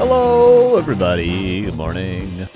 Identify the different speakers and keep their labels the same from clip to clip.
Speaker 1: Hello, everybody. Good morning.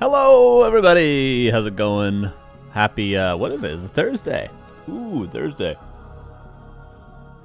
Speaker 1: Hello, everybody. How's it going? Happy, what is it? It's a Thursday. Ooh, Thursday.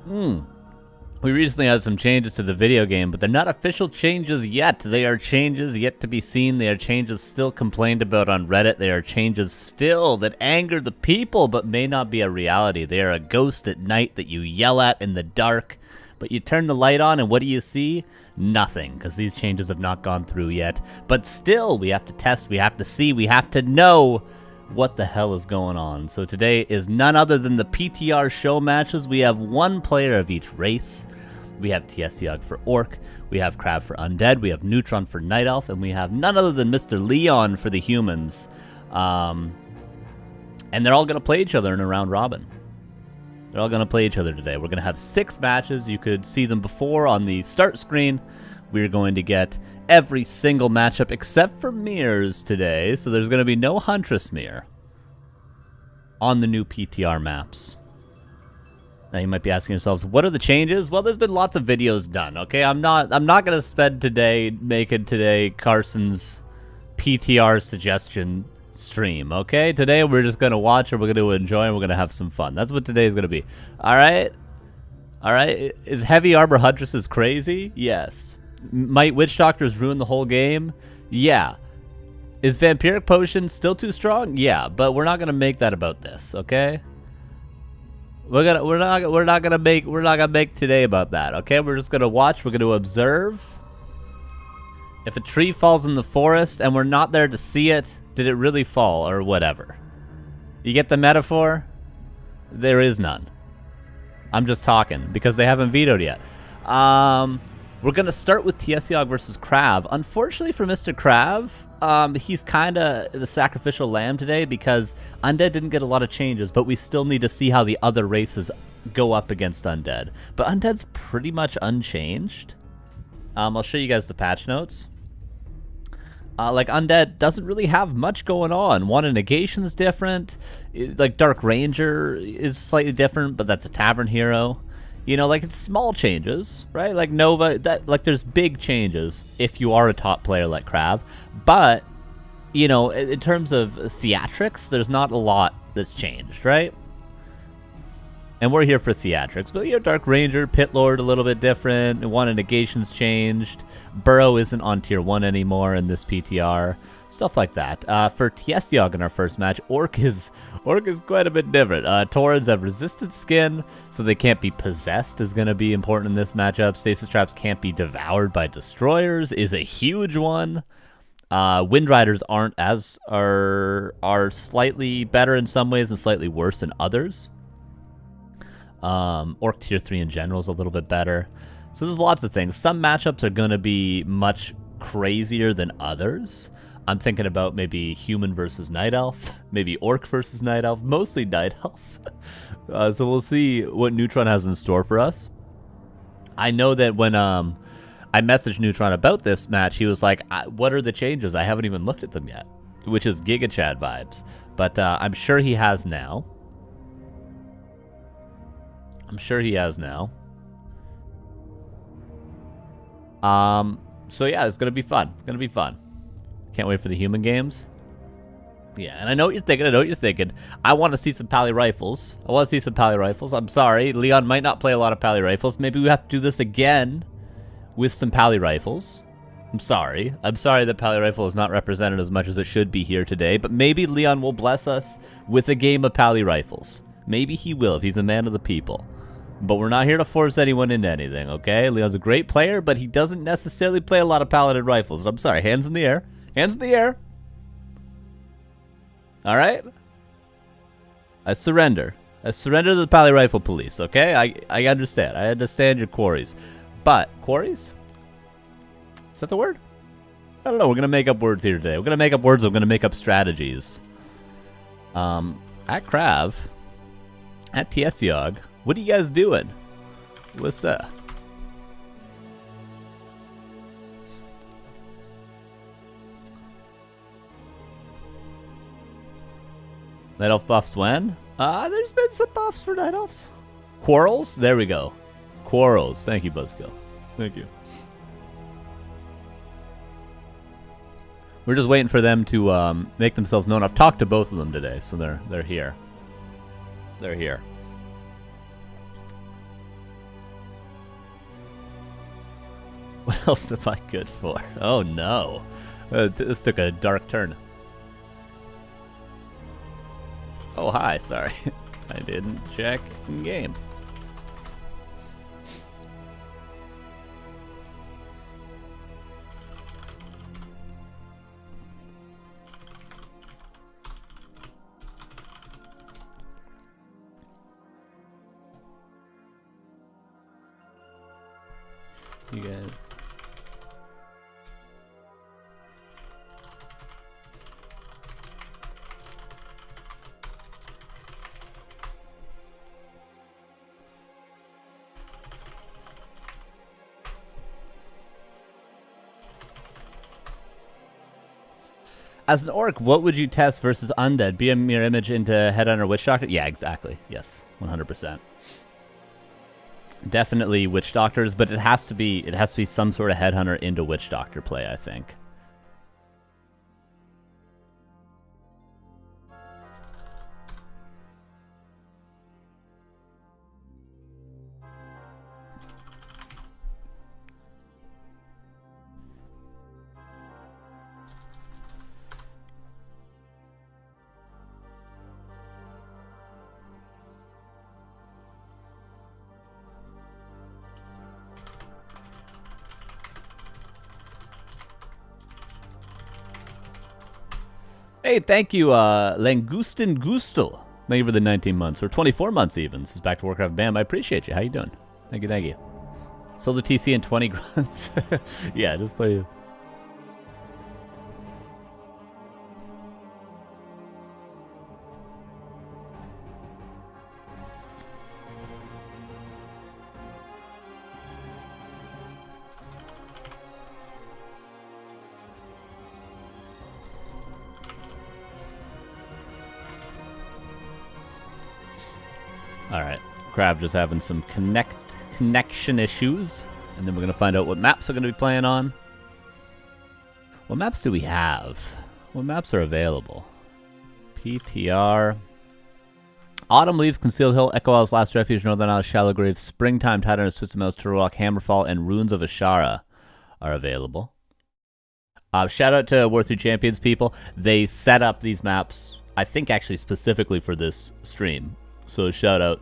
Speaker 1: We recently had some changes to the video game, but they're not official changes yet. They are changes yet to be seen. They are changes still complained about on Reddit. They are changes still that anger the people, but may not be a reality. They are a ghost at night that you yell at in the dark, but you turn the light on and what do you see? Nothing, because these changes have not gone through yet. But still, we have to test, we have to see, we have to know what the hell is going on. So today is none other than the PTR show matches. We have one player of each race. We have TSOG for Orc, we have KraV for Undead, we have Neutron for Night Elf, and we have none other than Mr. Leon for the humans. And they're all going to play each other in a round robin. They're all going to play each other today. We're going to have 6 matches. You could see them before on the start screen. We're going to get every single matchup except for mirrors today. So there's going to be no Huntress mirror on the new PTR maps. Now you might be asking yourselves, what are the changes? Well, there's been lots of videos done, okay? I'm not going to spend today making Carson's PTR suggestion stream, okay? Today we're just going to watch and we're going to enjoy and we're going to have some fun. That's what today is going to be. All right? All right? Is Heavy Arbor Huntresses crazy? Yes. Might Witch Doctors ruin the whole game? Yeah. Is Vampiric Potion still too strong? Yeah, but we're not going to make that about this, okay? We're not gonna make today about that, okay? We're just gonna watch, we're gonna observe. If a tree falls in the forest and we're not there to see it, did it really fall or whatever? You get the metaphor? There is none. I'm just talking because they haven't vetoed yet. We're gonna start with TSOG versus KraV. Unfortunately for Mr. KraV, he's kind of the sacrificial lamb today because Undead didn't get a lot of changes, but we still need to see how the other races go up against Undead. But Undead's pretty much unchanged. I'll show you guys the patch notes. Like, Undead doesn't really have much going on. One in Negation's different. Like, Dark Ranger is slightly different, but that's a Tavern Hero. You know, like, it's small changes, right? Like Nova, there's big changes if you are a top player like KraV. But, you know, in terms of theatrics, there's not a lot that's changed, right? And we're here for theatrics. But, you know, Dark Ranger, Pit Lord, a little bit different. One in Negation's changed. Burrow isn't on Tier 1 anymore in this PTR. Stuff like that. For TiesioG in our first match, Orc is quite a bit different. Taurens have resistant skin, so they can't be possessed is going to be important in this matchup. Stasis traps can't be devoured by destroyers is a huge one. Wind Riders are slightly better in some ways and slightly worse in others. Orc Tier 3 in general is a little bit better. So there's lots of things. Some matchups are going to be much crazier than others. I'm thinking about maybe Human versus Night Elf, maybe Orc versus Night Elf, mostly Night Elf. So we'll see what Neutron has in store for us. I know that when I messaged Neutron about this match, he was like, what are the changes? I haven't even looked at them yet, which is Giga Chad vibes. But I'm sure he has now. So yeah, it's going to be fun. Can't wait for the human games. Yeah, and I know what you're thinking. I want to see some Pally Rifles. I'm sorry, Leon might not play a lot of Pally Rifles. Maybe we have to do this again with some Pally Rifles. I'm sorry that Pally Rifle is not represented as much as it should be here today, but maybe Leon will bless us with a game of Pally Rifles. Maybe he will if he's a man of the people. But we're not here to force anyone into anything, okay? Leon's a great player, but he doesn't necessarily play a lot of Paladin Rifles. I'm sorry, hands in the air. Hands in the air. All right? I surrender. To the Pally Rifle Police, okay? I understand. I understand your quarries. But, quarries? Is that the word? I don't know. We're going to make up words here today. We're going to make up words. We're going to make up strategies. At KraV, at TSOG, what are you guys doing? What's up? Night Elf buffs when? There's been some buffs for Night Elves. Quarrels? There we go. Quarrels. Thank you, Buzzkill. Thank you. We're just waiting for them to make themselves known. I've talked to both of them today, so they're here. They're here. What else am I good for? Oh no. This took a dark turn. Oh hi, sorry. I didn't check in game. You guys. As an orc, what would you test versus undead? Be a mirror image into Headhunter Witch Doctor? Yeah, exactly. Yes, 100%. Definitely Witch Doctors, but it has to be some sort of Headhunter into Witch Doctor play, I think. Hey, thank you, Langustin Gustel. Thank you for the 19 months, or 24 months even. This is Back to Warcraft Bam. I appreciate you. How you doing? Thank you, thank you. Sold the TC in 20 grunts. Yeah, just play. Alright, KraV just having some connection issues, and then we're going to find out what maps we're going to be playing on. What maps do we have? What maps are available? PTR. Autumn Leaves, Concealed Hill, Echo Isle's Last Refuge, Northern Isles, Shallow Grave, Springtime, Titan, Twisted Mouse, Turok, Hammerfall, and Runes of Ashara are available. Shout out to War 3 Champions people. They set up these maps, I think actually specifically for this stream. So shout out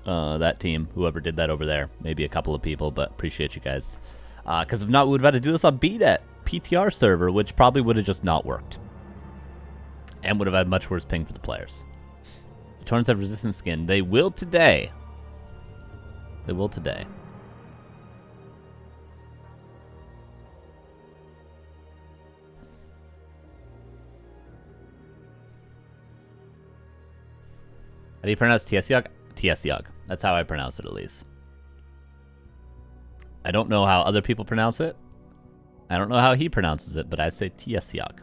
Speaker 1: that team, whoever did that over there. Maybe a couple of people, but appreciate you guys. Because if not, we would have had to do this on BDET PTR server, which probably would have just not worked. And would have had much worse ping for the players. The Torrents have resistance skin. They will today. They will today. How do you pronounce TSOG? TSOG. That's how I pronounce it, at least. I don't know how other people pronounce it. I don't know how he pronounces it, but I say TSOG.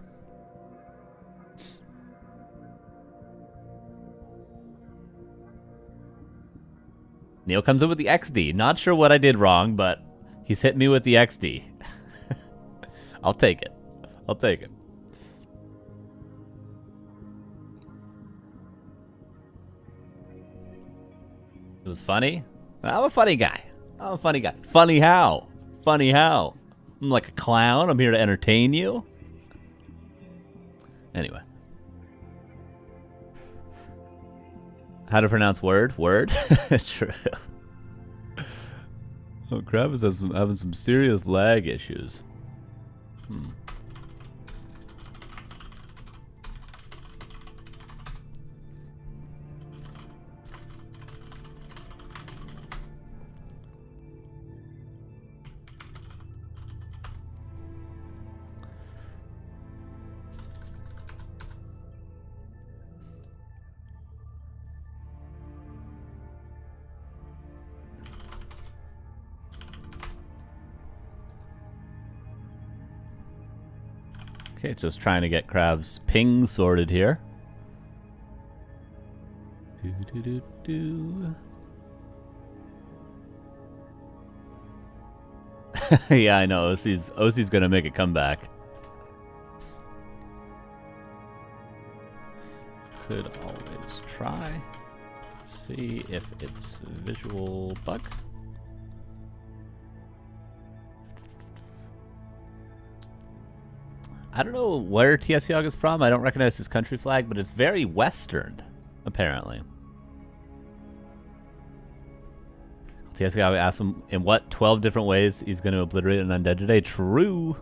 Speaker 1: Neil comes in with the XD. Not sure what I did wrong, but he's hit me with the XD. I'll take it. I'll take it. It was funny? I'm a funny guy. I'm a funny guy. Funny how? Funny how? I'm like a clown. I'm here to entertain you. Anyway. How to pronounce word? Word? True. Oh, KraV is having some serious lag issues. Okay, just trying to get KraV's ping sorted here. Yeah, I know. OC's gonna make a comeback. could always try. See if it's visual bug. I don't know where TSOG is from. I don't recognize his country flag, but it's very Western, apparently. TSOG asked him in what 12 different ways he's going to obliterate an undead today. True.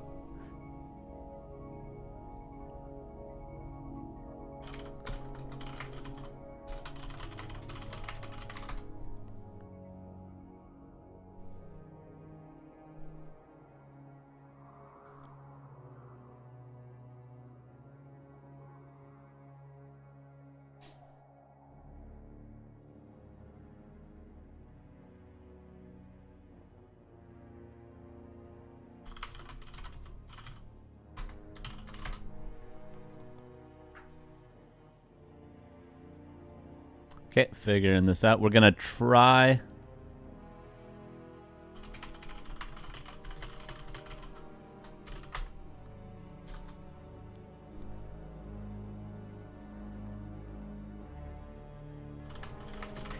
Speaker 1: Okay, figuring this out. We're gonna try.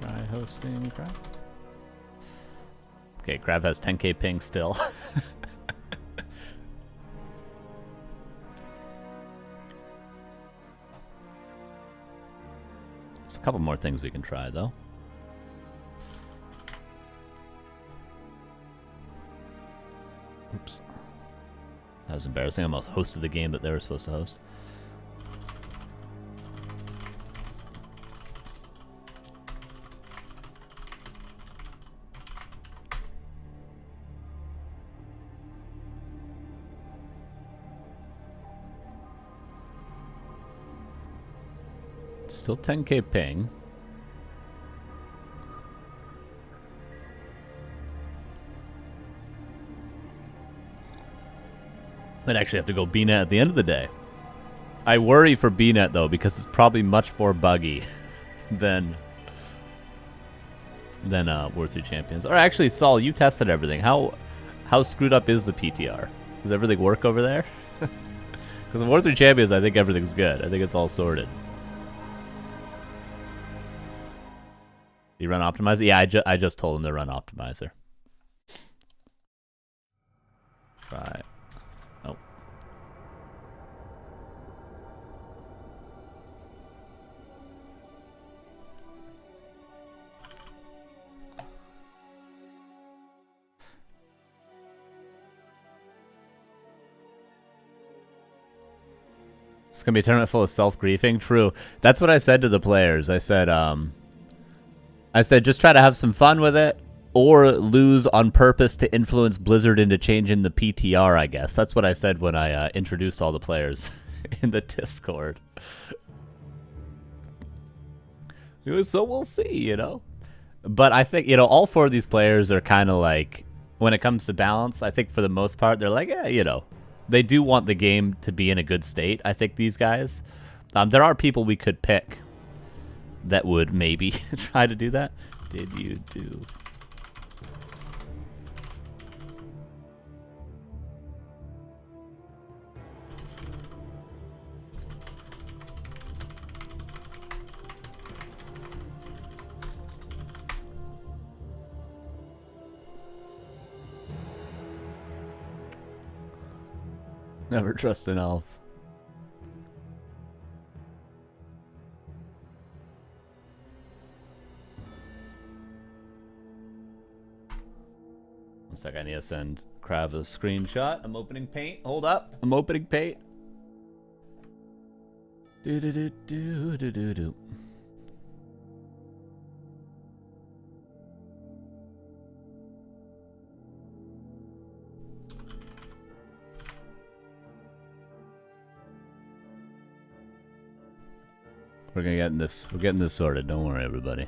Speaker 1: Try hosting KraV. Okay, KraV has 10k ping still. There's a couple more things we can try, though. Oops. That was embarrassing. I almost hosted the game that they were supposed to host. Still 10k ping. Might actually have to go BNet at the end of the day. I worry for BNet though, because it's probably much more buggy than World 3 Champions. Or actually, Saul, you tested everything. How screwed up is the PTR? Does everything work over there? Because in World 3 Champions, I think everything's good. I think it's all sorted. You run optimizer? Yeah, I just told him to run optimizer. Try. Oh. It's gonna be a tournament full of self-griefing. True. That's what I said to the players. I said, just try to have some fun with it, or lose on purpose to influence Blizzard into changing the PTR, I guess. That's what I said when I introduced all the players in the Discord. So we'll see, you know? But I think, you know, all four of these players are kind of like, when it comes to balance, I think for the most part, they're like, yeah, you know, they do want the game to be in a good state, I think, these guys. There are people we could pick that would maybe try to do that. Did you do? Never trust an elf. One sec, I need to send KraV a screenshot. I'm opening paint. Hold up. I'm opening paint. Do do do do do do do. We're getting this sorted. Don't worry, everybody.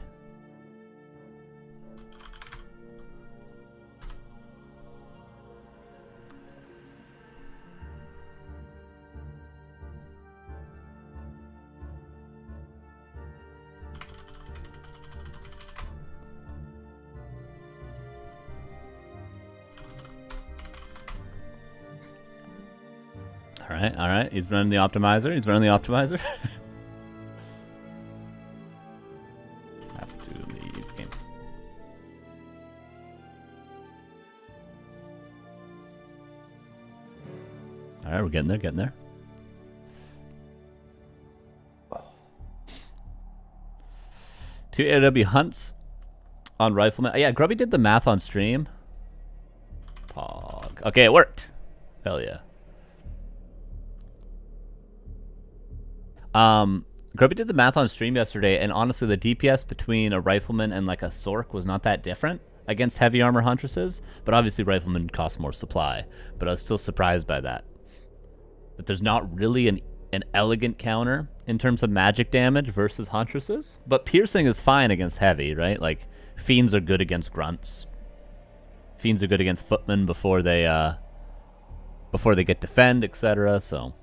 Speaker 1: All right. He's running the optimizer. All right, we're getting there, getting there. Two AW hunts on Rifleman. Yeah, Grubby did the math on stream. Pog. Okay, it worked. Hell yeah. Grubby did the math on stream yesterday, and honestly, the DPS between a Rifleman and like a Sork was not that different against heavy armor huntresses, but obviously Rifleman costs more supply. But I was still surprised by that. That there's not really an elegant counter in terms of magic damage versus huntresses, but piercing is fine against heavy, right? Like fiends are good against grunts. Fiends are good against footmen before they get defend, etc. So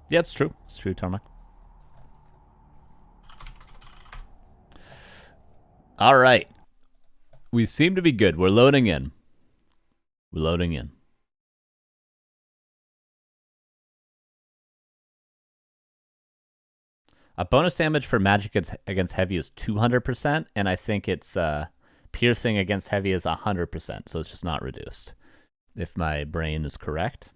Speaker 1: yeah, it's true. It's true, Tarmac. All right. We seem to be good. We're loading in. We're loading in. A bonus damage for magic against heavy is 200%, and I think it's piercing against heavy is 100%, so it's just not reduced, if my brain is correct.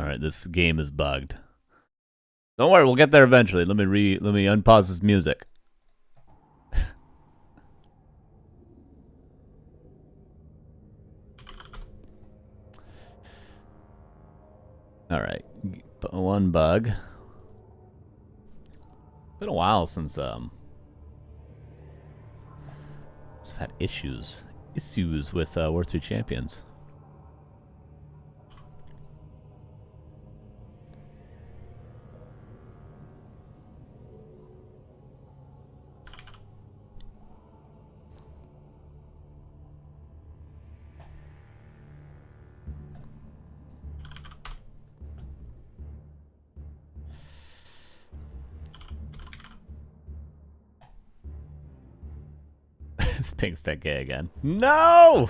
Speaker 1: All right, this game is bugged. Don't worry, we'll get there eventually. Let me unpause this music. All right, one bug. Been a while since I've had issues with Warcraft III champions. This pink's that gay again. No!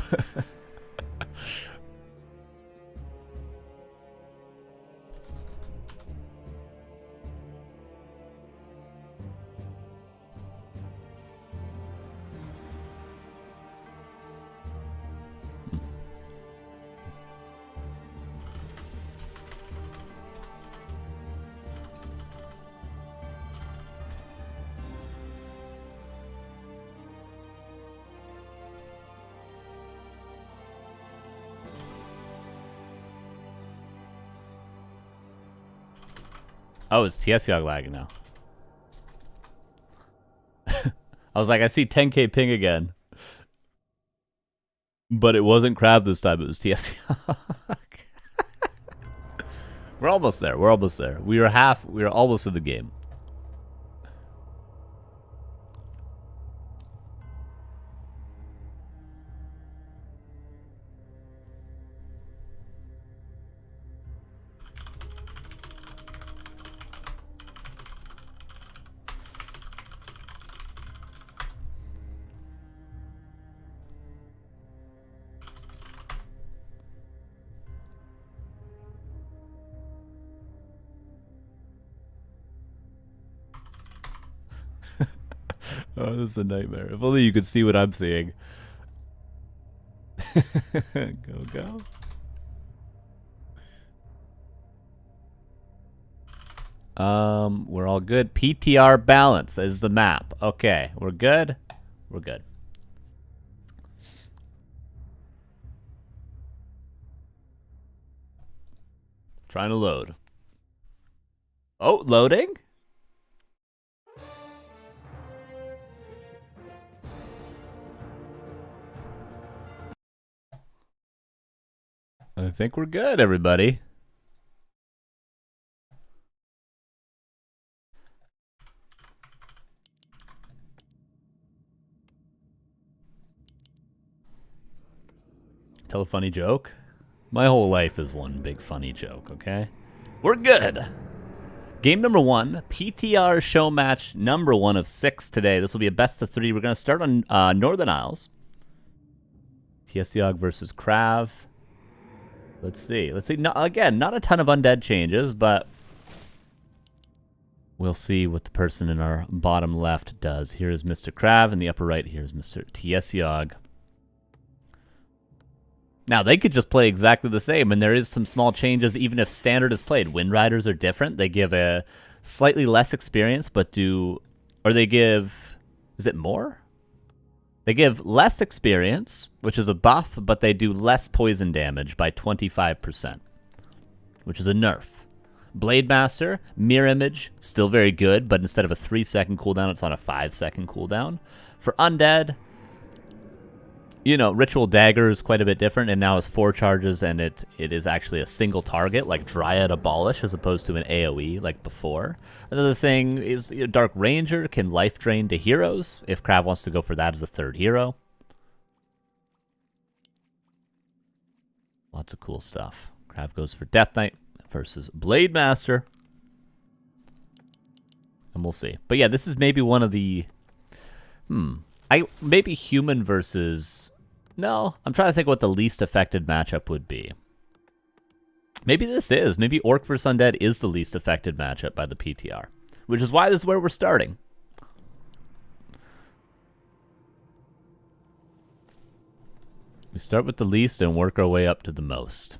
Speaker 1: Oh, it's TSOG lagging now. I was like, I see 10k ping again. But it wasn't KraV this time, it was TSOG. We're almost there, we're almost there. We are almost in the game. Oh, this is a nightmare. If only you could see what I'm seeing. Go. We're all good. PTR balance is the map. Okay, we're good. We're good. Trying to load. Oh, loading? I think we're good, everybody. Tell a funny joke. My whole life is one big funny joke, okay? We're good. Game number 1, PTR show match number 1 of 6 today. This will be a best of 3. We're going to start on Northern Isles. TSOG versus KraV. Let's see. No, again, not a ton of undead changes, but we'll see what the person in our bottom left does. Here's Mr. KraV. In the upper right, here's Mr. TSOG. Now, they could just play exactly the same, and there is some small changes even if Standard is played. Wind Riders are different. They give a slightly less experience, but do... Or they give... Is it more? They give less experience, which is a buff, but they do less poison damage by 25%, which is a nerf. Blade Master, Mirror Image, still very good, but instead of a 3-second cooldown, it's on a 5-second cooldown. For Undead... You know, Ritual Dagger is quite a bit different, and now has 4 charges, and it is actually a single target, like Dryad Abolish, as opposed to an AoE like before. Another thing is Dark Ranger can life drain to heroes, if KraV wants to go for that as a 3rd hero. Lots of cool stuff. KraV goes for Death Knight versus Blade Master. And we'll see. But yeah, this is maybe one of the... maybe human versus... No, I'm trying to think what the least affected matchup would be. Maybe this is. Maybe Orc vs. Undead is the least affected matchup by the PTR. Which is why this is where we're starting. We start with the least and work our way up to the most.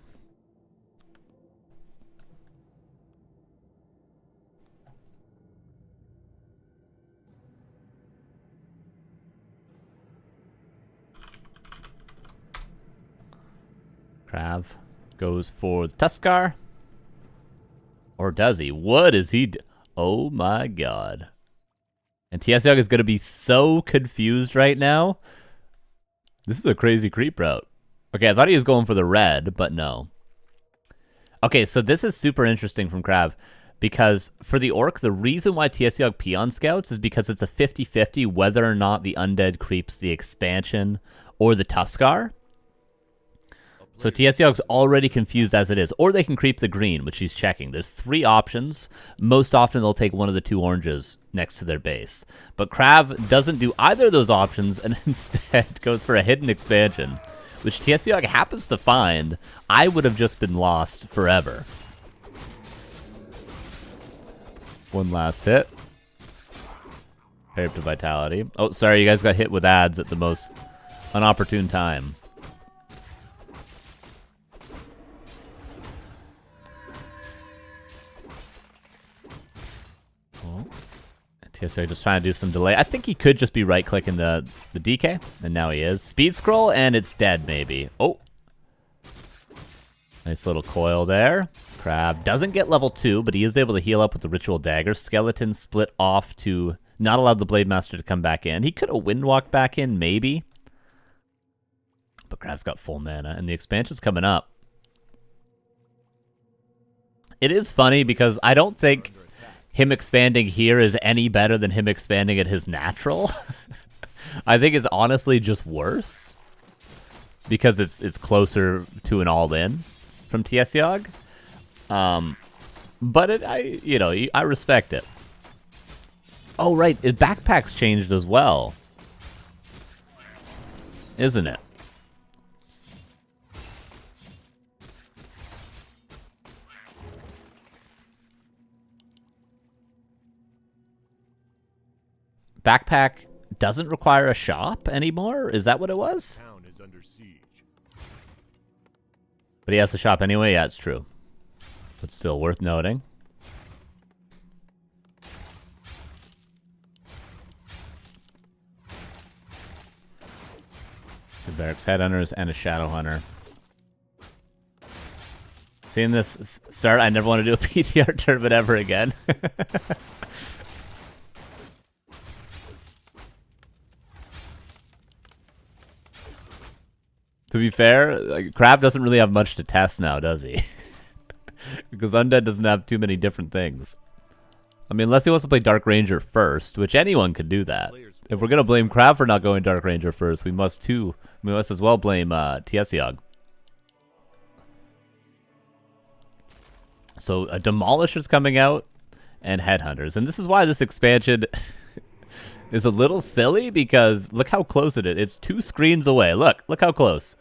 Speaker 1: KraV goes for the Tuskar. Or does he? What is he oh my god. And TSOG is going to be so confused right now. This is a crazy creep route. Okay, I thought he was going for the red, but no. Okay, so this is super interesting from KraV. Because for the Orc, the reason why TSOG Peon Scouts is because it's a 50-50 whether or not the Undead creeps the expansion or the Tuskar. So TSOG's already confused as it is. Or they can creep the green, which he's checking. There's 3 options. Most often they'll take one of the 2 oranges next to their base. But KraV doesn't do either of those options and instead goes for a hidden expansion, which TSOG happens to find. I would have just been lost forever. One last hit. Pay up to Vitality. Oh, sorry, you guys got hit with ads at the most unopportune time. TSOG just trying to do some delay. I think he could just be right-clicking the DK, and now he is. Speed scroll, and it's dead, maybe. Oh. Nice little coil there. KraV doesn't get level 2, but he is able to heal up with the Ritual Dagger. Skeleton split off to not allow the Blade Master to come back in. He could have Windwalked back in, maybe. But KraV's got full mana, and the expansion's coming up. It is funny because I don't think him expanding here is any better than him expanding at his natural. I think it's honestly just worse because it's closer to an all-in from TSOG. But I respect it. Oh right, his backpack's changed as well, isn't it? Backpack doesn't require a shop anymore? Is that what it was?
Speaker 2: Town is under siege.
Speaker 1: But he has a shop anyway? Yeah, it's true. But still worth noting. Two Barracks Headhunters and a Shadow Hunter. Seeing this start, I never want to do a PTR tournament ever again. To be fair, like, KraV doesn't really have much to test now, does he? Because Undead doesn't have too many different things. I mean, unless he wants to play Dark Ranger first, which anyone could do that. If we're going to blame KraV for not going Dark Ranger first, we must as well blame TSOG. So a Demolisher's coming out and Headhunters. And this is why this expansion is a little silly, because look how close it is. It's 2 screens away. Look how close.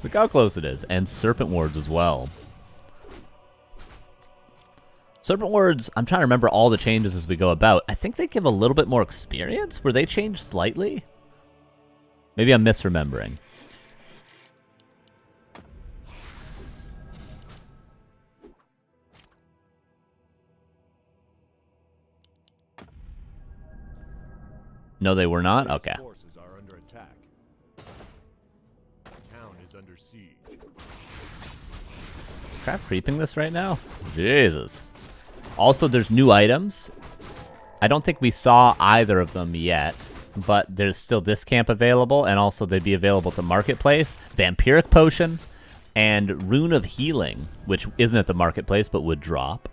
Speaker 1: Look how close it is. And Serpent Wards as well. Serpent Wards, I'm trying to remember all the changes as we go about. I think they give a little bit more experience. Were they changed slightly? Maybe I'm misremembering. No, they were not? Okay.
Speaker 2: Forces are under attack. The town is under siege.
Speaker 1: Is KraV creeping this right now? Jesus. Also, there's new items. I don't think we saw either of them yet, but there's still this camp available, and also they'd be available at the marketplace. Vampiric Potion and Rune of Healing, which isn't at the marketplace but would drop.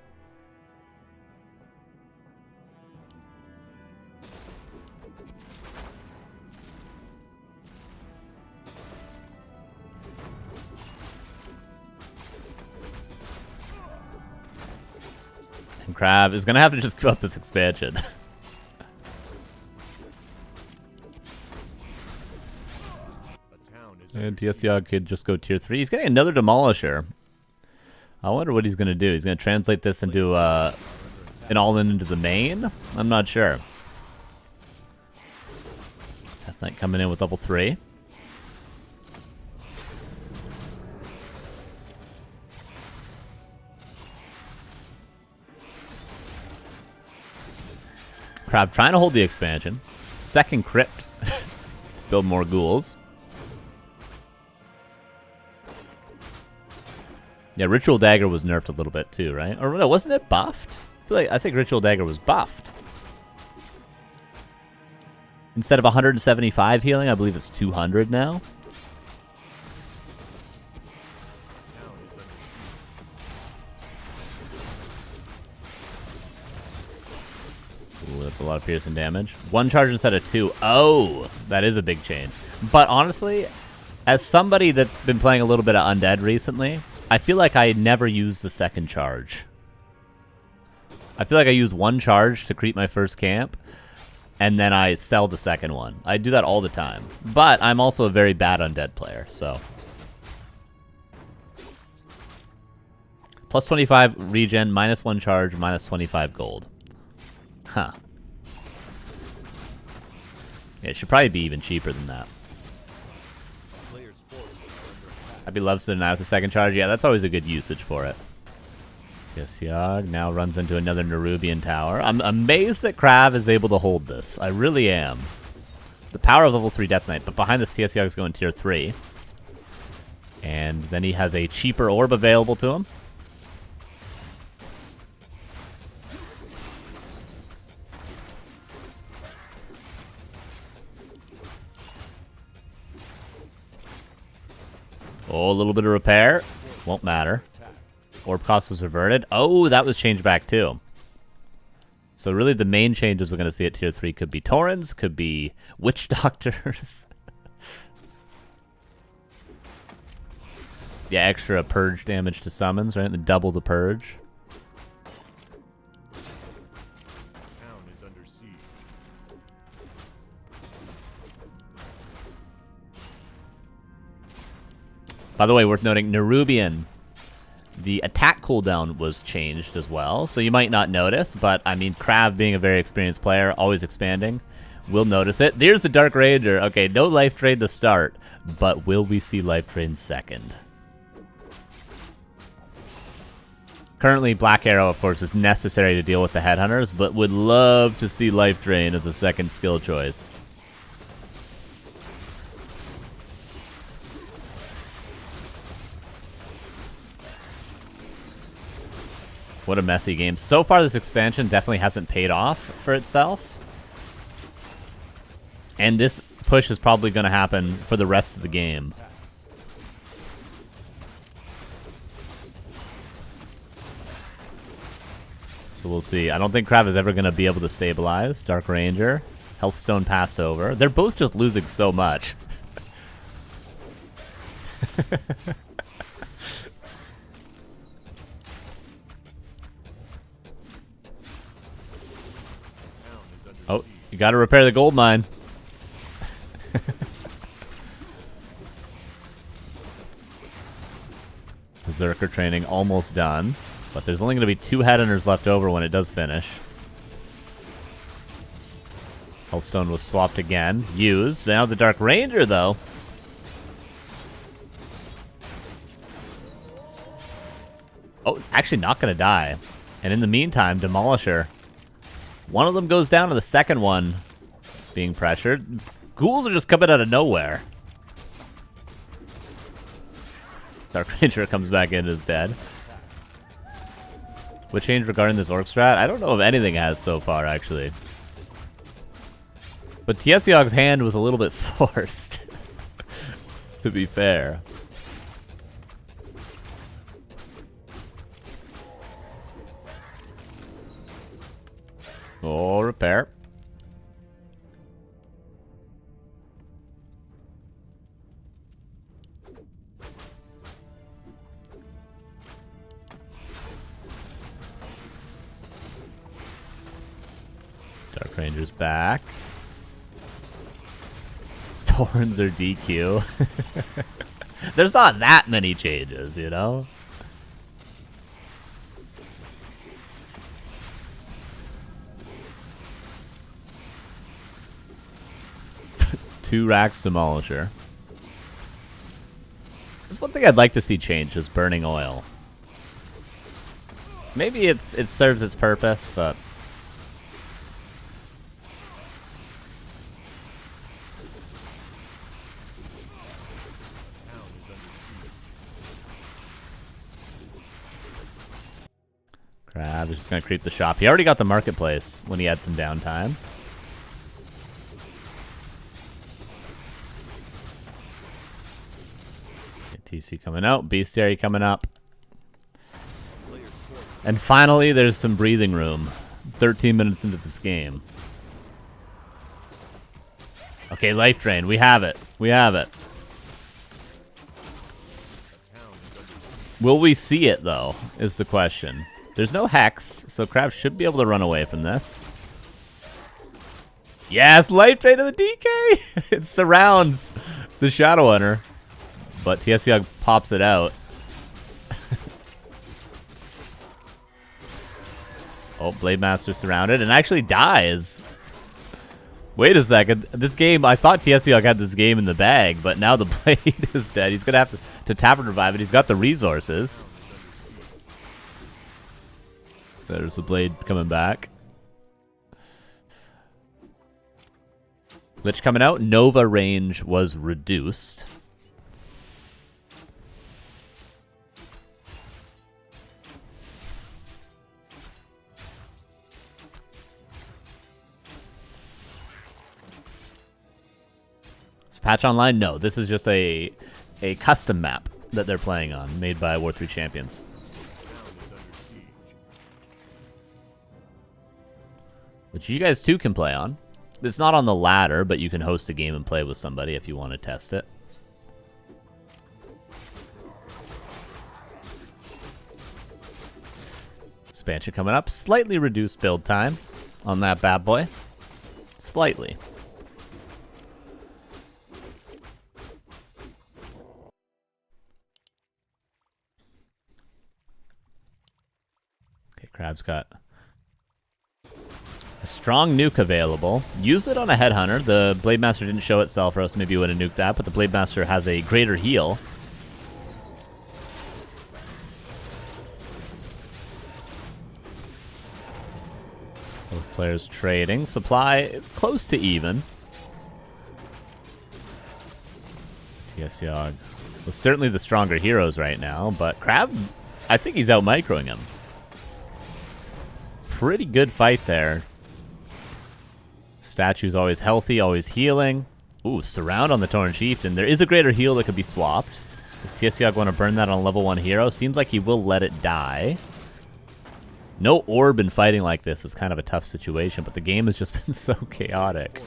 Speaker 1: And KraV is going to have to just give up this expansion. And TSOG could just go tier 3. He's getting another Demolisher. I wonder what he's going to do. He's going to translate this into an all-in into the main? I'm not sure. Death Knight coming in with level 3. KraV trying to hold the expansion. Second Crypt. Build more ghouls. Yeah, Ritual Dagger was nerfed a little bit too, right? Or no, wasn't it buffed? I think Ritual Dagger was buffed. Instead of 175 healing, I believe it's 200 now. Ooh, that's a lot of piercing damage. 1 charge instead of 2. Oh, that is a big change. But honestly, as somebody that's been playing a little bit of Undead recently, I feel like I never use the second charge. I feel like I use 1 charge to creep my first camp, and then I sell the second one. I do that all the time. But I'm also a very bad Undead player, so. Plus 25 regen, minus 1 charge, minus 25 gold. Huh. Yeah, it should probably be even cheaper than that. I'd be loves to deny with the second charge. Yeah, that's always a good usage for it. TiesioG now runs into another Nerubian tower. I'm amazed that KraV is able to hold this. I really am. The power of level 3 Death Knight, but behind this TiesioG is going tier 3. And then he has a cheaper orb available to him. Oh, a little bit of repair. Won't matter. Orb cost was reverted. Oh, that was changed back too. So really the main changes we're going to see at tier 3 could be Taurens, could be Witch Doctors. Yeah, extra purge damage to summons, right? And double the purge. By the way, worth noting, Nerubian, the attack cooldown was changed as well, so you might not notice, but I mean, KraV being a very experienced player, always expanding, will notice it. There's the Dark Ranger. Okay, no life drain to start, but will we see life drain second? Currently, Black Arrow, of course, is necessary to deal with the Headhunters, but would love to see life drain as a second skill choice. What a messy game. So far, this expansion definitely hasn't paid off for itself. And this push is probably going to happen for the rest of the game. So we'll see. I don't think KraV is ever going to be able to stabilize. Dark Ranger. Healthstone passed over. They're both just losing so much. You gotta repair the gold mine. Berserker training almost done. But there's only going to be 2 headhunters left over when it does finish. Healthstone was swapped again. Used. Now the Dark Ranger, though. Oh, actually not going to die. And in the meantime, Demolisher. One of them goes down to the second one being pressured. Ghouls are just coming out of nowhere. Dark Ranger comes back in and is dead. What changed regarding this orc strat? I don't know if anything has so far, actually. But TSOG's hand was a little bit forced, to be fair. Oh, repair. Dark Ranger's back. Torrens are DQ. There's not that many changes, you know? Two racks Demolisher. There's one thing I'd like to see change is burning oil. Maybe it serves its purpose, but KraV is just going to creep the shop. He already got the marketplace when he had some downtime. TC coming out. Bestiary coming up. And finally, there's some breathing room. 13 minutes into this game. Okay, Life Drain. We have it. We have it. Will we see it, though, is the question. There's no Hex, so KraV should be able to run away from this. Yes, Life Drain to the DK! It surrounds the Shadow Hunter. But TSOG pops it out. Oh, Blade Master surrounded and actually dies. Wait a second. This game, I thought TSOG had this game in the bag, but now the Blade is dead. He's going to have to tap and revive it. He's got the resources. There's the Blade coming back. Lich coming out. Nova range was reduced. Patch Online? No, this is just a custom map that they're playing on, made by War 3 champions. Which you guys too can play on. It's not on the ladder, but you can host a game and play with somebody if you want to test it. Expansion coming up. Slightly reduced build time on that bad boy. Slightly. KraV's got a strong nuke available. Use it on a headhunter. The Blade Master didn't show itself, or else maybe you would have nuked that, but the Blade Master has a greater heal. Those players trading. Supply is close to even. TSOG was certainly the stronger heroes right now, but KraV, I think he's out-microing him. Pretty good fight there. Statue's always healthy, always healing. Ooh, surround on the Tauren Chieftain. There is a greater heal that could be swapped. Does TSOG want to burn that on a level 1 hero? Seems like he will let it die. No orb in fighting like this is kind of a tough situation, but the game has just been so chaotic.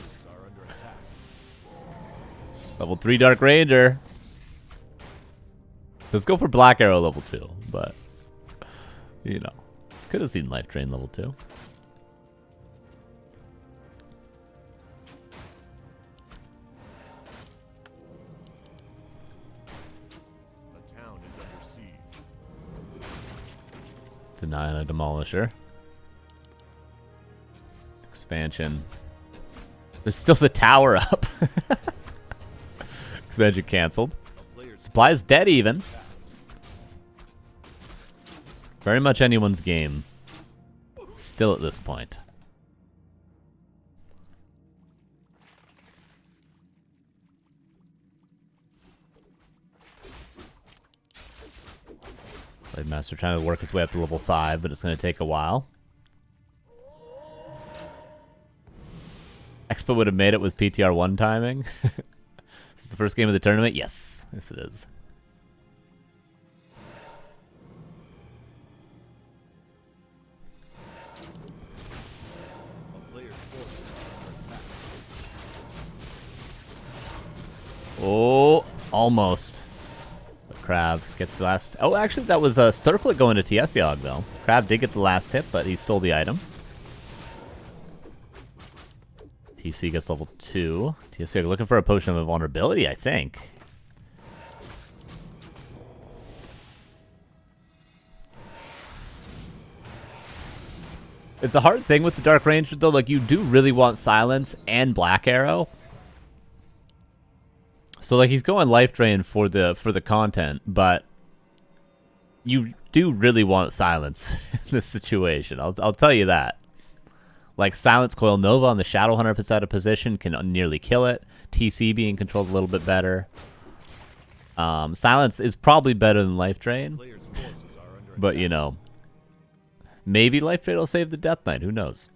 Speaker 1: Level 3 Dark Ranger. Let's go for Black Arrow level 2, but, you know. Could have seen Life Drain level 2. Deny on a Demolisher. Expansion. There's still the tower up. Expansion canceled. Supply's dead even. Very much anyone's game. Still at this point. Blade Master trying to work his way up to level 5, but it's going to take a while. Expo would have made it with PTR 1 timing. This is the first game of the tournament? Yes. Yes, it is. Oh, almost. But KraV gets the last... Oh, actually, that was a circlet going to TSOG, though. KraV did get the last hit, but he stole the item. TC gets level 2. TSOG looking for a potion of vulnerability, I think. It's a hard thing with the Dark Ranger, though. Like, you do really want Silence and Black Arrow. So, like, he's going Life Drain for the content, but you do really want Silence in this situation. I'll tell you that. Like, Silence Coil Nova on the Shadow Hunter if it's out of position can nearly kill it. TC being controlled a little bit better. Silence is probably better than Life Drain. But, you know, maybe Life Drain will save the Death Knight. Who knows?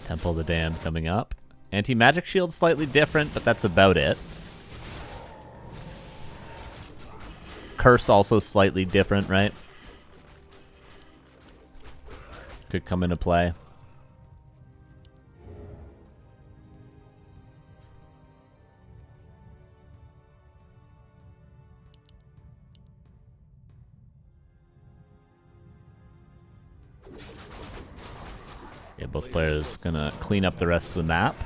Speaker 1: Temple of the Damned coming up. Anti-magic shield slightly different, but that's about it. Curse also slightly different, right? Could come into play. Yeah, both players gonna clean up the rest of the map.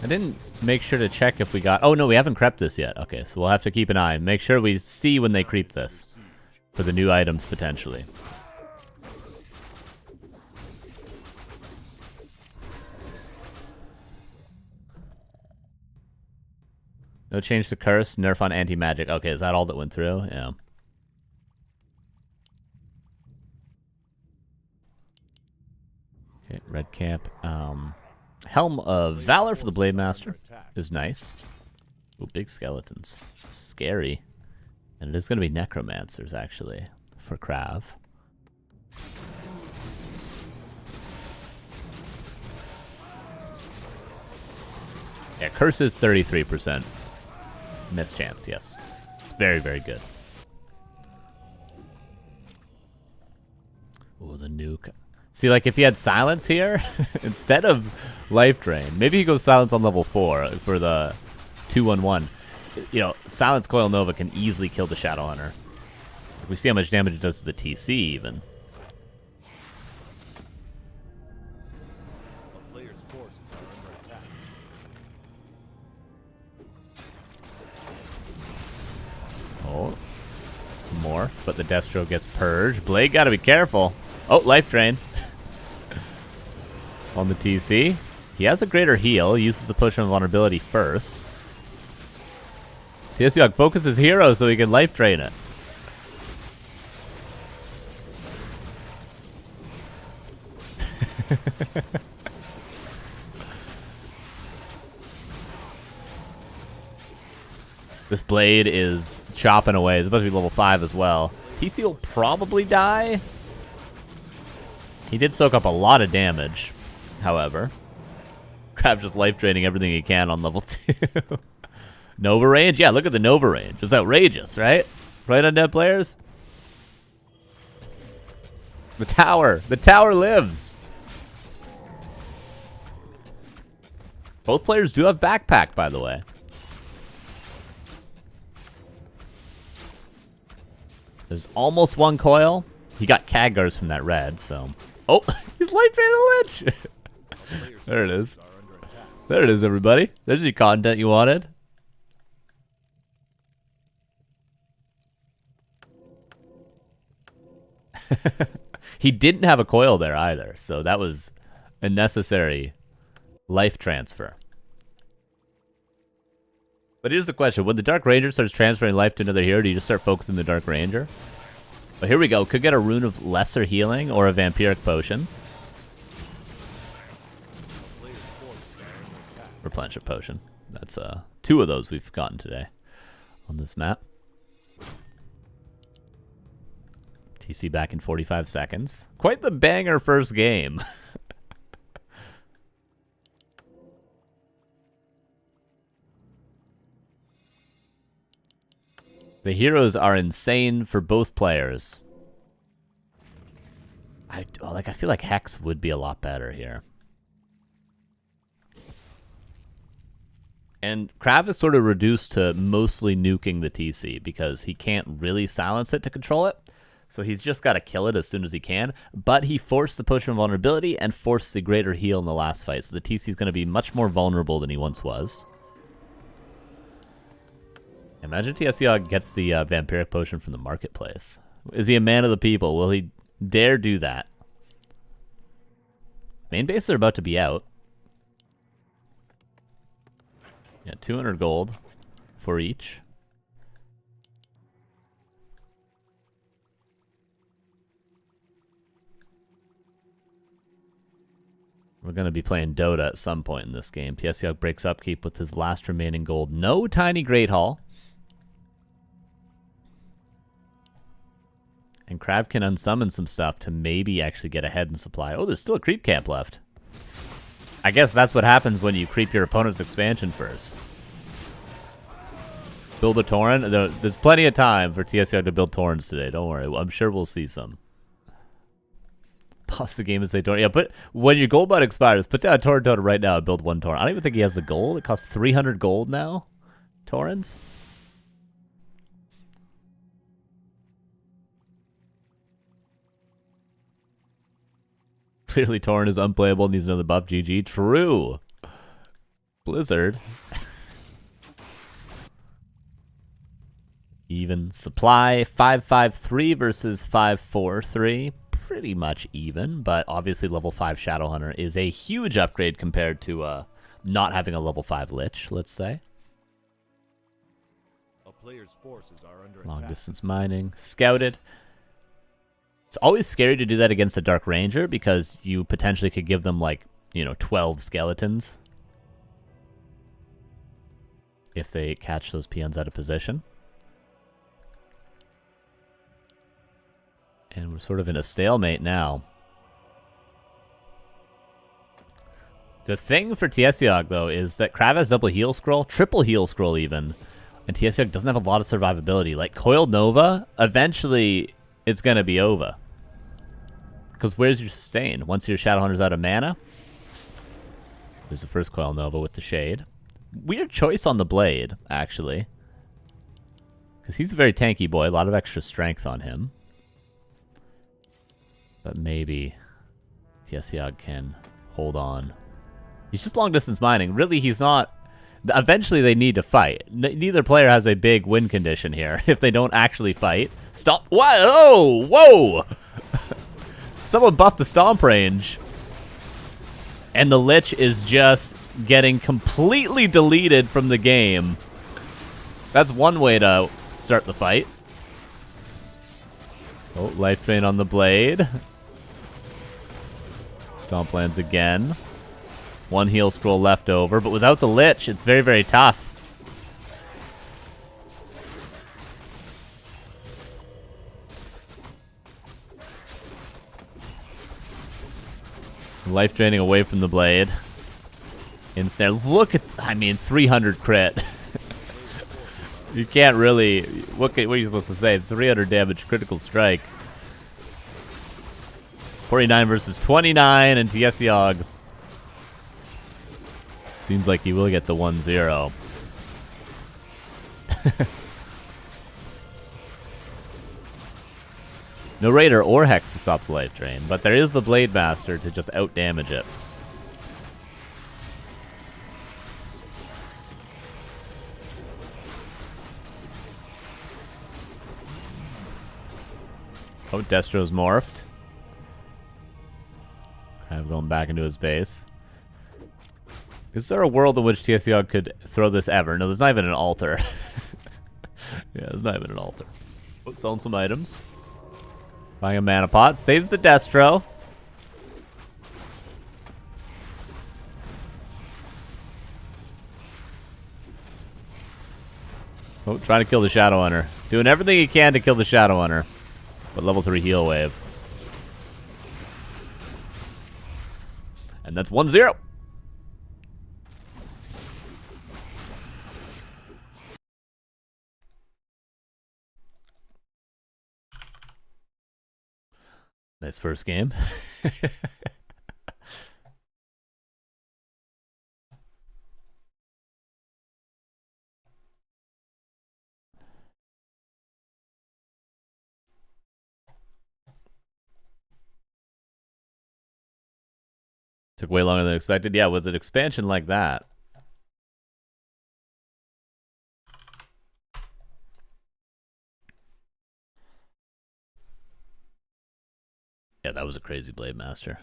Speaker 1: I didn't make sure to check if we got... Oh, no, we haven't crept this yet. Okay, so we'll have to keep an eye. Make sure we see when they creep this for the new items, potentially. No change to Curse, nerf on anti-magic. Okay, is that all that went through? Yeah. Okay, red camp. Helm of Valor for the Blade Master is nice. Ooh, big skeletons. Scary. And it is going to be Necromancers, actually, for KraV. Yeah, Curse is 33%. Miss chance, yes. It's very, very good. Oh, the nuke. See, like, if he had Silence here, instead of Life Drain, maybe he goes Silence on level 4 for the 2-1-1. You know, Silence Coil Nova can easily kill the Shadow Hunter. We see how much damage it does to the TC, even.
Speaker 2: A player's forces are under attack.
Speaker 1: Oh. Morph, but the Deathstroke gets purged. Blade gotta be careful. Oh, Life Drain. On the TC. He has a greater heal. He uses the potion of vulnerability first. TSOG focuses hero so he can Life Drain it. This Blade is chopping away. It's supposed to be level 5 as well. TC will probably die. He did soak up a lot of damage, however. KraV just life draining everything he can on level 2. Nova range? Yeah, look at the Nova range. It's outrageous, right? Right, undead players? The tower. The tower lives. Both players do have backpack, by the way. There's almost one coil. He got Kagars from that red, so... Oh, he's life draining the Lich! There it is. There it is, everybody. There's your content you wanted. He didn't have a coil there either, so that was a necessary life transfer. But here's the question. When the Dark Ranger starts transferring life to another hero, do you just start focusing the Dark Ranger? But here we go. Could get a Rune of Lesser Healing or a Vampiric Potion. Replenishment Potion. That's 2 of those we've gotten today on this map. TC back in 45 seconds. Quite the banger first game. The heroes are insane for both players. I feel like Hex would be a lot better here. And KraV is sort of reduced to mostly nuking the TC because he can't really silence it to control it. So he's just got to kill it as soon as he can. But he forced the Potion of Vulnerability and forced the Greater Heal in the last fight. So the TC is going to be much more vulnerable than he once was. Imagine TSOG gets the Vampiric Potion from the marketplace. Is he a man of the people? Will he dare do that? Main bases are about to be out. Yeah, 200 gold for each. We're going to be playing Dota at some point in this game. TSOG breaks upkeep with his last remaining gold. No Tiny Great Hall. And KraV can unsummon some stuff to maybe actually get ahead in supply. Oh, there's still a creep camp left. I guess that's what happens when you creep your opponent's expansion first. Build a Torrent. There's plenty of time for TSOG to build Torrents today. Don't worry. I'm sure we'll see some. Pause the game and say Torrent. Yeah, but when your gold bot expires, put down a Torrent totem right now and build 1 Torrent. I don't even think he has the gold. It costs 300 gold now. Torrents. Clearly Torrent is unplayable and needs another buff. GG. True. Blizzard. Even supply. 5-5-3 versus 5-4-3. Pretty much even, but obviously level 5 Shadowhunter is a huge upgrade compared to not having a level 5 Lich, let's say.
Speaker 2: A player's forces are under
Speaker 1: Long
Speaker 2: attack.
Speaker 1: distance mining. Scouted. It's always scary to do that against a Dark Ranger because you potentially could give them, like, 12 skeletons if they catch those peons out of position. And we're sort of in a stalemate now. The thing for TSOG, though, is that KraV has double heal scroll, triple heal scroll even, and TSOG doesn't have a lot of survivability. Like, Coiled Nova, eventually it's going to be over. Because where's your sustain? Once your Shadowhunter's out of mana? There's the first Coiled Nova with the Shade. Weird choice on the Blade, actually. Because he's a very tanky boy, a lot of extra strength on him. But maybe TSOG can hold on. He's just long distance mining. Really, he's not... Eventually, they need to fight. Neither player has a big win condition here if they don't actually fight. Stop. Whoa! Whoa! Someone buffed the stomp range. And the Lich is just getting completely deleted from the game. That's one way to start the fight. Oh, life drain on the Blade. Stomp lands again. 1 heal scroll left over, but without the Lich, it's very, very tough. Life draining away from the Blade. Insane. Look at, 300 crit. You can't really... What are you supposed to say? 300 damage critical strike. 49 versus 29, and TSOG seems like he will get the 1-0. No Raider or Hex to stop the life drain, but there is the Blade Master to just out-damage it. Oh, Destro's morphed. KraV going back into his base. Is there a world in which TSOG could throw this ever? No, there's not even an altar. Yeah, there's not even an altar. Oh, selling some items. Buying a mana pot. Saves the Destro. Oh, trying to kill the Shadow Hunter. Doing everything he can to kill the Shadow Hunter. But level 3 heal wave. And that's 1-0. Nice first game. Took way longer than expected. Yeah, with an expansion like that. Yeah, that was a crazy Blade Master.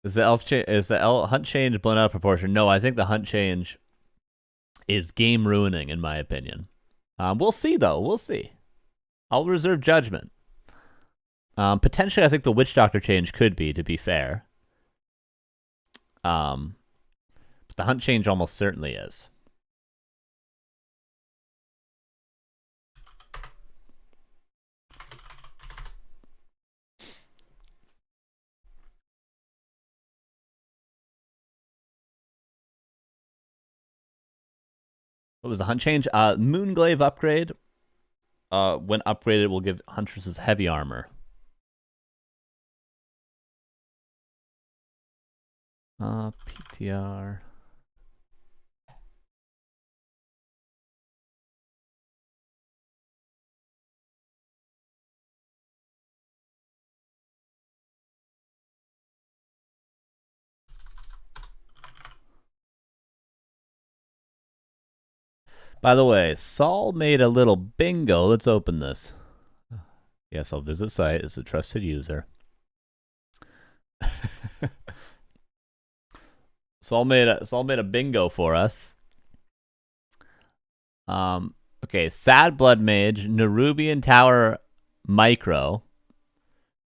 Speaker 1: Is the hunt change blown out of proportion? No, I think the hunt change is game ruining in my opinion. We'll see though. We'll see. I'll reserve judgment. Potentially, I think the Witch Doctor change could be, to be fair. But the hunt change almost certainly is. What was the hunt change? Moonglaive upgrade. When upgraded, will give Huntresses heavy armor. PTR. By the way, Saul made a little bingo. Let's open this. Yes, I'll visit site. It's a trusted user. Saul made a bingo for us. Okay, Sad Blood Mage, Nerubian Tower Micro.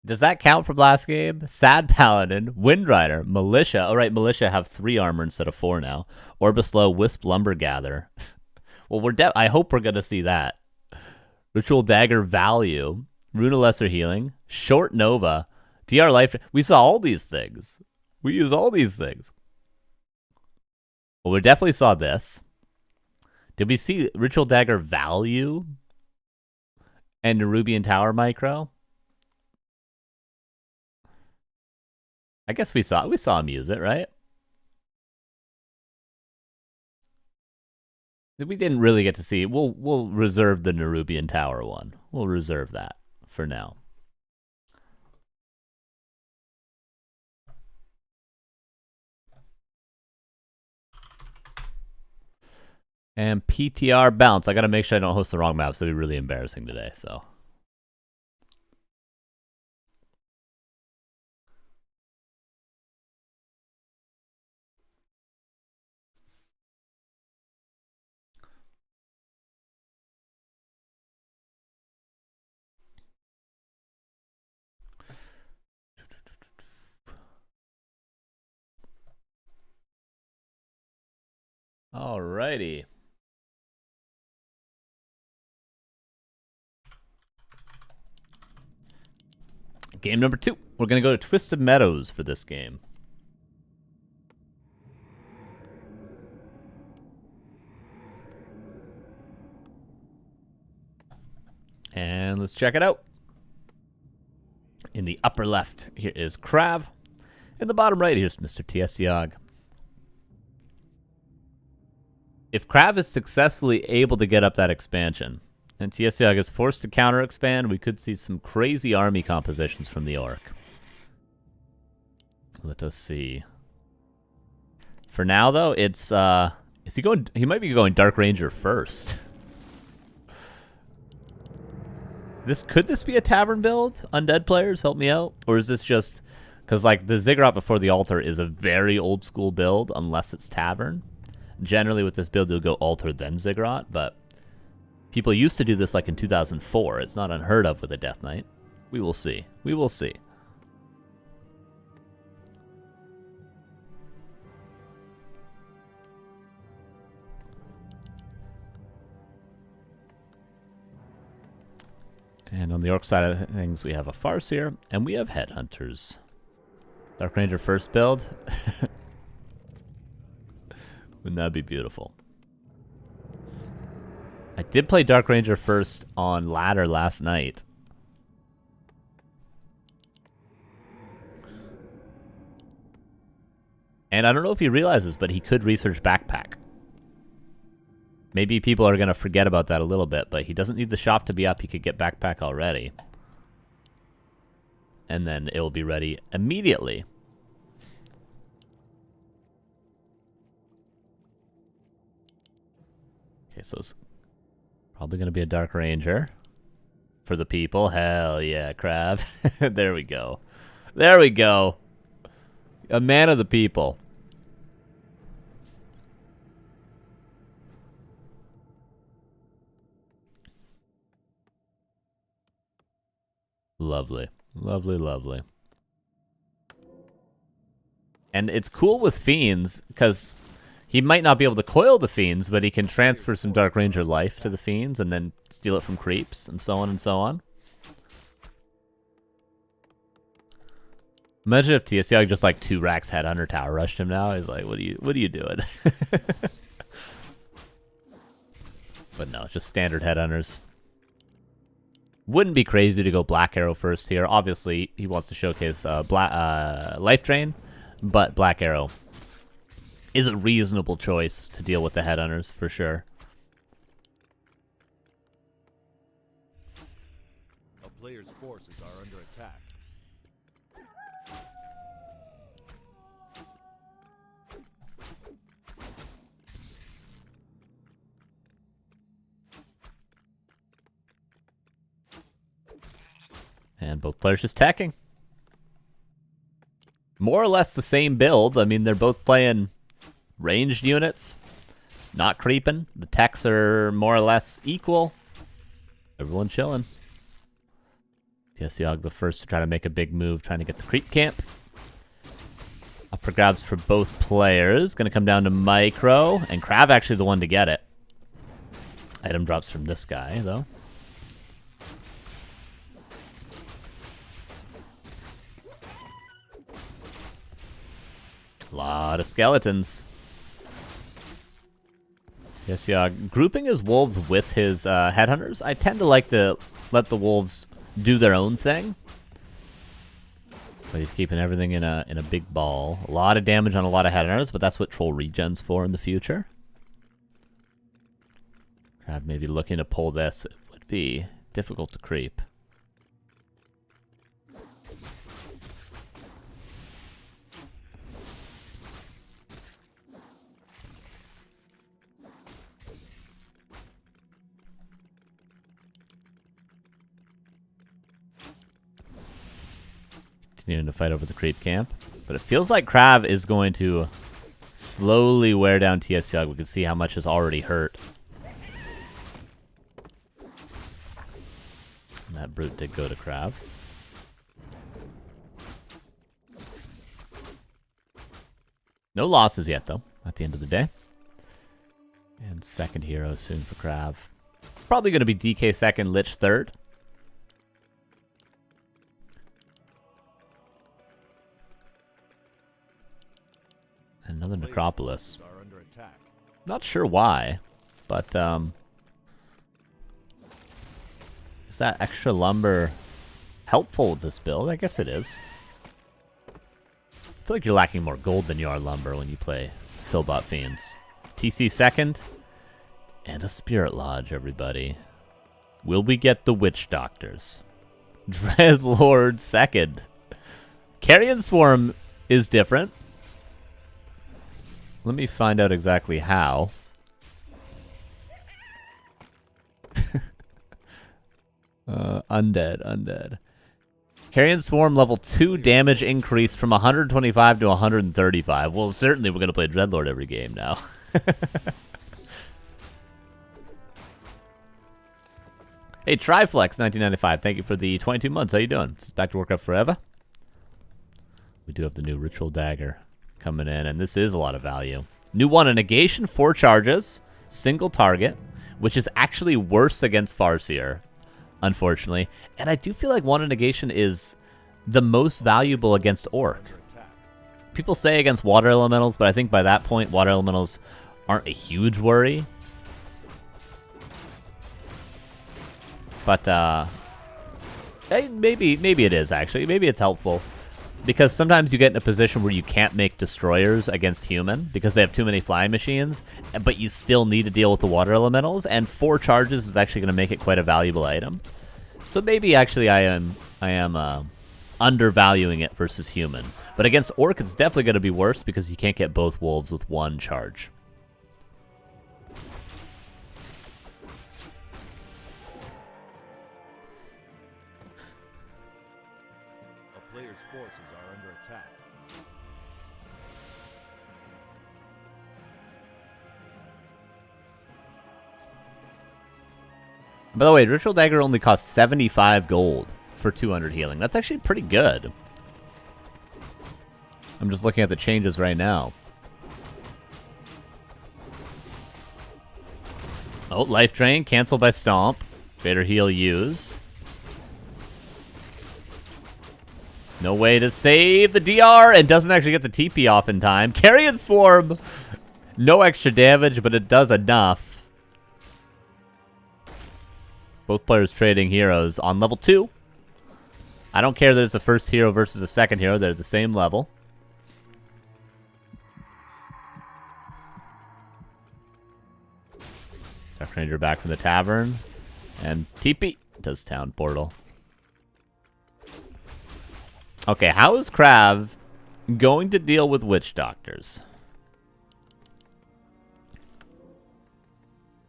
Speaker 1: Does that count from last game? Sad Paladin, Windrider, Militia. All right, Militia have 3 armor instead of 4 now. Orbislow, Wisp Lumbergather. Well, I hope we're gonna see that. Ritual Dagger Value, Runa Lesser Healing, Short Nova, DR Life. We saw all these things. We use all these things. Well, we definitely saw this. Did we see Ritual Dagger Value and Nerubian Tower Micro? I guess we saw him use it, right? We didn't really get to see. We'll reserve the Nerubian Tower one. We'll reserve that for now. And PTR bounce. I gotta make sure I don't host the wrong maps. It'll be really embarrassing today. So. Alrighty. Game number 2. We're going to go to Twisted Meadows for this game. And let's check it out. In the upper left, here is KraV. In the bottom right, here's Mr. TSOG. If KraV is successfully able to get up that expansion, and TSOG is forced to counter-expand, we could see some crazy army compositions from the Orc. Let us see. For now, though, it's is he going? He might be going Dark Ranger first. Could this be a tavern build? Undead players, help me out. Or is this just because like the Ziggurat before the altar is a very old school build unless it's tavern. Generally, with this build, you'll go altar then Ziggurat, but people used to do this like in 2004. It's not unheard of with a Death Knight. We will see. We will see. And on the Orc side of things, we have a Farseer, and we have Headhunters. Dark Ranger first build. Wouldn't that be beautiful? I did play Dark Ranger first on ladder last night. And I don't know if he realizes, but he could research Backpack. Maybe people are going to forget about that a little bit, but he doesn't need the shop to be up. He could get Backpack already. And then it will be ready immediately. Okay, so it's probably going to be a Dark Ranger for the people. Hell yeah, KraV. There we go. There we go. A man of the people. Lovely. Lovely, lovely. And it's cool with Fiends, because he might not be able to coil the Fiends, but he can transfer some Dark Ranger life to the Fiends and then steal it from creeps, and so on and so on. Imagine if TSOG just like 2 racks Headhunter tower rushed him now. He's like, what are you doing? But no, just standard Headhunters. Wouldn't be crazy to go Black Arrow first here. Obviously, he wants to showcase Life Drain, but Black Arrow is a reasonable choice to deal with the Headhunters for sure.
Speaker 2: A player's forces are under attack.
Speaker 1: And both players just teching. More or less the same build. I mean, they're both playing ranged units. Not creeping. The techs are more or less equal. Everyone chilling. TSOG the first to try to make a big move, trying to get the creep camp. Up for grabs for both players. Going to come down to Micro. And KraV actually the one to get it. Item drops from this guy, though. A lot of skeletons. Yes, yeah. Grouping his wolves with his headhunters. I tend to like to let the wolves do their own thing. But he's keeping everything in a big ball. A lot of damage on a lot of headhunters, but that's what troll regen's for in the future. KraV maybe looking to pull this. It would be difficult to creep. Continuing to fight over the creep camp. But it feels like KraV is going to slowly wear down TSOG. We can see how much is already hurt. And that brute did go to KraV. No losses yet, though, at the end of the day. And second hero soon for KraV. Probably going to be DK second, Lich third. Another Necropolis. Not sure why, but is that extra lumber helpful with this build? I guess it is. I feel like you're lacking more gold than you are lumber when you play Philbot Fiends. TC second, and a Spirit Lodge, everybody. Will we get the Witch Doctors? Dreadlord second. Carrion Swarm is different. Let me find out exactly how. Undead. Carrion Swarm level 2 damage increased from 125 to 135. Well, certainly we're going to play Dreadlord every game now. Hey, Triflex1995, thank you for the 22 months. How you doing? This is back to Warcraft Forever. We do have the new Ritual Dagger coming in, and this is a lot of value. New one, a negation, 4 charges, single target, which is actually worse against Farseer, unfortunately. And I do feel like one negation is the most valuable against Orc. People say against Water Elementals, but I think by that point, Water Elementals aren't a huge worry. But, maybe it is, actually. Maybe it's helpful. Because sometimes you get in a position where you can't make destroyers against human because they have too many flying machines, but you still need to deal with the water elementals, and 4 charges is actually going to make it quite a valuable item. So maybe actually I am undervaluing it versus human. But against Orc, it's definitely going to be worse because you can't get both wolves with 1 charge.
Speaker 2: Player's forces are under attack.
Speaker 1: By the way, Ritual Dagger only costs 75 gold for 200 healing. That's actually pretty good. I'm just looking at the changes right now. Oh, Life Drain, cancel by Stomp. Greater Heal use. No way to save the DR, and doesn't actually get the TP off in time. Carrion Swarm! No extra damage, but it does enough. Both players trading heroes on level 2. I don't care that it's a first hero versus a second hero. They're at the same level. Dark Ranger back from the tavern. And TP does Town Portal. Okay, how is KraV going to deal with Witch Doctors?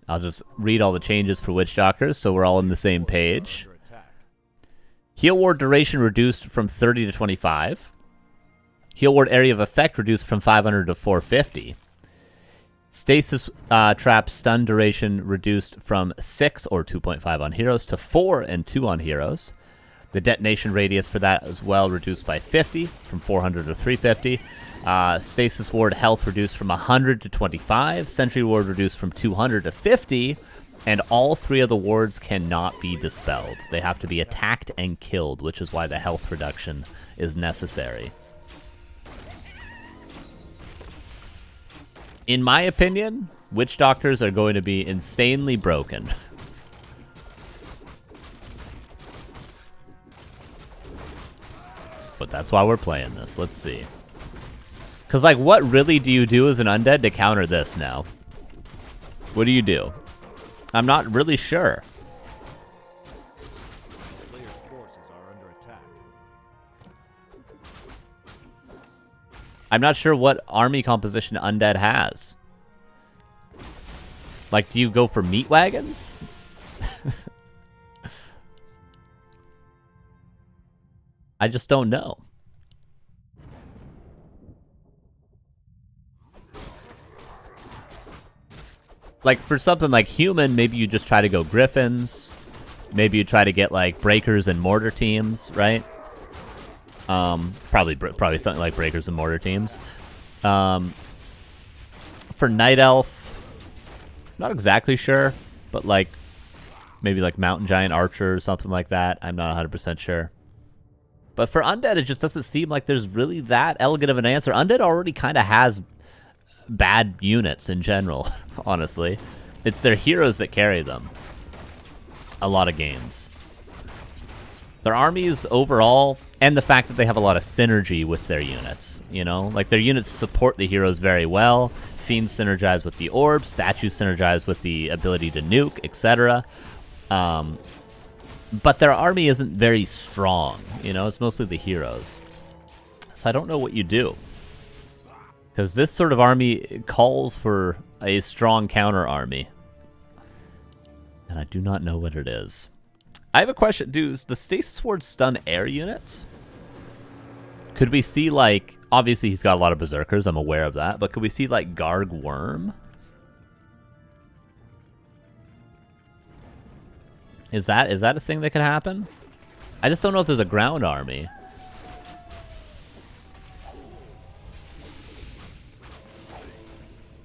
Speaker 1: I'll just read all the changes for Witch Doctors so we're all on the same page. Heal Ward duration reduced from 30 to 25. Heal Ward area of effect reduced from 500 to 450. Stasis trap stun duration reduced from 6 or 2.5 on heroes to 4 and 2 on heroes. The detonation radius for that as well reduced by 50 from 400 to 350. Stasis ward health reduced from 100 to 25. Sentry ward reduced from 200 to 50. And all 3 of the wards cannot be dispelled. They have to be attacked and killed, which is why the health reduction is necessary. In my opinion, Witch Doctors are going to be insanely broken. But that's why we're playing this. Let's see. Because, like, what really do you do as an undead to counter this now? What do you do? I'm not really sure.
Speaker 2: Player's forces are under attack.
Speaker 1: I'm not sure what army composition undead has. Like, do you go for meat wagons? I just don't know. Like, for something like human, maybe you just try to go griffins. Maybe you try to get, like, breakers and mortar teams, right? Probably something like breakers and mortar teams. For Night Elf, not exactly sure, but, like, maybe, like, Mountain Giant Archer or something like that. I'm not 100% sure. But for Undead, it just doesn't seem like there's really that elegant of an answer. Undead already kind of has bad units in general, honestly. It's their heroes that carry them. A lot of games. Their armies overall, and the fact that they have a lot of synergy with their units, you know? Like, their units support the heroes very well. Fiends synergize with the orbs. Statues synergize with the ability to nuke, etc. But their army isn't very strong, you know? It's mostly the heroes. So I don't know what you do. Because this sort of army calls for a strong counter army. And I do not know what it is. I have a question. Does the Stasis Ward stun air units? Could we see, like... Obviously, he's got a lot of Berserkers. I'm aware of that. But could we see, like, Garg Worm? Is that a thing that could happen? I just don't know if there's a ground army.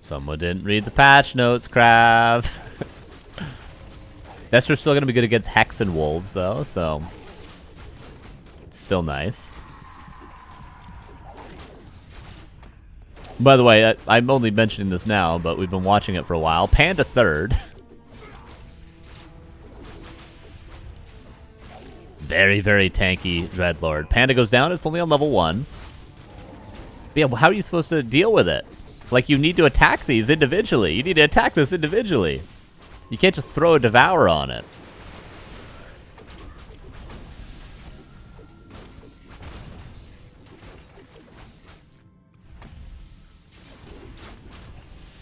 Speaker 1: Someone didn't read the patch notes, KraV. Nester's still going to be good against Hex and Wolves, though, so... It's still nice. By the way, I'm only mentioning this now, but we've been watching it for a while. Panda third. Very, very tanky Dreadlord. Panda goes down, it's only on level 1. But yeah, how are you supposed to deal with it? Like, you need to attack these individually. You need to attack this individually. You can't just throw a Devour on it.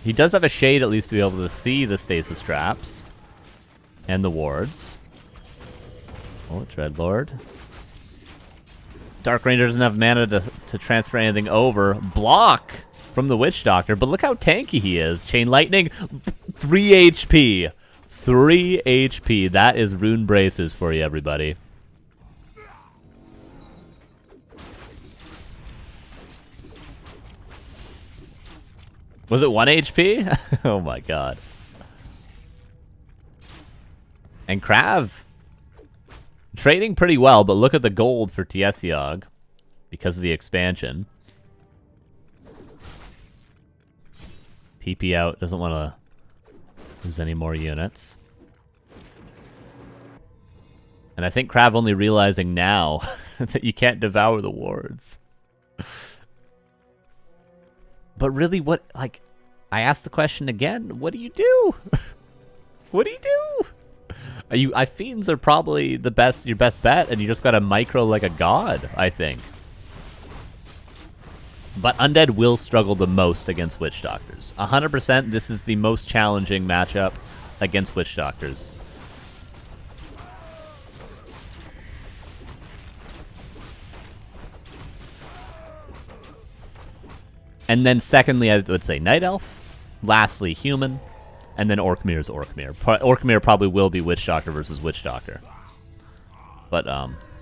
Speaker 1: He does have a shade at least to be able to see the stasis traps. And the wards. Oh, Dreadlord. Dark Ranger doesn't have mana to transfer anything over. Block from the Witch Doctor, but look how tanky he is. Chain Lightning, 3 HP. 3 HP. That is Rune Braces for you, everybody. Was it 1 HP? Oh my god. And KraV trading pretty well, but look at the gold for TSOG because of the expansion. TP out, doesn't want to lose any more units. And I think KraV only realizing now that you can't devour the wards. But really, what, like, I asked the question again, what do you do? What do you do? Fiends are probably the best, your best bet, and you just gotta micro like a god, I think. But Undead will struggle the most against Witch Doctors. 100%, this is the most challenging matchup against Witch Doctors. And then secondly, I would say Night Elf. Lastly, Human. And then Orkmir's Orkmir. Orkmir probably will be Witch Doctor versus Witch Doctor. But,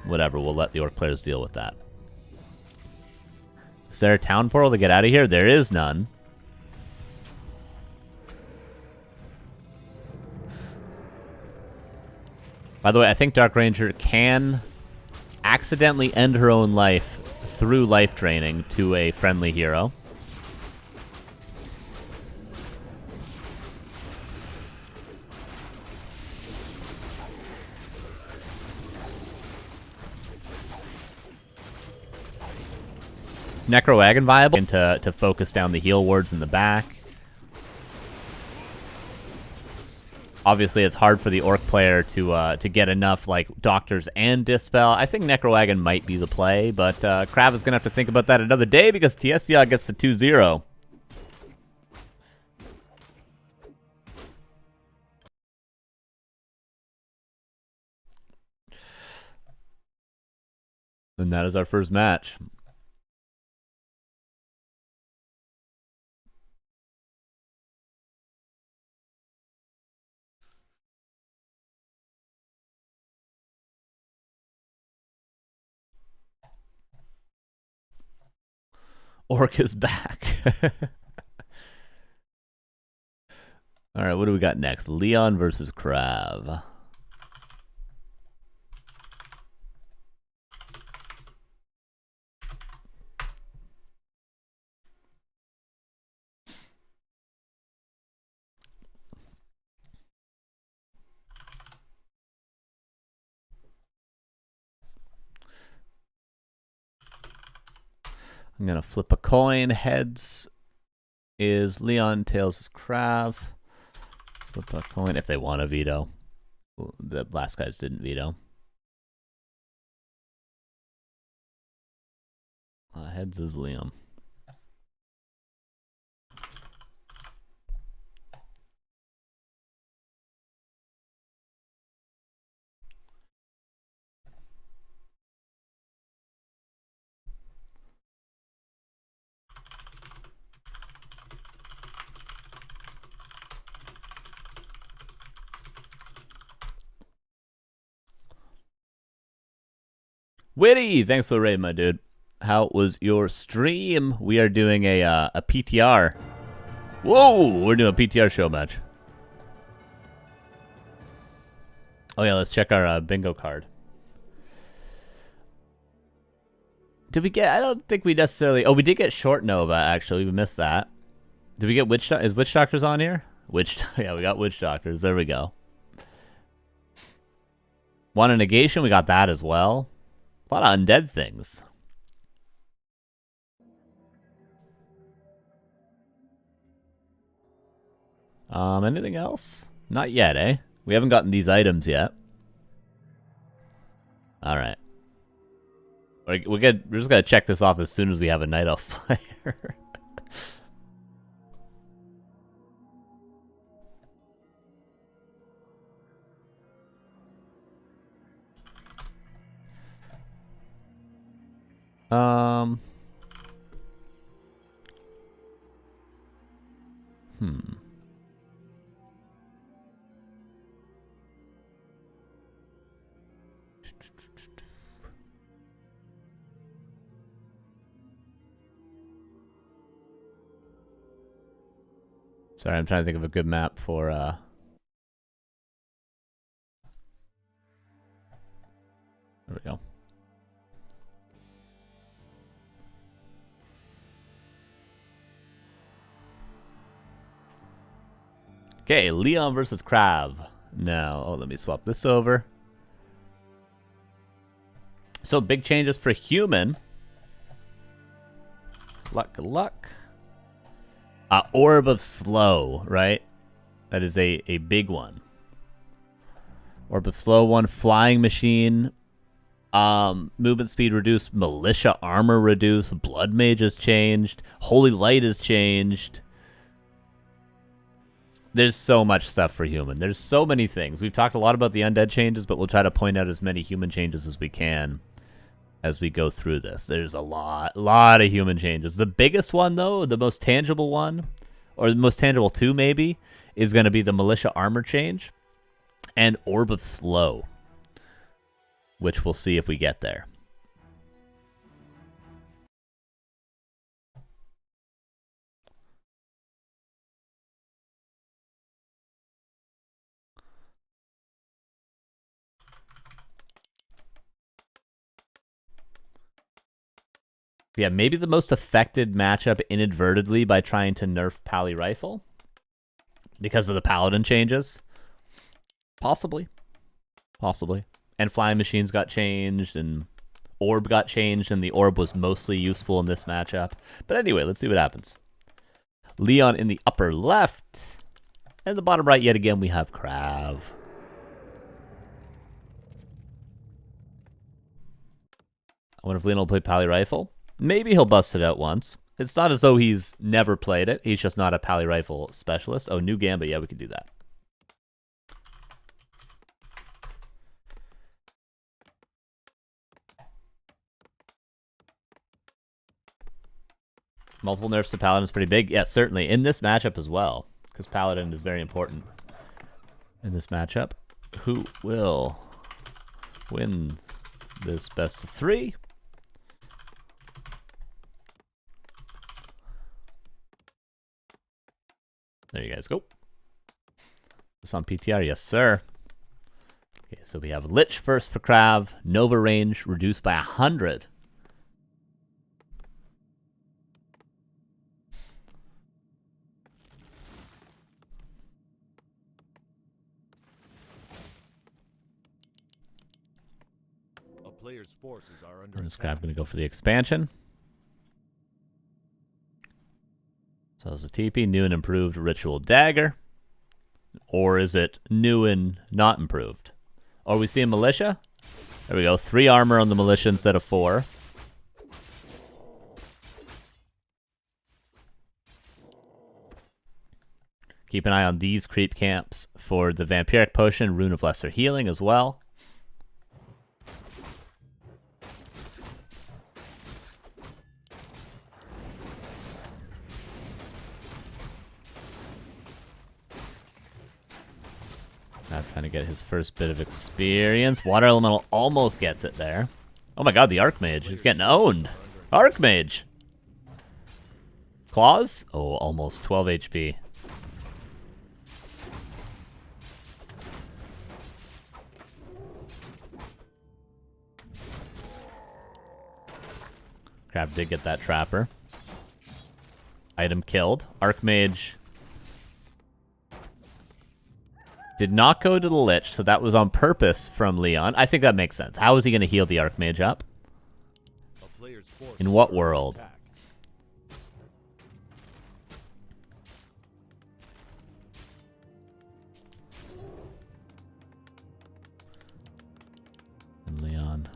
Speaker 1: whatever. We'll let the Orc players deal with that. Is there a town portal to get out of here? There is none. By the way, I think Dark Ranger can accidentally end her own life through life draining to a friendly hero. Necrowagon viable to focus down the heal wards in the back. Obviously, it's hard for the Orc player to get enough like Doctors and Dispel. I think Necrowagon might be the play, but KraV is gonna have to think about that another day because TSOG gets to 2-0. And that is our first match. Orc is back. Alright, what do we got next? Leon versus KraV. I'm going to flip a coin. Heads is Leon, tails is KraV. Flip a coin if they want to veto. The last guys didn't veto. Heads is Liam. Witty, thanks for the raid, my dude. How was your stream? We are doing a PTR. Whoa, we're doing a PTR show match. Oh yeah, let's check our bingo card. Did we get? I don't think we necessarily. Oh, we did get Short Nova. Actually, we missed that. Did we get Witch? Is Witch Doctors on here? Yeah, we got Witch Doctors. There we go. One a negation. We got that as well. A lot of undead things. Anything else? Not yet, eh? We haven't gotten these items yet. All right. We're just gonna check this off as soon as we have a Night Elf player. Sorry, I'm trying to think of a good map for there we go. Okay, Leon versus KraV. Now, let me swap this over. So, big changes for human. Luck. Orb of Slow, right? That is a big one. Orb of Slow, one flying machine. Movement speed reduced. Militia armor reduced. Blood Mage has changed. Holy Light has changed. There's so much stuff for human. There's so many things. We've talked a lot about the undead changes, but we'll try to point out as many human changes as we can as we go through this. There's a lot of human changes. The biggest one, though, the most tangible one, or the most tangible two maybe, is going to be the Militia armor change and Orb of Slow, which we'll see if we get there. Yeah, maybe the most affected matchup inadvertently by trying to nerf Pally Rifle because of the Paladin changes. Possibly. And Flying Machines got changed, and Orb got changed, and the Orb was mostly useful in this matchup. But anyway, let's see what happens. Leon in the upper left. And the bottom right, yet again, we have KraV. I wonder if Leon will play Pally Rifle. Maybe he'll bust it out once. It's not as though he's never played it. He's just not a Pally Rifle specialist. Oh, new Gambit. Yeah, we could do that. Multiple nerfs to Paladin is pretty big. Yeah, certainly. In this matchup as well. Because Paladin is very important in this matchup. Who will win this best of three? There you guys go. This on PTR, yes sir. Okay, so we have Lich first for KraV. Nova range reduced by 100.
Speaker 2: A player's forces are under
Speaker 1: And this
Speaker 2: attack.
Speaker 1: KraV going to go for the expansion. So is the TP new and improved Ritual Dagger? Or is it new and not improved? Are we seeing Militia? There we go. 3 armor on the Militia instead of 4. Keep an eye on these creep camps for the Vampiric Potion, Rune of Lesser Healing as well. Now trying to get his first bit of experience. Water Elemental almost gets it there. Oh my god, the Archmage is getting owned. Archmage. Claws? Oh, almost 12 HP. KraV did get that Trapper. Item killed. Archmage did not go to the Lich, so that was on purpose from Leon. I think that makes sense. How is he going to heal the Archmage up? In what world? And Leon.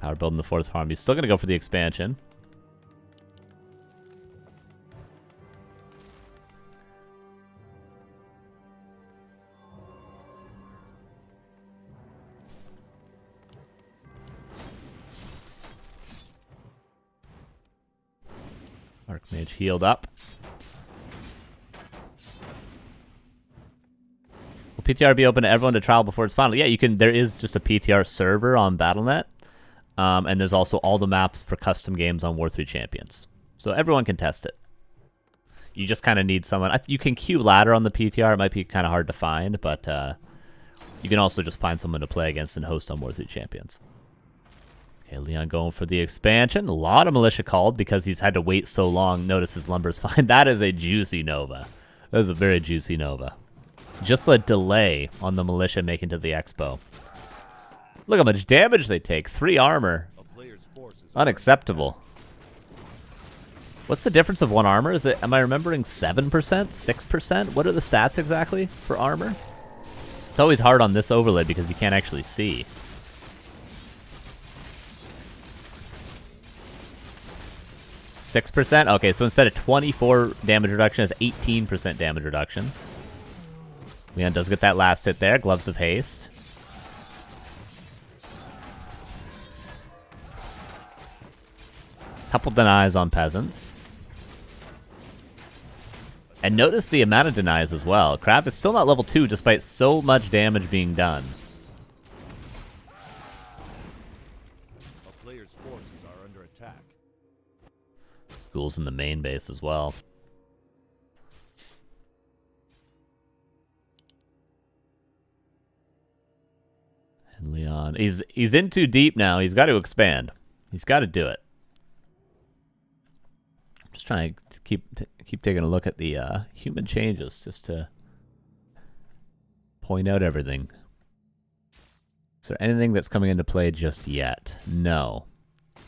Speaker 1: Power building the 4th farm. He's still going to go for the expansion. Archmage healed up. Will PTR be open to everyone to trial before it's final? Yeah, you can. There is just a PTR server on Battle.net. And there's also all the maps for custom games on War 3 Champions. So everyone can test it. You just kind of need someone. You can queue ladder on the PTR. It might be kind of hard to find, but you can also just find someone to play against and host on War 3 Champions. Okay, Leon going for the expansion. A lot of Militia called because he's had to wait so long. Notice his lumber's fine. That is a juicy Nova. That is a very juicy Nova. Just a delay on the Militia making to the Expo. Look how much damage they take. 3 armor. Unacceptable. What's the difference of 1 armor? Is it? Am I remembering 7%? 6%? What are the stats exactly for armor? It's always hard on this overlay because you can't actually see. 6%? Okay, so instead of 24 damage reduction, it's 18% damage reduction. Leon does get that last hit there. Gloves of Haste. Couple denies on Peasants. And notice the amount of denies as well. KraV is still not level 2 despite so much damage being done.
Speaker 2: A player's forces are under attack.
Speaker 1: Ghouls in the main base as well. And Leon, he's in too deep now. He's got to expand. He's got to do it. I'm just trying to keep taking a look at the human changes just to point out everything. Is there anything that's coming into play just yet? No.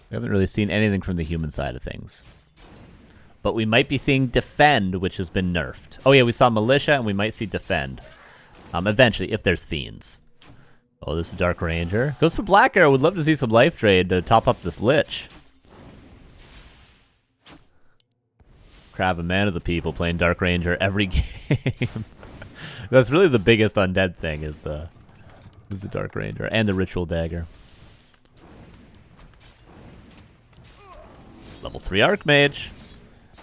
Speaker 1: We haven't really seen anything from the human side of things. But we might be seeing Defend, which has been nerfed. Oh yeah, we saw Militia, and we might see Defend. Eventually, if there's Fiends. Oh, this is Dark Ranger. Goes for Black Arrow. Would love to see some life trade to top up this Lich. KraV, a man of the people, playing Dark Ranger every game. That's really the biggest undead thing is the Dark Ranger and the Ritual Dagger. Level 3 Archmage.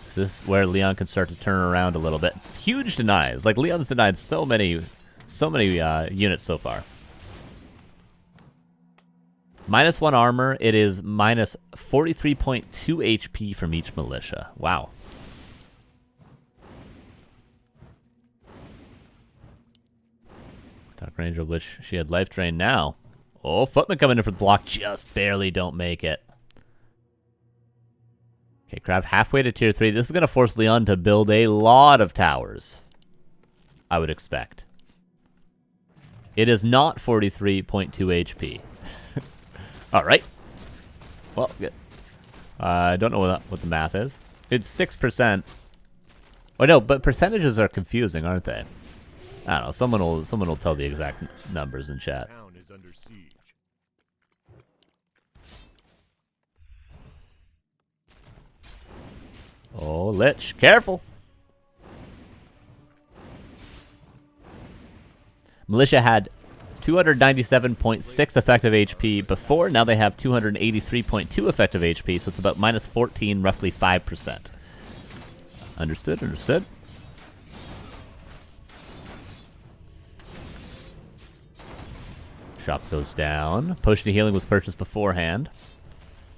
Speaker 1: This is where Leon can start to turn around a little bit. It's huge denies. Like, Leon's denied so many units so far. -1 armor. It is minus 43.2 HP from each Militia. Wow. Dark Ranger, which she had life drain now. Oh, Footman coming in for the block. Just barely don't make it. Okay, KraV halfway to tier 3. This is going to force Leon to build a lot of towers, I would expect. It is not 43.2 HP. All right. Well, good. I don't know what the math is. It's 6%. Oh, no, but percentages are confusing, aren't they? I don't know. Someone will tell the exact numbers in chat.
Speaker 2: Town is under siege.
Speaker 1: Oh, Lich. Careful. Militia had 297.6 effective HP before. Now they have 283.2 effective HP, so it's about -14, roughly 5%. Understood, understood. Shop goes down. Potion of healing was purchased beforehand.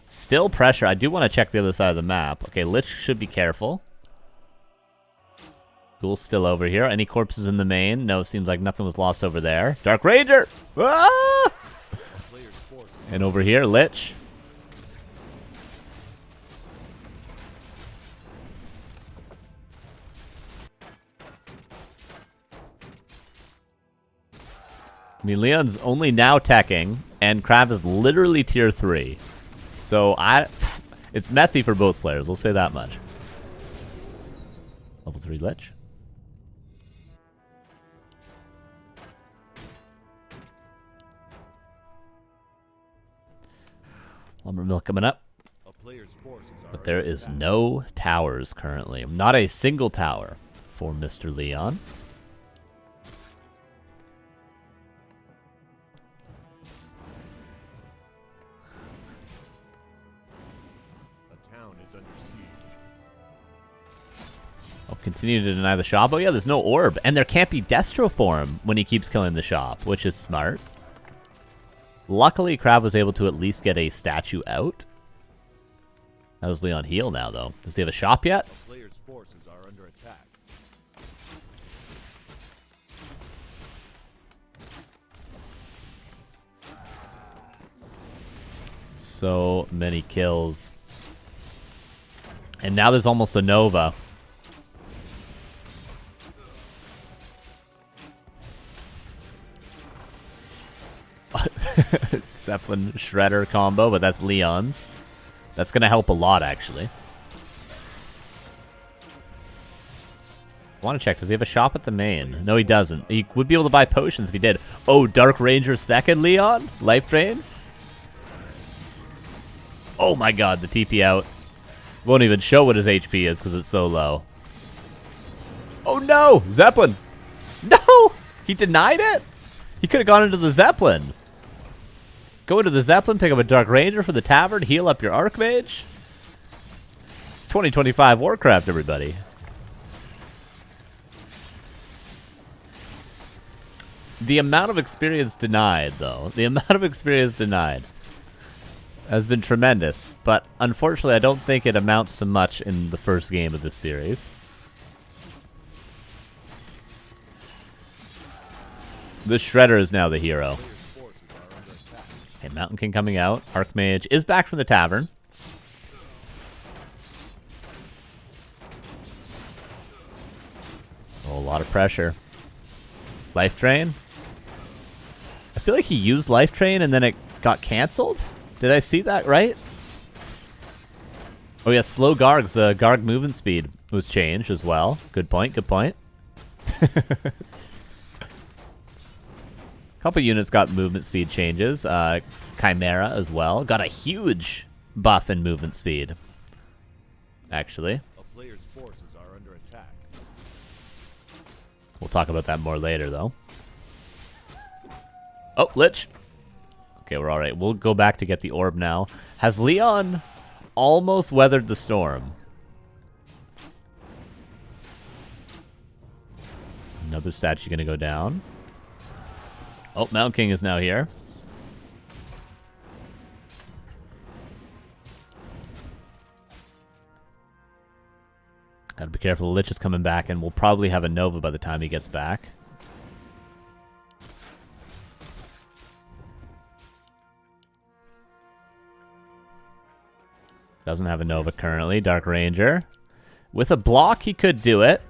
Speaker 1: Still pressure. I do want to check the other side of the map. Okay, Lich should be careful. Ghoul's still over here. Any corpses in the main? No, seems like nothing was lost over there. Dark Ranger! Ah! And over here, Lich. I mean, Leon's only now teching, and KraV is literally tier 3. So, it's messy for both players, we'll say that much. Level 3 Lich. Lumber Mill coming up. But there is no towers currently. Not a single tower for Mr. Leon. I'll continue to deny the shop. Oh yeah, there's no orb. And there can't be Destro form when he keeps killing the shop, which is smart. Luckily, KraV was able to at least get a statue out. That was Leon heal now, though. Does he have a shop yet?
Speaker 2: The player's forces are under attack.
Speaker 1: So many kills. And now there's almost a Nova. Zeppelin Shredder combo, but that's Leon's. That's going to help a lot, actually. I want to check. Does he have a shop at the main? No, he doesn't. He would be able to buy potions if he did. Oh, Dark Ranger second, Leon? Life Drain? Oh my god, the TP out. Won't even show what his HP is because it's so low. Oh no! Zeppelin! No! He denied it? He could have gone into the Zeppelin. Go into the Zeppelin, pick up a Dark Ranger for the tavern, heal up your Archmage. It's 2025 Warcraft, everybody. The amount of experience denied, though, the amount of experience denied has been tremendous. But unfortunately, I don't think it amounts to much in the first game of this series. The Shredder is now the hero. Okay, Mountain King coming out. Archmage is back from the tavern. Oh, a lot of pressure. Life Drain. I feel like he used Life Drain and then it got cancelled. Did I see that right? Oh yeah, slow Garg's Garg movement speed was changed as well. Good point, good point. Couple units got movement speed changes. Chimera as well. Got a huge buff in movement speed. Actually.
Speaker 2: A player's forces are under attack.
Speaker 1: We'll talk about that more later, though. Oh, Lich. Okay, we're alright. We'll go back to get the orb now. Has Leon almost weathered the storm? Another statue gonna go down. Oh, Mountain King is now here. Gotta be careful, the Lich is coming back, and we'll probably have a Nova by the time he gets back. Doesn't have a Nova currently. Dark Ranger. With a block, he could do it.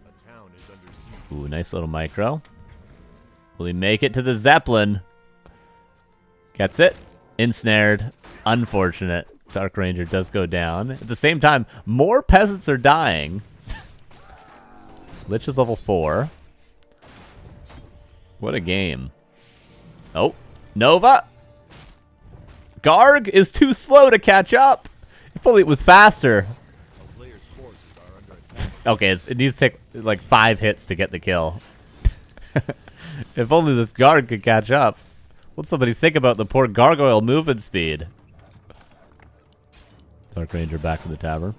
Speaker 2: A town is under siege.
Speaker 1: Ooh, nice little micro. Will he make it to the Zeppelin? Gets it. Ensnared. Unfortunate. Dark Ranger does go down. At the same time, more peasants are dying. Lich is level 4. What a game. Oh, Nova. Garg is too slow to catch up. If only it was faster.
Speaker 2: A player's forces are under attack.
Speaker 1: Okay, it needs to take like 5 hits to get the kill. If only this Garg could catch up. What'd somebody think about the poor gargoyle movement speed? Dark Ranger back to the tavern.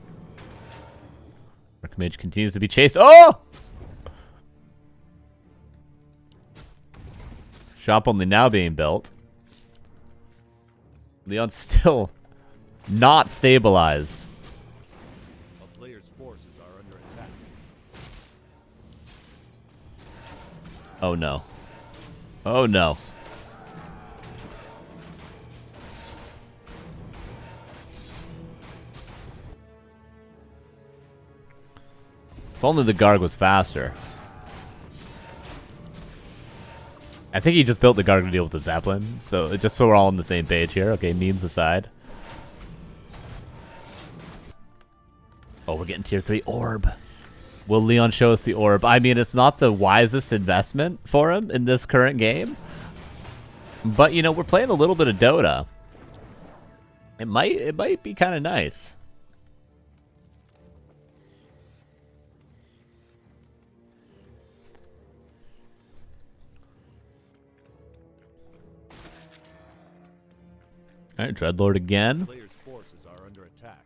Speaker 1: Archmage continues to be chased. Oh! Shop only now being built. Leon's still not stabilized.
Speaker 2: A player's forces are under attack.
Speaker 1: Oh no. Oh no. If only the Garg was faster. I think he just built the Garg to deal with the Zeppelin. So just so we're all on the same page here. Okay, memes aside. Oh, we're getting tier 3 orb. Will Leon show us the orb? I mean, it's not the wisest investment for him in this current game. But, you know, we're playing a little bit of Dota. It might be kind of nice. All right, Dreadlord again.
Speaker 2: Player's forces are under attack.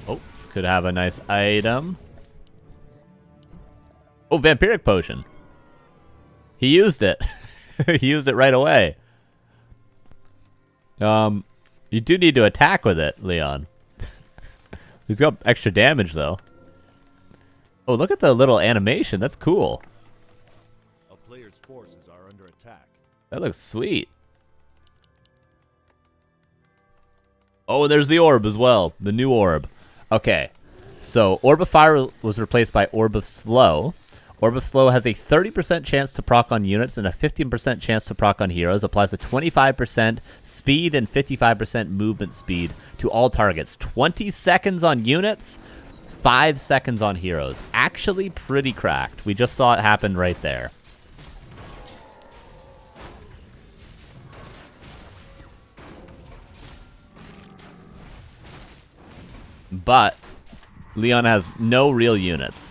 Speaker 1: Oh, could have a nice item. Oh, Vampiric Potion. He used it. He used it right away. You do need to attack with it, Leon. He's got extra damage, though. Oh, look at the little animation. That's cool.
Speaker 2: A player's forces are under attack.
Speaker 1: That looks sweet. Oh, there's the orb as well. The new orb. Okay. So, Orb of Fire was replaced by Orb of Slow. Orb of Slow has a 30% chance to proc on units and a 15% chance to proc on heroes. Applies a 25% speed and 55% movement speed to all targets. 20 seconds on units, 5 seconds on heroes. Actually pretty cracked. We just saw it happen right there. But Leon has no real units.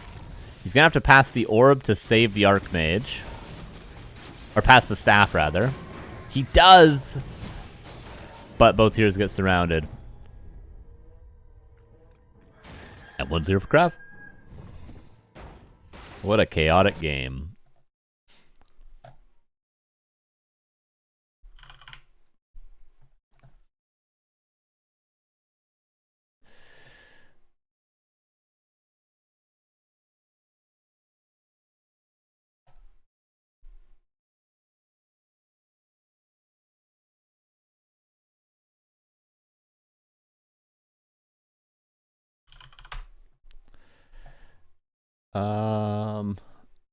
Speaker 1: He's going to have to pass the orb to save the Archmage. Or pass the staff, rather. He does! But both heroes get surrounded. At 1-0 for KraV. What a chaotic game.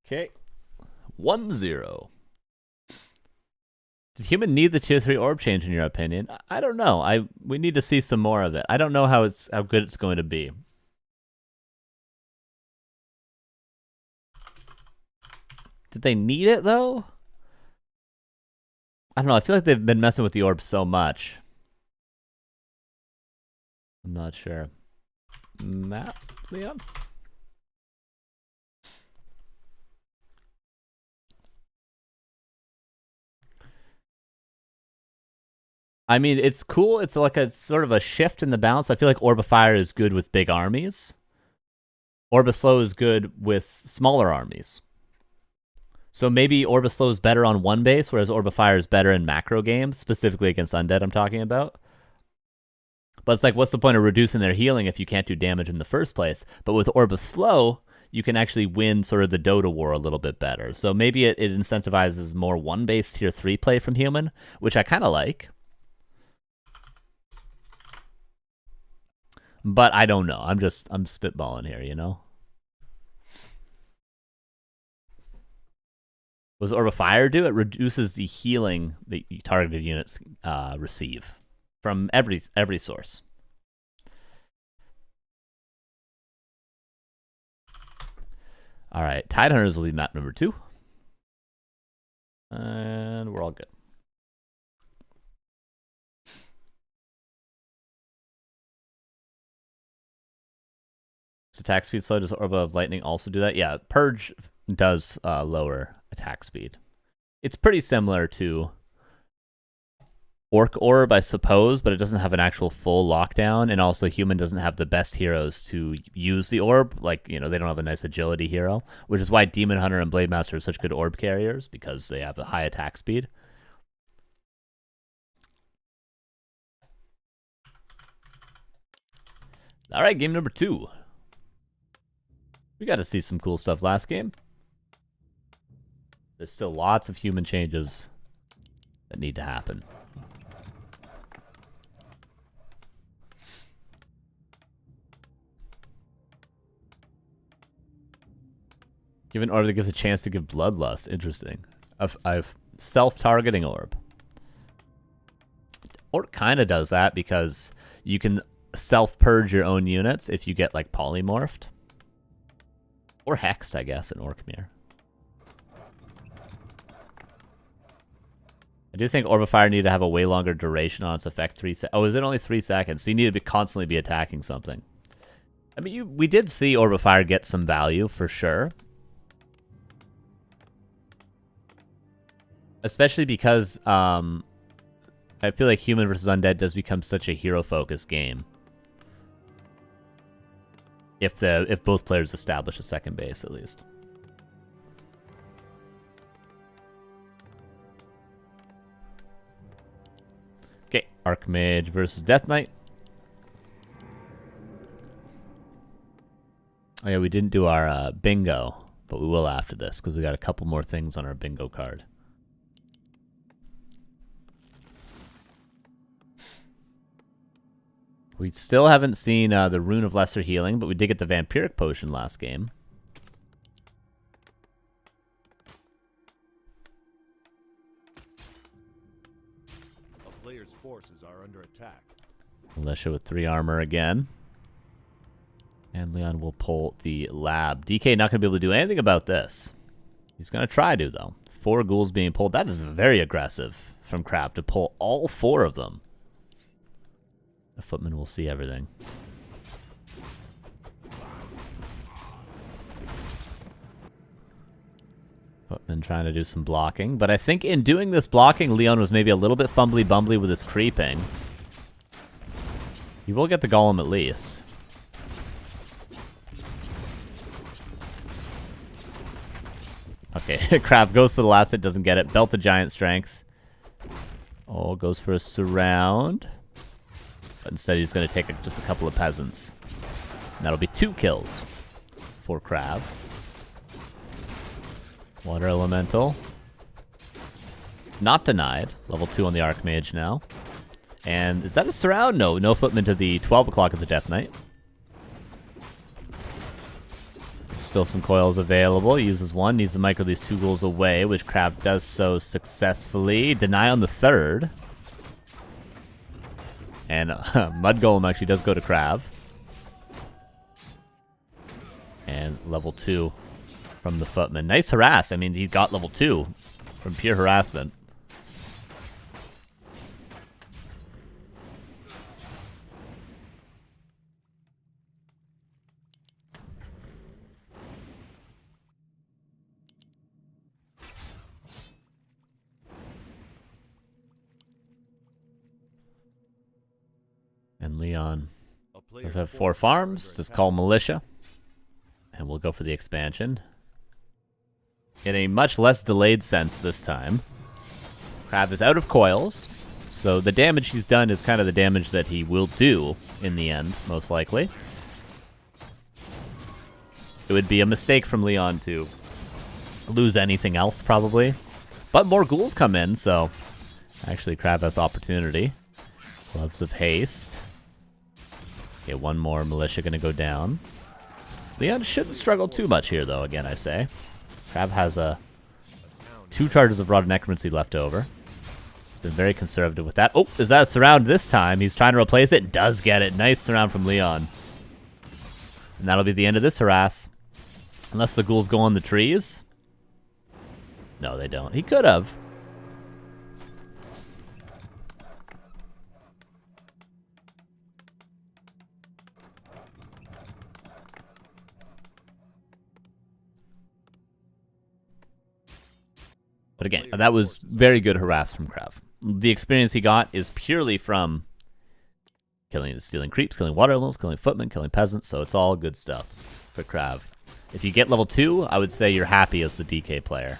Speaker 1: Okay. 1-0. Did human need the tier 3 orb change in your opinion? I don't know. We need to see some more of it. I don't know how good it's going to be. Did they need it though? I don't know. I feel like they've been messing with the orb so much. I'm not sure. Map, Leon? I mean, it's cool. It's like a sort of a shift in the balance. I feel like Orb of Fire is good with big armies. Orb of Slow is good with smaller armies. So maybe Orb of Slow is better on one base, whereas Orb of Fire is better in macro games, specifically against Undead I'm talking about. But it's like, what's the point of reducing their healing if you can't do damage in the first place? But with Orb of Slow, you can actually win sort of the Dota war a little bit better. So maybe it incentivizes more one-base tier 3 play from human, which I kind of like. But I don't know. I'm spitballing here, you know? What does Orb of Fire do? It reduces the healing that targeted units receive from every source. All right, Tidehunters will be map number 2. And we're all good. Does attack speed slow? Does Orb of Lightning also do that? Yeah, Purge does lower attack speed. It's pretty similar to Orc Orb, I suppose, but it doesn't have an actual full lockdown, and also Human doesn't have the best heroes to use the Orb. Like, you know, they don't have a nice agility hero, which is why Demon Hunter and Blade Master are such good Orb carriers, because they have a high attack speed. All right, game number 2. We got to see some cool stuff last game. There's still lots of human changes that need to happen. Give an orb that gives a chance to give bloodlust. Interesting. I've self-targeting orb. Orc kind of does that because you can self-purge your own units if you get like polymorphed. Or hexed, I guess, in Orcmere. I do think Orb of Fire need to have a way longer duration on its effect. Oh, is it only 3 seconds? So you need to constantly be attacking something. I mean, we did see Orb of Fire get some value, for sure. Especially because I feel like Human versus Undead does become such a hero-focused game. If both players establish a second base, at least. Okay, Archmage versus Death Knight. Oh yeah, we didn't do our bingo, but we will after this, because we got a couple more things on our bingo card. We still haven't seen the Rune of Lesser Healing, but we did get the Vampiric Potion last game.
Speaker 2: A player's forces are under attack.
Speaker 1: Militia with 3 armor again. And Leon will pull the lab. DK not going to be able to do anything about this. He's going to try to, though. 4 ghouls being pulled. That is very aggressive from KraV to pull all 4 of them. The footman will see everything. Footman trying to do some blocking. But I think in doing this blocking, Leon was maybe a little bit fumbly-bumbly with his creeping. He will get the golem at least. Okay, KraV goes for the last hit, doesn't get it. Belt the giant strength. Oh, goes for a surround. But instead he's going to take just a couple of peasants. And that'll be 2 kills for KraV. Water Elemental. Not denied. Level 2 on the Archmage now. And is that a surround? No, no footman to the 12 o'clock of the Death Knight. Still some coils available. Uses 1. Needs to micro these 2 ghouls away, which KraV does so successfully. Deny on the 3rd. And Mud Golem actually does go to KraV. And level 2 from the footman. Nice harass. I mean, he got level 2 from pure harassment. And Leon does have 4 farms. Just call Militia. And we'll go for the expansion. In a much less delayed sense this time. KraV is out of coils. So the damage he's done is kind of the damage that he will do in the end, most likely. It would be a mistake from Leon to lose anything else, probably. But more ghouls come in, so actually KraV has opportunity. Gloves of Haste. Okay, 1 more Militia going to go down. Leon shouldn't struggle too much here, though, again, I say. KraV has 2 charges of Rod of Necromancy left over. He's been very conservative with that. Oh, is that a surround this time? He's trying to replace it. Does get it. Nice surround from Leon. And that'll be the end of this harass. Unless the ghouls go on the trees. No, they don't. He could have. But again, that was very good harass from KraV. the experience he got is purely from killing, stealing creeps, killing water elementals, killing footmen, killing peasants, so it's all good stuff for KraV. If you get level 2, I would say you're happy as the DK player.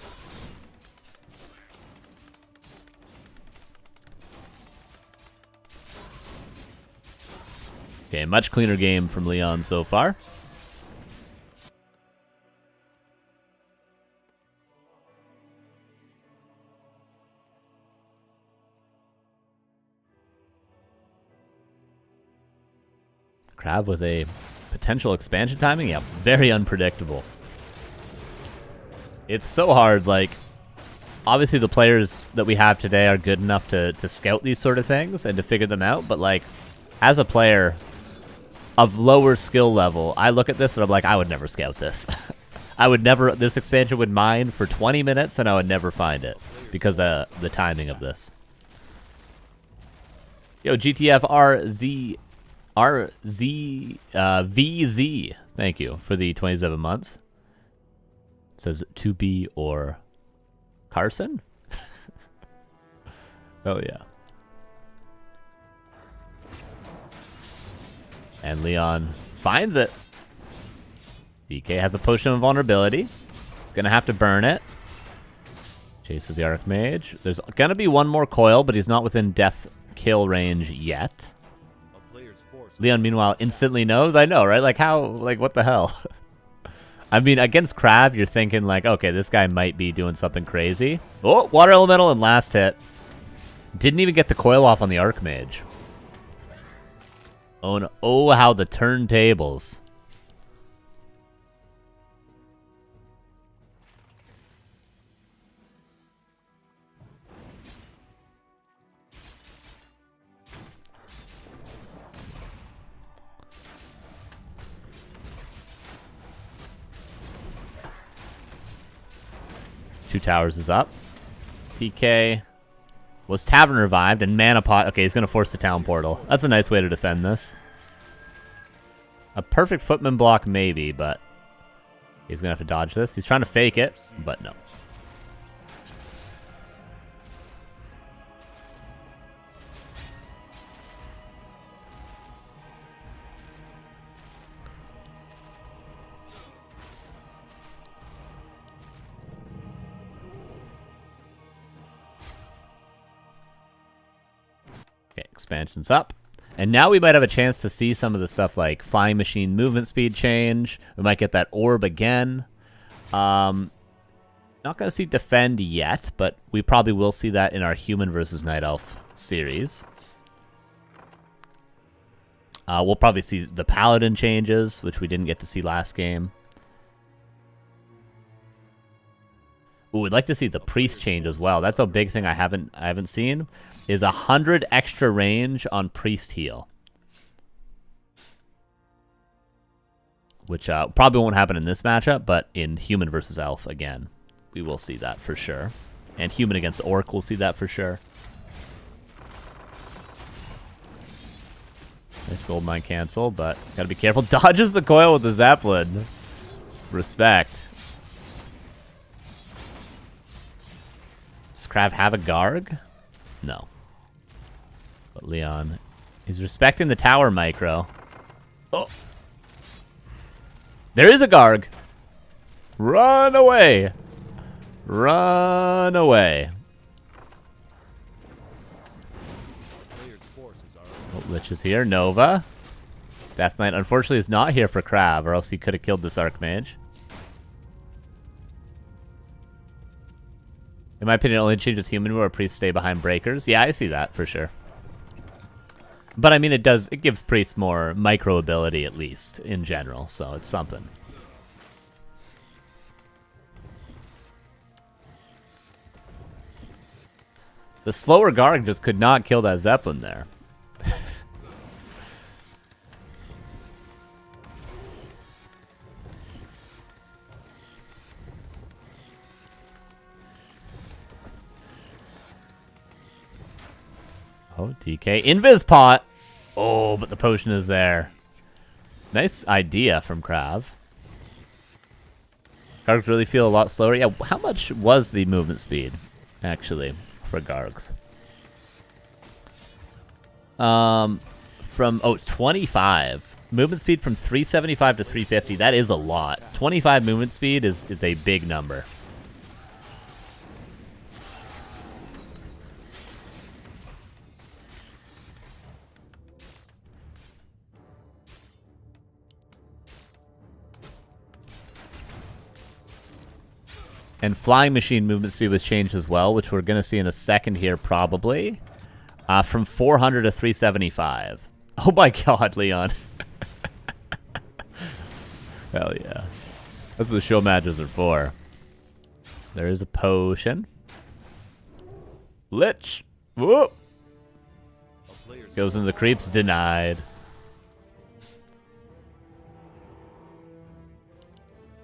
Speaker 1: Okay, much cleaner game from Leon so far. KraV with a potential expansion timing? Yeah, very unpredictable. It's so hard, like, obviously the players that we have today are good enough to scout these sort of things and to figure them out, but like, as a player of lower skill level, I look at this and I'm like, I would never scout this. I would never, this expansion would mine for 20 minutes and I would never find it because of the timing of this. Yo, GTF VZ, thank you for the 27 months. It says to be or Carson? Oh yeah. And Leon finds it. DK has a potion of vulnerability. He's gonna have to burn it. Chases the Archmage. There's gonna be one more coil, but he's not within death kill range yet. Leon, meanwhile, instantly knows. I know, right? Like, how? Like, what the hell? I mean, against KraV, you're thinking, like, okay, this guy might be doing something crazy. Oh, Water Elemental and last hit. Didn't even get the coil off on the Archmage. Oh, no. Oh, how the turntables. Two towers is up. TK was Tavern revived and Mana Pot. Okay, he's going to force the Town Portal. That's a nice way to defend this. A perfect footman block maybe, but he's going to have to dodge this. He's trying to fake it, but no. Okay, expansion's up. And now we might have a chance to see some of the stuff like Flying Machine movement speed change. We might get that orb again. Not going to see defend yet, but we probably will see that in our Human versus Night Elf series. We'll probably see the Paladin changes, which we didn't get to see last game. Ooh, we'd like to see the Priest change as well. That's a big thing I haven't seen. Is 100 extra range on Priest heal. Which probably won't happen in this matchup, but in Human versus Elf, again, we will see that for sure. And Human against Orc, we'll see that for sure. Nice goldmine cancel, but gotta be careful. Dodges the coil with the Zeppelin. Respect. Does KraV have a Garg? No. But Leon, he's respecting the tower micro. Oh. There is a Garg. Run away. Run away. Oh, Lich is here. Nova. Death Knight unfortunately is not here for KraV, or else he could have killed this Archmage. In my opinion, it only changes Human where Priests stay behind breakers. Yeah, I see that for sure. But I mean, it gives Priests more micro ability, at least, in general, so it's something. The slower Garg just could not kill that Zeppelin there. Oh, DK. Invis pot! Oh, but the potion is there. Nice idea from KraV. Gargs really feel a lot slower. Yeah, how much was the movement speed, actually, for Gargs? From 25. Movement speed from 375 to 350. That is a lot. 25 movement speed is a big number. And flying machine movement speed was changed as well, which we're going to see in a second here probably. From 400 to 375. Oh my god, Leon. Hell yeah. That's what show matches are for. There is a potion. Lich. Whoop. Goes into the creeps. Denied.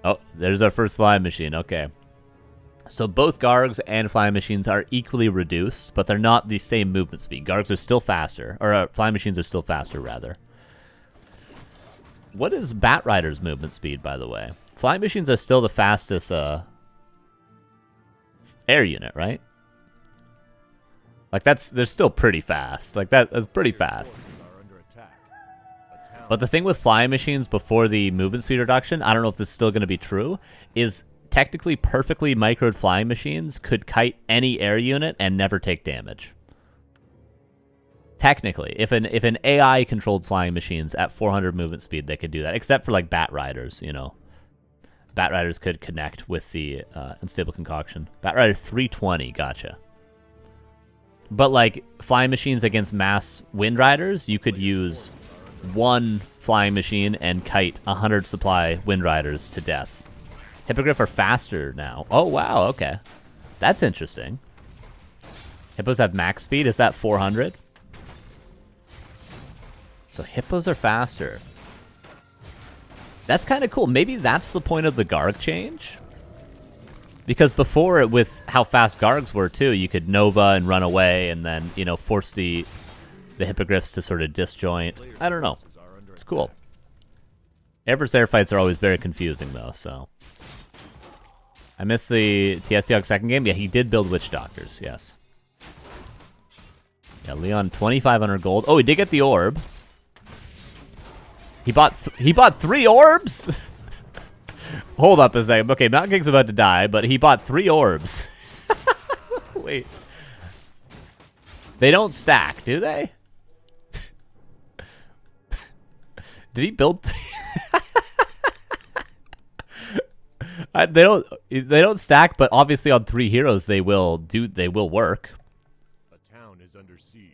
Speaker 1: Oh, there's our first flying machine. Okay. So both Gargs and flying machines are equally reduced, but they're not the same movement speed. Gargs are still faster, or flying machines are still faster, rather. What is Bat Rider's movement speed, by the way? Flying machines are still the fastest air unit, right? Like they're still pretty fast. Like that's pretty fast. But the thing with flying machines before the movement speed reduction, I don't know if this is still going to be true, is technically perfectly microed flying machines could kite any air unit and never take damage. Technically, if an AI controlled flying machines at 400 movement speed, they could do that. Except for like Bat Riders, you know. Bat Riders could connect with the unstable concoction. Bat Rider 320, gotcha. But like flying machines against mass Wind Riders, you could use one flying machine and kite 100 supply Wind Riders to death. Hippogriff are faster now. Oh, wow, okay. That's interesting. Hippos have max speed. Is that 400? So hippos are faster. That's kind of cool. Maybe that's the point of the Garg change? Because before, with how fast Gargs were, too, you could Nova and run away and then, you know, force the Hippogriffs to sort of disjoint. I don't know. It's cool. Air versus air fights are always very confusing, though, so... I missed the TSOG second game. Yeah, he did build Witch Doctors, yes. Yeah, Leon, 2,500 gold. Oh, he did get the orb. He bought 3 orbs? Hold up a second. Okay, Mountain King's about to die, but he bought 3 orbs. Wait. They don't stack, do they? Did he build 3? They don't stack, but obviously on 3 heroes they will work.
Speaker 2: A town is under siege.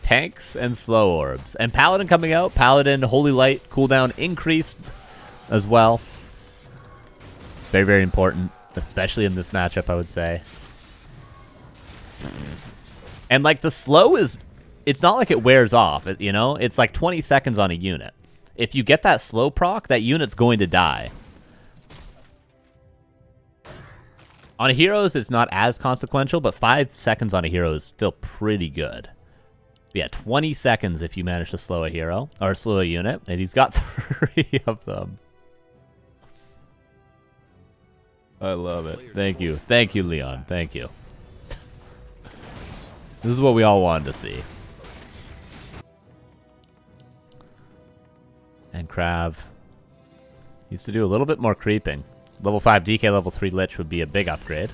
Speaker 1: Tanks and slow orbs. And Paladin coming out. Paladin, Holy Light, cooldown increased as well. Very, very important, especially in this matchup, I would say. And like the slow is, it's not like it wears off, you know? It's like 20 seconds on a unit. If you get that slow proc, that unit's going to die. On heroes, it's not as consequential, but 5 seconds on a hero is still pretty good. Yeah, 20 seconds if you manage to slow a hero, or slow a unit, and he's got 3 of them. I love it. Thank you. Thank you, Leon. Thank you. This is what we all wanted to see. And KraV needs to do a little bit more creeping. Level 5 DK, level 3 Lich would be a big upgrade.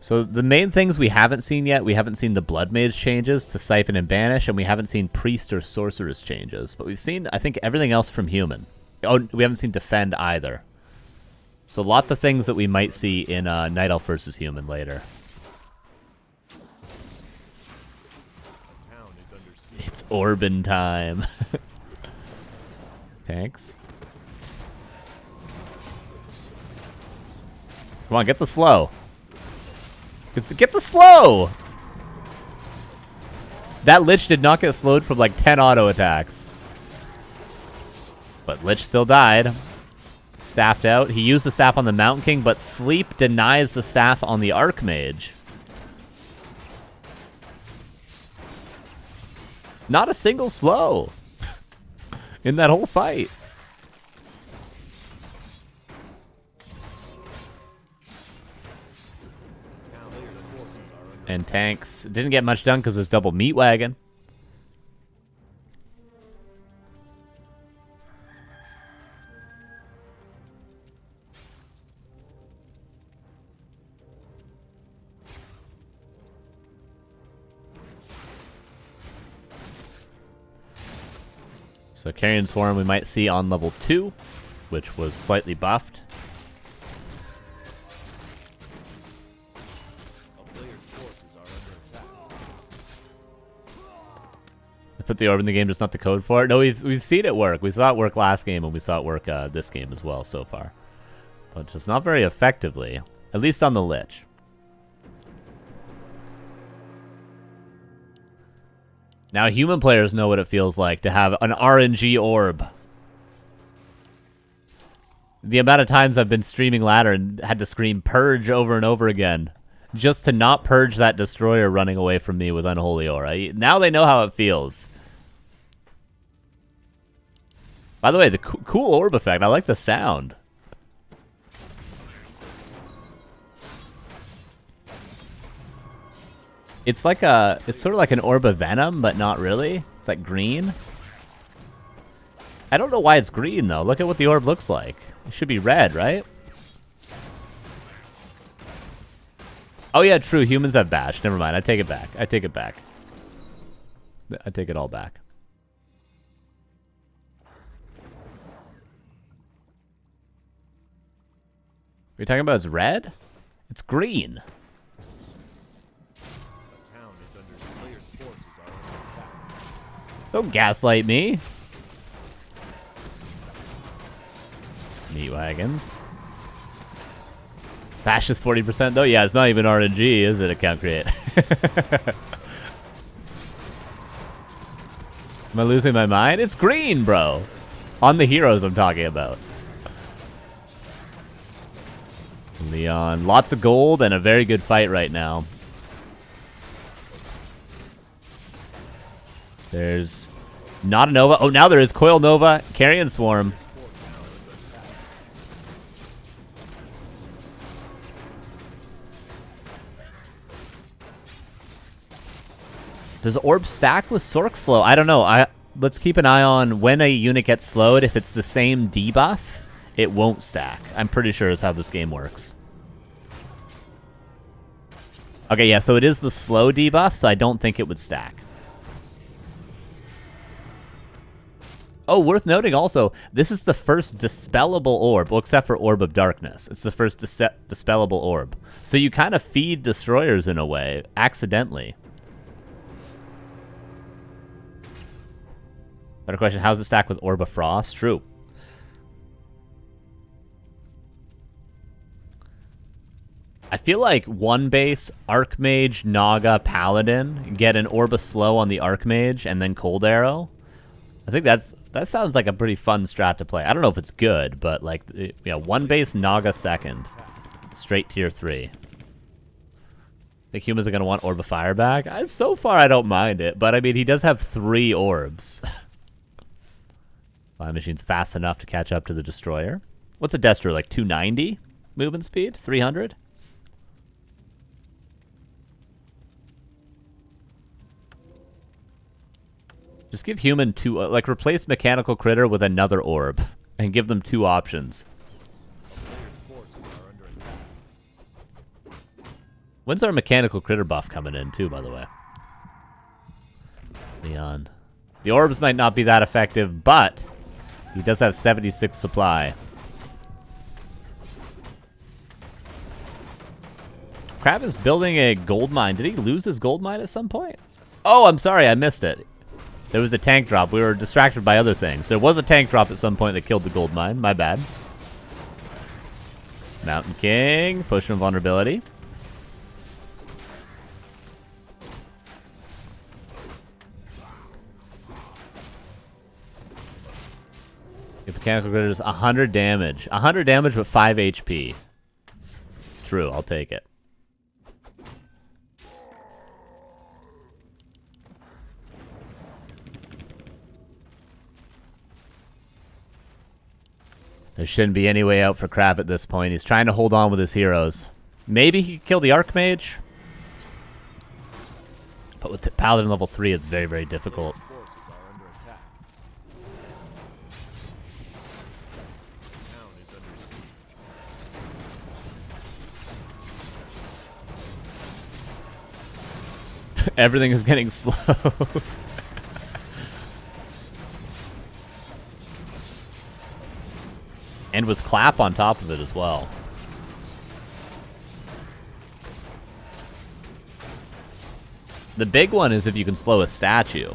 Speaker 1: So the main things we haven't seen yet, we haven't seen the Blood Mage changes to Siphon and Banish, and we haven't seen Priest or Sorceress changes. But we've seen, I think, everything else from Human. Oh, we haven't seen Defend either. So lots of things that we might see in Night Elf versus Human later. It's Orban time. Tanks. Come on, get the slow. Get the slow! That Lich did not get slowed from like 10 auto attacks. But Lich still died. Staffed out. He used the staff on the Mountain King, but Sleep denies the staff on the Archmage. Not a single slow. in that whole fight. And tanks didn't get much done because there's double meat wagon. So Carrion Swarm we might see on level 2, which was slightly buffed. Put the orb in the game, just not the code for it. No, we've seen it work. We saw it work last game, and we saw it work this game as well so far. But just not very effectively, at least on the Lich. Now human players know what it feels like to have an RNG orb. The amount of times I've been streaming ladder and had to scream purge over and over again just to not purge that destroyer running away from me with Unholy Aura. Now they know how it feels. By the way, the cool orb effect. I like the sound. It's like it's sort of like an orb of venom, but not really. It's like green. I don't know why it's green though. Look at what the orb looks like. It should be red, right? Oh yeah, true. Humans have bash. Never mind. I take it back. I take it back. I take it all back. Are you talking about it's red? It's green. Don't gaslight me. Meat wagons. Bash is 40% though? Yeah, it's not even RNG, is it? Account create. Am I losing my mind? It's green, bro. On the heroes I'm talking about. Leon, lots of gold and a very good fight right now. There's not a Nova. Oh, now there is Coil Nova, Carrion Swarm. Does Orb stack with Sork slow? I don't know. Let's keep an eye on when a unit gets slowed. If it's the same debuff, it won't stack. I'm pretty sure is how this game works. Okay, yeah, so it is the slow debuff, so I don't think it would stack. Oh, worth noting also, this is the first dispellable orb, well, except for Orb of Darkness. It's the first dispellable orb. So you kind of feed destroyers in a way, accidentally. Better question, how's it stack with Orb of Frost? True. I feel like one base, Archmage, Naga, Paladin, get an Orb of Slow on the Archmage, and then Cold Arrow. I think that sounds like a pretty fun strat to play. I don't know if it's good, but like, yeah, one base, Naga second. Straight tier 3. Think humans are going to want Orb of Fire back? So far, I don't mind it, but I mean, he does have 3 orbs. Flying Machine's fast enough to catch up to the Destroyer. What's a Destro, like 290 movement speed? 300? Just give human 2, like replace Mechanical Critter with another orb and give them 2 options. When's our Mechanical Critter buff coming in too, by the way? Leon. The orbs might not be that effective, but he does have 76 supply. KraV is building a gold mine. Did he lose his gold mine at some point? Oh, I'm sorry, I missed it. There was a tank drop. We were distracted by other things. There was a tank drop at some point that killed the gold mine. My bad. Mountain King. Potion of Vulnerability. If Mechanical Critter does 100 damage. 100 damage with 5 HP. True, I'll take it. There shouldn't be any way out for KraV at this point. He's trying to hold on with his heroes. Maybe he could kill the Archmage. But with Paladin level 3, it's very, very difficult.
Speaker 2: Forces are under attack. Town is under siege.
Speaker 1: Everything is getting slow. And with clap on top of it as well. The big one is if you can slow a statue.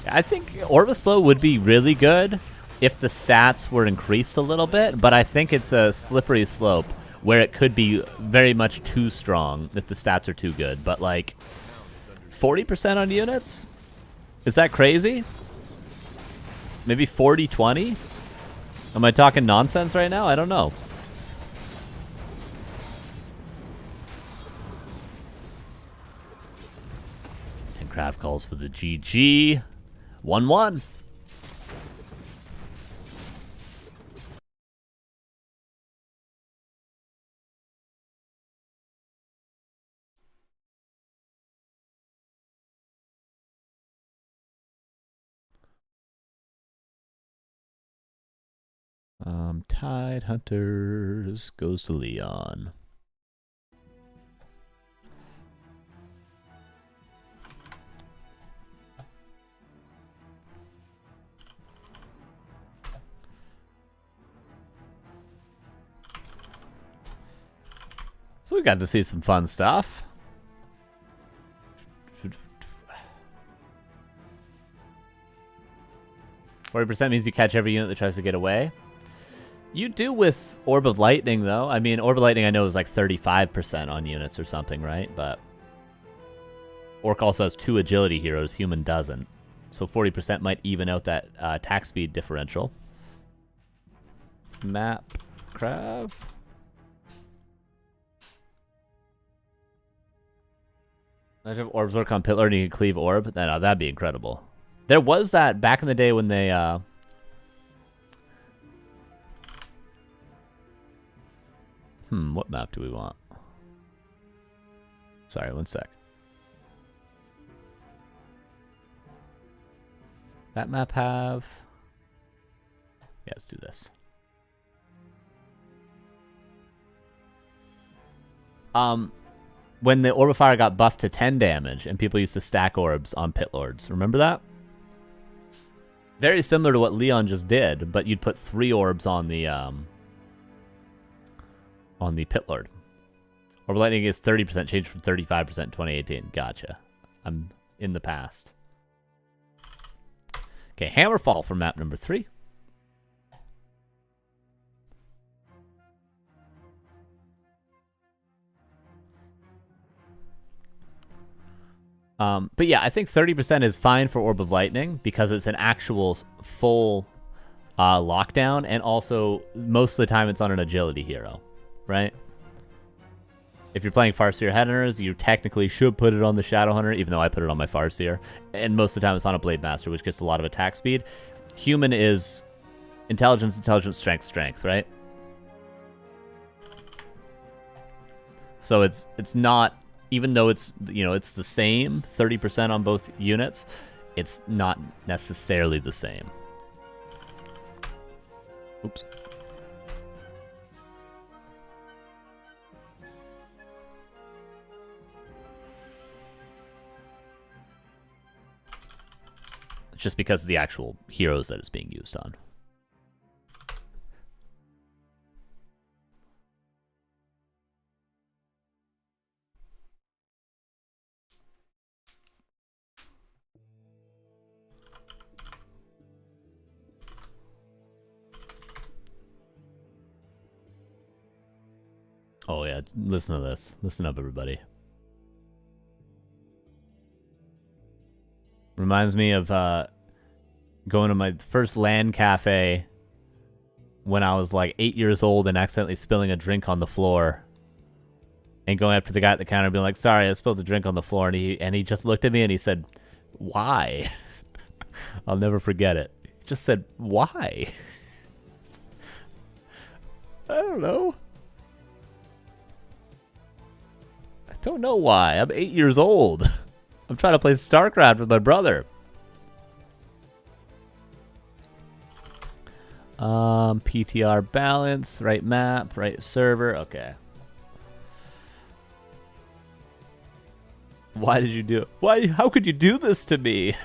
Speaker 1: I think Orb of Slow would be really good if the stats were increased a little bit, but I think it's a slippery slope where it could be very much too strong if the stats are too good. But like 40% on units? Is that crazy? Maybe 40-20? Am I talking nonsense right now? I don't know. And KraV calls for the GG. 1-1. Tide Hunters goes to Leon. So we got to see some fun stuff. %40 means you catch every unit that tries to get away. You do with Orb of Lightning, though. I mean, Orb of Lightning I know is like 35% on units or something, right? But Orc also has 2 agility heroes. Human doesn't. So 40% might even out that attack speed differential. Map KraV. Imagine if orbs work on Pit Lord and you can cleave orb. No, that'd be incredible. There was that back in the day when they what map do we want? Sorry, one sec. That map have... Yeah, let's do this. When the Orb of Fire got buffed to 10 damage and people used to stack orbs on Pit Lords. Remember that? Very similar to what Leon just did, but you'd put 3 orbs on the Pit Lord. Orb of Lightning is 30%, changed from 35% in 2018. Gotcha. I'm in the past. Okay, Hammerfall for map number 3. But yeah, I think 30% is fine for Orb of Lightning because it's an actual full lockdown, and also most of the time it's on an agility hero, right? If you're playing Farseer Headhunters, you technically should put it on the Shadowhunter, even though I put it on my Farseer. And most of the time it's on a Blade Master, which gets a lot of attack speed. Human is intelligence, intelligence, strength, strength, right? So it's not, even though it's, you know, it's the same, 30% on both units, it's not necessarily the same. Oops. Just because of the actual heroes that it's being used on. Oh yeah, listen to this. Listen up, everybody. Reminds me of going to my first LAN cafe when I was like 8 years old and accidentally spilling a drink on the floor. and going up to the guy at the counter and being like, sorry, I spilled the drink on the floor. And he just looked at me and he said, why? I'll never forget it. He just said, why? I don't know. I don't know why. I'm 8 years old. I'm trying to play StarCraft with my brother. PTR balance, right map, right server. Okay. Why did you do it? Why? How could you do this to me?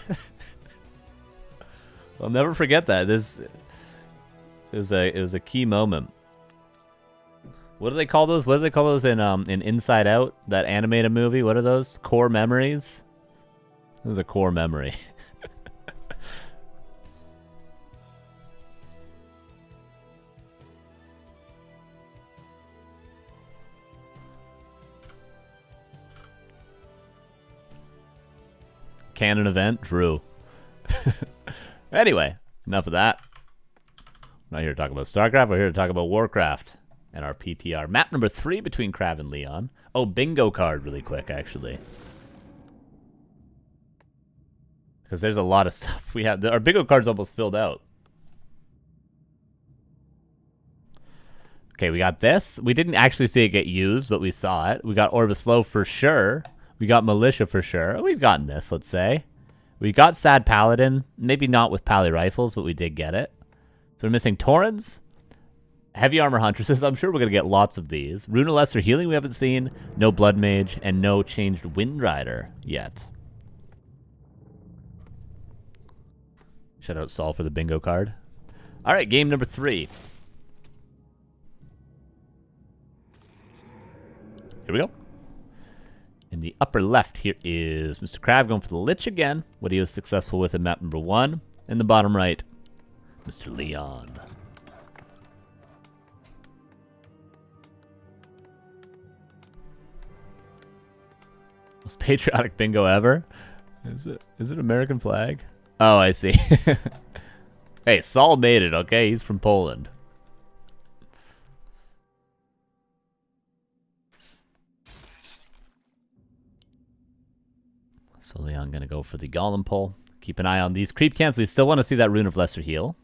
Speaker 1: I'll never forget that. It was a key moment. What do they call those? What do they call those in Inside Out, that animated movie? What are those? Core memories? It was a core memory. Canon event? True. Anyway, enough of that. We're not here to talk about StarCraft. We're here to talk about Warcraft and our PTR. Map number 3 between KraV and Leon. Oh, bingo card really quick, actually. Because there's a lot of stuff we have. Our bingo card's almost filled out. Okay, we got this. We didn't actually see it get used, but we saw it. We got Orbislow for sure. We got Militia for sure. We've gotten this, let's say. We got Sad Paladin. Maybe not with Pally Rifles, but we did get it. So we're missing Taurens. Heavy Armor Huntresses. I'm sure we're going to get lots of these. Runa Lesser Healing we haven't seen. No Blood Mage. And no changed Wind Rider yet. Shout out Saul for the bingo card. All right, game number 3. Here we go. In the upper left here is Mr. KraV going for the Lich again. What he was successful with in map number 1. In the bottom right, Mr. Leon. Most patriotic bingo ever. Is it American flag? Oh, I see. Hey, Saul made it, okay? He's from Poland. So Leon gonna go for the Golem pull. Keep an eye on these creep camps. We still want to see that Rune of Lesser Heal.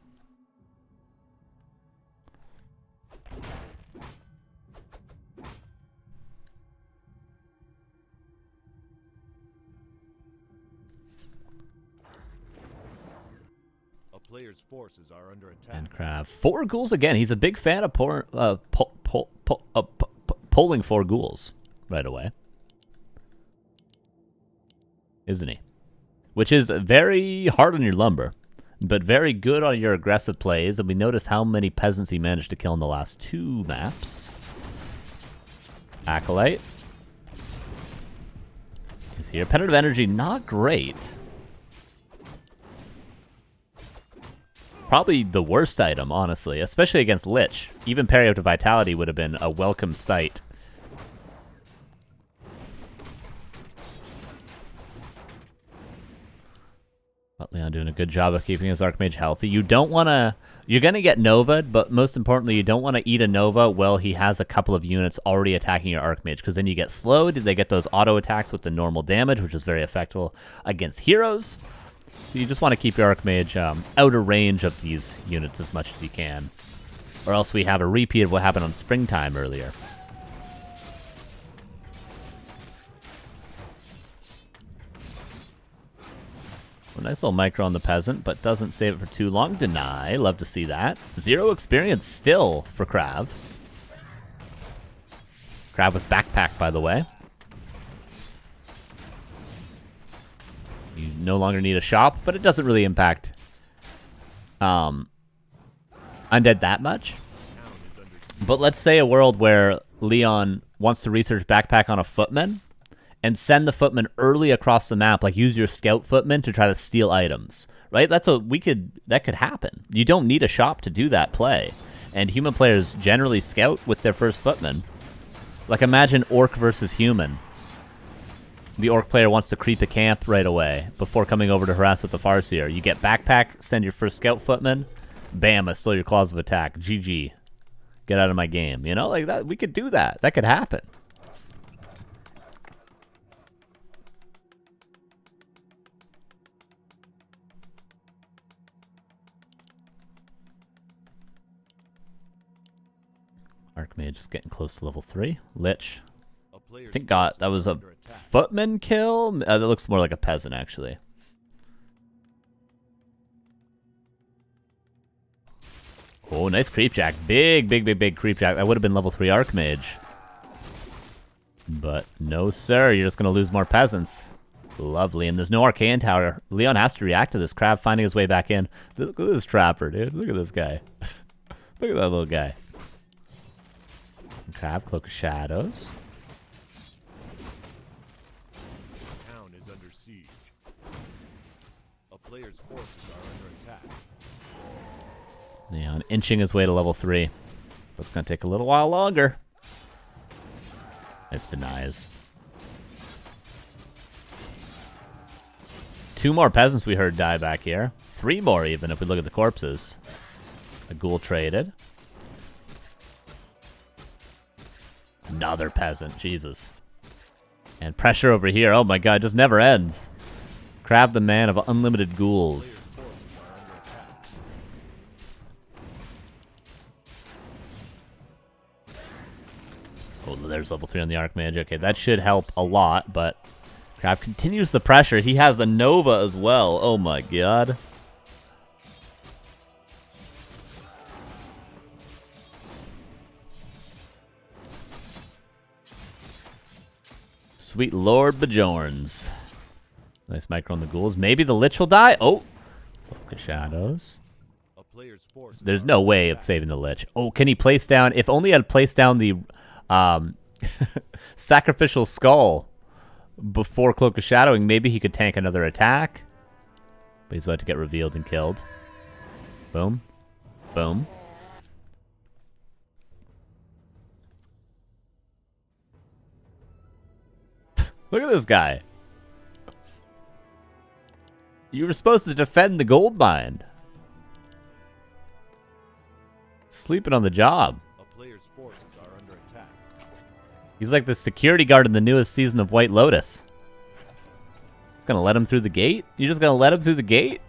Speaker 2: A player's forces are under attack.
Speaker 1: And KraV 4 ghouls again. He's a big fan of pulling 4 ghouls right away. Isn't he? Which is very hard on your lumber, but very good on your aggressive plays. And we noticed how many peasants he managed to kill in the last 2 maps. Acolyte is here. Penetrative Energy, not great. Probably the worst item, honestly, especially against Lich. Even Parry Out to Vitality would have been a welcome sight. But Leon doing a good job of keeping his Archmage healthy. You don't want to... You're going to get Nova'd, but most importantly, you don't want to eat a Nova while he has a couple of units already attacking your Archmage, because then you get slowed. They get those auto attacks with the normal damage, which is very effective against heroes. So you just want to keep your Archmage out of range of these units as much as you can. Or else we have a repeat of what happened on Springtime earlier. A nice little micro on the Peasant, but doesn't save it for too long. Deny. Love to see that. 0 experience still for KraV. KraV with Backpack, by the way. You no longer need a shop, but it doesn't really impact Undead that much. But let's say a world where Leon wants to research Backpack on a Footman and send the Footman early across the map, like use your Scout Footman to try to steal items, right? That could happen. You don't need a shop to do that play. And human players generally scout with their first Footman. Like imagine Orc versus Human. The Orc player wants to creep a camp right away before coming over to harass with the Farseer. You get Backpack, send your first Scout Footman, bam, I stole your Claws of Attack. GG. Get out of my game. You know, like that. We could do that. That could happen. Archmage is getting close to level 3. Lich.
Speaker 2: A player's
Speaker 1: I think
Speaker 2: forces
Speaker 1: that
Speaker 2: are
Speaker 1: was a
Speaker 2: under attack.
Speaker 1: footman kill. That looks more like a peasant, actually. Oh, nice creep jack. Big creep jack. That would have been level 3 Archmage. But no, sir. You're just going to lose more peasants. Lovely. And there's no Arcane Tower. Leon has to react to this. KraV finding his way back in. Look at this trapper, dude. Look at this guy. Look at that little guy. KraV, Cloak of Shadows.
Speaker 2: Town is under siege. A player's forces are under attack.
Speaker 1: Leon inching his way to level 3. But it's going to take a little while longer. Nice denies. 2 more peasants we heard die back here. 3 more even if we look at the corpses. A ghoul traded. Another peasant. Jesus. And pressure over here. Oh my god, it just never ends. KraV the man of unlimited ghouls. Oh, there's level 3 on the Archmage. Okay, that should help a lot, but KraV continues the pressure. He has a Nova as well. Oh my god. Sweet Lord Bajorns. Nice micro on the ghouls. Maybe the Lich will die. Oh, Cloak of Shadows.
Speaker 2: A player's forces
Speaker 1: There's
Speaker 2: are
Speaker 1: no
Speaker 2: under
Speaker 1: way of
Speaker 2: attack.
Speaker 1: saving the Lich. Oh, can he place down? If only I'd placed down the sacrificial skull before Cloak of Shadowing, maybe he could tank another attack. But he's about to get revealed and killed. Boom. Boom. Look at this guy. You were supposed to defend the gold mine. Sleeping on the job.
Speaker 2: A player's forces are under attack.
Speaker 1: He's like the security guard in the newest season of White Lotus. He's gonna let him through the gate? You're just gonna let him through the gate?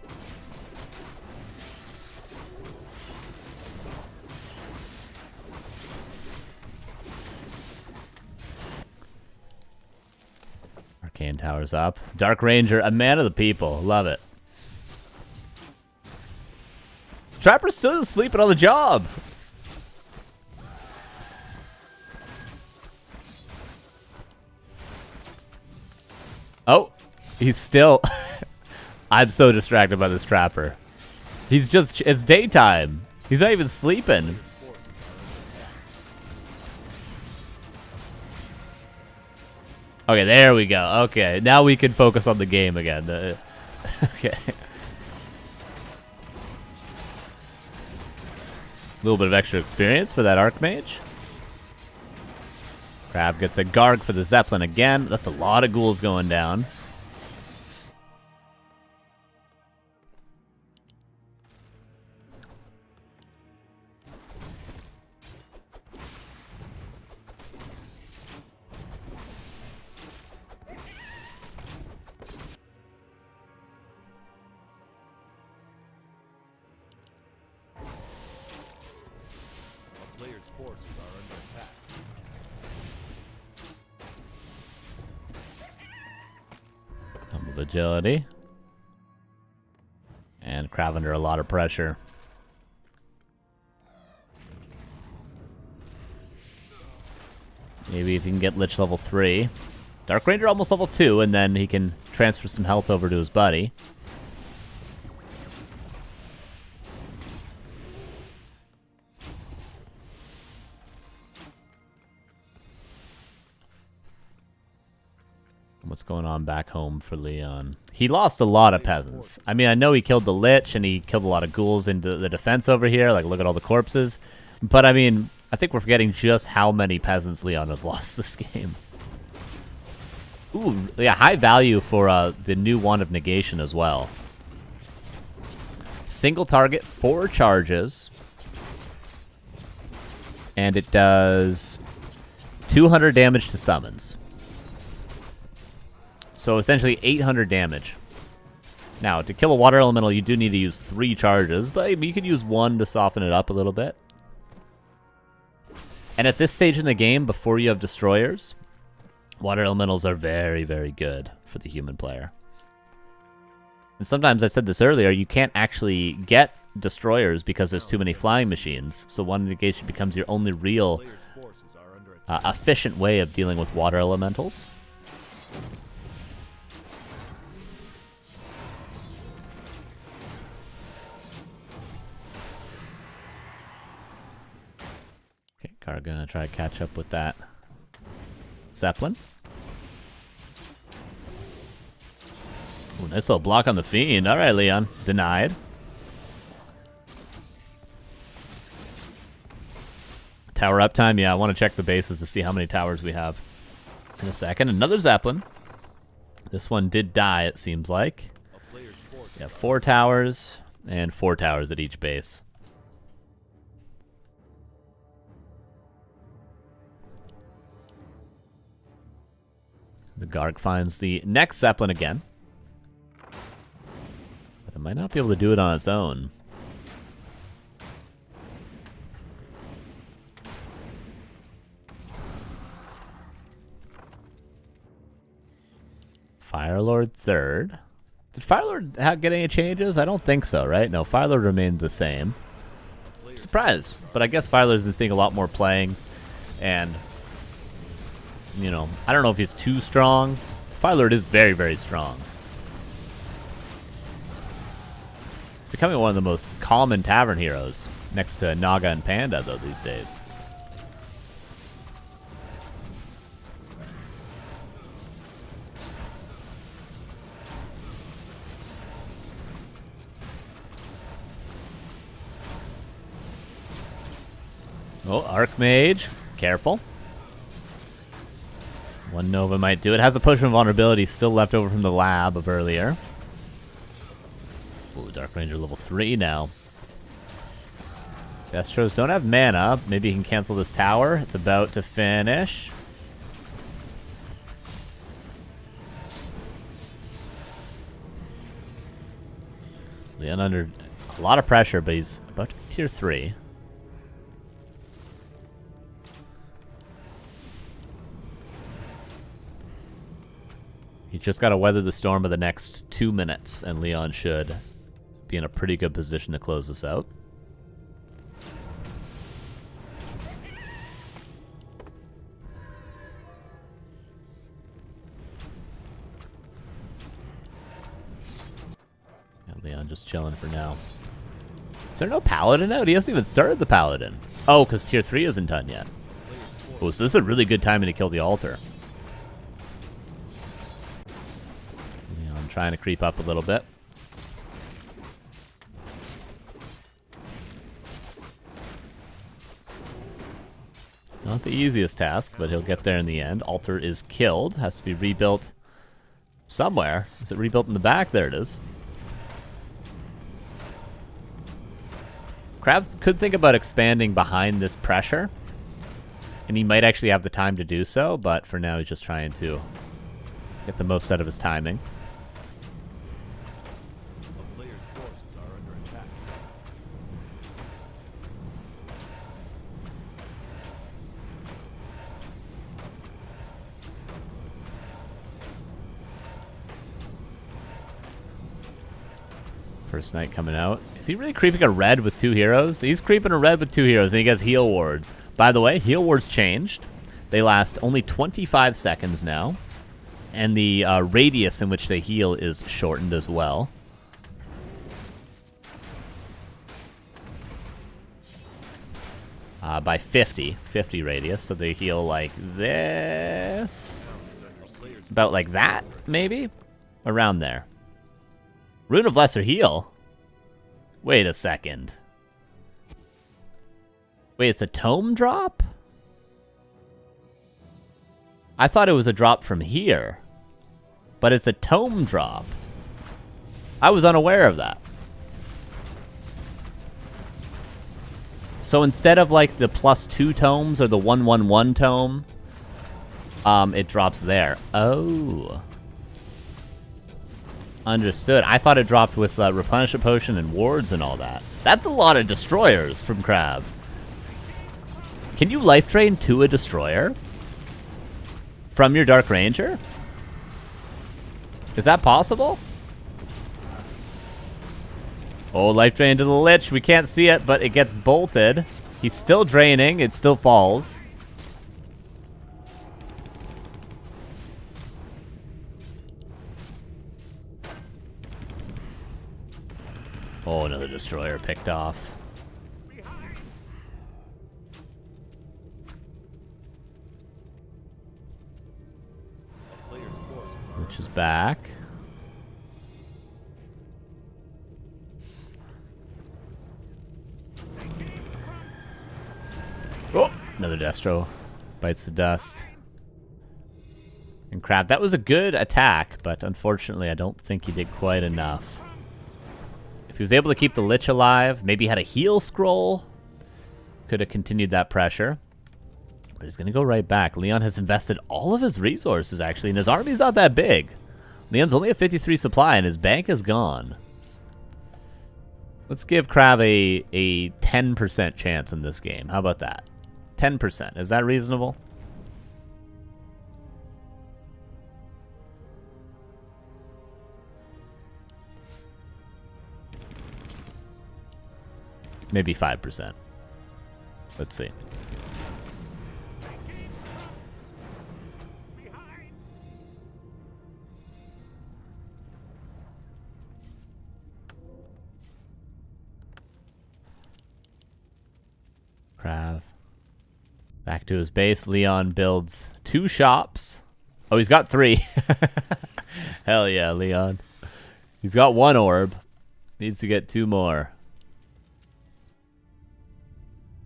Speaker 1: Arcane Tower's up. Dark Ranger, a man of the people. Love it. Trapper's still sleeping on the job. Oh, he's still... I'm so distracted by this Trapper. He's just... It's daytime. He's not even sleeping. Okay, there we go. Okay, now we can focus on the game again. Okay. A little bit of extra experience for that Archmage. KraV gets a Garg for the Zeppelin again. That's a lot of ghouls going down.
Speaker 2: A player's forces are under attack.
Speaker 1: Some of agility. And KraV under a lot of pressure. Maybe if he can get Lich level 3. Dark Ranger almost level 2, and then he can transfer some health over to his buddy. What's going on back home for Leon? He lost a lot of peasants. I mean, I know he killed the Lich, and he killed a lot of ghouls into the defense over here. Like, look at all the corpses. But, I mean, I think we're forgetting just how many peasants Leon has lost this game. Ooh, yeah, high value for the new Wand of Negation as well. Single target, 4 charges. And it does 200 damage to summons. So essentially 800 damage. Now, to kill a water elemental, you do need to use 3 charges, but you could use 1 to soften it up a little bit. And at this stage in the game, before you have destroyers, water elementals are very, very good for the human player. And sometimes, I said this earlier, you can't actually get destroyers because there's too many flying machines. So one negation becomes your only real efficient way of dealing with water elementals. Okay, Gar gonna try to catch up with that Zeppelin. Ooh, nice little block on the Fiend. Alright, Leon. Denied. Tower uptime? Yeah, I want to check the bases to see how many towers we have in a second. Another Zeppelin. This one did die, it seems like. Yeah, 4 towers and 4 towers at each base. The Garg finds the next Zeppelin again. But it might not be able to do it on its own. Firelord third. Did Firelord get any changes? I don't think so, right? No, Firelord remains the same. I'm surprised, but I guess Firelord's been seeing a lot more playing, and you know, I don't know if he's too strong. Firelord is very, very strong. It's becoming one of the most common tavern heroes, next to Naga and Panda, though, these days. Oh, Archmage. Careful. One Nova might do it. Has a potion of vulnerability still left over from the lab of earlier. Ooh, Dark Ranger level 3 now. Destros don't have mana. Maybe he can cancel this tower. It's about to finish. Leon under a lot of pressure, but he's about to be tier 3. He's just got to weather the storm of the next 2 minutes, and Leon should be in a pretty good position to close this out. Yeah, Leon just chilling for now. Is there no Paladin out? He hasn't even started the Paladin. Oh, because tier 3 isn't done yet. Oh, so this is a really good timing to kill the altar. Trying to creep up a little bit. Not the easiest task, but he'll get there in the end. Altar is killed. Has to be rebuilt somewhere. Is it rebuilt in the back? There it is. KraV could think about expanding behind this pressure, and he might actually have the time to do so, but for now he's just trying to get the most out of his timing. First Knight coming out. Is he really creeping a red with 2 heroes? He's creeping a red with 2 heroes, and he gets heal wards. By the way, heal wards changed. They last only 25 seconds now. And the radius in which they heal is shortened as well. By 50 radius, so they heal like this. About like that, maybe? Around there. Rune of Lesser Heal? Wait a second. Wait, it's a tome drop? I thought it was a drop from here. But it's a tome drop. I was unaware of that. So instead of like the +2 tomes or the 1/1/1 tome, it drops there. Oh. Understood. I thought it dropped with replenishment potion and wards and all that. That's a lot of destroyers from KraV. Can you life drain to a destroyer? From your Dark Ranger? Is that possible? Oh, life drain to the Lich. We can't see it, but it gets bolted. He's still draining. It still falls. Oh, another destroyer picked off. Which is back. Oh, another Destro. Bites the dust. And KraV, that was a good attack, but unfortunately I don't think he did quite enough. If he was able to keep the Lich alive, maybe had a heal scroll, could have continued that pressure. But he's going to go right back. Leon has invested all of his resources, actually, and his army's not that big. Leon's only at 53 supply, and his bank is gone. Let's give KraV a 10% chance in this game. How about that? 10%. Is that reasonable? Maybe 5%. Let's see. KraV. Back to his base. Leon builds 2 shops. Oh, he's got 3. Hell yeah, Leon. He's got 1 orb. Needs to get 2 more.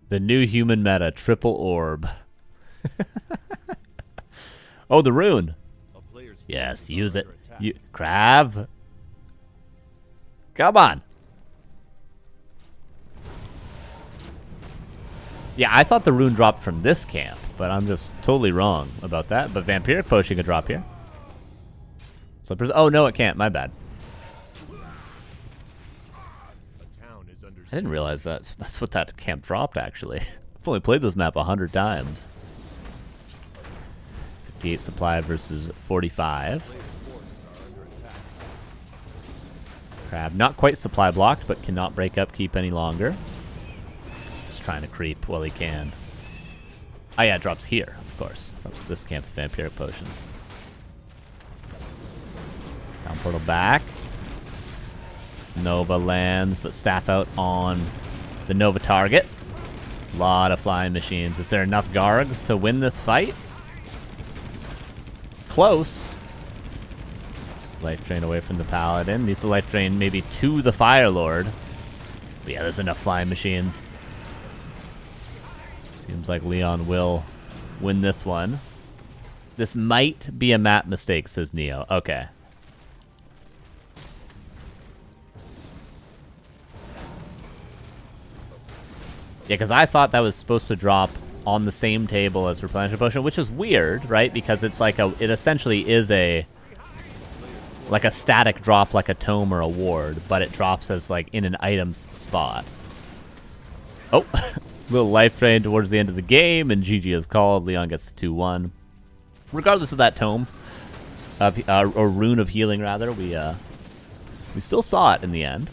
Speaker 1: The new human meta, triple orb. Oh, the rune. Yes, use it. KraV. Come on. Yeah, I thought the rune dropped from this camp, but I'm just totally wrong about that. But Vampiric Potion could drop here. Slippers. Oh, no, it can't. My bad. I didn't realize that's what that camp dropped, actually. I've only played this map 100 times. 58 supply versus 45. KraV not quite supply blocked, but cannot break up keep any longer. Just trying to creep while he can. Oh yeah, it drops here, of course. Drops this camp, the Vampiric Potion. Down portal back. Nova lands, but staff out on the Nova target. A lot of flying machines. Is there enough Gargs to win this fight? Close. Life drain away from the Paladin. Needs to life drain maybe to the Fire Lord. But yeah, there's enough flying machines. Seems like Leon will win this one. This might be a map mistake, says Neo. Okay. Yeah, because I thought that was supposed to drop on the same table as Replenishment Potion, which is weird, right? Because it's like it essentially is like a static drop, like a tome or a ward, but it drops as like in an item's spot. Oh, little life drain towards the end of the game, and GG is called. Leon gets the 2-1. Regardless of that tome, or rune of healing, rather, we still saw it in the end.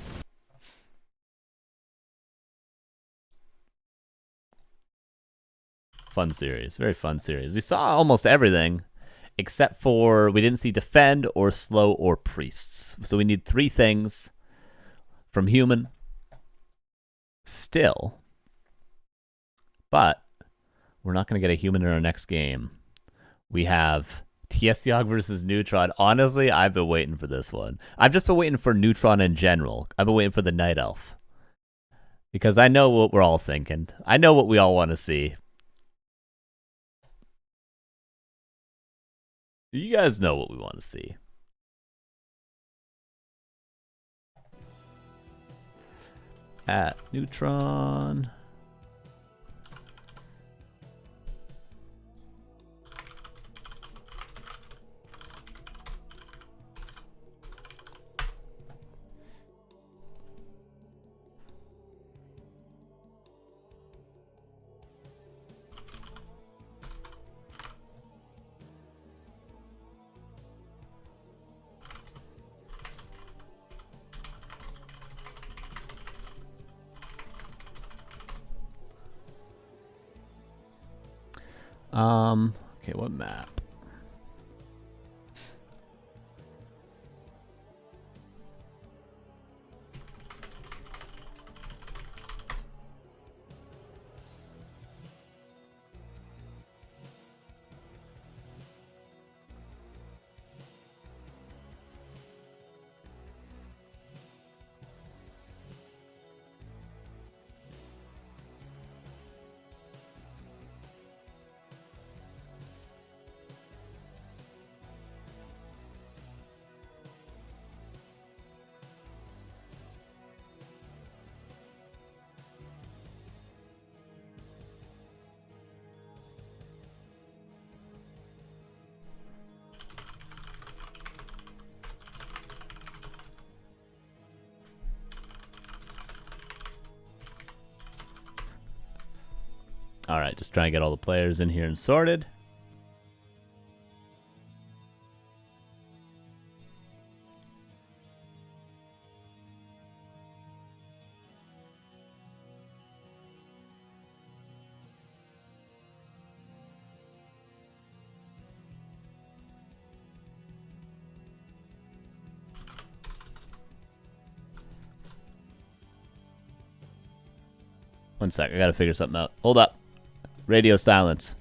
Speaker 1: Fun series. Very fun series. We saw almost everything, except for we didn't see defend or slow or priests. So we need 3 things from human still. But we're not going to get a human in our next game. We have TSOG versus Neutron. Honestly, I've been waiting for this one. I've just been waiting for Neutron in general. I've been waiting for the Night Elf. Because I know what we're all thinking. I know what we all want to see. You guys know what we want to see. At Neutron. Okay, what map? All right, just trying to get all the players in here and sorted. One sec, I gotta figure something out. Hold up. Radio silence.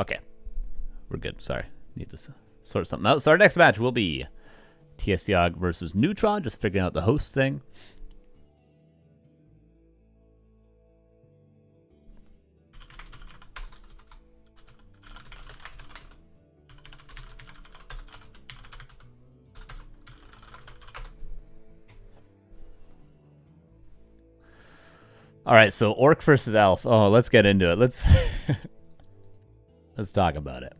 Speaker 1: Okay, we're good. Sorry, need to sort something out. So our next match will be TSOG versus Neutron. Just figuring out the host thing. All right, so Orc versus Elf. Oh, let's get into it. Let's talk about it.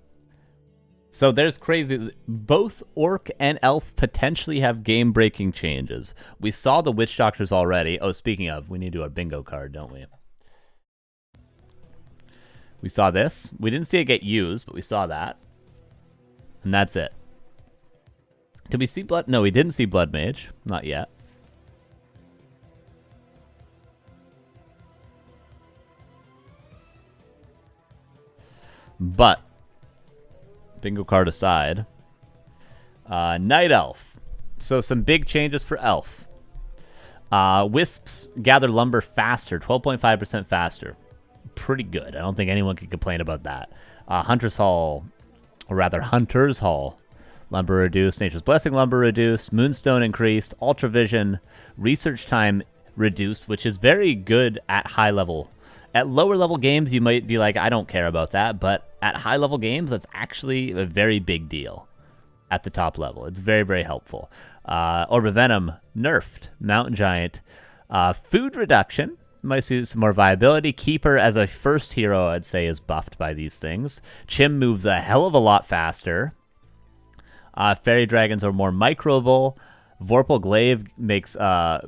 Speaker 1: So there's crazy. Both Orc and Elf potentially have game-breaking changes. We saw the Witch Doctors already. Oh, speaking of, we need to do a bingo card, don't we? We saw this. We didn't see it get used, but we saw that. And that's it. Did we see Blood? No, we didn't see Blood Mage. Not yet. But, bingo card aside, Night Elf. So some big changes for Elf. Wisps gather lumber faster, 12.5% faster. Pretty good. I don't think anyone can complain about that. Hunter's Hall, or rather Hunter's Hall, lumber reduced. Nature's Blessing lumber reduced. Moonstone increased. Ultravision, research time reduced, which is very good at high level. At lower level games, you might be like, I don't care about that. But at high level games, that's actually a very big deal at the top level. It's very, very helpful. Orb of Venom, nerfed. Mountain Giant. Food reduction. Might see some more viability. Keeper as a first hero, I'd say, is buffed by these things. Chim moves a hell of a lot faster. Fairy Dragons are more microable. Vorpal Glaive makes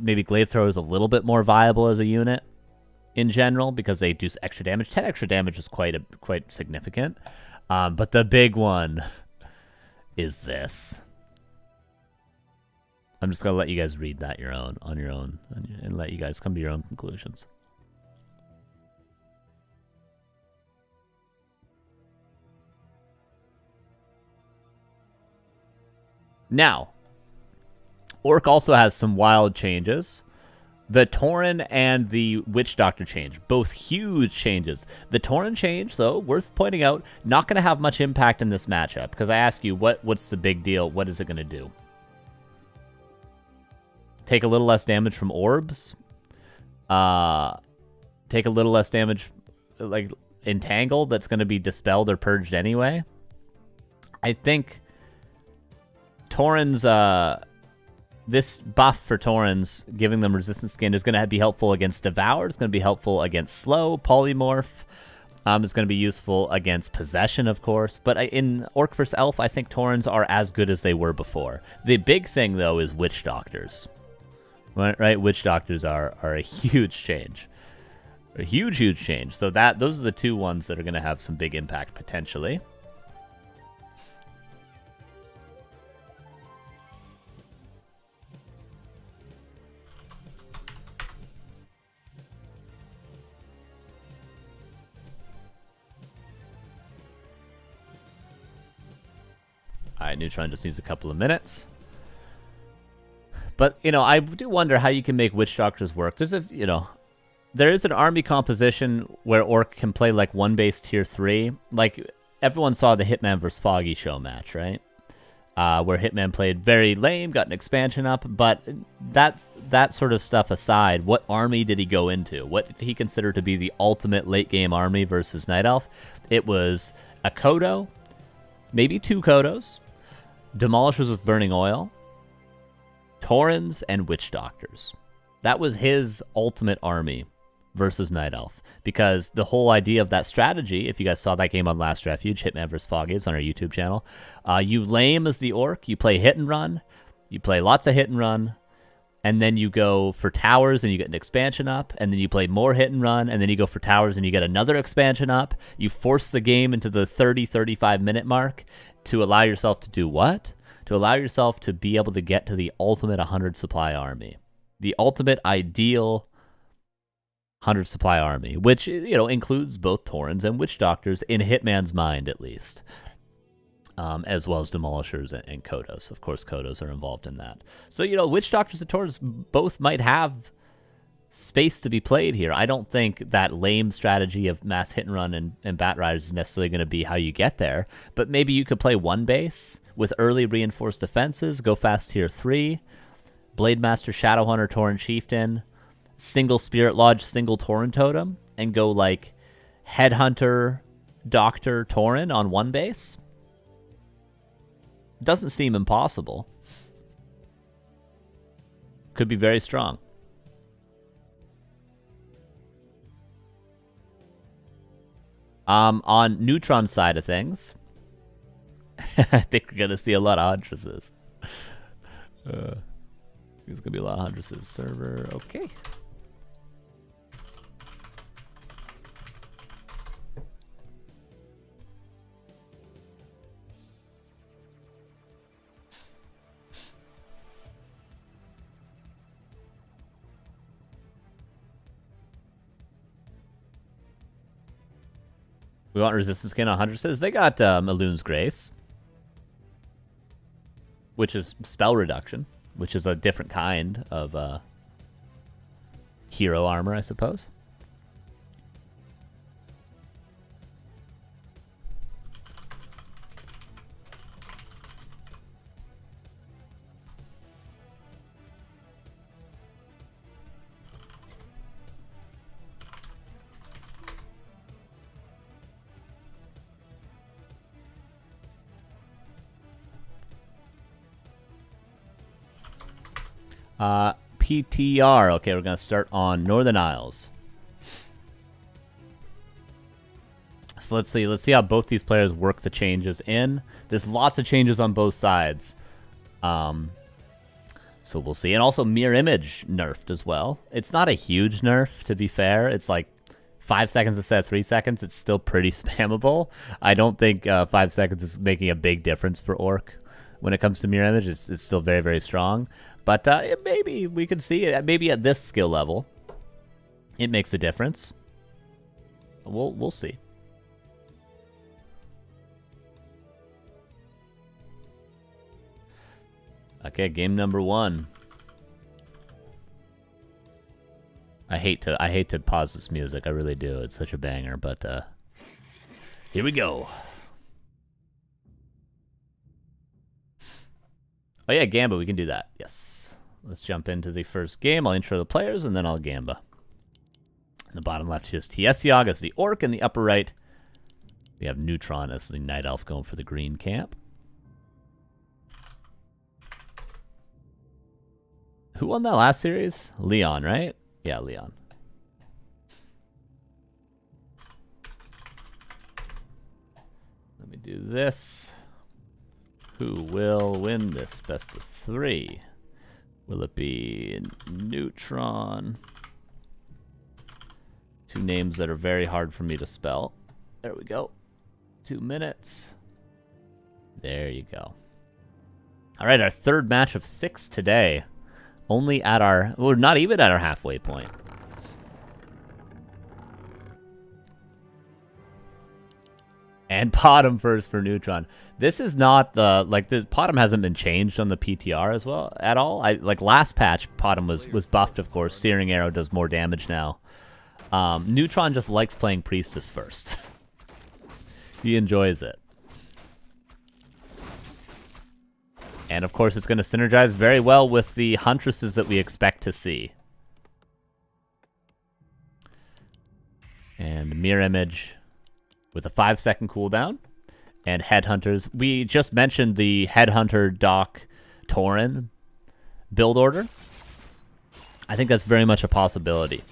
Speaker 1: maybe Glaive Throwers a little bit more viable as a unit in general, because they do extra damage. 10 extra damage is quite significant. But the big one is this. I'm just going to let you guys read that on your own, and let you guys come to your own conclusions. Now, Orc also has some wild changes. The Tauren and the Witch Doctor change, both huge changes. The Tauren change, though, worth pointing out, not going to have much impact in this matchup, because I ask you, what's the big deal? What is it going to do? Take a little less damage from orbs? Take a little less damage, like Entangle, that's going to be dispelled or purged anyway? I think Tauren's this buff for Taurens, giving them resistance skin, is going to be helpful against Devour. It's going to be helpful against Slow, Polymorph. It's going to be useful against Possession, of course. But in Orc vs. Elf, I think Taurens are as good as they were before. The big thing, though, is Witch Doctors. Right? Witch Doctors are a huge change. A huge, huge change. So those are the two ones that are going to have some big impact, potentially. Alright, Neutron just needs a couple of minutes. But, you know, I do wonder how you can make Witch Doctors work. There is an army composition where Orc can play like one base tier 3. Like, everyone saw the Hitman vs. Foggy show match, right? Where Hitman played very lame, got an expansion up, but that sort of stuff aside, what army did he go into? What did he consider to be the ultimate late-game army versus Night Elf? It was a Kodo, maybe 2 Kodos, Demolishers with Burning Oil, Taurens, and Witch Doctors. That was his ultimate army versus Night Elf. Because the whole idea of that strategy, if you guys saw that game on Last Refuge, Hitman vs. Foggy, it's on our YouTube channel, you lame as the Orc, you play hit and run, you play lots of hit and run, and then you go for towers and you get an expansion up, and then you play more hit and run, and then you go for towers and you get another expansion up. You force the game into the 30-35 minute mark to allow yourself to do what? To allow yourself to be able to get to the ultimate 100 supply army. The ultimate ideal 100 supply army, which, you know, includes both Taurens and Witch Doctors in Hitman's mind, at least. As well as Demolishers and Kodos. Of course, Kodos are involved in that. So, you know, Witch Doctors and Taurens both might have space to be played here. I don't think that lame strategy of mass hit and run and Bat Riders is necessarily going to be how you get there, but maybe you could play one base with early reinforced defenses, go fast tier 3, Blade Master, Shadowhunter, Tauren Chieftain, single Spirit Lodge, single Tauren Totem, and go like Headhunter, Doctor, Tauren on one base. Doesn't seem impossible. Could be very strong. On Neutron's side of things, I think we're going to see a lot of Huntresses. There's going to be a lot of Huntresses. Server, okay. We want resistance skin on Huntresses. They got Elun's Grace, which is spell reduction, which is a different kind of hero armor, I suppose. PTR. Okay, we're gonna start on Northern Isles. So let's see how both these players work the changes in. There's lots of changes on both sides. So we'll see. And also Mirror Image nerfed as well. It's not a huge nerf, to be fair. It's like 5 seconds instead of 3 seconds. It's still pretty spammable. I don't think 5 seconds is making a big difference for Orc. When it comes to Mirror Image, it's still very, very strong. But maybe we could see it. Maybe at this skill level, it makes a difference. We'll see. Okay, game number 1. I hate to pause this music. I really do. It's such a banger. But here we go. Oh yeah, Gamba, we can do that. Yes. Let's jump into the first game. I'll intro the players, and then I'll Gamba. In the bottom left here is TSOG as the Orc. In the upper right, we have Neutron as the Night Elf going for the green camp. Who won that last series? Leon, right? Yeah, Leon. Let me do this. Who will win this best of 3? Will it be Neutron? 2 names that are very hard for me to spell. There we go. 2 minutes. There you go. All right, our third match of 6 today. Only at our, well, not even at our halfway point. And bottom first for Neutron. This is not the, like, the bottom hasn't been changed on the PTR as well at all. Like last patch, bottom was buffed, of course. Searing Arrow does more damage now. Neutron just likes playing Priestess first. He enjoys it. And of course, it's going to synergize very well with the Huntresses that we expect to see. And Mirror Image with a 5-second cooldown. And Headhunters. We just mentioned the Headhunter Doc Tauren build order. I think that's very much a possibility.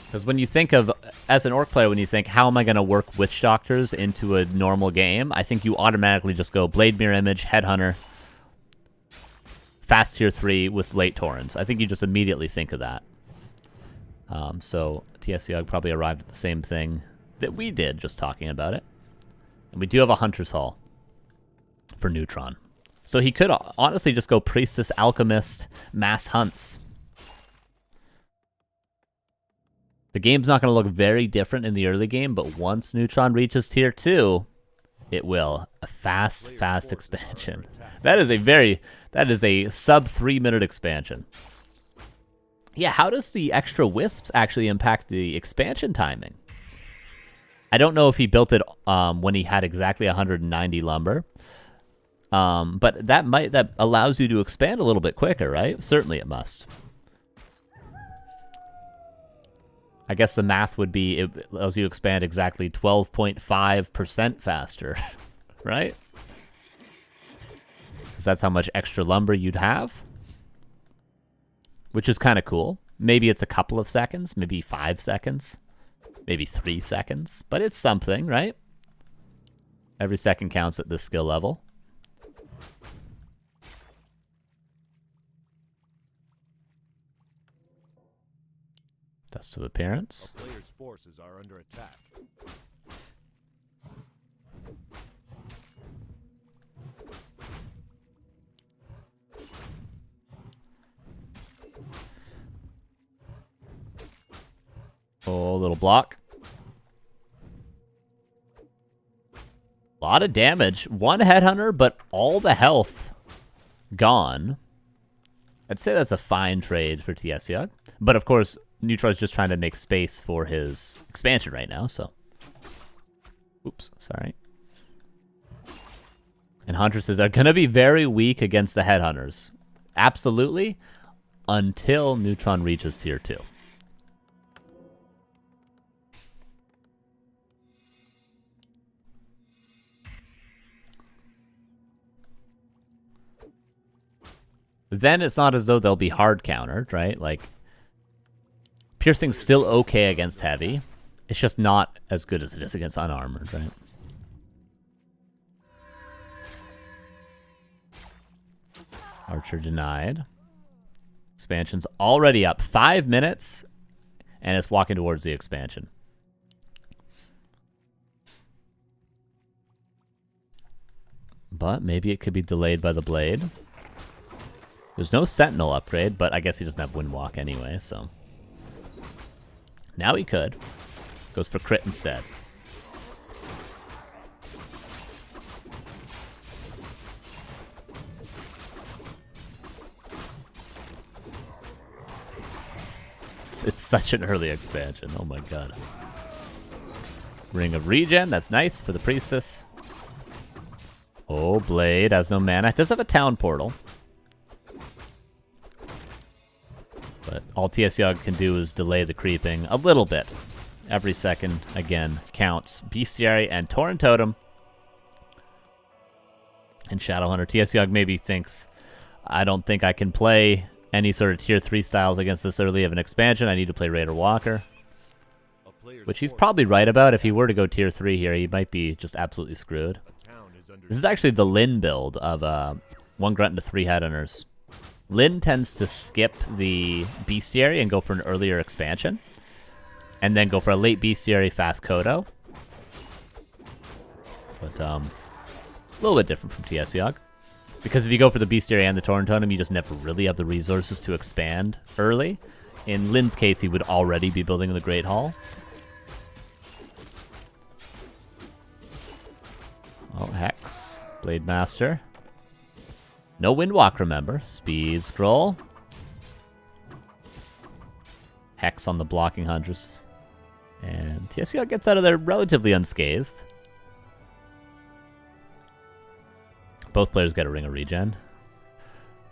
Speaker 1: Because when you think of, as an Orc player, when you think, how am I going to work Witch Doctors into a normal game? I think you automatically just go Blade Mirror Image, Headhunter, Fast Tier 3 with late Taurens. I think you just immediately think of that. So TSOG probably arrived at the same thing that we did, just talking about it. And we do have a Hunter's Hall for Neutron. So he could honestly just go Priestess, Alchemist, Mass Hunts. The game's not going to look very different in the early game, but once Neutron reaches Tier 2, it will. A fast expansion. That is a sub 3-minute expansion. Yeah, how does the extra wisps actually impact the expansion timing? I don't know if he built it when he had exactly 190 lumber. But that allows you to expand a little bit quicker, right? Certainly it must. I guess the math would be it allows you to expand exactly 12.5% faster, right? Because that's how much extra lumber you'd have. Which is kind of cool. Maybe it's a couple of seconds, maybe 5 seconds, maybe 3 seconds, but it's something, right? Every second counts at this skill level. Test of appearance.
Speaker 2: A player's forces are under attack.
Speaker 1: Oh, little block. A lot of damage. 1 Headhunter, but all the health gone. I'd say that's a fine trade for TSOG. But of course, Neutron's just trying to make space for his expansion right now, so. Oops, sorry. And Huntresses are going to be very weak against the Headhunters. Absolutely. Until Neutron reaches Tier 2. Then it's not as though they'll be hard countered, right? Like, Piercing's still okay against heavy. It's just not as good as it is against unarmored, right? Archer denied. Expansion's already up 5 minutes, and it's walking towards the expansion. But maybe it could be delayed by the blade. There's no Sentinel upgrade, but I guess he doesn't have Windwalk anyway, so. Now he could. Goes for crit instead. It's such an early expansion. Oh my god. Ring of Regen. That's nice for the Priestess. Oh, Blade has no mana. It does have a town portal. But all TSOG can do is delay the creeping a little bit. Every second, again, counts. Bestiary and Tauren Totem. And Shadowhunter. TSOG maybe thinks, I don't think I can play any sort of tier 3 styles against this early of an expansion. I need to play Raider Walker. Which he's probably right about. If he were to go tier 3 here, he might be just absolutely screwed. This is actually the Lin build of 1 grunt into 3 headhunters. Lin tends to skip the bestiary and go for an earlier expansion. And then go for a late bestiary fast Kodo. But a little bit different from TSOG. Because if you go for the bestiary and the Tauren Totem, you just never really have the resources to expand early. In Lin's case, he would already be building the Great Hall. Oh, Hex. Blade Master. No Windwalk, remember. Speed Scroll. Hex on the blocking Huntress. And TSOG gets out of there relatively unscathed. Both players get a Ring of Regen.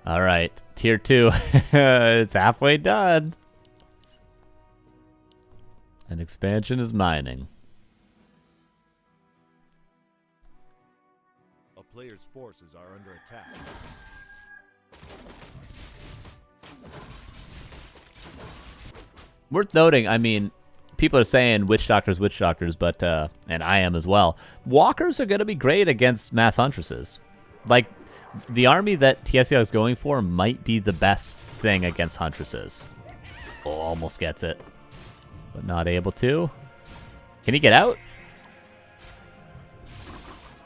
Speaker 1: Alright, tier 2. It's halfway done. An expansion is mining.
Speaker 2: A player's forces are under attack.
Speaker 1: Worth noting, I mean, people are saying witch doctors, but, and I am as well. Walkers are going to be great against mass huntresses. Like, the army that TSOG is going for might be the best thing against huntresses. Oh, almost gets it. But not able to. Can he get out?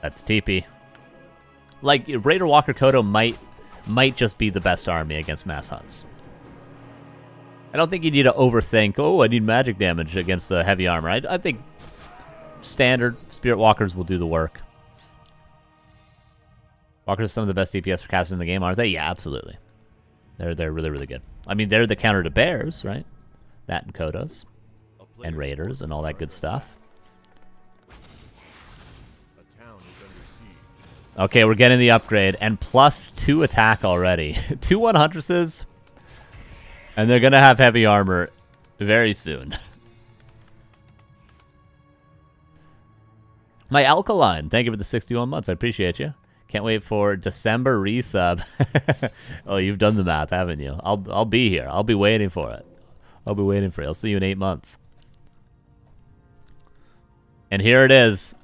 Speaker 1: That's TP. Like, Raider Walker Kodo might just be the best army against mass hunts. I don't think you need to overthink, oh, I need magic damage against the heavy armor. I think standard Spirit Walkers will do the work. Walkers are some of the best DPS for casters in the game, aren't they? Yeah, absolutely. They're really, really good. I mean, they're the counter to bears, right? That and Kodos. And Raiders and all that good stuff. Okay, we're getting the upgrade. And +2 attack already. 2-1 Huntresses. And they're going to have heavy armor very soon. My Alkaline, thank you for the 61 months. I appreciate you. Can't wait for December resub. Oh, you've done the math, haven't you? I'll be here. I'll be waiting for it. I'll be waiting for it. I'll see you in 8 months. And here it is.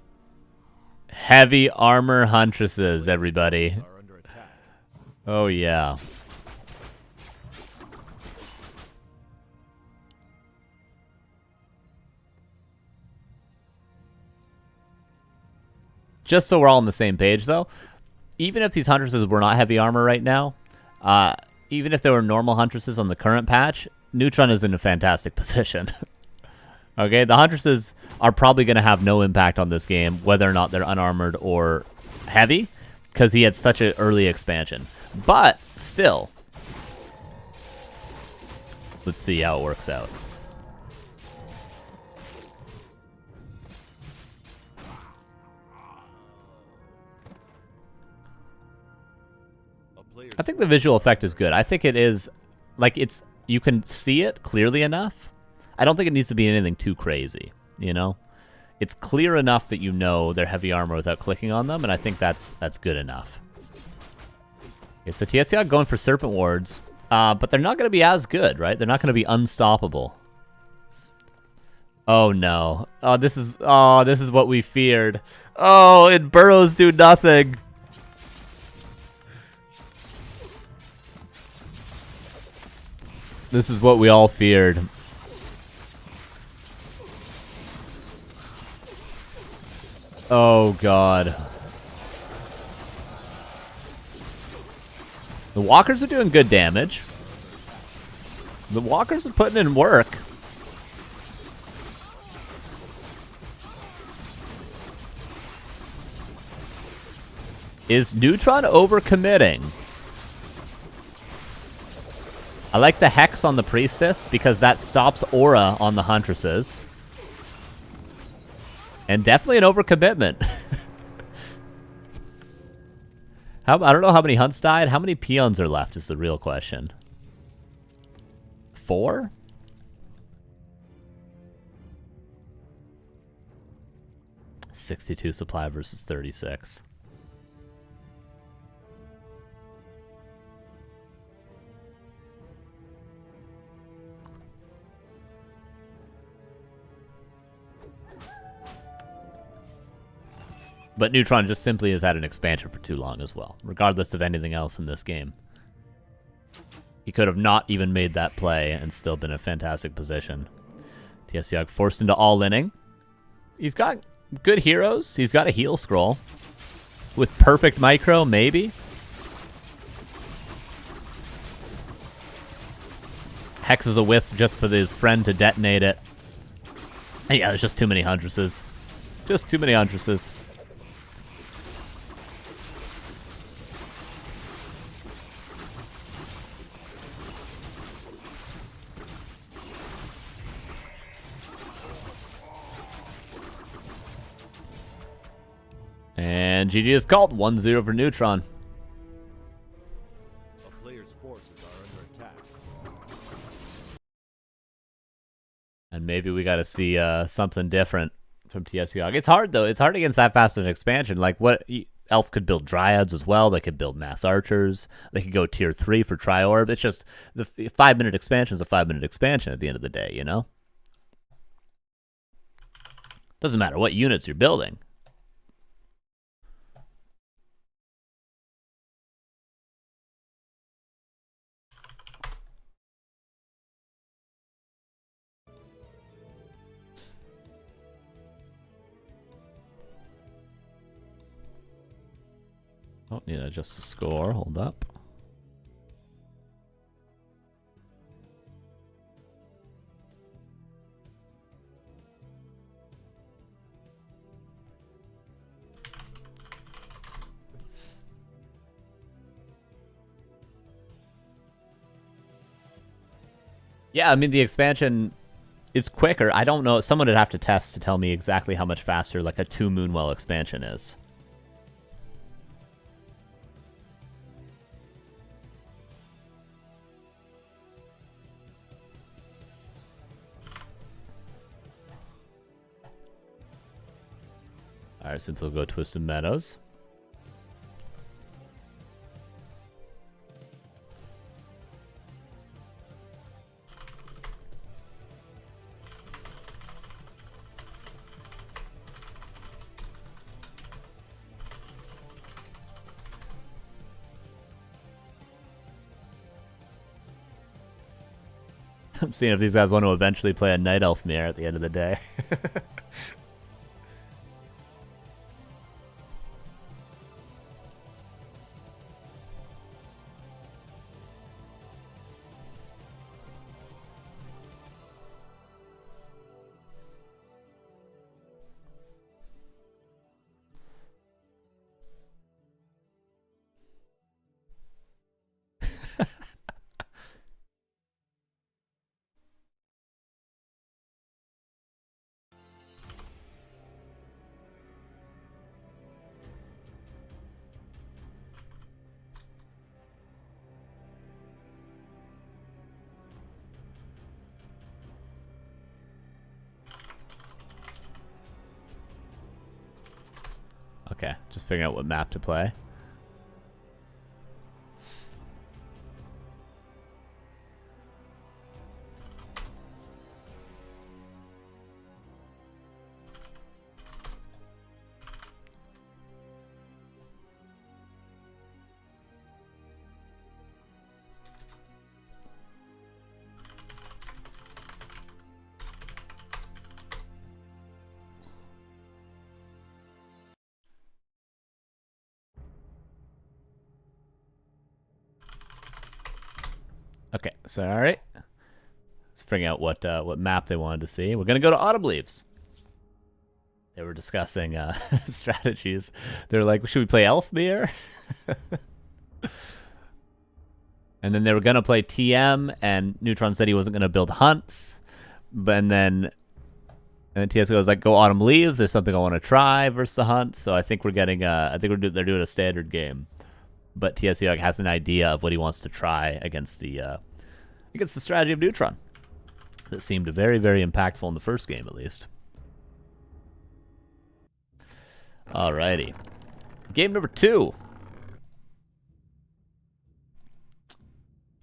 Speaker 1: Heavy armor huntresses, everybody. Oh, yeah. Just so we're all on the same page, though, even if these huntresses were not heavy armor right now, even if they were normal huntresses on the current patch, Neutron is in a fantastic position. Okay, the huntresses are probably going to have no impact on this game, whether or not they're unarmored or heavy, because he had such an early expansion. But, still, let's see how it works out. I think the visual effect is good. I think it is, like, you can see it clearly enough. I don't think it needs to be anything too crazy, you know? It's clear enough that you know they're heavy armor without clicking on them, and I think that's good enough. Okay, so TSOG going for Serpent Wards, but they're not going to be as good, right? They're not going to be unstoppable. Oh, no. Oh, this is what we feared. Oh, and burrows do nothing. This is what we all feared. Oh, God. The walkers are doing good damage. The walkers are putting in work. Is Neutron overcommitting? I like the Hex on the Priestess because that stops Aura on the Huntresses. And definitely an overcommitment. I don't know how many hunts died. How many peons are left is the real question. 4? $62 supply versus 36. But Neutron just simply has had an expansion for too long as well, regardless of anything else in this game. He could have not even made that play and still been in a fantastic position. TSOG forced into all-inning. He's got good heroes. He's got a heal scroll. With perfect micro, maybe. Hex is a wisp just for his friend to detonate it. And yeah, there's just too many Huntresses. Just too many Huntresses. And GG is called 1-0 for Neutron.
Speaker 2: A player's forces are under attack.
Speaker 1: And maybe we got to see something different from TSOG. It's hard, though. It's hard against that fast of an expansion. Like, what... Elf could build Dryads as well. They could build Mass Archers. They could go Tier 3 for Triorb. It's just... The 5-minute expansion is a 5-minute expansion at the end of the day, you know? Doesn't matter what units you're building. Oh, need to adjust the score. Hold up. Yeah, I mean, the expansion is quicker. I don't know. Someone would have to test to tell me exactly how much faster like a 2 Moonwell expansion is. Alright, since we'll go Twisted Meadows. I'm seeing if these guys want to eventually play a Night Elf Mirror at the end of the day. Okay, just figuring out what map to play. Okay, so all right. Let's figure out what map they wanted to see. We're gonna go to Autumn Leaves. They were discussing strategies. They're like, should we play Elfmere? And then they were gonna play TM, and Neutron said he wasn't gonna build hunts. But then TSOG was like, go Autumn Leaves. There's something I want to try versus the hunt. So I think we're getting they're doing a standard game. But TSOG has an idea of what he wants to try against the strategy of Neutron. That seemed very, very impactful in the first game, at least. Alrighty. Game number 2.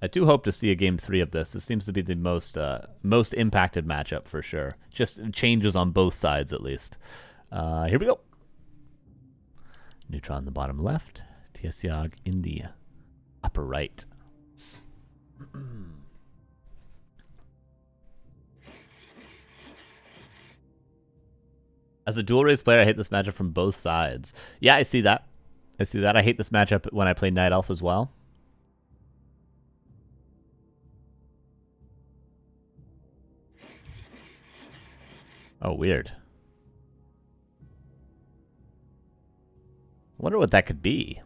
Speaker 1: I do hope to see a game 3 of this. This seems to be the most impacted matchup for sure. Just changes on both sides, at least. Here we go. Neutron in the bottom left. TSOG in the upper right. As a dual race player, I hate this matchup from both sides. Yeah, I see that. I see that. I hate this matchup when I play Night Elf as well. Oh, weird. Wonder what that could be.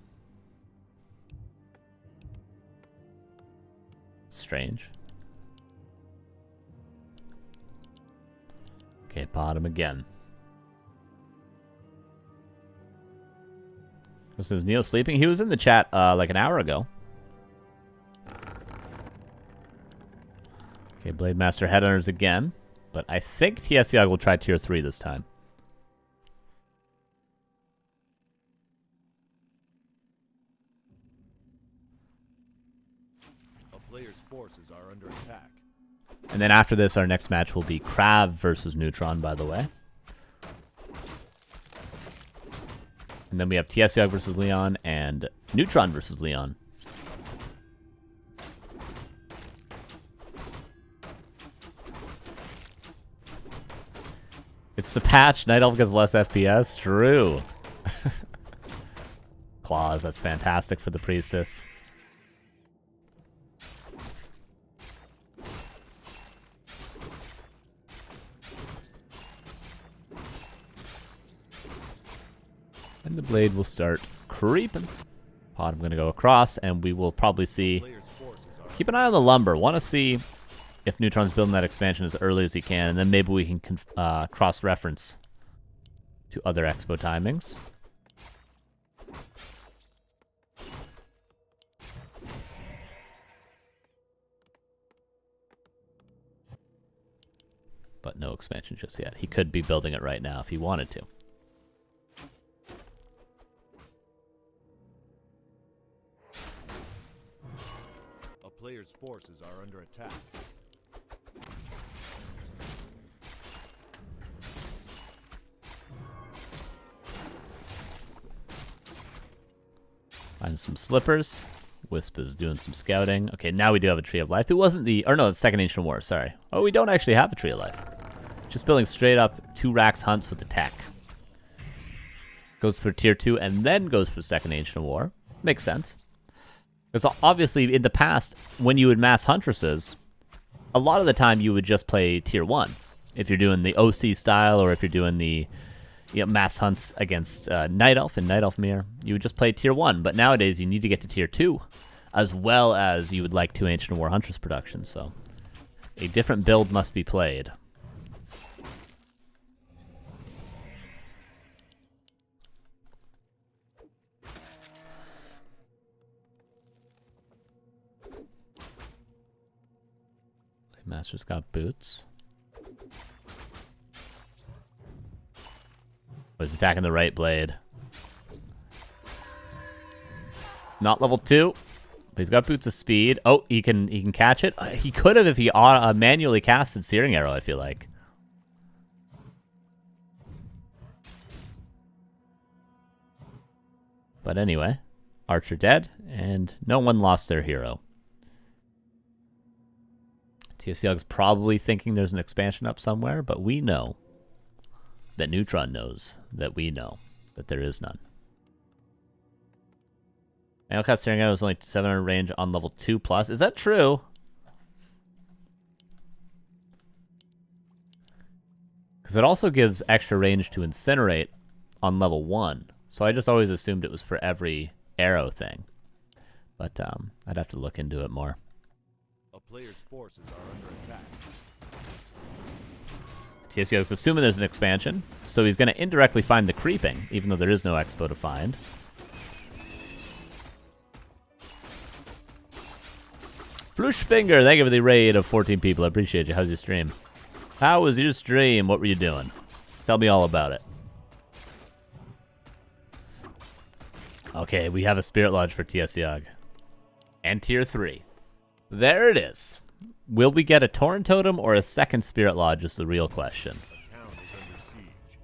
Speaker 1: Strange. Okay, bottom again. This is Neo sleeping. He was in the chat like an hour ago. Okay, Blade Master Headhunters again. But I think TSOG will try tier 3 this time.
Speaker 2: A player's forces are under attack.
Speaker 1: And then after this, our next match will be KraV versus Neutron, by the way. And then we have TSOG versus Leon and Neutron versus Leon. It's the patch. Night Elf gets less FPS. True. Claws. That's fantastic for the Priestess. And the blade will start creeping. Pod, I'm going to go across, and we will probably see... Keep an eye on the lumber. Want to see if Neutron's building that expansion as early as he can, and then maybe we can cross-reference to other expo timings. But no expansion just yet. He could be building it right now if he wanted to.
Speaker 2: A player's forces are under attack.
Speaker 1: Find some slippers. Wisp is doing some scouting. Okay, now we do have a Tree of Life. It wasn't the... Or no, it's Second Ancient War, sorry. Oh, we don't actually have a Tree of Life. Just building straight up 2 racks hunts with the tech. Goes for tier 2 and then goes for Second Ancient War. Makes sense. Because obviously in the past, when you would mass Huntresses, a lot of the time you would just play tier 1. If you're doing the OC style or if you're doing the mass hunts against Night Elf and Night Elf Mirror, you would just play tier 1. But nowadays you need to get to tier 2, as well as you would like 2 Ancient War Huntress productions. So a different build must be played. Master's got boots. Oh, he's attacking the right blade. Not level 2. But he's got boots of speed. Oh, he can catch it. He could have if he manually casted Searing Arrow, I feel like. But anyway, Archer dead, and no one lost their hero. TSOG's probably thinking there's an expansion up somewhere, but we know that Neutron knows that we know that there is none. Manual Searing Arrow is only 700 range on level 2+. Is that true? Because it also gives extra range to Incinerate on level 1. So I just always assumed it was for every arrow thing. But I'd have to look into it more.
Speaker 2: A player's forces are under attack.
Speaker 1: TSOG is assuming there's an expansion, so he's going to indirectly find the creeping, even though there is no expo to find. Flushfinger, thank you for the raid of 14 people. I appreciate you. How's your stream? How was your stream? What were you doing? Tell me all about it. Okay, we have a Spirit Lodge for TSOG. And tier 3. There it is. Will we get a Tauren Totem or a second Spirit Lodge is the real question.
Speaker 2: The town is under siege.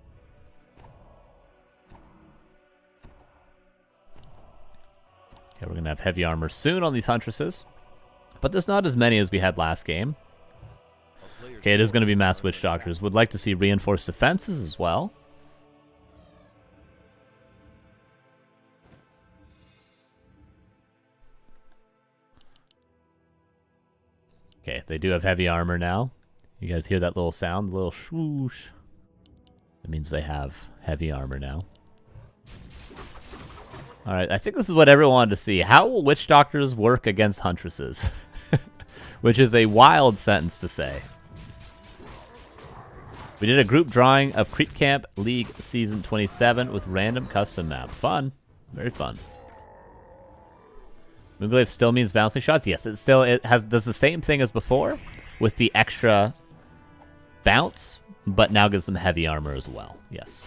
Speaker 1: Okay, we're going to have heavy armor soon on these Huntresses. But there's not as many as we had last game. Okay, it is going to be mass Witch Doctors. Would like to see reinforced defenses as well. Okay, they do have heavy armor now. You guys hear that little sound? The little swoosh. That means they have heavy armor now. Alright, I think this is what everyone wanted to see. How will Witch Doctors work against Huntresses? Which is a wild sentence to say. We did a group drawing of Creep Camp League Season 27 with random custom map. Fun. Very fun. Moonglaive still means bouncing shots? Yes, it does the same thing as before with the extra bounce, but now gives them heavy armor as well. Yes.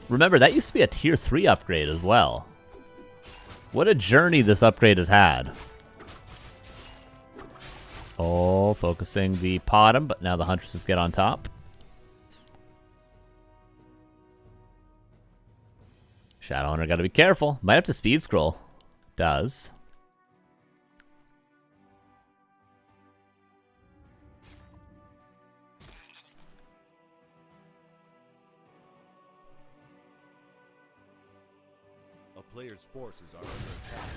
Speaker 1: Remember, that used to be a tier 3 upgrade as well. What a journey this upgrade has had. Oh, focusing the Potom, but now the Huntresses get on top. Shadowhunter got to be careful. Might have to speed scroll. Does.
Speaker 2: A player's forces are under attack.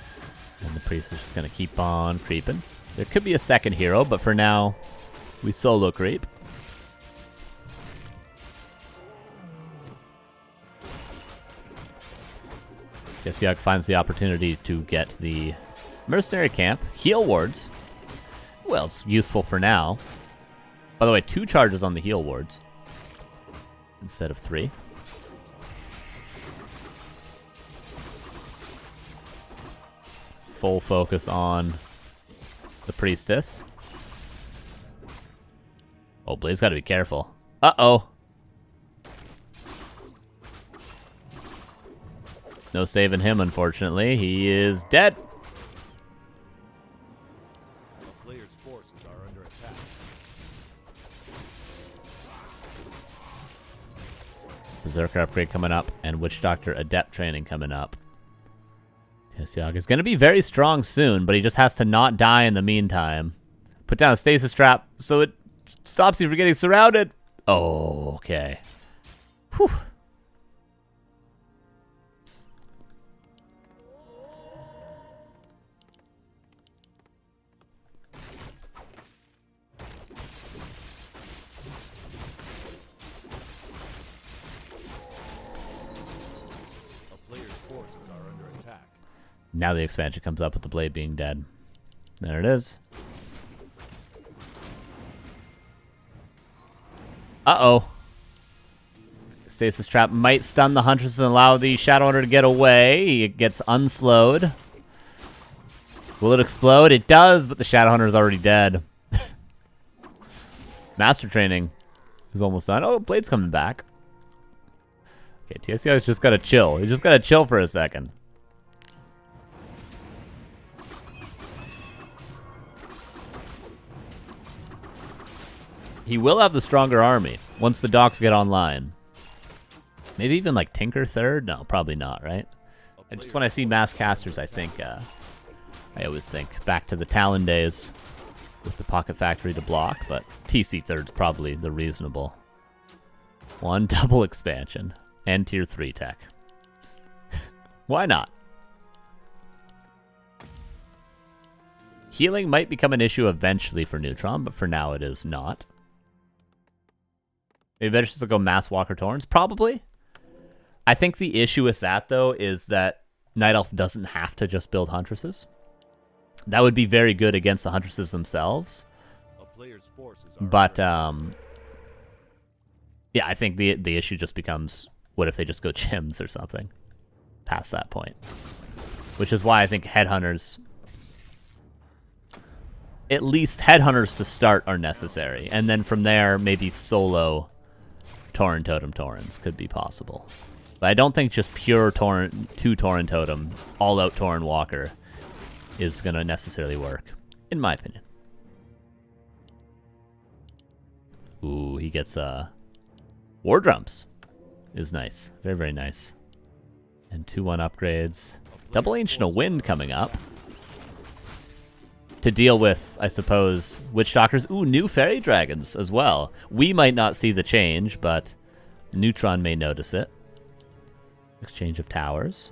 Speaker 1: And the priest is just going to keep on creeping. There could be a second hero, but for now, we solo creep. TSOG finds the opportunity to get the mercenary camp. Heal wards. Well, it's useful for now. By the way, 2 charges on the heal wards instead of 3. Full focus on the priestess. Oh, Blaze got to be careful. Uh-oh. No saving him, unfortunately. He is dead.
Speaker 2: A player's forces are under attack.
Speaker 1: Berserker upgrade coming up, and Witch Doctor Adept training coming up. TSOG is going to be very strong soon, but he just has to not die in the meantime. Put down a stasis trap so it stops you from getting surrounded. Oh, okay. Whew. Now the expansion comes up with the blade being dead. There it is. Uh-oh. Stasis trap might stun the Huntress and allow the Shadowhunter to get away. It gets unslowed. Will it explode? It does, but the Shadowhunter is already dead. Master training is almost done. Oh, Blade's coming back. Okay, TSOG's just gotta chill. He just gotta chill for a second. He will have the stronger army once the docks get online. Maybe even like Tinker third? No, probably not, right? And just when I see mass casters, I think, I always think back to the Talon days with the Pocket Factory to block, but TC third's probably the reasonable one. Double expansion and tier 3 tech. Why not? Healing might become an issue eventually for Neutron, but for now it is not. Maybe better just to go Mass Walker Torrents? Probably. I think the issue with that, though, is that Night Elf doesn't have to just build Huntresses. That would be very good against the Huntresses themselves. But, yeah, I think the issue just becomes, what if they just go Chims or something? Past that point. Which is why I think Headhunters... At least Headhunters to start are necessary. And then from there, maybe solo Tauren Totem Taurens could be possible. But I don't think just pure Tauren, 2 Tauren Totem, all-out Tauren Walker is going to necessarily work, in my opinion. Ooh, he gets War Drums. Is nice. Very, very nice. And 2-1 upgrades. Double Ancient of Wind coming up. To deal with, I suppose, Witch Doctors. Ooh, new Fairy Dragons as well. We might not see the change, but Neutron may notice it. Exchange of towers.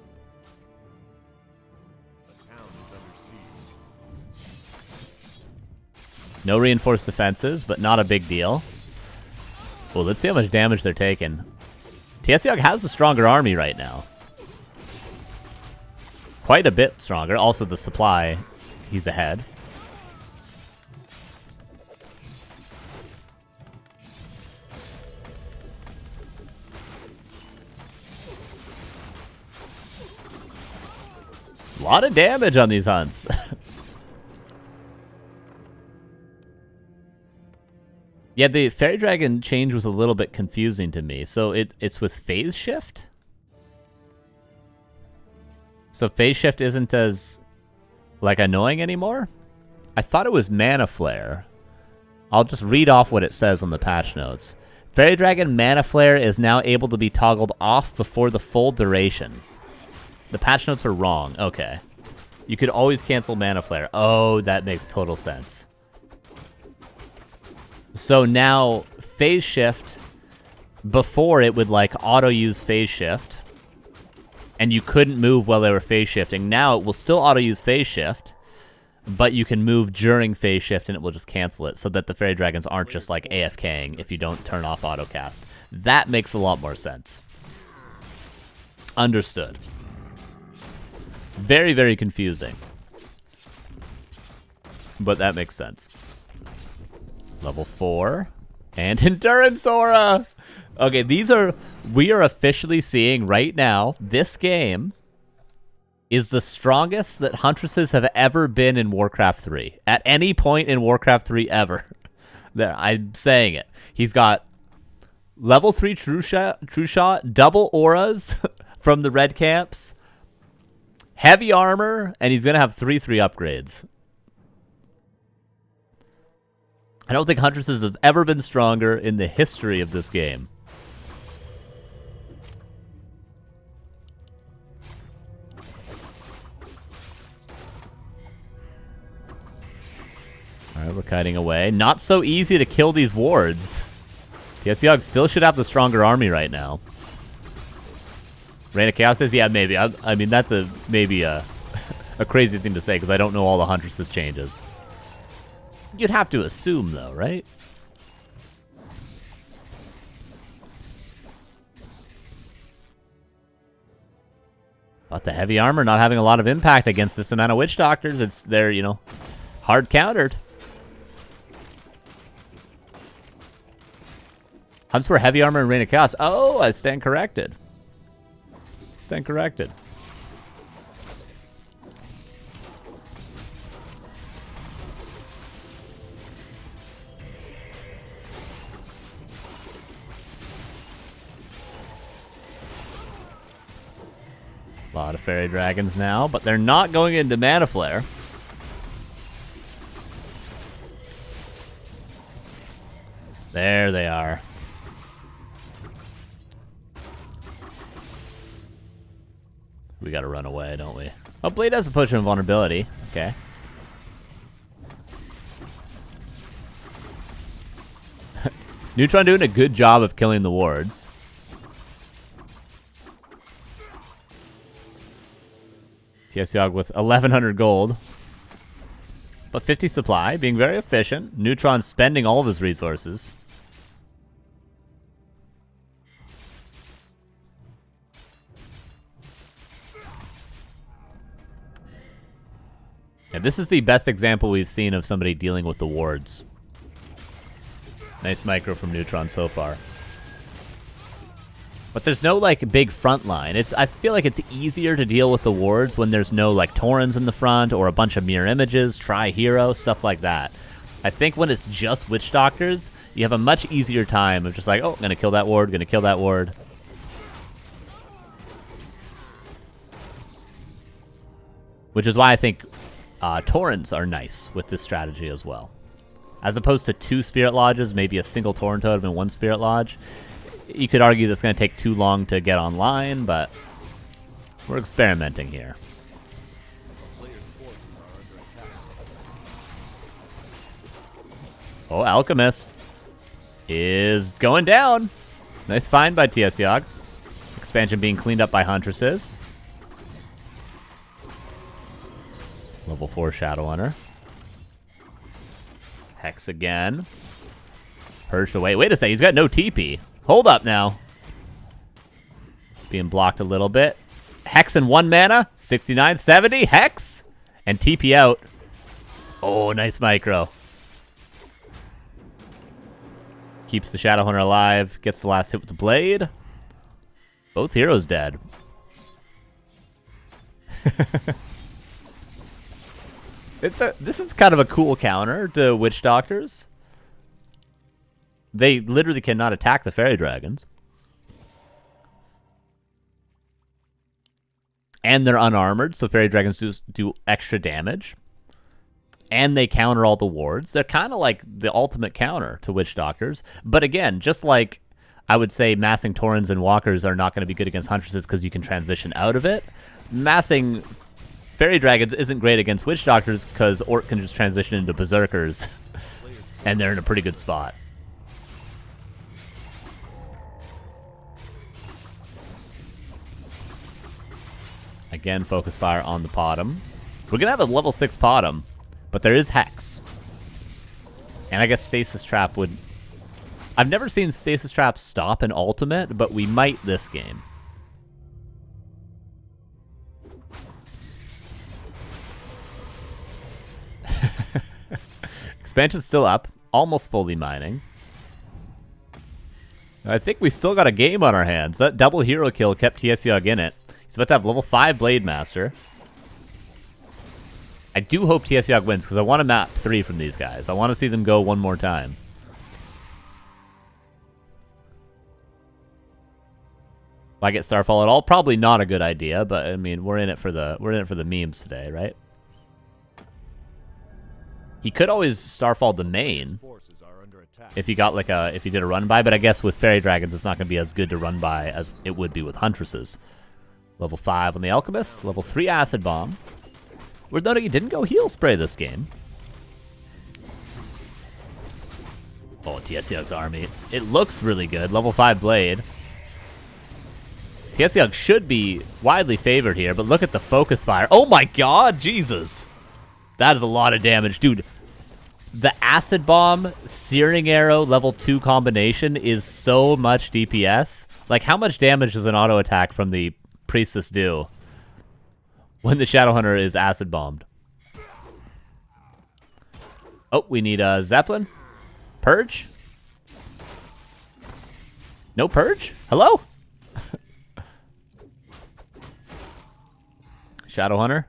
Speaker 1: No reinforced defenses, but not a big deal. Well, let's see how much damage they're taking. TSOG has a stronger army right now. Quite a bit stronger. Also, the supply, he's ahead. A lot of damage on these hunts. Yeah, the Fairy Dragon change was a little bit confusing to me. So it's with phase shift? So phase shift isn't as, like, annoying anymore? I thought it was Mana Flare. I'll just read off what it says on the patch notes. Fairy Dragon Mana Flare is now able to be toggled off before the full duration. The patch notes are wrong. Okay. You could always cancel Mana Flare. Oh, that makes total sense. So now, phase shift, before it would, like, auto-use phase shift, and you couldn't move while they were phase shifting. Now it will still auto-use phase shift, but you can move during phase shift and it will just cancel it, so that the Fairy Dragons aren't just, like, AFKing if you don't turn off autocast. That makes a lot more sense. Understood. Very, very confusing. But that makes sense. Level 4. And Endurance Aura! Okay, we are officially seeing right now, this game is the strongest that Huntresses have ever been in Warcraft 3. At any point in Warcraft 3 ever. There, I'm saying it. He's got level 3 True Shot, double auras from the red camps, heavy armor, and he's going to have 3/3 upgrades. I don't think Huntresses have ever been stronger in the history of this game. Alright, we're kiting away. Not so easy to kill these wards. TSOG still should have the stronger army right now. Reign of Chaos says, yeah, maybe. I mean, that's maybe a crazy thing to say, because I don't know all the Huntresses changes. You'd have to assume, though, right? But the heavy armor not having a lot of impact against this amount of Witch Doctors. They're, you know, hard countered. Hunts for heavy armor and Reign of Chaos. Oh, I stand corrected. Stand corrected. A lot of Fairy Dragons now, but they're not going into Mana Flare. There they are. We gotta run away, don't we? Oh, Blade has a potion of vulnerability. Okay. Neutron doing a good job of killing the wards. TSOG with 1,100 gold. But 50 supply, being very efficient. Neutron spending all of his resources. And this is the best example we've seen of somebody dealing with the wards. Nice micro from Neutron so far. But there's no, like, big front line. I feel like it's easier to deal with the wards when there's no, like, Taurens in the front or a bunch of mirror images, tri-hero, stuff like that. I think when it's just Witch Doctors, you have a much easier time of just like, oh, gonna kill that ward, gonna kill that ward. Which is why I think Taurens are nice with this strategy as well. As opposed to 2 Spirit Lodges, maybe a single Tauren Totem and 1 Spirit Lodge. You could argue that's going to take too long to get online, but We're experimenting here. Oh, Alchemist is going down. Nice find by TSOG. Expansion being cleaned up by Huntresses. Level 4 Shadowhunter. Hex again. Purged away. Wait a second, he's got no TP. Hold up now. Being blocked a little bit. Hex and 1 mana. 69, 70. Hex. And TP out. Oh, nice micro. Keeps the Shadowhunter alive. Gets the last hit with the blade. Both heroes dead. This is kind of a cool counter to Witch Doctors. They literally cannot attack the Fairy Dragons. And they're unarmored, so Fairy Dragons do extra damage. And they counter all the wards. They're kind of like the ultimate counter to Witch Doctors. But again, just like I would say massing Taurens and Walkers are not going to be good against Huntresses because you can transition out of it, massing Fairy Dragons isn't great against Witch Doctors because Orc can just transition into Berserkers. And they're in a pretty good spot. Again, focus fire on the Potom. We're going to have a level 6 Potom, but there is Hex. And I guess Stasis Trap would... I've never seen Stasis Trap stop an ultimate, but we might this game. Expansion's still up, almost fully mining. I think we still got a game on our hands. That double hero kill kept TSOG in it. He's about to have level 5 Blade Master. I do hope TSOG wins because I want to map 3 from these guys. I want to see them go one more time. If I get Starfall at all, probably not a good idea, but I mean we're in it for the memes today, right? He could always Starfall the main if you got like if you did a run by, but I guess with Fairy Dragons it's not going to be as good to run by as it would be with Huntresses. Level 5 on the Alchemist, level 3 Acid Bomb. We're noting he didn't go Heal Spray this game. Oh, TSOG's army. It looks really good. Level 5 Blade. TSOG should be widely favored here, but look at the focus fire. Oh my god, Jesus! That is a lot of damage. Dude, the Acid Bomb, Searing Arrow, level 2 combination is so much DPS. Like, how much damage does an auto attack from the Priestess do when the Shadowhunter is Acid Bombed? Oh, we need a Zeppelin. Purge? No Purge? Hello? Shadowhunter.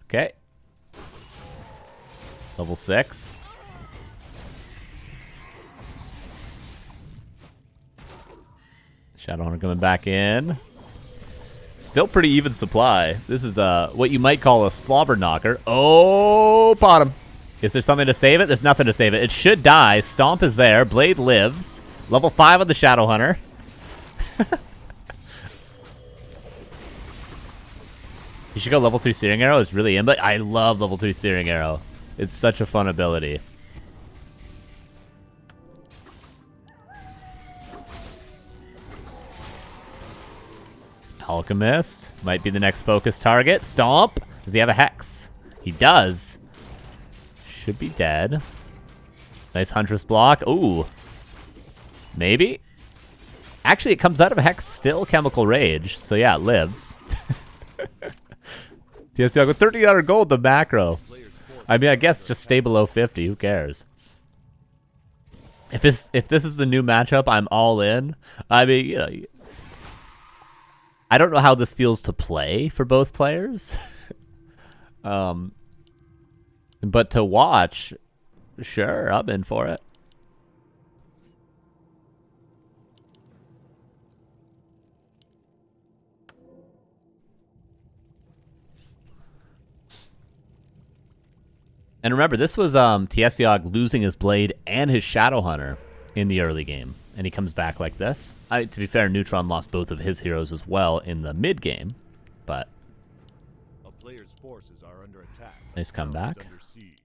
Speaker 1: Okay. Level 6. Shadowhunter coming back in. Still pretty even supply. This is what you might call a slobber knocker. Oh, bottom. Is there something to save it? There's nothing to save it. It should die. Stomp is there. Blade lives. Level 5 on the Shadowhunter. You should go level 3 Searing Arrow. It's really in, but I love level 3 Searing Arrow. It's such a fun ability. Alchemist might be the next focus target. Stomp. Does he have a Hex? He does. Should be dead. Nice Huntress block. Ooh. Maybe. Actually, it comes out of a Hex still. Chemical Rage. So yeah, it lives. TSOG with 1,300 gold, the macro. I mean, I guess just stay below 50. Who cares? If this is the new matchup, I'm all in. I mean, you know, I don't know how this feels to play for both players. But to watch, sure, I'm in for it. And remember, this was TSOG losing his Blade and his Shadowhunter in the early game. And he comes back like this. To be fair, Neutron lost both of his heroes as well in the mid game. but
Speaker 2: A player's forces are under attack.
Speaker 1: nice
Speaker 2: Town is
Speaker 1: comeback.
Speaker 2: under siege.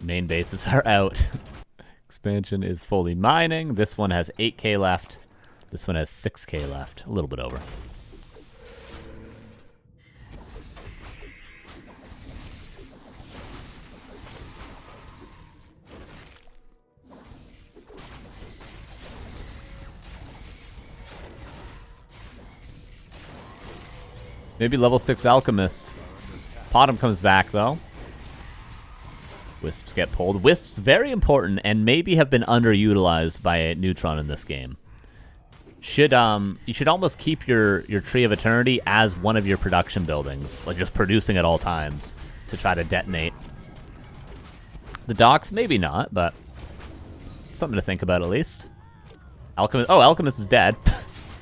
Speaker 1: Main bases are out. Expansion is fully mining. This one has 8k left. This one has 6k left. A little bit over. Maybe level 6 Alchemist. Potom comes back, though. Wisps get pulled. Wisps, very important, and maybe have been underutilized by Neutron in this game. You should almost keep your Tree of Eternity as one of your production buildings, like just producing at all times to try to detonate. The docks, maybe not, but something to think about at least. Alchemist, oh, Alchemist is dead.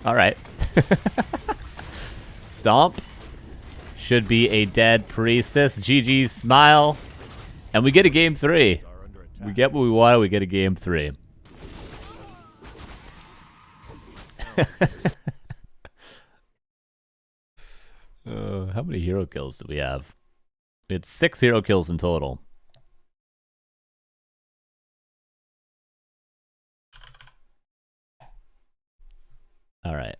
Speaker 1: All right. Stomp. Should be a dead Priestess. GG, smile. And we get a game 3. We get what we want, we get a game 3. How many hero kills do we have? It's 6 hero kills in total. All right.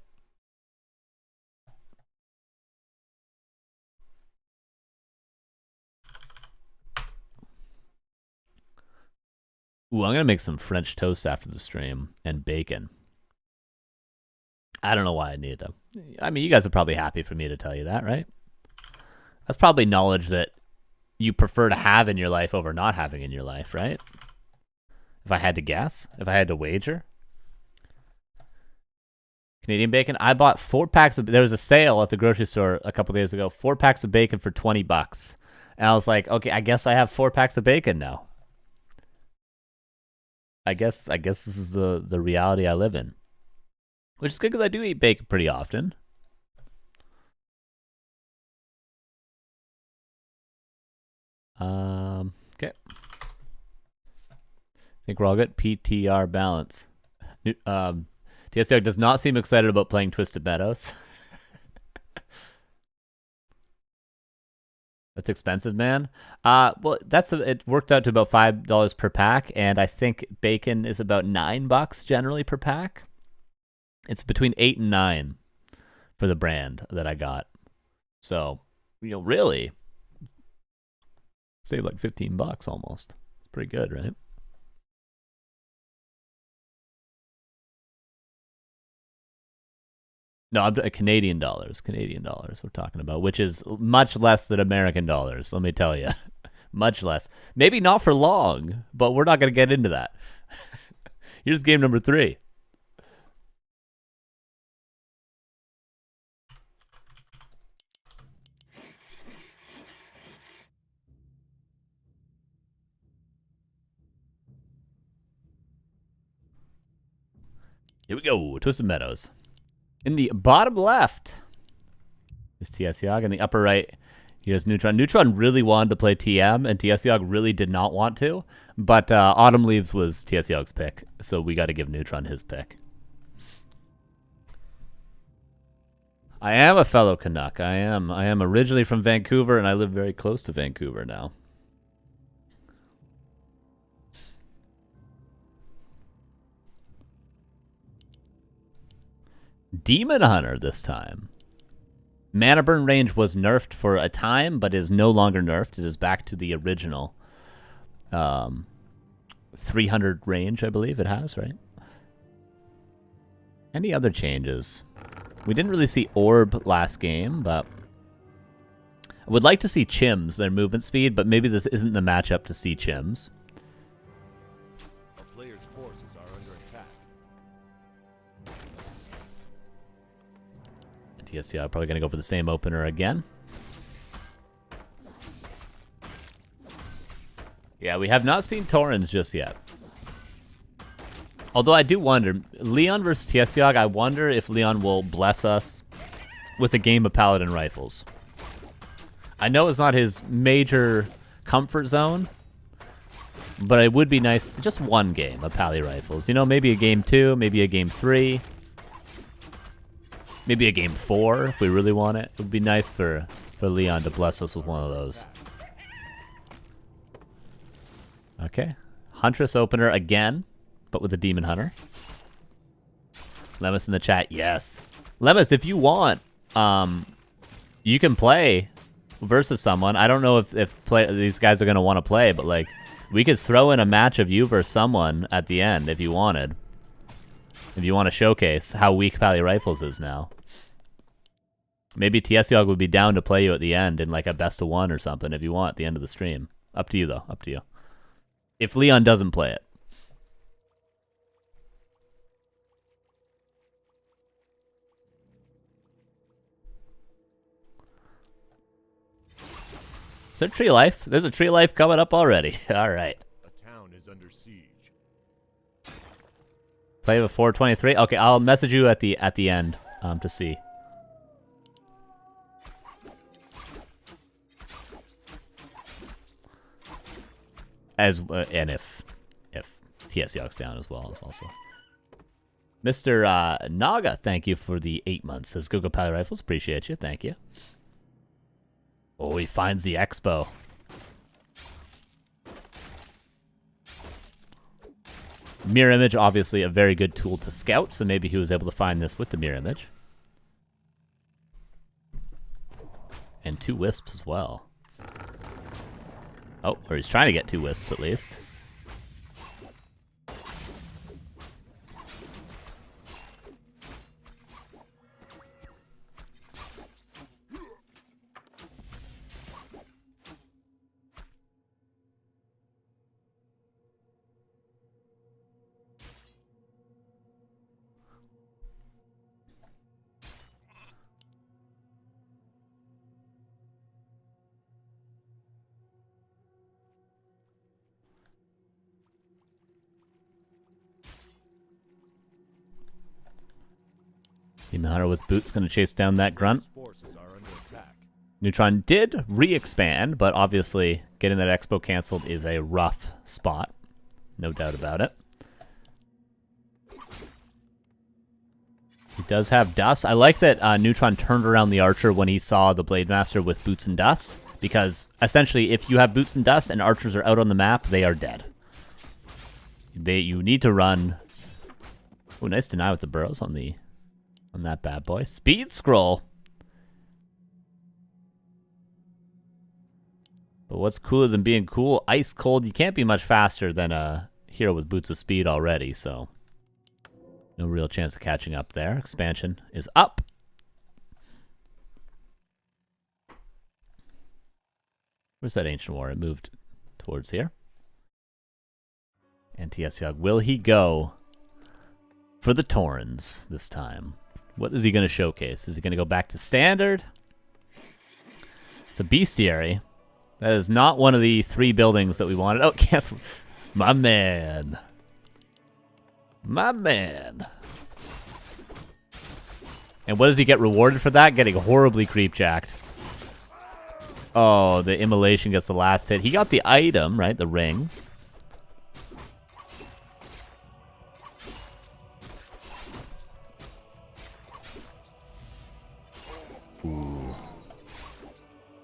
Speaker 1: Ooh, I'm going to make some French toast after the stream and bacon. I don't know why I need to. I mean, you guys are probably happy for me to tell you that, right? That's probably knowledge that you prefer to have in your life over not having in your life, right? If I had to guess, if I had to wager. Canadian bacon. I bought 4 packs of... There was a sale at the grocery store a couple days ago. 4 packs of bacon for $20. And I was like, okay, I guess I have 4 packs of bacon now. I guess this is the reality I live in. Which is good because I do eat bacon pretty often. Okay. I think we're all good. PTR balance. TSOG does not seem excited about playing Twisted Meadows. That's expensive, man. Well, it worked out to about $5 per pack, and I think bacon is about $9 generally per pack. It's between 8 and 9 for the brand that I got. So, really save like $15 almost. It's pretty good, right? No, Canadian dollars we're talking about, which is much less than American dollars, let me tell you. Much less. Maybe not for long, but we're not going to get into that. Here's game number 3. Here we go, Twisted Meadows. In the bottom left is TSOG. In the upper right, here's Neutron. Neutron really wanted to play TM, and TSOG really did not want to. But Autumn Leaves was TSOG's pick, so we got to give Neutron his pick. I am a fellow Canuck. I am originally from Vancouver, and I live very close to Vancouver now. Demon Hunter this time. Mana burn range was nerfed for a time, but is no longer nerfed. It is back to the original 300 range, I believe it has, right? Any other changes? We didn't really see Orb last game, but I would like to see Chims, their movement speed, but maybe this isn't the matchup to see Chims.
Speaker 2: A player's forces are under attack.
Speaker 1: TSOG probably going to go for the same opener again. Yeah, we have not seen Torrens just yet. Although I do wonder, Leon versus TSOG, I wonder if Leon will bless us with a game of Paladin Rifles. I know it's not his major comfort zone, but it would be nice, just one game of Pally Rifles. Maybe a game 2, maybe a game 3. Maybe a game 4 if we really want it. It would be nice for Leon to bless us with one of those. Okay. Huntress opener again, but with a Demon Hunter. Lemus in the chat, yes. Lemus, if you want, you can play versus someone. I don't know if these guys are going to want to play, but like, we could throw in a match of you versus someone at the end if you wanted. If you want to showcase how weak Pally Rifles is now. Maybe TSOG would be down to play you at the end in like a best of 1 or something if you want at the end of the stream. Up to you though, up to you. If Leon doesn't play it. Is there tree life? There's a tree life coming up already. All right.
Speaker 2: A town is under siege.
Speaker 1: Play with 423. Okay, I'll message you at the end to see. And if TSOG's down as well is also. Mr. Naga, thank you for the 8 months. Says Google Pally Rifles, appreciate you. Thank you. Oh, he finds the expo. Mirror image, obviously a very good tool to scout, so maybe he was able to find this with the mirror image. And 2 wisps as well. Oh, or he's trying to get 2 wisps at least. Demon Hunter with boots going to chase down that grunt. Neutron did re-expand, but obviously getting that expo canceled is a rough spot. No doubt about it. He does have dust. I like that Neutron turned around the archer when he saw the Blade Master with boots and dust, because essentially if you have boots and dust and archers are out on the map, they are dead. You need to run. Oh, nice deny with the burrows on that bad boy. Speed scroll. But what's cooler than being cool? Ice cold. You can't be much faster than a hero with boots of speed already, so no real chance of catching up there. Expansion is up. Where's that Ancient War? It moved towards here. And TSOG, will he go for the Torrens this time? What is he going to showcase? Is he going to go back to standard? It's a bestiary. That is not one of the 3 buildings that we wanted. Oh, cancel. My man. My man. And what does he get rewarded for that? Getting horribly creep-jacked. Oh, the immolation gets the last hit. He got the item, right? The ring. Ooh.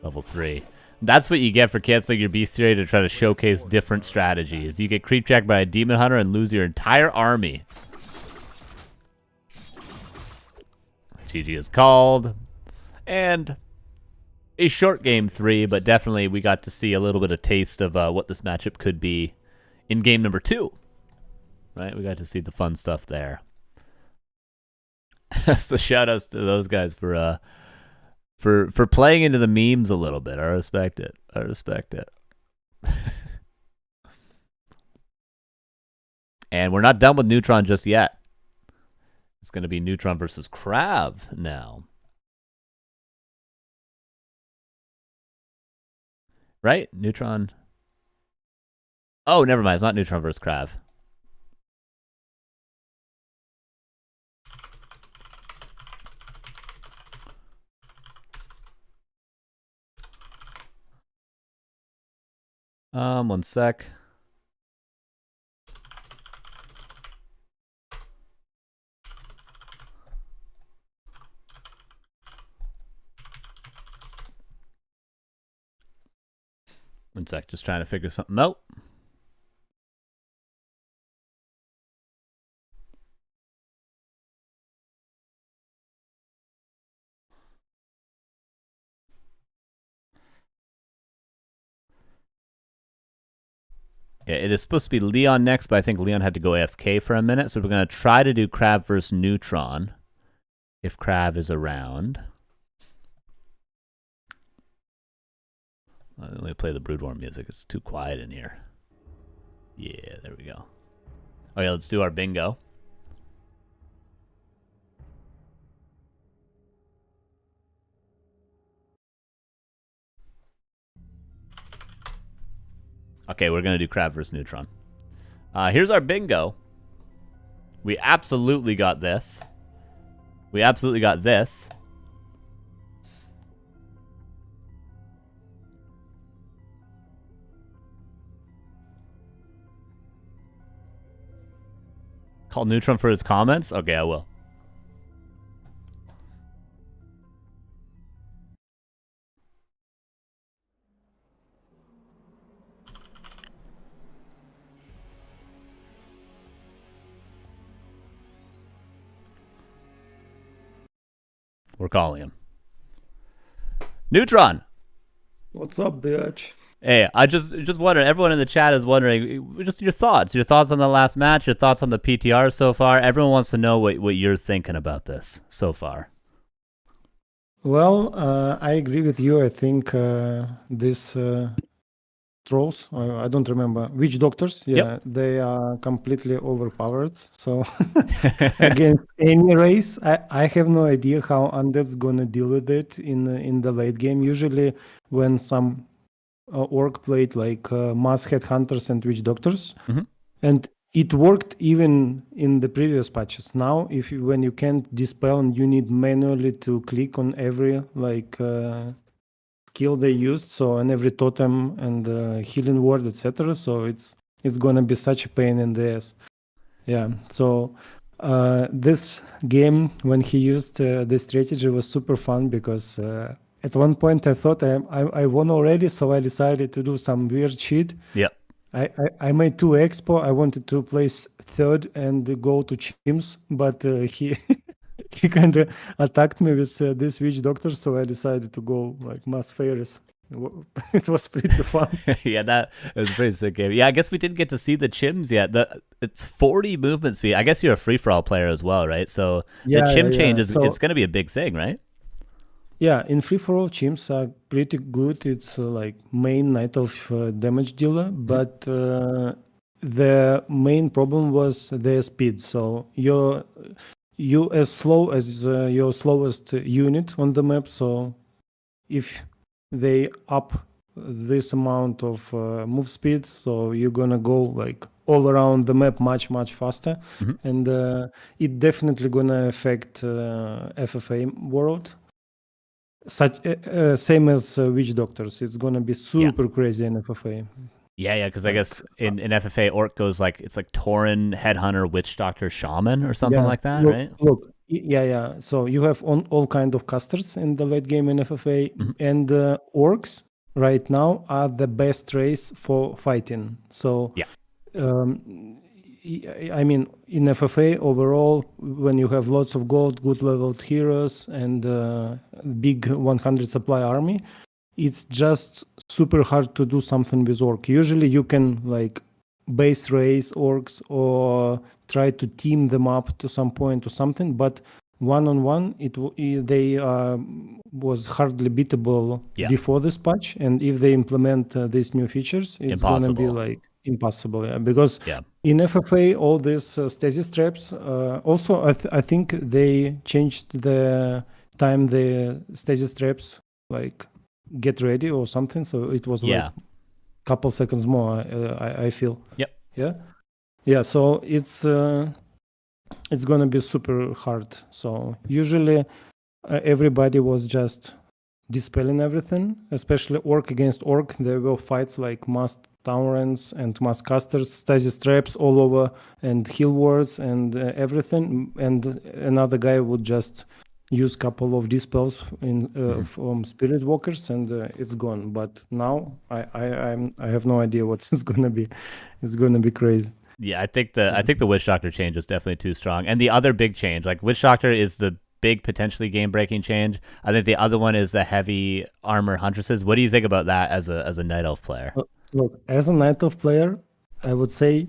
Speaker 1: Level 3. That's what you get for canceling your bestiary to try to showcase different strategies. You get creep jacked by a demon hunter and lose your entire army. GG is called. And a short game 3, but definitely we got to see a little bit of taste of what this matchup could be in game number 2. Right? We got to see the fun stuff there. So shout outs to those guys for playing into the memes a little bit. I respect it. I respect it. And we're not done with Neutron just yet. It's going to be Neutron versus KraV now. Right? Neutron. Oh, never mind. It's not Neutron versus KraV. One sec. 1 sec, just trying to figure something out. Yeah, it is supposed to be Leon next, but I think Leon had to go AFK for a minute, so we're going to try to do KraV versus Neutron, if KraV is around. Let me play the Brood War music. It's too quiet in here. Yeah, there we go. Oh yeah, let's do our bingo. Okay, we're going to do KraV versus Neutron. Here's our bingo. We absolutely got this. We absolutely got this. Call Neutron for his comments? Okay, I will. We're calling him. Neutron!
Speaker 3: What's up, bitch?
Speaker 1: Hey, I just wondering, everyone in the chat is wondering, just your thoughts on the last match, your thoughts on the PTR so far. Everyone wants to know what you're thinking about this so far.
Speaker 3: Well, I agree with you. I think this trolls, I don't remember, witch doctors, yeah, they are completely overpowered. So against any race, I have no idea how Undead's gonna deal with it in the late game. Usually when some orc played like mass headhunters and witch doctors, and it worked even in the previous patches. Now, when you can't dispel and you need manually to click on every like skill they used, so on every totem and healing word, etc. So it's gonna be such a pain in the ass. Yeah. So this game, when he used this strategy, was super fun because at one point I thought I won already, so I decided to do some weird shit.
Speaker 1: Yeah.
Speaker 3: I made 2 expo. I wanted to place 3rd and go to Chimps, but he he kind of attacked me with this witch doctor, so I decided to go like mass Ferris. It was pretty fun.
Speaker 1: Yeah, that was a pretty sick game. Yeah, I guess we didn't get to see the chims yet. It's 40 movement speed. I guess you're a free-for-all player as well, right? So the chim change is it's going to be a big thing, right?
Speaker 3: Yeah, in free-for-all, chimps are pretty good. It's like main Knight of damage dealer, but the main problem was their speed. So you as slow as your slowest unit on the map. So if they up this amount of move speed, so you're gonna go like all around the map much faster, and it definitely gonna affect FFA world. Such same as witch doctors, it's gonna be super crazy in FFA.
Speaker 1: Yeah, because I guess in FFA, Orc goes like, it's like Tauren, Headhunter, Witch Doctor, Shaman, or something like that, right?
Speaker 3: Look, yeah. So you have all kind of casters in the late game in FFA, and Orcs right now are the best race for fighting. So I mean, in FFA overall, when you have lots of gold, good leveled heroes, and big 100 supply army, it's just super hard to do something with Orc. Usually you can like base race Orcs or try to team them up to some point or something, but one-on-one, they was hardly beatable before this patch, and if they implement these new features, it's going to be like impossible, because in FFA all these stasis traps also I think they changed the time the stasis traps like get ready or something, so it was like couple seconds more, I feel. So it's gonna be super hard. So usually everybody was just dispelling everything, especially Orc against Orc. There were fights like mass Taurens and mass casters, stasis traps all over, and heal wards and everything. And another guy would just use couple of dispels from Spirit Walkers, and it's gone. But now I have no idea what it's gonna be. It's gonna be crazy.
Speaker 1: Yeah, I think the Witch Doctor change is definitely too strong. And the other big change, like Witch Doctor is the big potentially game breaking change. I think the other one is the heavy armor huntresses. What do you think about that as a Night Elf player?
Speaker 3: Look, as a Night Elf player, I would say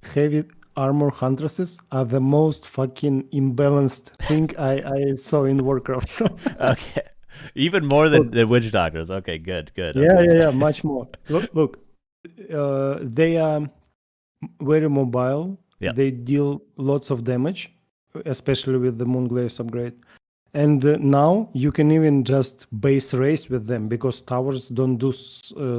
Speaker 3: heavy armor huntresses are the most fucking imbalanced thing I saw in Warcraft. So.
Speaker 1: Okay, even more than the Witch Doctors. Okay, good.
Speaker 3: Yeah, much more. Look, they are very mobile.
Speaker 1: Yeah.
Speaker 3: They deal lots of damage, especially with the Moonglaves upgrade. And now you can even just base race with them because towers don't do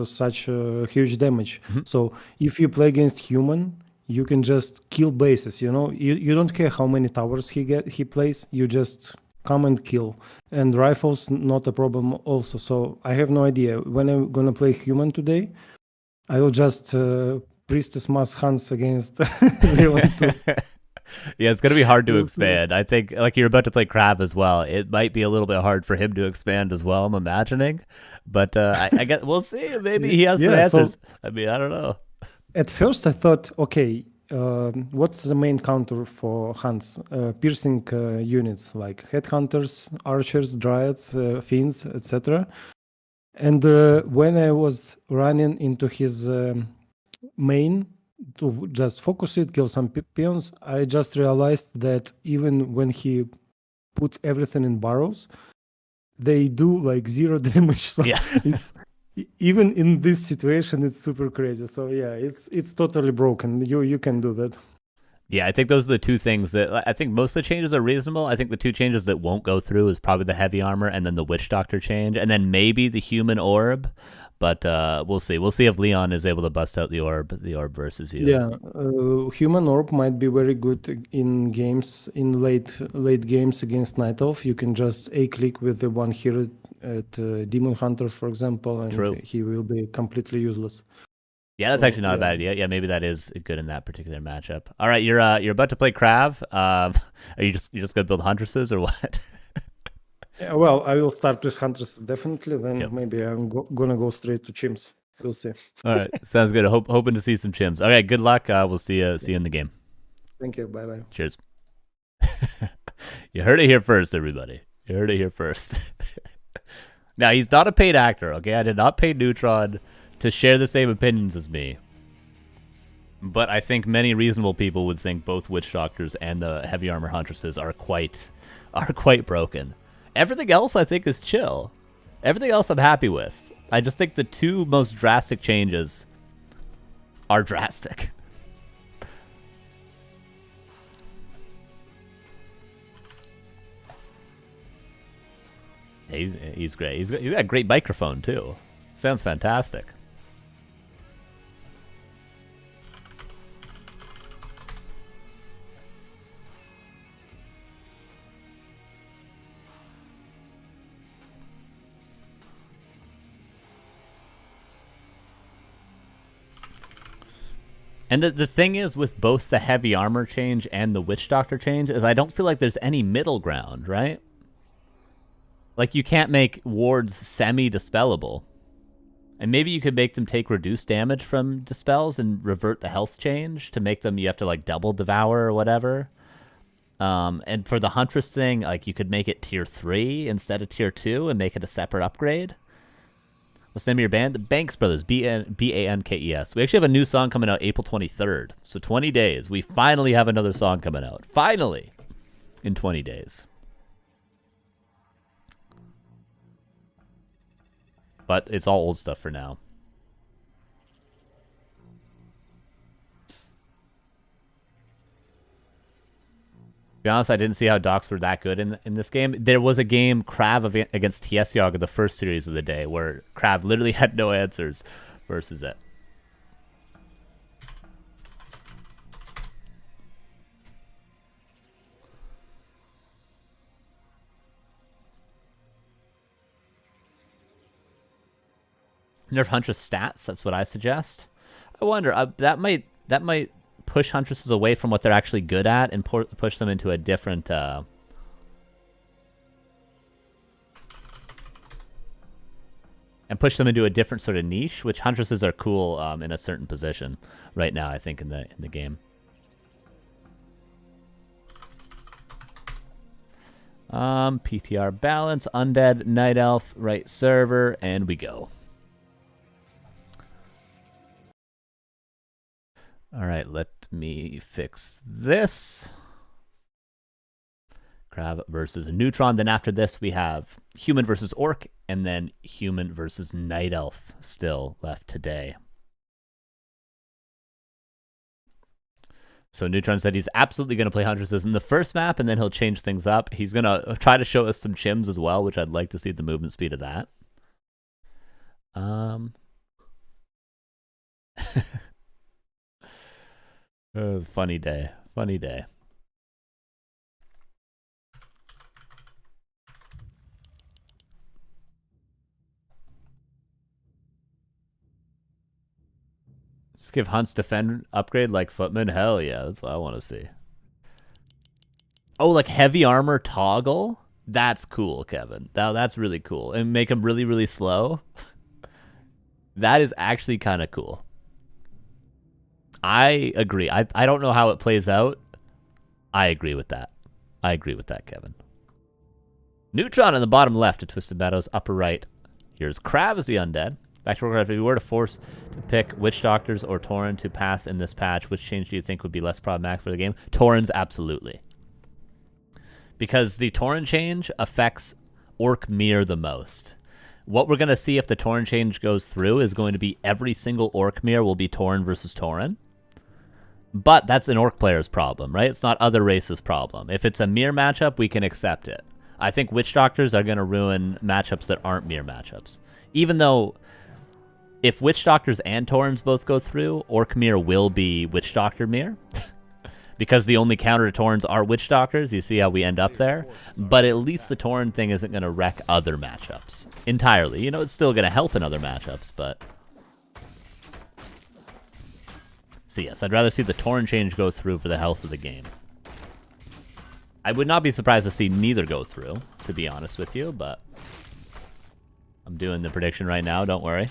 Speaker 3: such huge damage. So if you play against human, you can just kill bases. You know, you don't care how many towers he plays. You just come and kill. And rifles not a problem also. So I have no idea when I'm gonna play human today. I will just Priestess Mass Hunts against Leon 2.
Speaker 1: Yeah, it's going to be hard to expand. I think, like, you're about to play KraV as well. It might be a little bit hard for him to expand as well, I'm imagining. But I guess we'll see. Maybe he has some answers. So, I mean, I don't know. At
Speaker 3: first, I thought, okay, what's the main counter for hunts? Piercing units like headhunters, archers, dryads, fiends, etc. And when I was running into his main to just focus it, kill some peons, I just realized that even when he put everything in barrows, they do like 0 damage. So yeah. It's even in this situation, it's super crazy. So yeah, it's totally broken. You can do that. Yeah, I think those are the two things that I think most of the changes are reasonable. I think the two changes that won't go through is probably the heavy armor and then the Witch Doctor change, and then maybe the human orb. But we'll see. We'll see if Leon is able to bust out the orb versus you. Yeah, human orb might be very good in games, in late games against Night Elf. You can just A-click with the one hero at Demon Hunter, for example, and he will be completely useless. Yeah, that's actually not a bad idea. Yeah, maybe that is good in that particular matchup. All right, you're about to play KraV. Are you just gonna build huntresses or what? Yeah, well, I will start with huntresses definitely. Then maybe I'm gonna go straight to chimps. We'll see. All right, sounds good. Hoping to see some chimps. All right, good luck. We'll see you in the game. Thank you. Bye bye. Cheers. You heard it here first, everybody. You heard it here first. Now, he's not a paid actor. Okay, I did not pay Neutron to share the same opinions as me. But I think many reasonable people would think both Witch Doctors and the Heavy Armor Huntresses are quite broken. Everything else I think is chill. Everything else I'm happy with. I just think the two most drastic changes are drastic. He's great. He's got a great microphone too. Sounds fantastic. And the thing is with both the heavy armor change and the Witch Doctor change is I don't feel like there's any middle ground, right? Like you can't make wards semi-dispellable. And maybe you could make them take reduced damage from dispels and revert the health change to make them, you have to like double devour or whatever. And for the Huntress thing, like you could make it tier 3 instead of tier 2 and make it a separate upgrade. What's the name of your band? The Banks Brothers, Bankes. We actually have a new song coming out April 23rd. So 20 days. We finally have another song coming out. Finally! In 20 days. But it's all old stuff for now. To be honest, I didn't see how docs were that good in this game. There was a game, KraV against TSOG in the first series of the day, where KraV literally had no answers versus it. Nerf Huntress stats, that's what I suggest. I wonder, that might push Huntresses away from what they're actually good at and push them into a different
Speaker 1: and push them into a different sort of niche, which Huntresses are cool in a certain position right now, I think, in the game. PTR balance, Undead, Night Elf, right server, and we go. All right, let me fix this. KraV versus Neutron. Then after this, we have Human versus Orc, and then Human versus Night Elf still left today. So Neutron said he's absolutely going to play Huntresses in the first map, and then he'll change things up. He's going to try to show us some chims as well, which I'd like to see the movement speed of that. Funny day. Funny day. Just give Hunt's defend upgrade like Footman? Hell yeah, that's what I want to see. Oh, like heavy armor toggle? That's cool, Kevin. That's really cool. And make him really, really slow? That is actually kind of cool. I agree. I don't know how it plays out. I agree with that. I agree with that, Kevin. Neutron in the bottom left of Twisted Meadows, upper right. Here's KraV as the undead. Back to Warcraft. If we were to force to pick Witch Doctors or Tauren to pass in this patch, which change do you think would be less problematic for the game? Taurens, absolutely. Because the Tauren change affects Orc Mirror the most. What we're going to see if the Tauren change goes through is going to be every single Orc Mirror will be Tauren versus Tauren. But that's an Orc player's problem, right? It's not other races' problem. If it's a Mirror matchup, we can accept it. I think Witch Doctors are going to ruin matchups that aren't Mirror matchups. Even though if Witch Doctors and Taurens both go through, Orc Mirror will be Witch Doctor Mirror. Because the only counter to Taurens are Witch Doctors. You see how we end up there? But at least the Tauren thing isn't going to wreck other matchups entirely. You know, it's still going to help in other matchups, but... So yes, I'd rather see the Tauren change go through for the health of the game. I would not be surprised to see neither go through, to be honest with you, but... I'm doing the prediction right now, don't worry.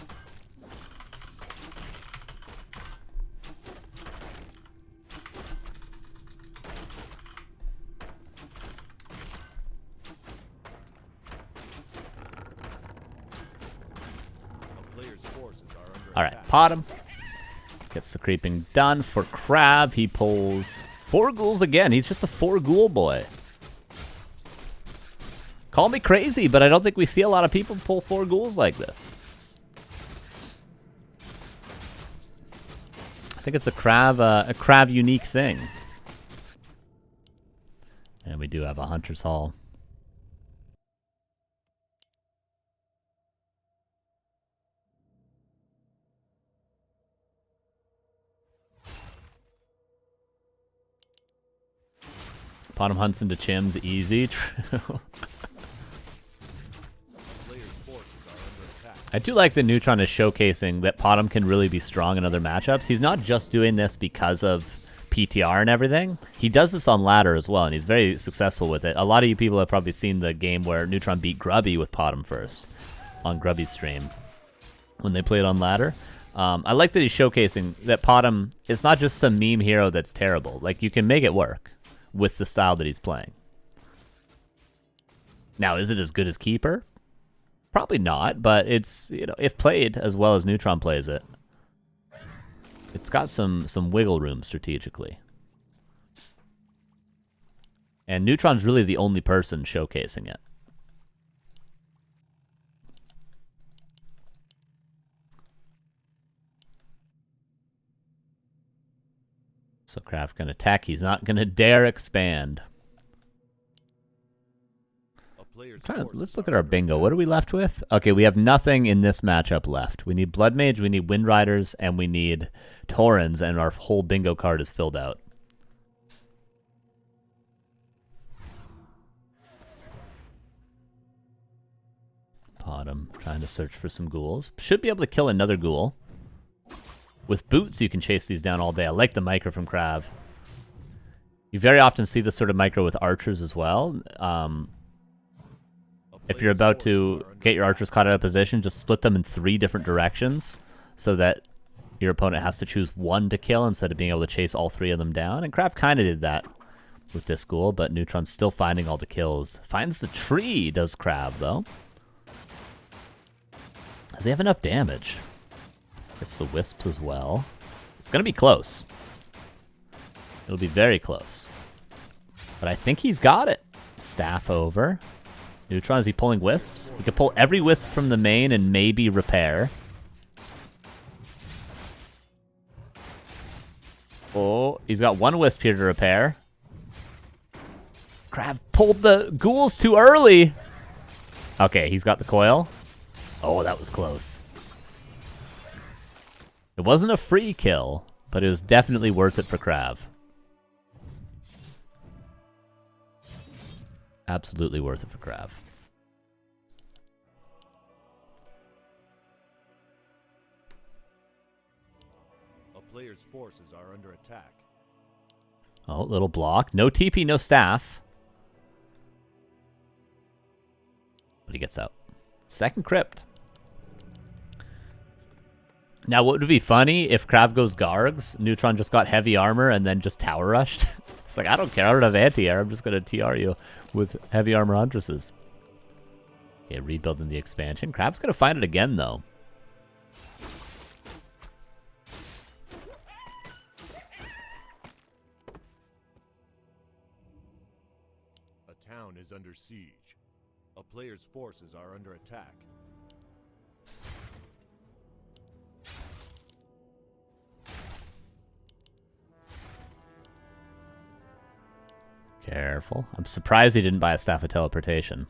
Speaker 1: Alright, pot him. Gets the creeping done for KraV. He pulls 4 ghouls again. He's just a 4 ghoul boy. Call me crazy, but I don't think we see a lot of people pull 4 ghouls like this. I think it's a KraV unique thing. And we do have a Hunter's Hall. Bottom hunts into chims, easy. True. I do like that Neutron is showcasing that Potom can really be strong in other matchups. He's not just doing this because of PTR and everything. He does this on ladder as well, and he's very successful with it. A lot of you people have probably seen the game where Neutron beat Grubby with Potom first on Grubby's stream when they played on ladder. I like that he's showcasing that Potom is not just some meme hero that's terrible. Like, you can make it work with the style that he's playing. Now, is it as good as Keeper? Probably not, but it's, you know, if played as well as Neutron plays it, it's got some wiggle room strategically. And Neutron's really the only person showcasing it. So KraV can attack. He's not going to dare expand. Let's look at our bingo. What are we left with? Okay, we have nothing in this matchup left. We need Blood Mage, we need Wind Riders, and we need Taurens, and our whole bingo card is filled out. Potom trying to search for some ghouls. Should be able to kill another ghoul. With boots, you can chase these down all day. I like the micro from KraV. You very often see this sort of micro with archers as well. if you're about to get your archers caught out of position, just split them in 3 different directions so that your opponent has to choose one to kill instead of being able to chase all 3 of them down. And KraV kind of did that with this ghoul, but Neutron's still finding all the kills. Finds the tree, does KraV, though. Does he have enough damage? Gets the wisps as well. It's going to be close. It'll be very close. But I think he's got it. Staff over. Neutron, is he pulling wisps? He could pull every wisp from the main and maybe repair. Oh, he's got 1 wisp here to repair. KraV pulled the ghouls too early. Okay, he's got the coil. Oh, that was close. It wasn't a free kill, but it was definitely worth it for KraV. Absolutely worth it for KraV.
Speaker 2: A player's forces are under attack.
Speaker 1: Oh, little block. No TP, no staff. But he gets out. Second crypt. Now, what would be funny if KraV goes Gargs, Neutron just got heavy armor, and then just tower rushed? It's like, I don't care, I don't have anti-air, I'm just going to TR you with heavy armor Huntresses. Okay, rebuilding the expansion. KraV's going to find it again, though.
Speaker 2: A town is under siege. A player's forces are under attack.
Speaker 1: Careful. I'm surprised he didn't buy a Staff of Teleportation.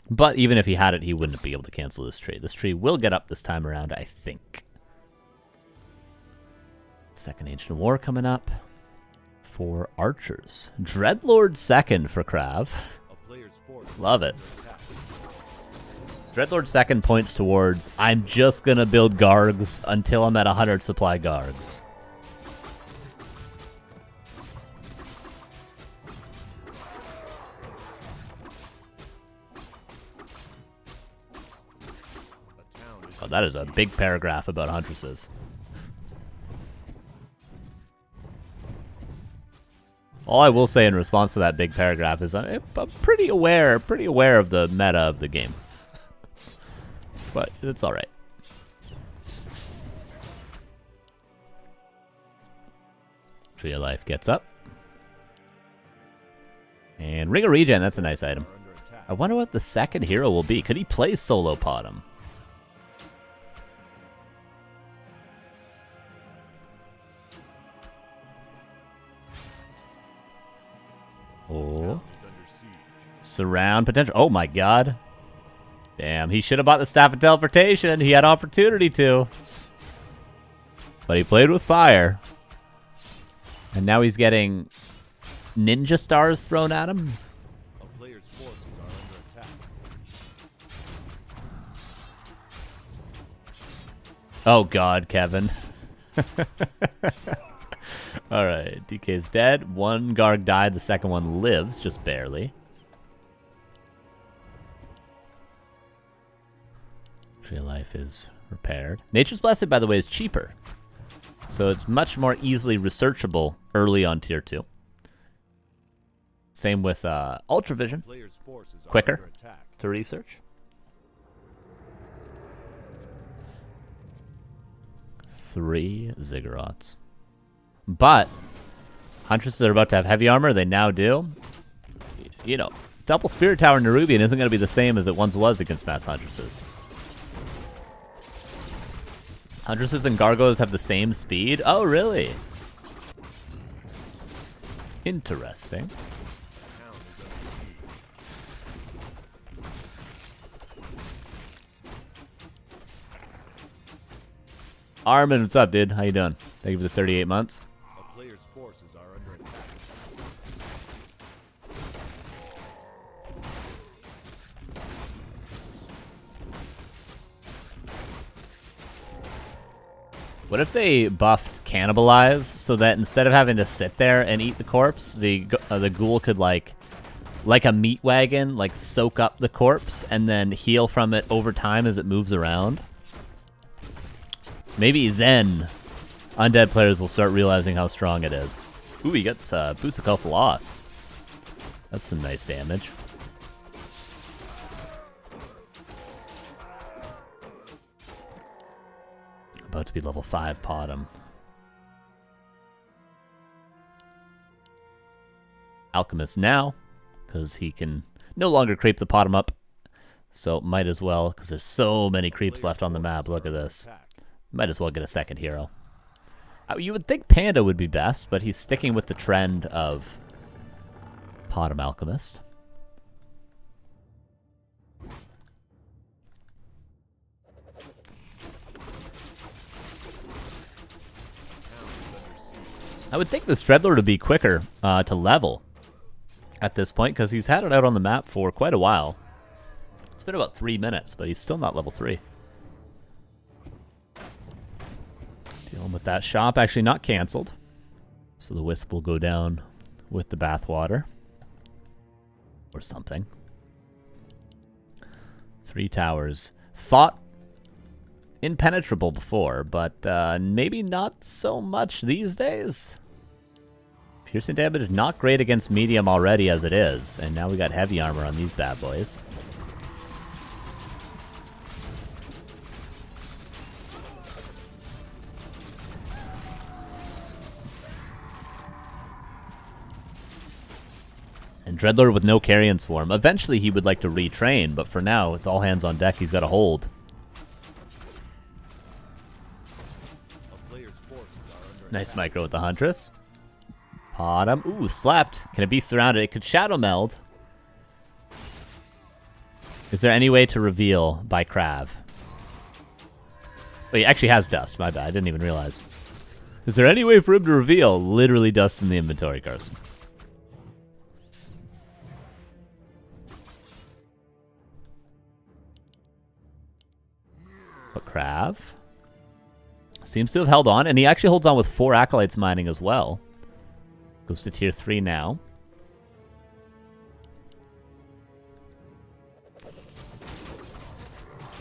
Speaker 1: But even if he had it, he wouldn't be able to cancel this tree. This tree will get up this time around, I think. Second Ancient War coming up for archers. Dreadlord second for KraV. Love it. Dreadlord second points towards, I'm just going to build Gargs until I'm at 100 supply Gargs. Oh, that is a big paragraph about Huntresses. All I will say in response to that big paragraph is I'm pretty aware of the meta of the game. But it's all right. Tree of Life gets up. And Ring of Regen, that's a nice item. I wonder what the second hero will be. Could he play Solo Pod him? Oh. Surround potential. Oh my god. Damn, he should have bought the Staff of Teleportation. He had opportunity to. But he played with fire. And now he's getting ninja stars thrown at him.
Speaker 2: A player's forces are under attack.
Speaker 1: Oh god, Kevin. Alright, DK's dead. 1 Garg died, the second one lives, just barely. Tree of Life is repaired. Nature's Blessed, by the way, is cheaper. So it's much more easily researchable early on Tier 2. Same with Ultra Vision. Quicker to research. 3 Ziggurats. But Huntresses are about to have heavy armor. They now do. You know, double Spirit Tower Nerubian isn't going to be the same as it once was against mass Huntresses. Huntresses and Gargoyles have the same speed? Oh, really? Interesting. Armin, what's up, dude? How you doing? Thank you for the 38 months.
Speaker 2: A player's forces are under attack.
Speaker 1: What if they buffed Cannibalize so that instead of having to sit there and eat the corpse, the ghoul could, like, like a meat wagon, like soak up the corpse and then heal from it over time as it moves around. Maybe then undead players will start realizing how strong it is. Ooh, he gets boost of health loss. That's some nice damage. About to be level 5 Potom. Alchemist now, because he can no longer creep the Potom up. So might as well, because there's so many creeps left on the map. Look at this. Might as well get a second hero. You would think Panda would be best, but he's sticking with the trend of Potom Alchemist. I would think this Dreadlord would be quicker to level at this point, because he's had it out on the map for quite a while. It's been about 3 minutes, but he's still not level 3. Dealing with that shop, actually not cancelled. So the Wisp will go down with the bathwater. Or something. 3 towers. Thought impenetrable before, but maybe not so much these days. Piercing damage is not great against medium already as it is, and now we got heavy armor on these bad boys. And Dreadlord with no carrion swarm. Eventually he would like to retrain, but for now it's all hands on deck. He's got to hold. Nice micro with the Huntress. Potom. Ooh, slapped. Can it be surrounded? It could shadow meld. Is there any way to reveal by KraV? Oh, he actually has dust. My bad. I didn't even realize. Is there any way for him to reveal? Literally dust in the inventory, Carson. But KraV seems to have held on, and he actually holds on with 4 Acolytes mining as well. Goes to tier 3 now.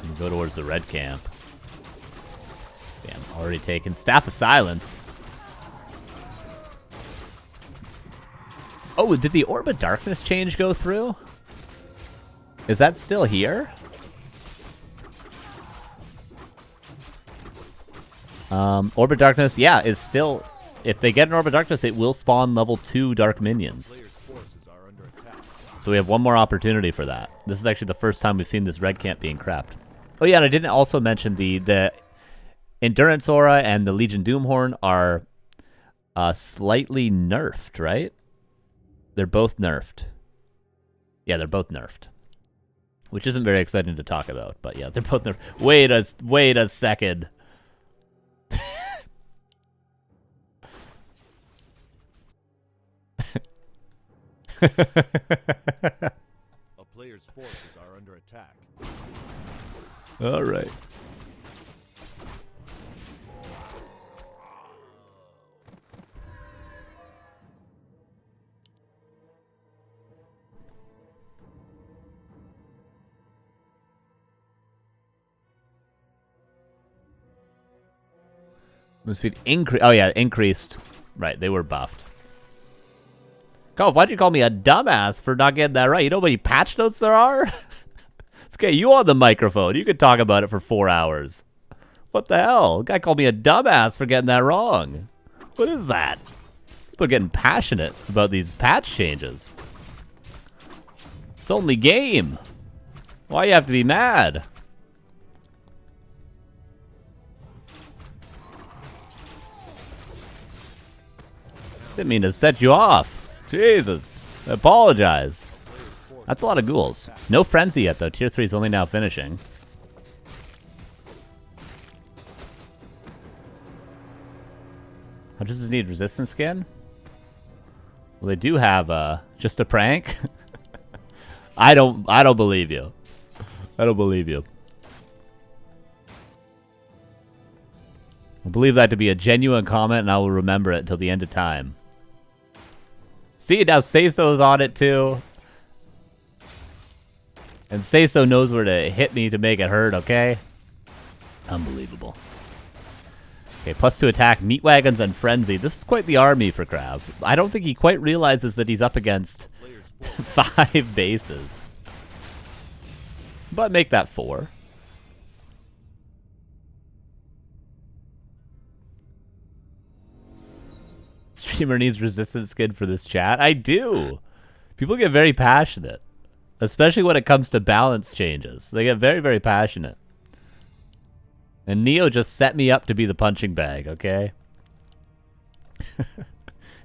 Speaker 1: And go towards the red camp. Damn, already taken. Staff of Silence. Oh, did the Orb of Darkness change go through? Is that still here? Orb of Darkness, yeah, is still... If they get an Orb of Darkness, it will spawn level 2 Dark Minions. So we have one more opportunity for that. This is actually the first time we've seen this red camp being crept. Oh yeah, and I didn't also mention the Endurance Aura and the Legion Doomhorn are slightly nerfed, right? They're both nerfed. Yeah, they're both nerfed. Which isn't very exciting to talk about, but yeah, they're both nerfed. Wait a second.
Speaker 2: A player's forces are under attack.
Speaker 1: All right. Move speed increase. Oh yeah, increased. Right, they were buffed. Golf, why'd you call me a dumbass for not getting that right? You know how many patch notes there are? Let's get you on the microphone. You could talk about it for 4 hours. What the hell? The guy called me a dumbass for getting that wrong. What is that? People are getting passionate about these patch changes. It's only game. Why you have to be mad? Didn't mean to set you off. Jesus. I apologize. That's a lot of ghouls. No frenzy yet, though. Tier 3 is only now finishing. How does this need resistance skin? Well, they do have just a prank. I don't believe you. I don't believe you. I believe that to be a genuine comment, and I will remember it until the end of time. See, now Seiso's on it too. And Seiso knows where to hit me to make it hurt, okay? Unbelievable. Okay, +2 attack, Meat Wagons, and Frenzy. This is quite the army for KraV. I don't think he quite realizes that he's up against 5 bases. But make that 4. Streamer needs resistance skin for this chat. I do. People get very passionate. Especially when it comes to balance changes. They get very, very passionate. And Neo just set me up to be the punching bag, okay?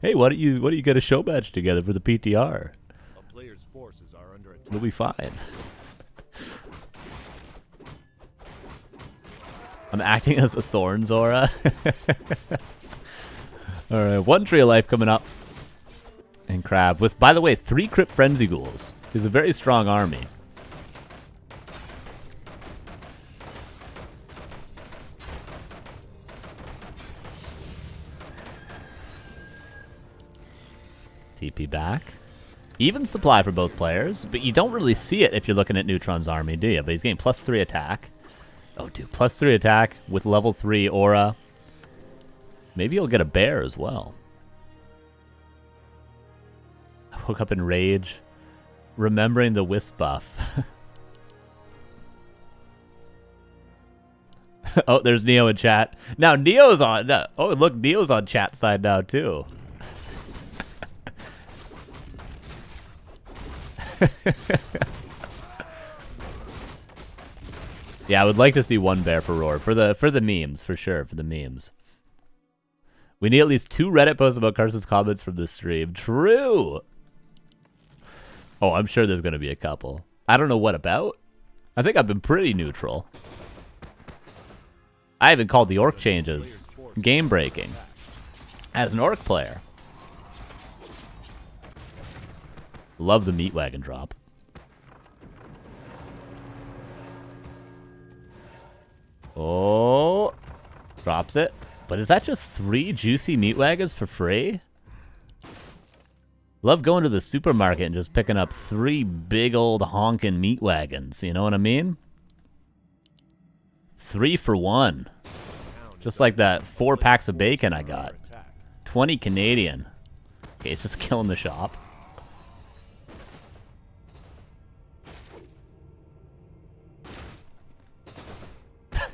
Speaker 1: Hey, why don't you get a show match together for the PTR?
Speaker 2: A player's forces are under attack.
Speaker 1: We'll be fine. I'm acting as a Thorn Zora. Alright, 1 Tree of Life coming up. And KraV with, by the way, 3 Crypt Frenzy Ghouls. He's a very strong army. TP back. Even supply for both players, but you don't really see it if you're looking at Neutron's army, do you? But he's getting +3 attack. Oh, dude, +3 attack with level 3 aura. Maybe he'll get a bear as well. I woke up in rage, remembering the Wisp buff. Oh, there's Neo in chat. Now Neo's on. Oh, look, Neo's on chat side now too. Yeah, I would like to see 1 bear for Roar for the memes, for sure, for the memes. We need at least 2 Reddit posts about Carson's comments from this stream. True. Oh, I'm sure there's gonna be a couple. I don't know what about. I think I've been pretty neutral. I even called the orc changes game breaking as an orc player. Love the Meat Wagon drop. Oh, drops it. But is that just 3 juicy Meat Wagons for free? Love going to the supermarket and just picking up 3 big old honkin' Meat Wagons. You know what I mean? 3 for 1. Just like that 4 packs of bacon I got. 20 Canadian. Okay, it's just killing the shop.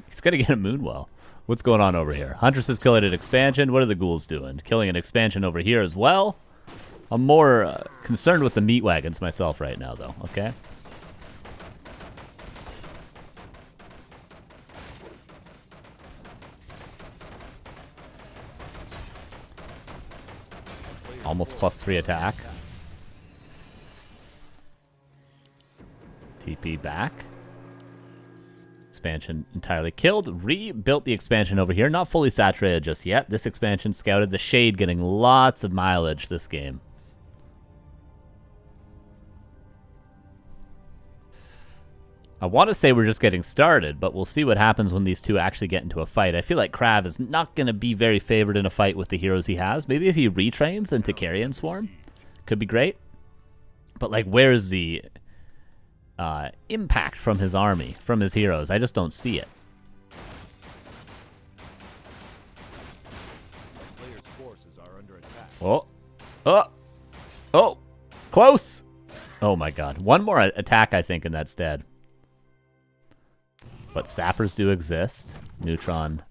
Speaker 1: He's gonna get a Moonwell. What's going on over here? Huntress is killing an expansion. What are the ghouls doing? Killing an expansion over here as well. I'm more concerned with the Meat Wagons myself right now, though. Okay. Almost +3 attack. TP back. Expansion entirely killed. Rebuilt the expansion over here. Not fully saturated just yet. This expansion scouted the Shade, getting lots of mileage this game. I want to say we're just getting started, but we'll see what happens when these two actually get into a fight. I feel like KraV is not going to be very favored in a fight with the heroes he has. Maybe if he retrains into Carrion Swarm, could be great. But, like, where's the impact from his army, from his heroes? I just don't see it. Oh. Oh. Oh. Close. Oh, my God. One more attack, I think, and that's dead. But sappers do exist. Neutron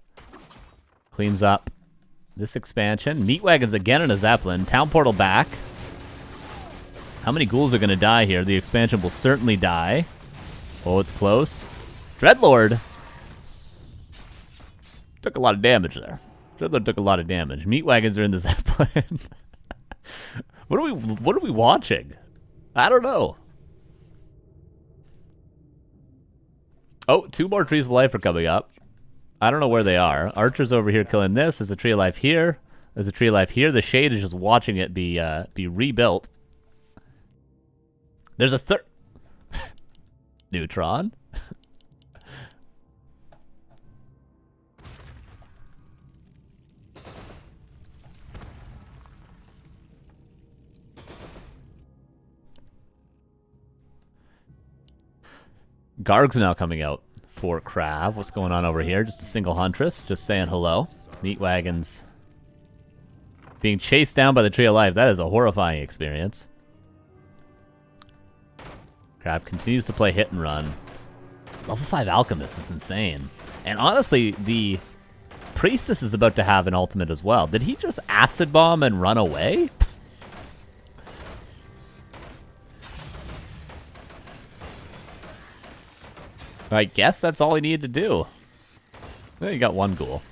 Speaker 1: cleans up this expansion. Meat Wagons again in a Zeppelin. Town Portal back. How many ghouls are going to die here? The expansion will certainly die. Oh, it's close. Dreadlord took a lot of damage there. Dreadlord took a lot of damage. Meat Wagons are in the Zeppelin. What are we watching? I don't know. Oh, 2 more Trees of Life are coming up. I don't know where they are. Archer's over here killing this. There's a Tree of Life here. There's a Tree of Life here. The Shade is just watching it be rebuilt. There's a third... Neutron? Garg's now coming out for KraV. What's going on over here? Just a single Huntress, just saying hello. Meat wagons being chased down by the Tree of Life. That is a horrifying experience. KraV continues to play hit and run. Level 5 Alchemist is insane. And honestly, the Priestess is about to have an ultimate as well. Did he just acid bomb and run away? I guess that's all he needed to do. Well, he got one ghoul.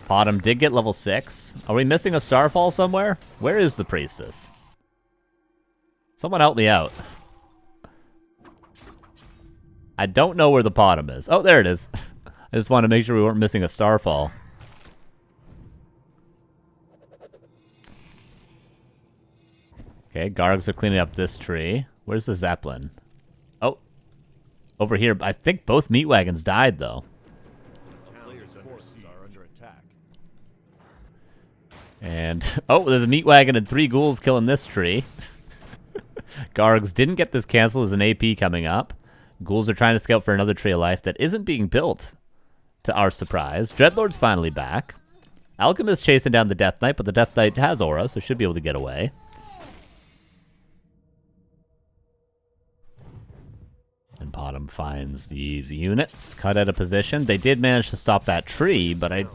Speaker 1: Bottom did get level 6. Are we missing a Starfall somewhere? Where is the Priestess? Someone help me out. I don't know where the bottom is. Oh, there it is. I just wanted to make sure we weren't missing a Starfall. Okay, Gargs are cleaning up this tree. Where's the Zeppelin? Oh, over here. I think both meat wagons died, though. And, oh, there's a meat wagon and 3 ghouls killing this tree. Gargs didn't get this canceled as an AP coming up. Ghouls are trying to scout for another Tree of Life that isn't being built, to our surprise. Dreadlord's finally back. Alchemist chasing down the Death Knight, but the Death Knight has aura, so should be able to get away. And Bottom finds these units cut out of position. They did manage to stop that tree, but I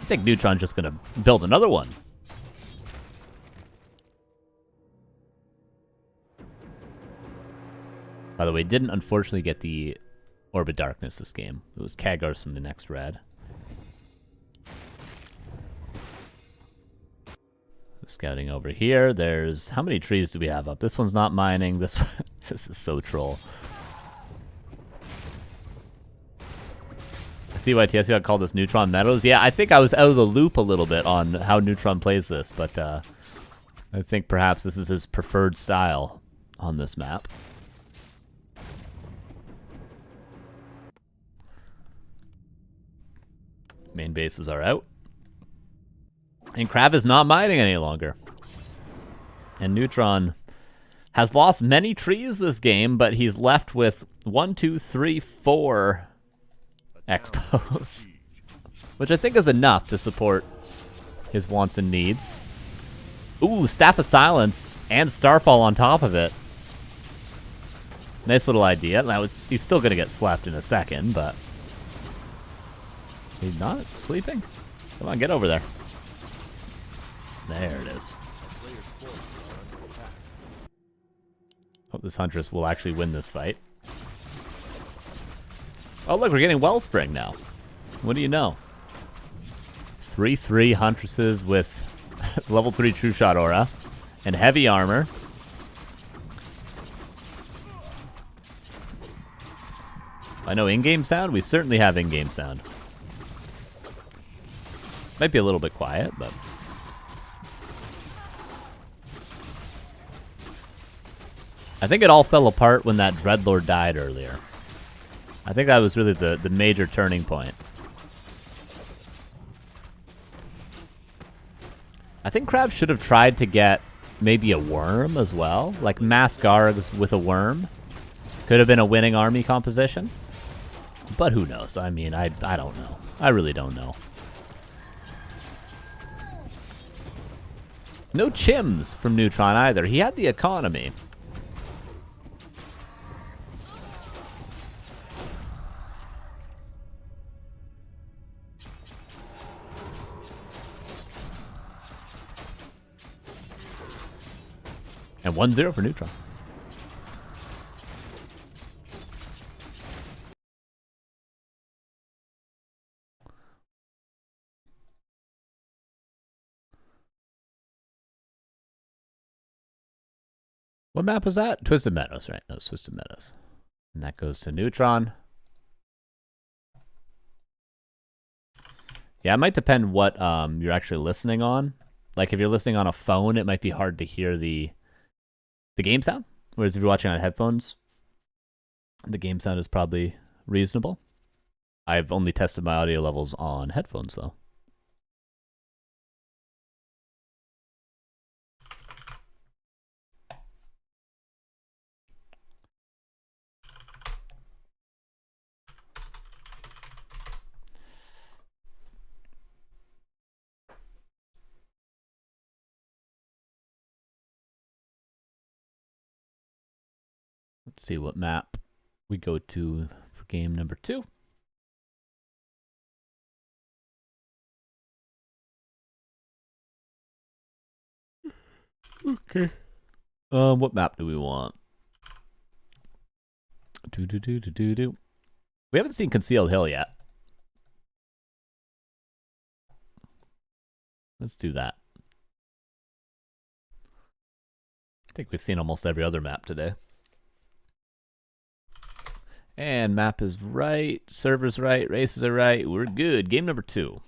Speaker 1: think Neutron's just going to build another one. By the way, didn't unfortunately get the Orbit Darkness this game. It was Kagars from the next red. Scouting over here. There's... How many trees do we have up? This one's not mining. This one... This is so troll. I see why TSOG called this Neutron Meadows. Yeah, I think I was out of the loop a little bit on how Neutron plays this, but I think perhaps this is his preferred style on this map. Main bases are out. And KraV is not mining any longer. And Neutron has lost many trees this game, but he's left with 1, 2, 3, 4 expos. Which I think is enough to support his wants and needs. Ooh, Staff of Silence and Starfall on top of it. Nice little idea. Now he's still going to get slept in a second, but... He's not sleeping? Come on, get over there. There it is. Hope this Huntress will actually win this fight. Oh, look, we're getting Wellspring now. What do you know? 3/3 Huntresses with level 3 True Shot Aura and heavy armor. I know in-game sound? We certainly have in-game sound. Might be a little bit quiet, but... I think it all fell apart when that Dreadlord died earlier. I think that was really the major turning point. I think KraV should have tried to get maybe a worm as well. Like mass Gargs with a worm. Could have been a winning army composition. But who knows? I mean, I don't know. I really don't know. No chims from Neutron either. He had the economy. And 1-0 for Neutron. What map was that? Twisted Meadows, right? That was Twisted Meadows. And that goes to Neutron. Yeah, it might depend what you're actually listening on. Like if you're listening on a phone, it might be hard to hear the game sound. Whereas if you're watching on headphones, the game sound is probably reasonable. I've only tested my audio levels on headphones though. Let's see what map we go to for game number 2. Okay. What map do we want? We haven't seen Concealed Hill yet. Let's do that. I think we've seen almost every other map today. And map is right, server's right, races are right. We're good. Game number 2.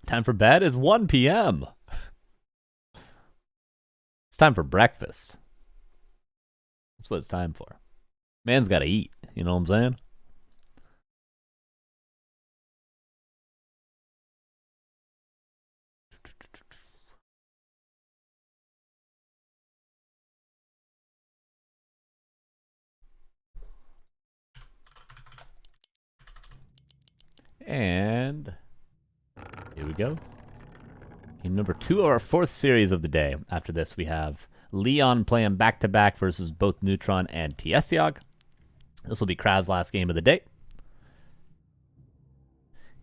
Speaker 1: Time for bed is 1 p.m. It's time for breakfast. That's what it's time for. Man's got to eat. You know what I'm saying? And here we go. Game number 2 of our 4th series of the day. After this, we have Leon playing back-to-back versus both Neutron and TSOG. This will be KraV's last game of the day.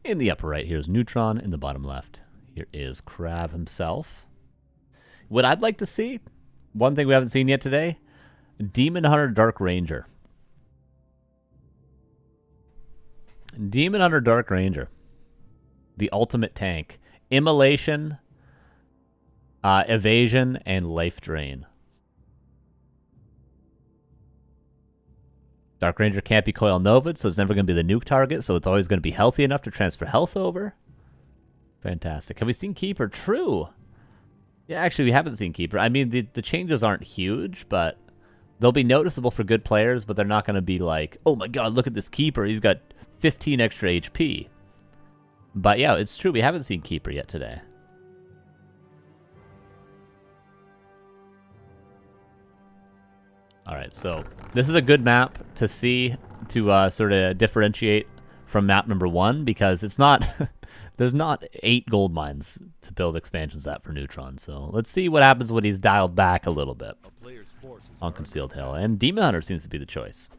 Speaker 1: In the upper right, here's Neutron. In the bottom left, here is KraV himself. What I'd like to see, one thing we haven't seen yet today, Demon Hunter Dark Ranger. Demon Hunter Dark Ranger. The ultimate tank. Immolation, evasion, and life drain. Dark Ranger can't be Coil Novad, so it's never going to be the nuke target, so it's always going to be healthy enough to transfer health over. Fantastic. Have we seen Keeper? True. Yeah, actually, we haven't seen Keeper. I mean, the changes aren't huge, but they'll be noticeable for good players, but they're not going to be like, oh my god, look at this Keeper. He's got 15 extra HP. But yeah, it's true. We haven't seen Keeper yet today. All right, so this is a good map to see, to sort of differentiate from map number 1, because it's not there's not 8 gold mines to build expansions at for Neutron. So let's see what happens when he's dialed back a little bit on Concealed Hill. And Demon Hunter seems to be the choice.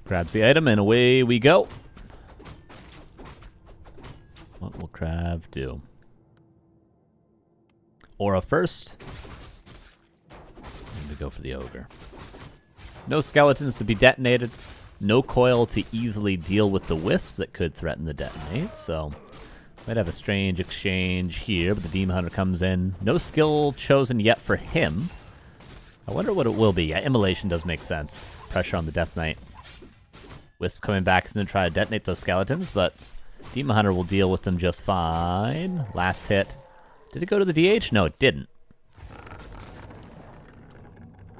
Speaker 1: Grabs the item, and away we go. What will KraV do? Aura first. And we go for the Ogre. No skeletons to be detonated. No coil to easily deal with the wisp that could threaten the detonate. So, might have a strange exchange here, but the Demon Hunter comes in. No skill chosen yet for him. I wonder what it will be. Yeah, Immolation does make sense. Pressure on the Death Knight. Wisp coming back is going to try to detonate those skeletons, but Demon Hunter will deal with them just fine. Last hit. Did it go to the DH? No, it didn't.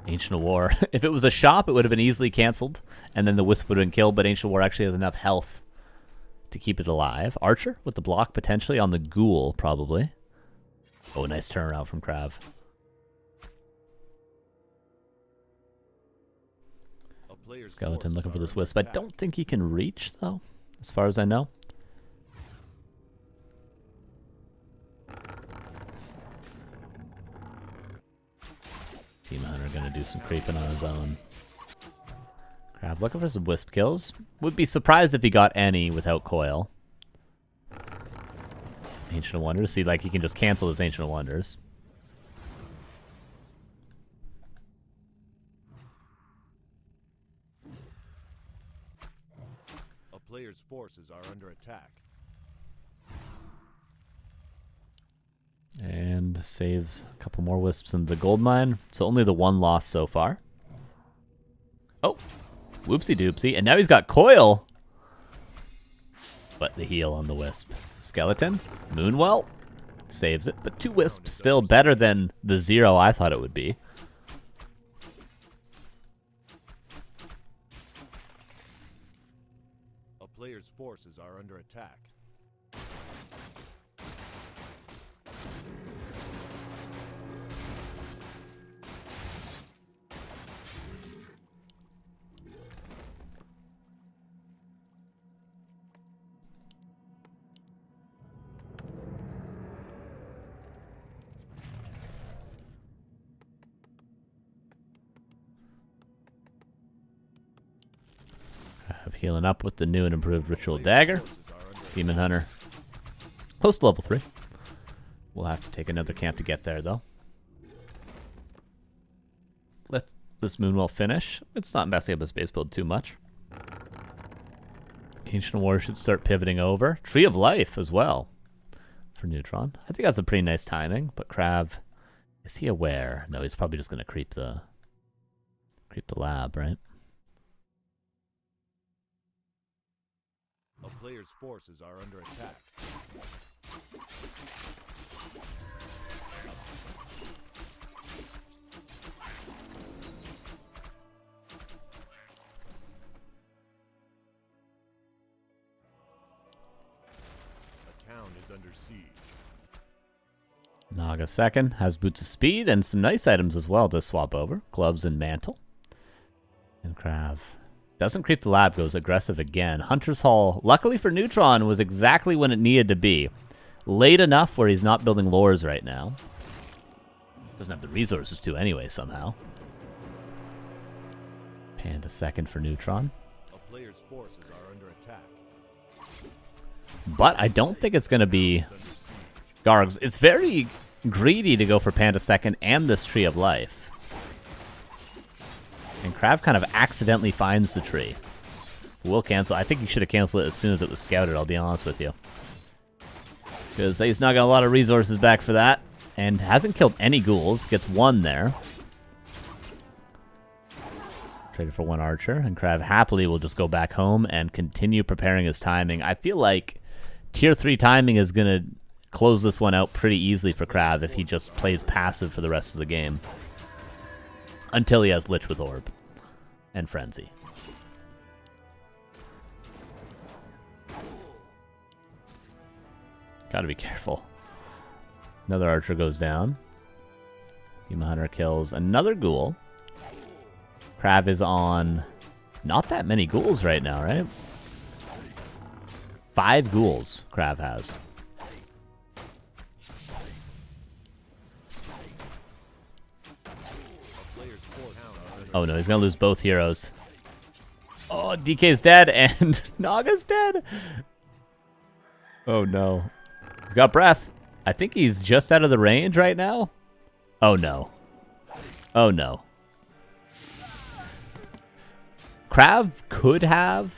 Speaker 1: Ancient of War. If it was a shop, it would have been easily canceled, and then the Wisp would have been killed, but Ancient of War actually has enough health to keep it alive. Archer with the block potentially on the Ghoul, probably. Oh, nice turnaround from KraV. Skeleton looking for this Wisp. I don't think he can reach, though, as far as I know. Demon Hunter gonna do some creeping on his own. KraV looking for some Wisp kills. Would be surprised if he got any without Coil. Ancient of Wonders. See, like, he can just cancel his Ancient of Wonders.
Speaker 2: Players' forces are under attack.
Speaker 1: And saves a couple more Wisps in the gold mine. So only the 1 loss so far. Oh, whoopsie doopsie. And now he's got Coil. But the heal on the Wisp. Skeleton, Moonwell, saves it. But 2 Wisps still better than the 0 I thought it would be.
Speaker 2: Players' forces are under attack.
Speaker 1: Healing up with the new and improved Ritual Dagger. Demon Hunter. Close to level 3. We'll have to take another camp to get there, though. Let this Moonwell finish. It's not messing up his base build too much. Ancient War should start pivoting over. Tree of Life as well for Neutron. I think that's a pretty nice timing, but KraV, is he aware? No, he's probably just going to creep the lab, right?
Speaker 2: A player's forces are under attack. A town is under siege.
Speaker 1: Naga second has Boots of Speed and some nice items as well to swap over. Gloves and Mantle. And KraV doesn't creep the lab, goes aggressive again. Hunter's Hall, luckily for Neutron, was exactly when it needed to be. Late enough where he's not building lores right now. Doesn't have the resources to anyway, somehow. Panda second for Neutron.
Speaker 2: A player's forces are under attack.
Speaker 1: But I don't think it's going to be Gargs. It's very greedy to go for Panda second and this Tree of Life. And KraV kind of accidentally finds the tree. We'll cancel. I think he should have canceled it as soon as it was scouted, I'll be honest with you. Because he's not got a lot of resources back for that. And hasn't killed any ghouls. Gets one there. Traded for one archer. And KraV happily will just go back home and continue preparing his timing. I feel like tier 3 timing is going to close this one out pretty easily for KraV if he just plays passive for the rest of the game. Until he has Lich with Orb and Frenzy. Gotta be careful. Another archer goes down. Demon Hunter kills another ghoul. KraV is on not that many ghouls right now, right? 5 ghouls KraV has. Oh no, he's gonna lose both heroes. Oh, DK's dead and Naga's dead. Oh no. He's got breath. I think he's just out of the range right now. Oh no. Oh no. KraV could have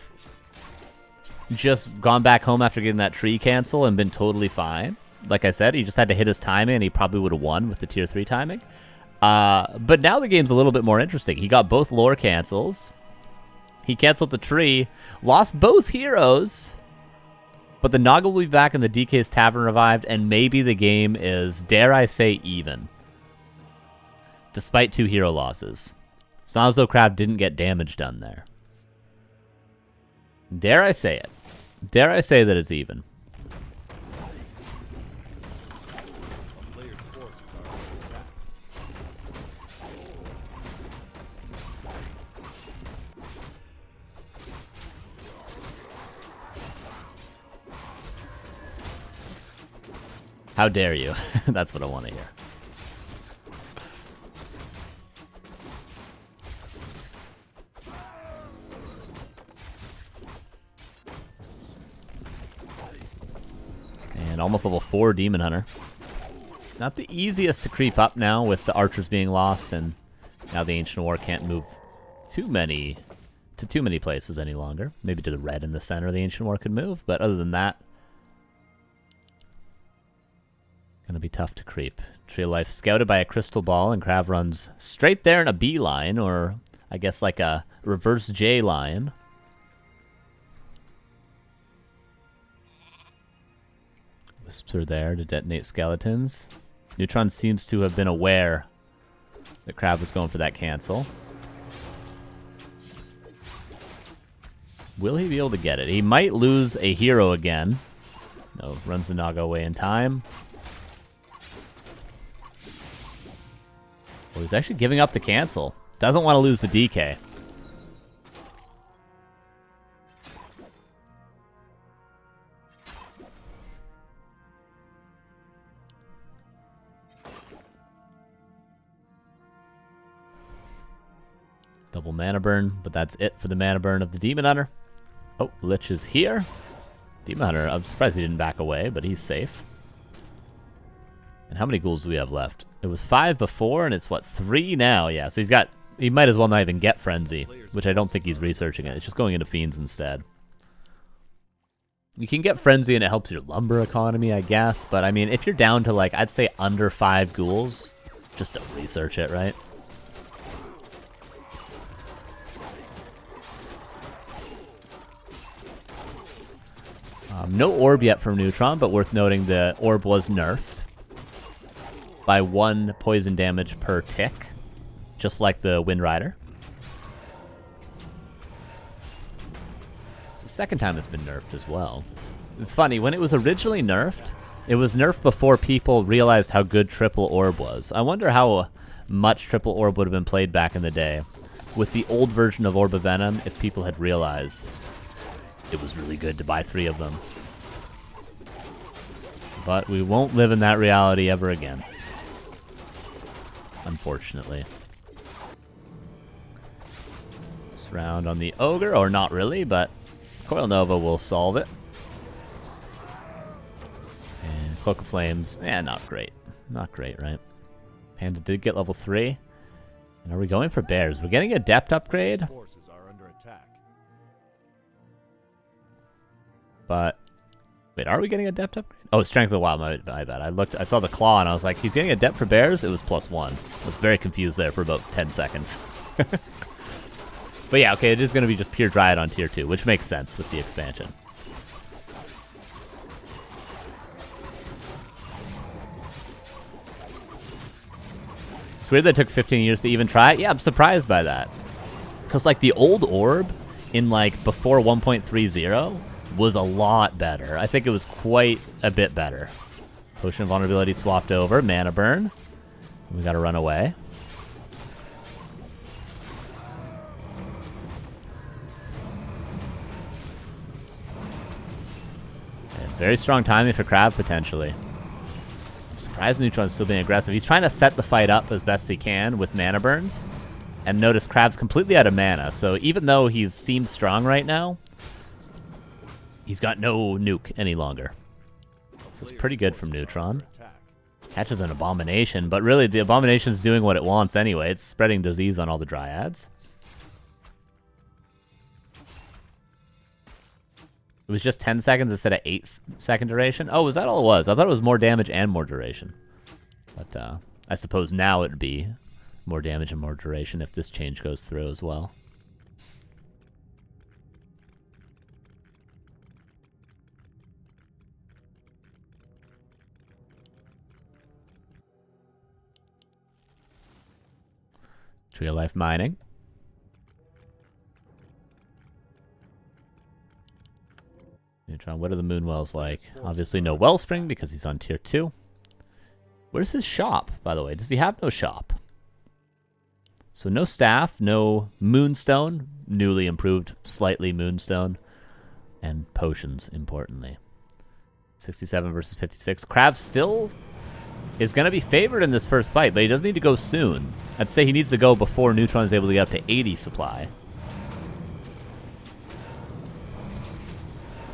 Speaker 1: just gone back home after getting that tree cancel and been totally fine. Like I said, he just had to hit his timing and he probably would have won with the tier 3 timing. But now the game's a little bit more interesting. He got both lore cancels. He canceled the tree. Lost both heroes. But the Naga will be back and the DK's Tavern revived. And maybe the game is, dare I say, even. Despite 2 hero losses. It's not as though KraV didn't get damage done there. Dare I say it. Dare I say that it's even. How dare you? That's what I want to hear. And almost level 4 Demon Hunter. Not the easiest to creep up now with the archers being lost, and now the Ancient War can't move too many places any longer. Maybe to the red in the center the Ancient War could move, but other than that, gonna be tough to creep. Tree of Life scouted by a crystal ball, and KraV runs straight there in a B line, or I guess like a reverse J line. Whisper there to detonate skeletons. Neutron seems to have been aware that KraV was going for that cancel. Will he be able to get it? He might lose a hero again. No, runs the Naga away in time. Well, he's actually giving up the cancel. Doesn't want to lose the DK. Double mana burn, but that's it for the mana burn of the Demon Hunter. Oh, Lich is here. Demon Hunter, I'm surprised he didn't back away, but he's safe. And how many ghouls do we have left? It was 5 before, and it's, what, 3 now? Yeah, so he might as well not even get Frenzy, which I don't think he's researching it. It's just going into Fiends instead. You can get Frenzy, and it helps your lumber economy, I guess. But, I mean, if you're down to, like, I'd say under 5 ghouls, just don't research it, right? No orb yet from Neutron, but worth noting the orb was nerfed by 1 poison damage per tick, just like the Wind Rider. It's the second time it's been nerfed as well. It's funny, when it was originally nerfed, it was nerfed before people realized how good Triple Orb was. I wonder how much Triple Orb would have been played back in the day with the old version of Orb of Venom if people had realized it was really good to buy 3 of them. But we won't live in that reality ever again. Unfortunately. This round on the Ogre, or not really, but Coil Nova will solve it. And Cloak of Flames, not great. Not great, right? Panda did get level 3. And are we going for bears? We're getting a depth upgrade.
Speaker 2: Forces are under attack.
Speaker 1: But wait, are we getting a depth upgrade? Oh, Strength of the Wild, my bad. I saw the claw and I was like, he's getting a depth for bears? It was +1. I was very confused there for about 10 seconds. But yeah, okay, it is going to be just pure Dryad on tier 2, which makes sense with the expansion. It's weird that it took 15 years to even try it. Yeah, I'm surprised by that. Because, like, the old orb in, like, before 1.30 was a lot better. I think it was quite a bit better. Potion of Vulnerability swapped over. Mana Burn. We gotta run away. And very strong timing for KraV, potentially. I'm surprised Neutron's still being aggressive. He's trying to set the fight up as best he can with Mana Burns. And notice KraV's completely out of mana, so even though he seems strong right now, he's got no nuke any longer. So it's pretty good from Neutron. Catches an Abomination, but really the Abomination's doing what it wants anyway. It's spreading disease on all the Dryads. It was just 10 seconds instead of 8-second duration. Oh, was that all it was? I thought it was more damage and more duration. But I suppose now it would be more damage and more duration if this change goes through as well. Tree of Life mining. Neutron, what are the Moonwells like? Obviously no Wellspring because he's on tier 2. Where's his shop, by the way? Does he have no shop? So no staff, no Moonstone, newly improved, slightly Moonstone, and potions, importantly. 67 versus 56. KraV still is going to be favored in this first fight, but he does need to go soon. I'd say he needs to go before Neutron is able to get up to 80 supply.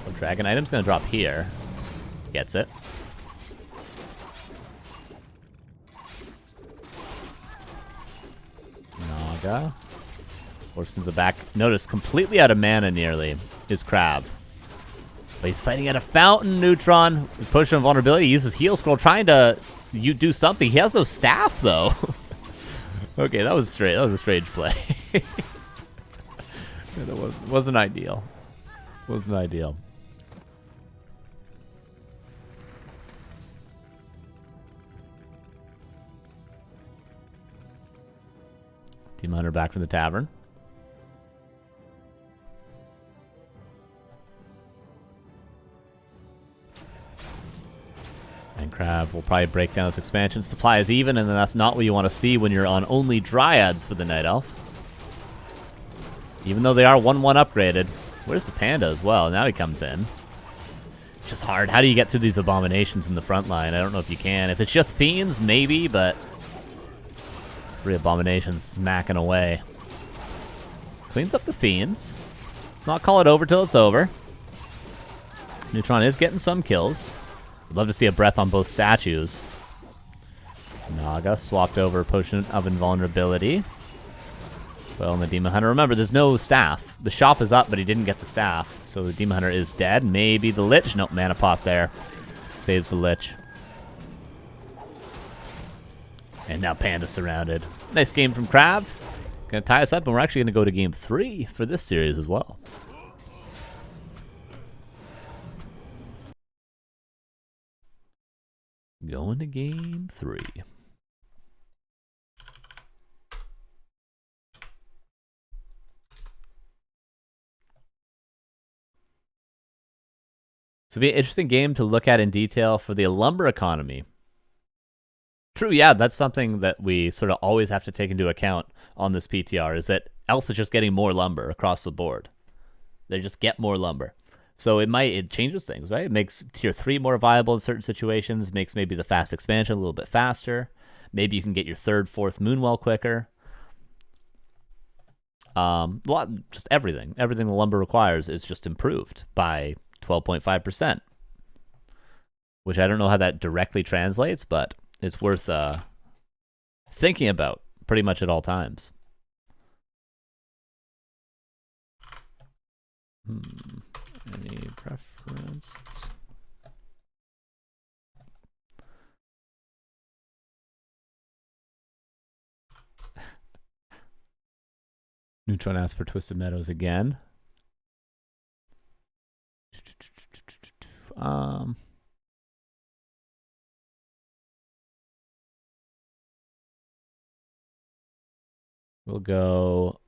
Speaker 1: So Dragon item's going to drop here. Gets it. Naga. Forced into the back. Notice, completely out of mana nearly is KraV. But he's fighting at a fountain, Neutron. Potion of Vulnerability. He uses Heal Scroll trying to do something. He has no staff, though. Okay, that was straight. That was a strange play. That wasn't ideal. Wasn't ideal. Demon Hunter back from the tavern. And KraV will probably break down this expansion. Supply is even, and that's not what you want to see when you're on only Dryads for the Night Elf. Even though they are 1-1 upgraded. Where's the Panda as well? Now he comes in. It's just hard. How do you get through these Abominations in the front line? I don't know if you can. If it's just Fiends, maybe, but 3 Abominations smacking away. Cleans up the Fiends. Let's not call it over till it's over. Neutron is getting some kills. I'd love to see a breath on both statues. Naga swapped over Potion of Invulnerability. Well, and the Demon Hunter. Remember, there's no staff. The shop is up, but he didn't get the staff. So the Demon Hunter is dead. Maybe the Lich. Nope, Mana Pot there. Saves the Lich. And now Panda surrounded. Nice game from KraV. Gonna tie us up, and we're actually gonna go to game 3 for this series as well. Going to game 3. So it'll be an interesting game to look at in detail for the lumber economy. True, yeah, that's something that we sort of always have to take into account on this PTR, is that Elf is just getting more lumber across the board. They just get more lumber. So it changes things, right? It makes tier 3 more viable in certain situations, makes maybe the fast expansion a little bit faster. Maybe you can get your 3rd, 4th Moonwell quicker. Just everything. Everything the lumber requires is just improved by 12.5%. Which I don't know how that directly translates, but it's worth thinking about pretty much at all times. Any preferences? Neutron asked for Twisted Meadows again. We'll go.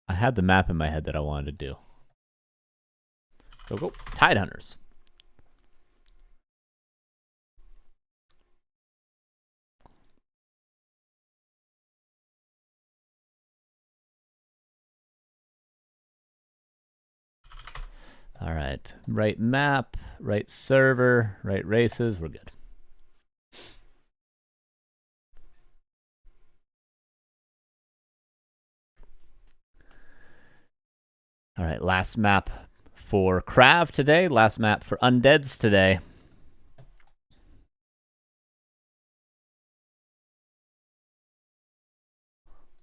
Speaker 1: I had the map in my head that I wanted to do. Go. Tide Hunters. All right. Right map, right server, right races. We're good. All right, last map for KraV today. Last map for Undeads today.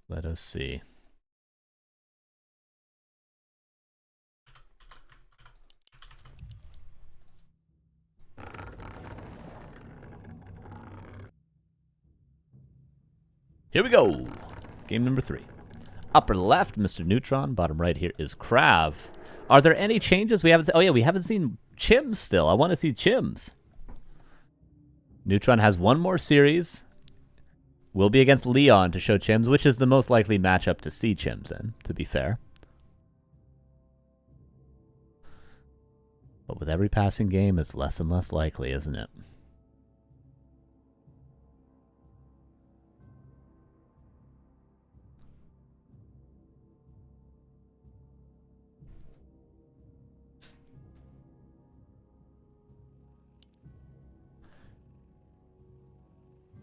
Speaker 1: Let us see. Here we go. Game number 3. Upper left, Mr. Neutron. Bottom right here is KraV. Are there any changes we haven't seen? Oh, yeah, we haven't seen Chims still. I want to see Chims. Neutron has one more series. Will be against Leon to show Chims, which is the most likely matchup to see Chims in, to be fair. But with every passing game, it's less and less likely, isn't it?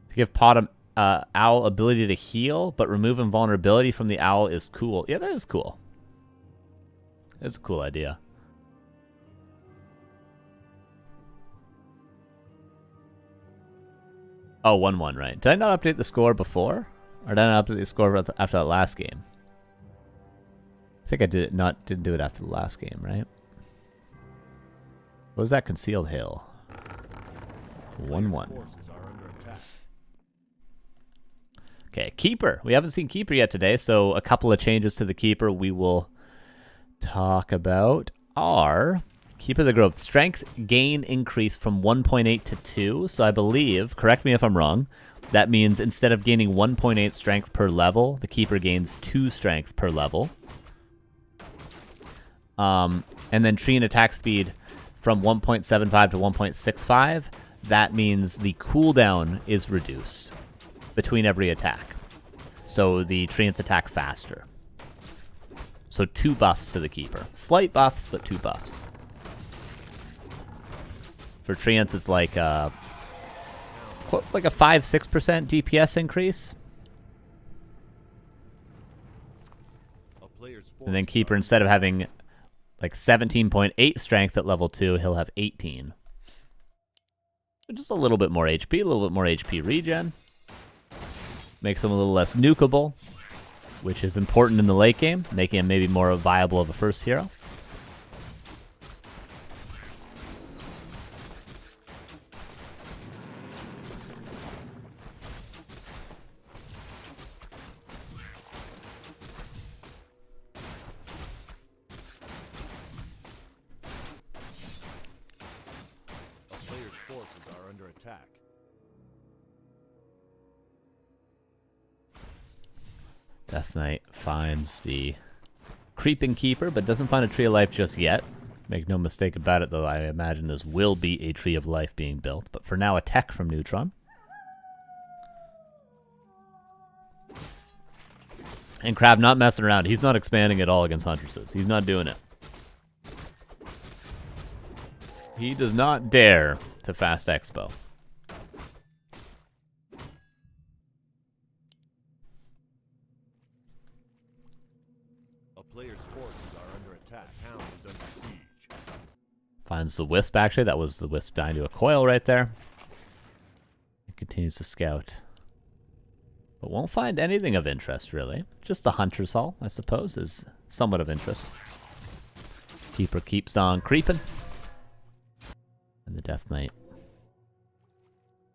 Speaker 1: To give Owl ability to heal, but remove invulnerability from the Owl is cool. Yeah, that is cool. That's a cool idea. Oh, 1-1, right. Did I not update the score before? Or did I not update the score after that last game? I think I didn't do it after the last game, right? What was that? Concealed Hill. 1-1. Okay, Keeper. We haven't seen Keeper yet today, so a couple of changes to the Keeper we will talk about are Keeper the Grove. Strength gain increase from 1.8 to 2. So I believe, correct me if I'm wrong, that means instead of gaining 1.8 strength per level, the Keeper gains 2 strength per level. And then tree and attack speed from 1.75 to 1.65. That means the cooldown is reduced between every attack. So the treants attack faster. So 2 buffs to the Keeper. Slight buffs, but 2 buffs. For treants, it's like a 5-6% DPS increase.
Speaker 2: A player's
Speaker 1: And then Keeper, instead of having like 17.8 strength at level 2, he'll have 18. Just a little bit more HP, a little bit more HP regen. Makes him a little less nukeable, which is important in the late game, making him maybe more viable of a first hero.
Speaker 2: Attack.
Speaker 1: Death Knight finds the Creeping Keeper, but doesn't find a Tree of Life just yet. Make no mistake about it, though, I imagine this will be a Tree of Life being built. But for now, a tech from Neutron. And KraV not messing around. He's not expanding at all against Huntresses. He's not doing it. He does not dare to fast expo.
Speaker 2: Player's forces are under attack. Town is under siege.
Speaker 1: Finds the Wisp, actually. That was the Wisp dying to a coil right there. It continues to scout. But won't find anything of interest, really. Just the Hunter's Hall, I suppose, is somewhat of interest. Keeper keeps on creeping. And the Death Knight.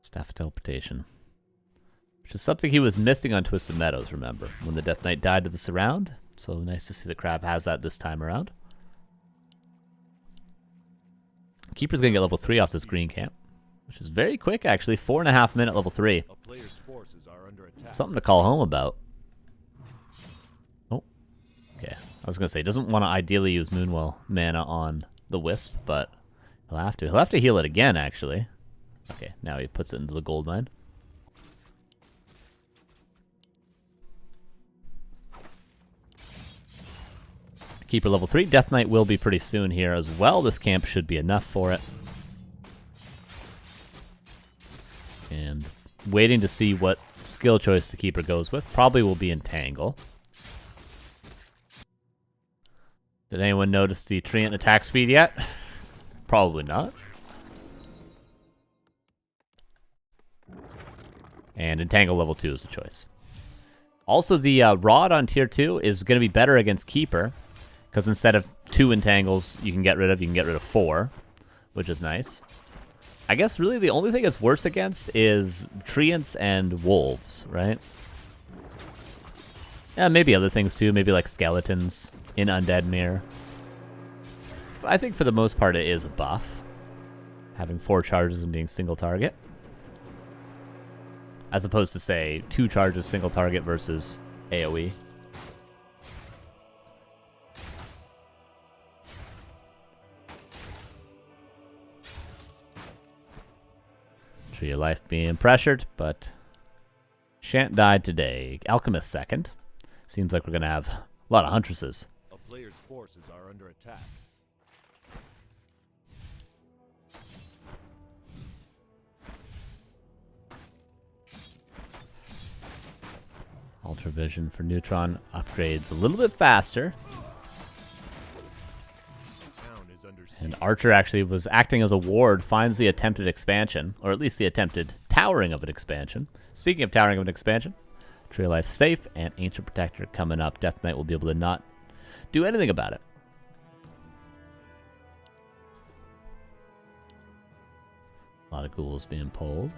Speaker 1: Staff of Teleportation. Which is something he was missing on Twisted Meadows, remember, when the Death Knight died to the Surround. So nice to see that KraV has that this time around. Keeper's going to get level 3 off this green camp, which is very quick, actually. 4.5 minute level 3. Something to call home about. Oh, okay. I was going to say, doesn't want to ideally use Moonwell mana on the Wisp, but he'll have to. He'll have to heal it again, actually. Okay, now he puts it into the gold mine. Keeper level 3. Death Knight will be pretty soon here as well. This camp should be enough for it. And waiting to see what skill choice the Keeper goes with. Probably will be Entangle. Did anyone notice the Treant attack speed yet? Probably not. And Entangle level 2 is the choice. Also, the Rod on tier 2 is going to be better against Keeper. Because instead of 2 entangles you can get rid of 4, which is nice. I guess really the only thing it's worse against is treants and wolves, right? Yeah, maybe other things too, maybe like skeletons in Undead Mirror. But I think for the most part it is a buff, having 4 charges and being single target. As opposed to, say, 2 charges single target versus AoE. Tree of Life being pressured, but shan't die today. Alchemist second. Seems like we're going to have a lot of Huntresses.
Speaker 2: A player's forces are under attack.
Speaker 1: Ultra Vision for Neutron upgrades a little bit faster. And Archer actually was acting as a ward, finds the attempted expansion, or at least the attempted towering of an expansion. Speaking of towering of an expansion, Tree of Life safe, and Ancient Protector coming up. Death Knight will be able to not do anything about it. A lot of ghouls being pulled.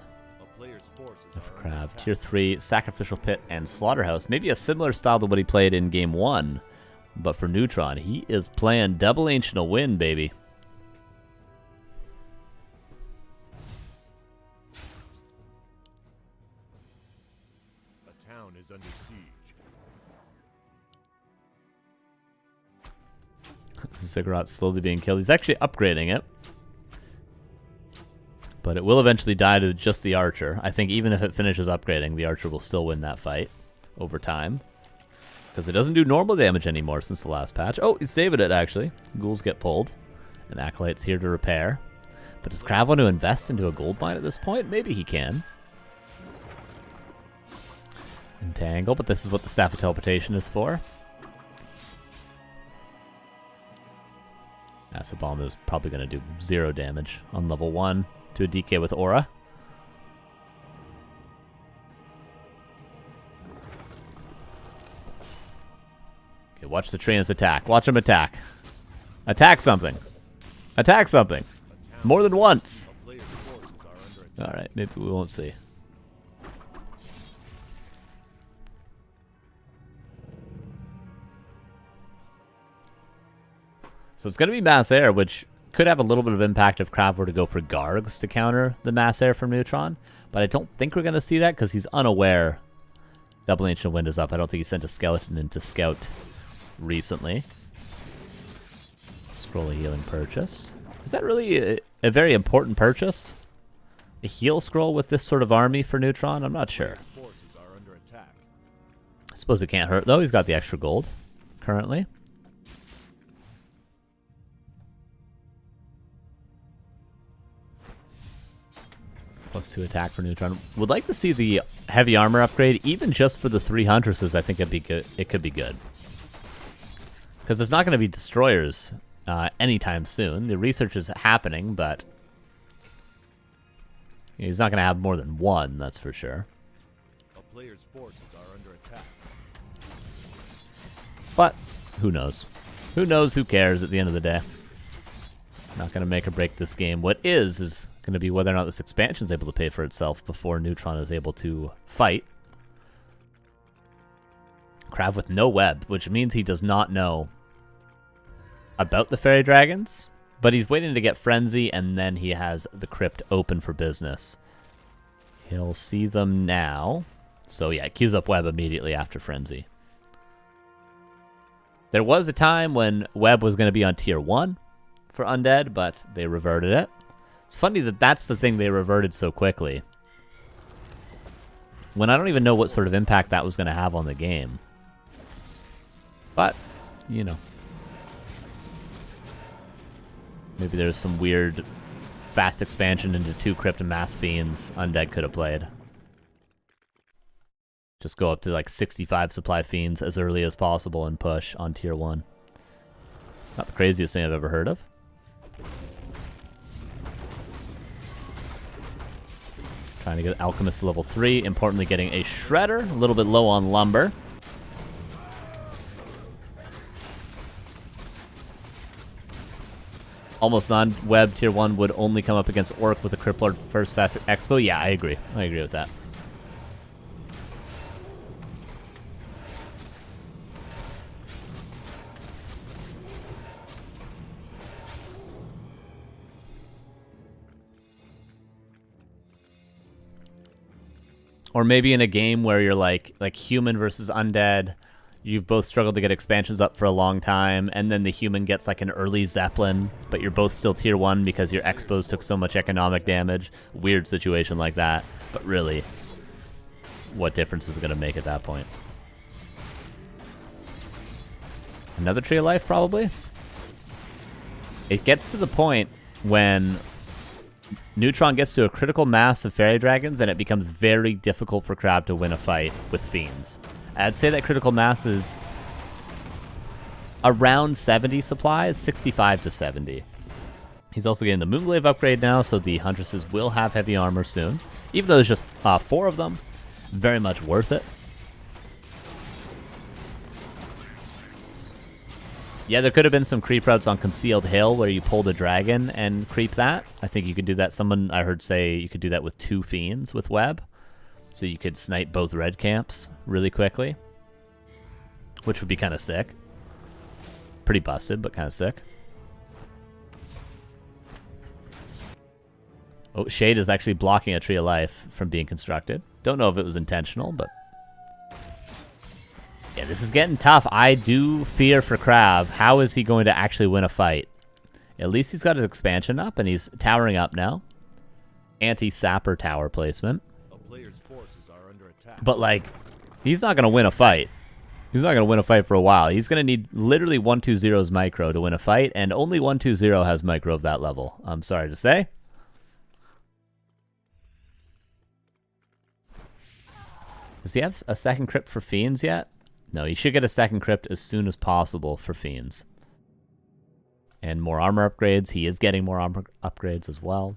Speaker 1: For KraV, tier 3, Sacrificial Pit and Slaughterhouse. Maybe a similar style to what he played in game 1. But for Neutron, he is playing double Ancient to win, baby.
Speaker 2: A town is under siege.
Speaker 1: Ziggurat's slowly being killed. He's actually upgrading it. But it will eventually die to just the Archer. I think even if it finishes upgrading, the Archer will still win that fight over time. Because it doesn't do normal damage anymore since the last patch. Oh, he's saving it, actually. Ghouls get pulled. And Acolyte's here to repair. But does KraV want to invest into a gold mine at this point? Maybe he can. Entangle, but this is what the Staff of Teleportation is for. Acid Bomb is probably going to do 0 damage on level 1 to a DK with Aura. Okay, watch the trainers attack. Watch them attack. Attack something. Attack something. More than once. Alright, maybe we won't see. So it's going to be Mass Air, which could have a little bit of impact if KraV were to go for Gargs to counter the Mass Air from Neutron. But I don't think we're going to see that because he's unaware. Double Ancient Wind is up. I don't think he sent a Skeleton into Scout recently. Scroll of Healing purchased. Is that really a very important purchase? A heal scroll with this sort of army for Neutron? I'm not sure. I suppose it can't hurt, though. He's got the extra gold currently. +2 attack for Neutron. Would like to see the heavy armor upgrade, even just for the 3 Huntresses. I think it'd be good. It could be good. Because there's not going to be destroyers anytime soon. The research is happening, but he's not going to have more than 1, that's for sure.
Speaker 2: A player's forces are under attack.
Speaker 1: But who knows? Who knows? Who cares at the end of the day? Not going to make or break this game. What is going to be whether or not this expansion is able to pay for itself before Neutron is able to fight. KraV with no web, which means he does not know about the Fairy Dragons, but he's waiting to get Frenzy, and then he has the crypt open for business. He'll see them now. So yeah, queues up web immediately after Frenzy. There was a time when web was going to be on tier 1 for Undead, but they reverted it. It's funny that that's the thing they reverted so quickly, when I don't even know what sort of impact that was going to have on the game. But, you know. Maybe there's some weird fast expansion into 2 Crypt and Mass Fiends Undead could have played. Just go up to like 65 supply Fiends as early as possible and push on tier 1. Not the craziest thing I've ever heard of. Trying to get Alchemist to level 3. Importantly, getting a Shredder. A little bit low on Lumber. Almost non-web tier 1 would only come up against Orc with a Cryptlord first fast expo. Yeah, I agree. I agree with that. Or maybe in a game where you're like human versus undead, you've both struggled to get expansions up for a long time, and then the human gets like an early Zeppelin, but you're both still tier 1 because your expos took so much economic damage. Weird situation like that. But really, what difference is it going to make at that point? Another Tree of Life, probably? It gets to the point when Neutron gets to a critical mass of Fairy Dragons, and it becomes very difficult for KraV to win a fight with Fiends. I'd say that critical mass is around 70 supplies, 65 to 70. He's also getting the Moonglaive upgrade now, so the Huntresses will have heavy armor soon. Even though there's just 4 of them, very much worth it. Yeah, there could have been some creep routes on Concealed Hill where you pull the dragon and creep that. I think you could do that. Someone I heard say you could do that with 2 Fiends with web. So you could snipe both red camps really quickly, which would be kind of sick. Pretty busted, but kind of sick. Oh, Shade is actually blocking a Tree of Life from being constructed. Don't know if it was intentional, but yeah, this is getting tough. I do fear for KraV. How is he going to actually win a fight? At least he's got his expansion up, and he's towering up now. Anti-Sapper tower placement. But, like, he's not going to win a fight. He's not going to win a fight for a while. He's going to need literally 120's micro to win a fight, and only 120 has micro of that level, I'm sorry to say. Does he have a second crypt for Fiends yet? No, he should get a second crypt as soon as possible for Fiends. And more armor upgrades. He is getting more armor upgrades as well.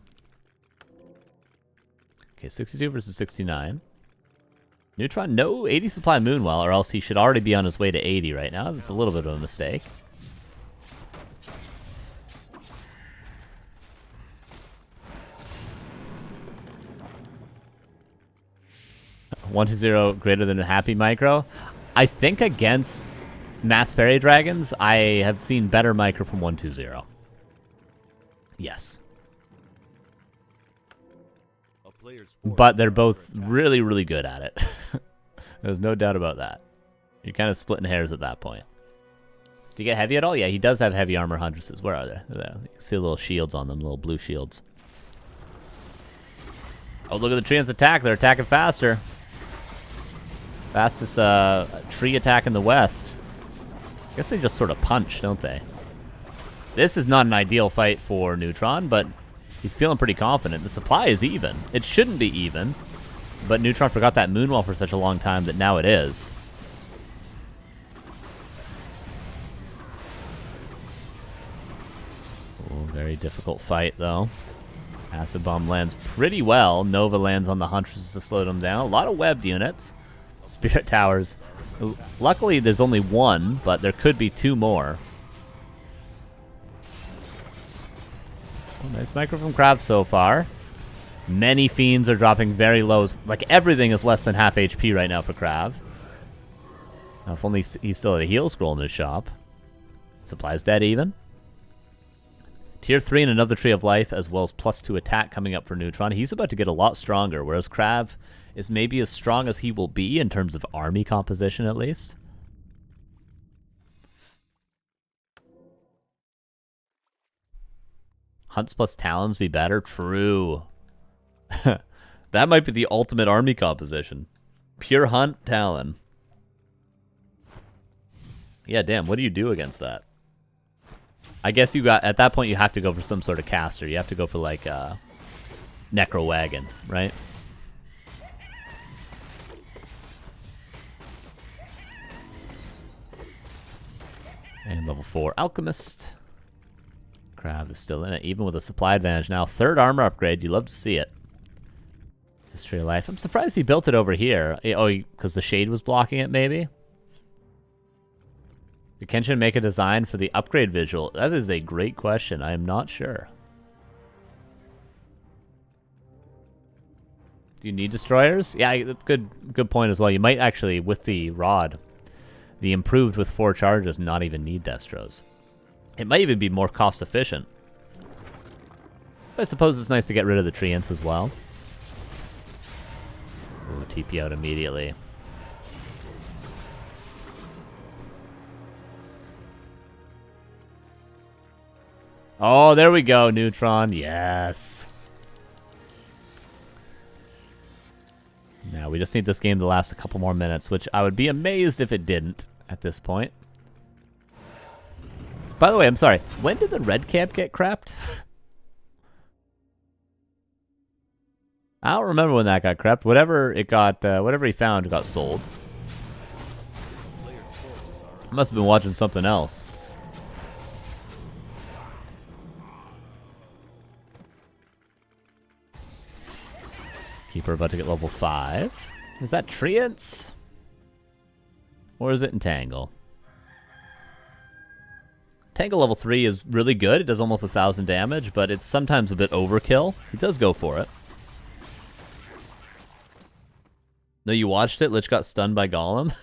Speaker 1: Okay, 62 versus 69. Neutron, no 80 supply Moonwell, or else he should already be on his way to 80 right now. That's a little bit of a mistake. One to 0 greater than a happy micro. I think against Mass Fairy Dragons, I have seen better micro from 120. Yes. But they're both really, really good at it. There's no doubt about that. You're kind of splitting hairs at that point. Do you get heavy at all? Yeah, he does have heavy armor huntresses. Where are they? There. You can see little shields on them, little blue shields. Oh, look at the treants attack. They're attacking faster. Fastest tree attack in the west. I guess they just sort of punch, don't they? This is not an ideal fight for Neutron, but he's feeling pretty confident. The supply is even. It shouldn't be even, but Neutron forgot that Moonwell for such a long time that now it is. Oh, very difficult fight, though. Acid Bomb lands pretty well. Nova lands on the Huntresses to slow them down. A lot of webbed units. Spirit Towers. Luckily, there's only one, but there could be two more. Oh, nice micro from KraV so far. Many Fiends are dropping very low. Like, everything is less than half HP right now for KraV. Now, if only he's still at a heal scroll in his shop. Supply's dead even. Tier 3 and another Tree of Life, as well as +2 attack coming up for Neutron. He's about to get a lot stronger, whereas KraV is maybe as strong as he will be in terms of army composition, at least. Hunts plus Talons be better? True. That might be the ultimate army composition. Pure Hunt, Talon. Yeah, damn, what do you do against that? I guess you got, at that point, you have to go for some sort of caster. You have to go for, like, Necro Wagon, right? And level 4 Alchemist. KraV is still in it, even with a supply advantage now. Third armor upgrade, you love to see it. History of Life. I'm surprised he built it over here. Oh, because the shade was blocking it, maybe? Did Kenshin make a design for the upgrade visual? That is a great question. I am not sure. Do you need destroyers? Yeah, good point as well. You might actually, with the rod, the improved with 4 charges, not even need Destros. It might even be more cost efficient. But I suppose it's nice to get rid of the treants as well. Ooh, TP out immediately. Oh, there we go, Neutron. Yes. Now we just need this game to last a couple more minutes, which I would be amazed if it didn't at this point. By the way, I'm sorry. When did the red camp get crapped? I don't remember when that got crapped. Whatever it got, whatever he found got sold. I must have been watching something else. Keeper about to get level 5. Is that Treants? Or is it Entangle? Entangle level 3 is really good. It does almost 1,000 damage, but it's sometimes a bit overkill. He does go for it. No, you watched it? Lich got stunned by Golem?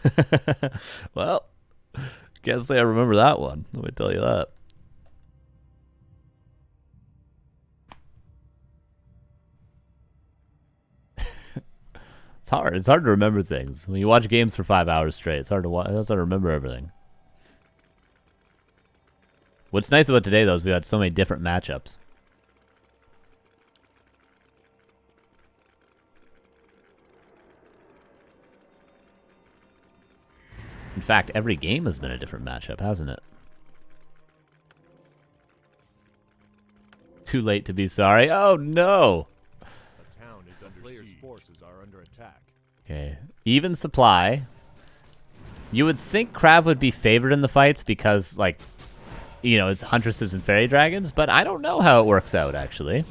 Speaker 1: Well, can't say I remember that one. Let me tell you that. It's hard. It's hard to remember things. When you watch games for 5 hours straight, it's hard to remember everything. What's nice about today, though, is we had so many different matchups. In fact, every game has been a different matchup, hasn't it? Too late to be sorry. Oh, no!
Speaker 2: The town is under siege. Players' forces are under attack.
Speaker 1: Okay. Even supply. You would think KraV would be favored in the fights because, like, you know, it's Huntresses and Fairy Dragons, but I don't know how it works out, actually.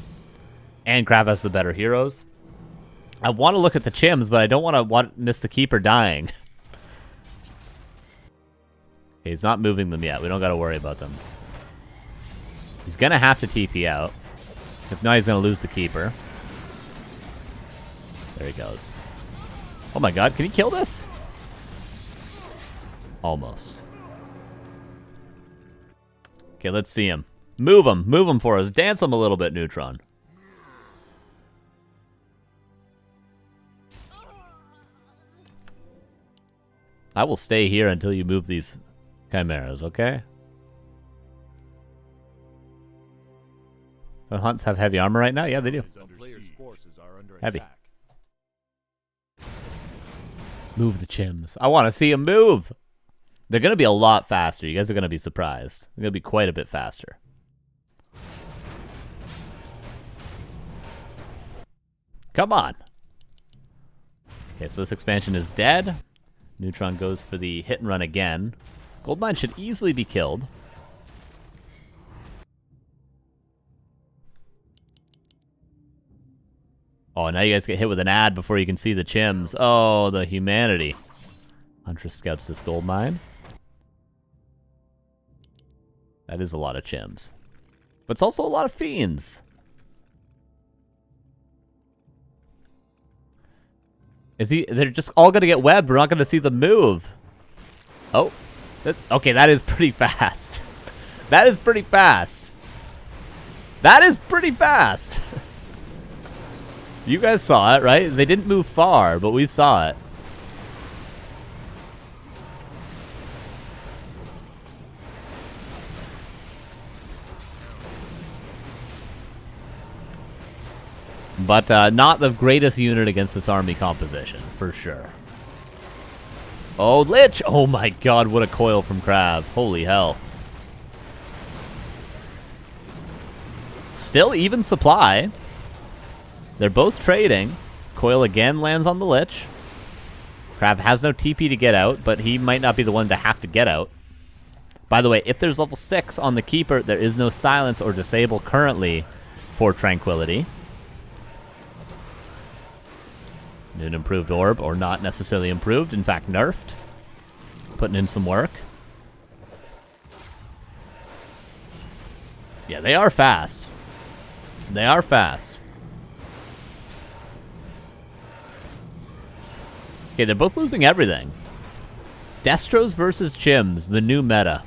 Speaker 1: And KraV has the better heroes. I want to look at the chims, but I don't want to miss the keeper dying. Okay, he's not moving them yet. We don't got to worry about them. He's going to have to TP out. If not, he's going to lose the keeper. There he goes. Oh my god, can he kill this? Almost. Okay, let's see him. Move him. Move him for us. Dance him a little bit, Neutron. I will stay here until you move these chimeras, okay? The Hunts have heavy armor right now? Yeah, they do. Heavy. Move the chims. I want to see them move. They're going to be a lot faster. You guys are going to be surprised. They're going to be quite a bit faster. Come on. Okay, so this expansion is dead. Neutron goes for the hit and run again. Goldmine should easily be killed. Oh, now you guys get hit with an ad before you can see the chims. Oh, the humanity. Huntress scouts this Goldmine. That is a lot of chims. But it's also a lot of fiends. They're just all going to get webbed. We're not going to see them move. Oh. Okay, that is pretty fast. That is pretty fast. That is pretty fast. You guys saw it, right? They didn't move far, but we saw it. But not the greatest unit against this army composition, for sure. Oh, Lich! Oh my god, what a coil from KraV. Holy hell. Still even supply. They're both trading. Coil again lands on the Lich. KraV has no TP to get out, but he might not be the one to have to get out. By the way, if there's level 6 on the Keeper, there is no silence or disable currently for Tranquility. An improved orb, or not necessarily improved, in fact nerfed. Putting in some work. Yeah, they are fast. They are fast. Okay, they're both losing everything. Destros versus Chims, the new meta.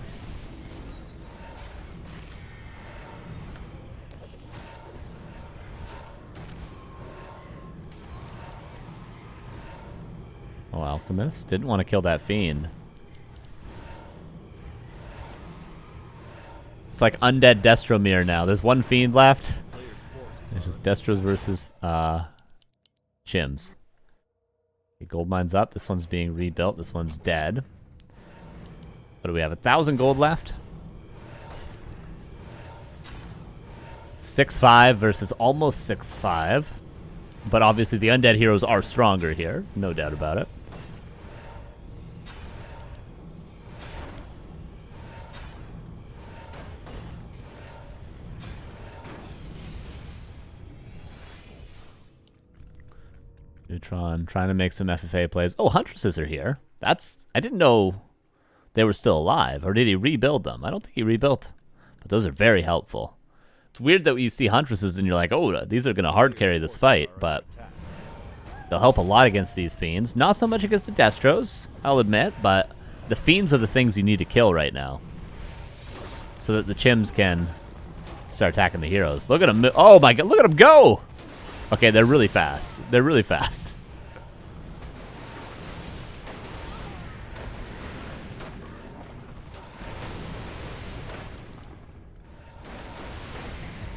Speaker 1: Oh, Alchemist didn't want to kill that Fiend. It's like undead Destromir now. There's one Fiend left. It's just Destros versus Chims. Okay, Goldmine's up. This one's being rebuilt. This one's dead. What do we have? 1,000 gold left. 6-5 versus almost 6-5. But obviously the undead heroes are stronger here. No doubt about it. Neutron trying to make some FFA plays. Oh, Huntresses are here. I didn't know they were still alive. Or did he rebuild them? I don't think he rebuilt. But those are very helpful. It's weird that you see Huntresses and you're like, oh, these are going to hard carry this fight. But they'll help a lot against these Fiends. Not so much against the Destros, I'll admit. But the Fiends are the things you need to kill right now. So that the Chims can start attacking the heroes. Look at them. Oh my god, look at them go! Okay, they're really fast. They're really fast.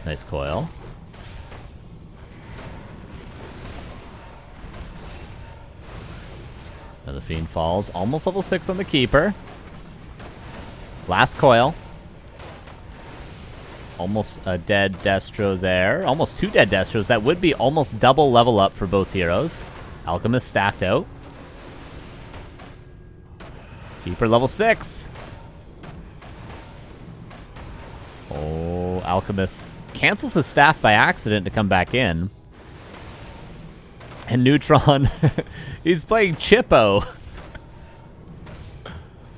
Speaker 1: Nice coil. Now the Fiend falls. Almost level 6 on the Keeper. Last coil. Almost a dead Destro there. Almost 2 dead Destros. That would be almost double level up for both heroes. Alchemist staffed out. Keeper level 6. Oh, Alchemist cancels his staff by accident to come back in. And Neutron, he's playing Chippo.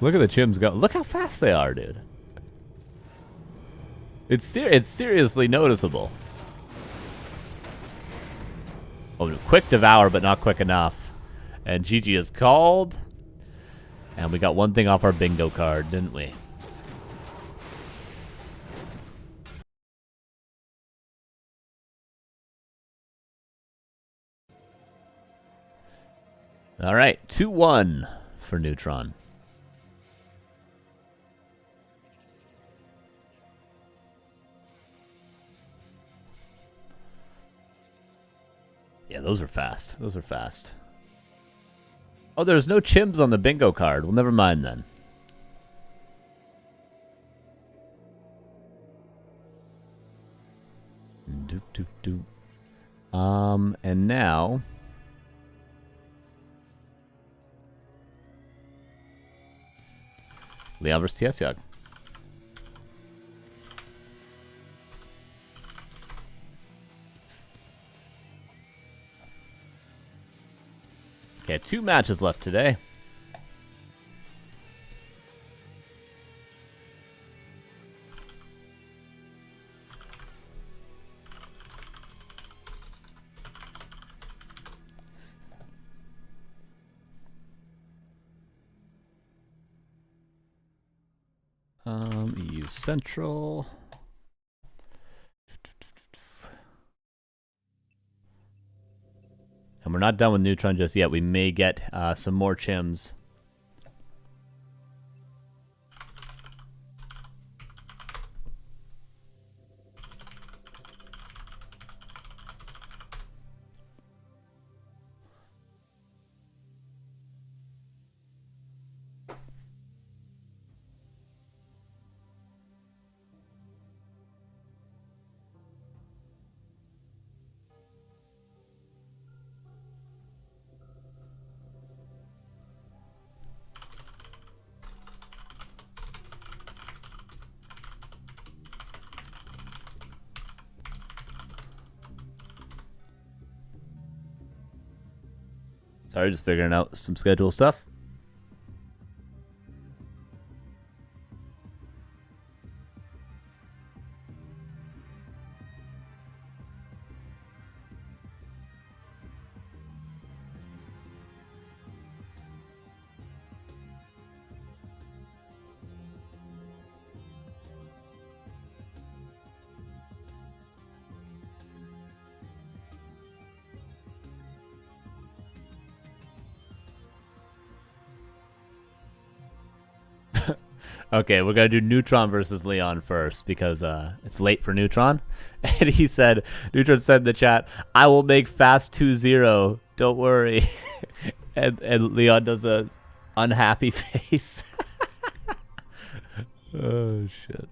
Speaker 1: Look at the Chims go. Look how fast they are, dude. It's seriously noticeable. Oh, quick devour, but not quick enough. And GG is called. And we got one thing off our bingo card, didn't we? All right, 2-1 for Neutron. Yeah, those are fast. Those are fast. Oh, there's no Chims on the bingo card. Well, never mind then. Doop, doop, doop. And now... Leon versus TSOG. Okay, 2 matches left today. EU Central. And we're not done with Neutron just yet. We may get some more Chims. Sorry, just figuring out some schedule stuff. Okay, we're going to do Neutron versus Leon first because it's late for Neutron. And he said, Neutron said in the chat, I will make fast 2-0. Don't worry. and Leon does a unhappy face. Oh, shit.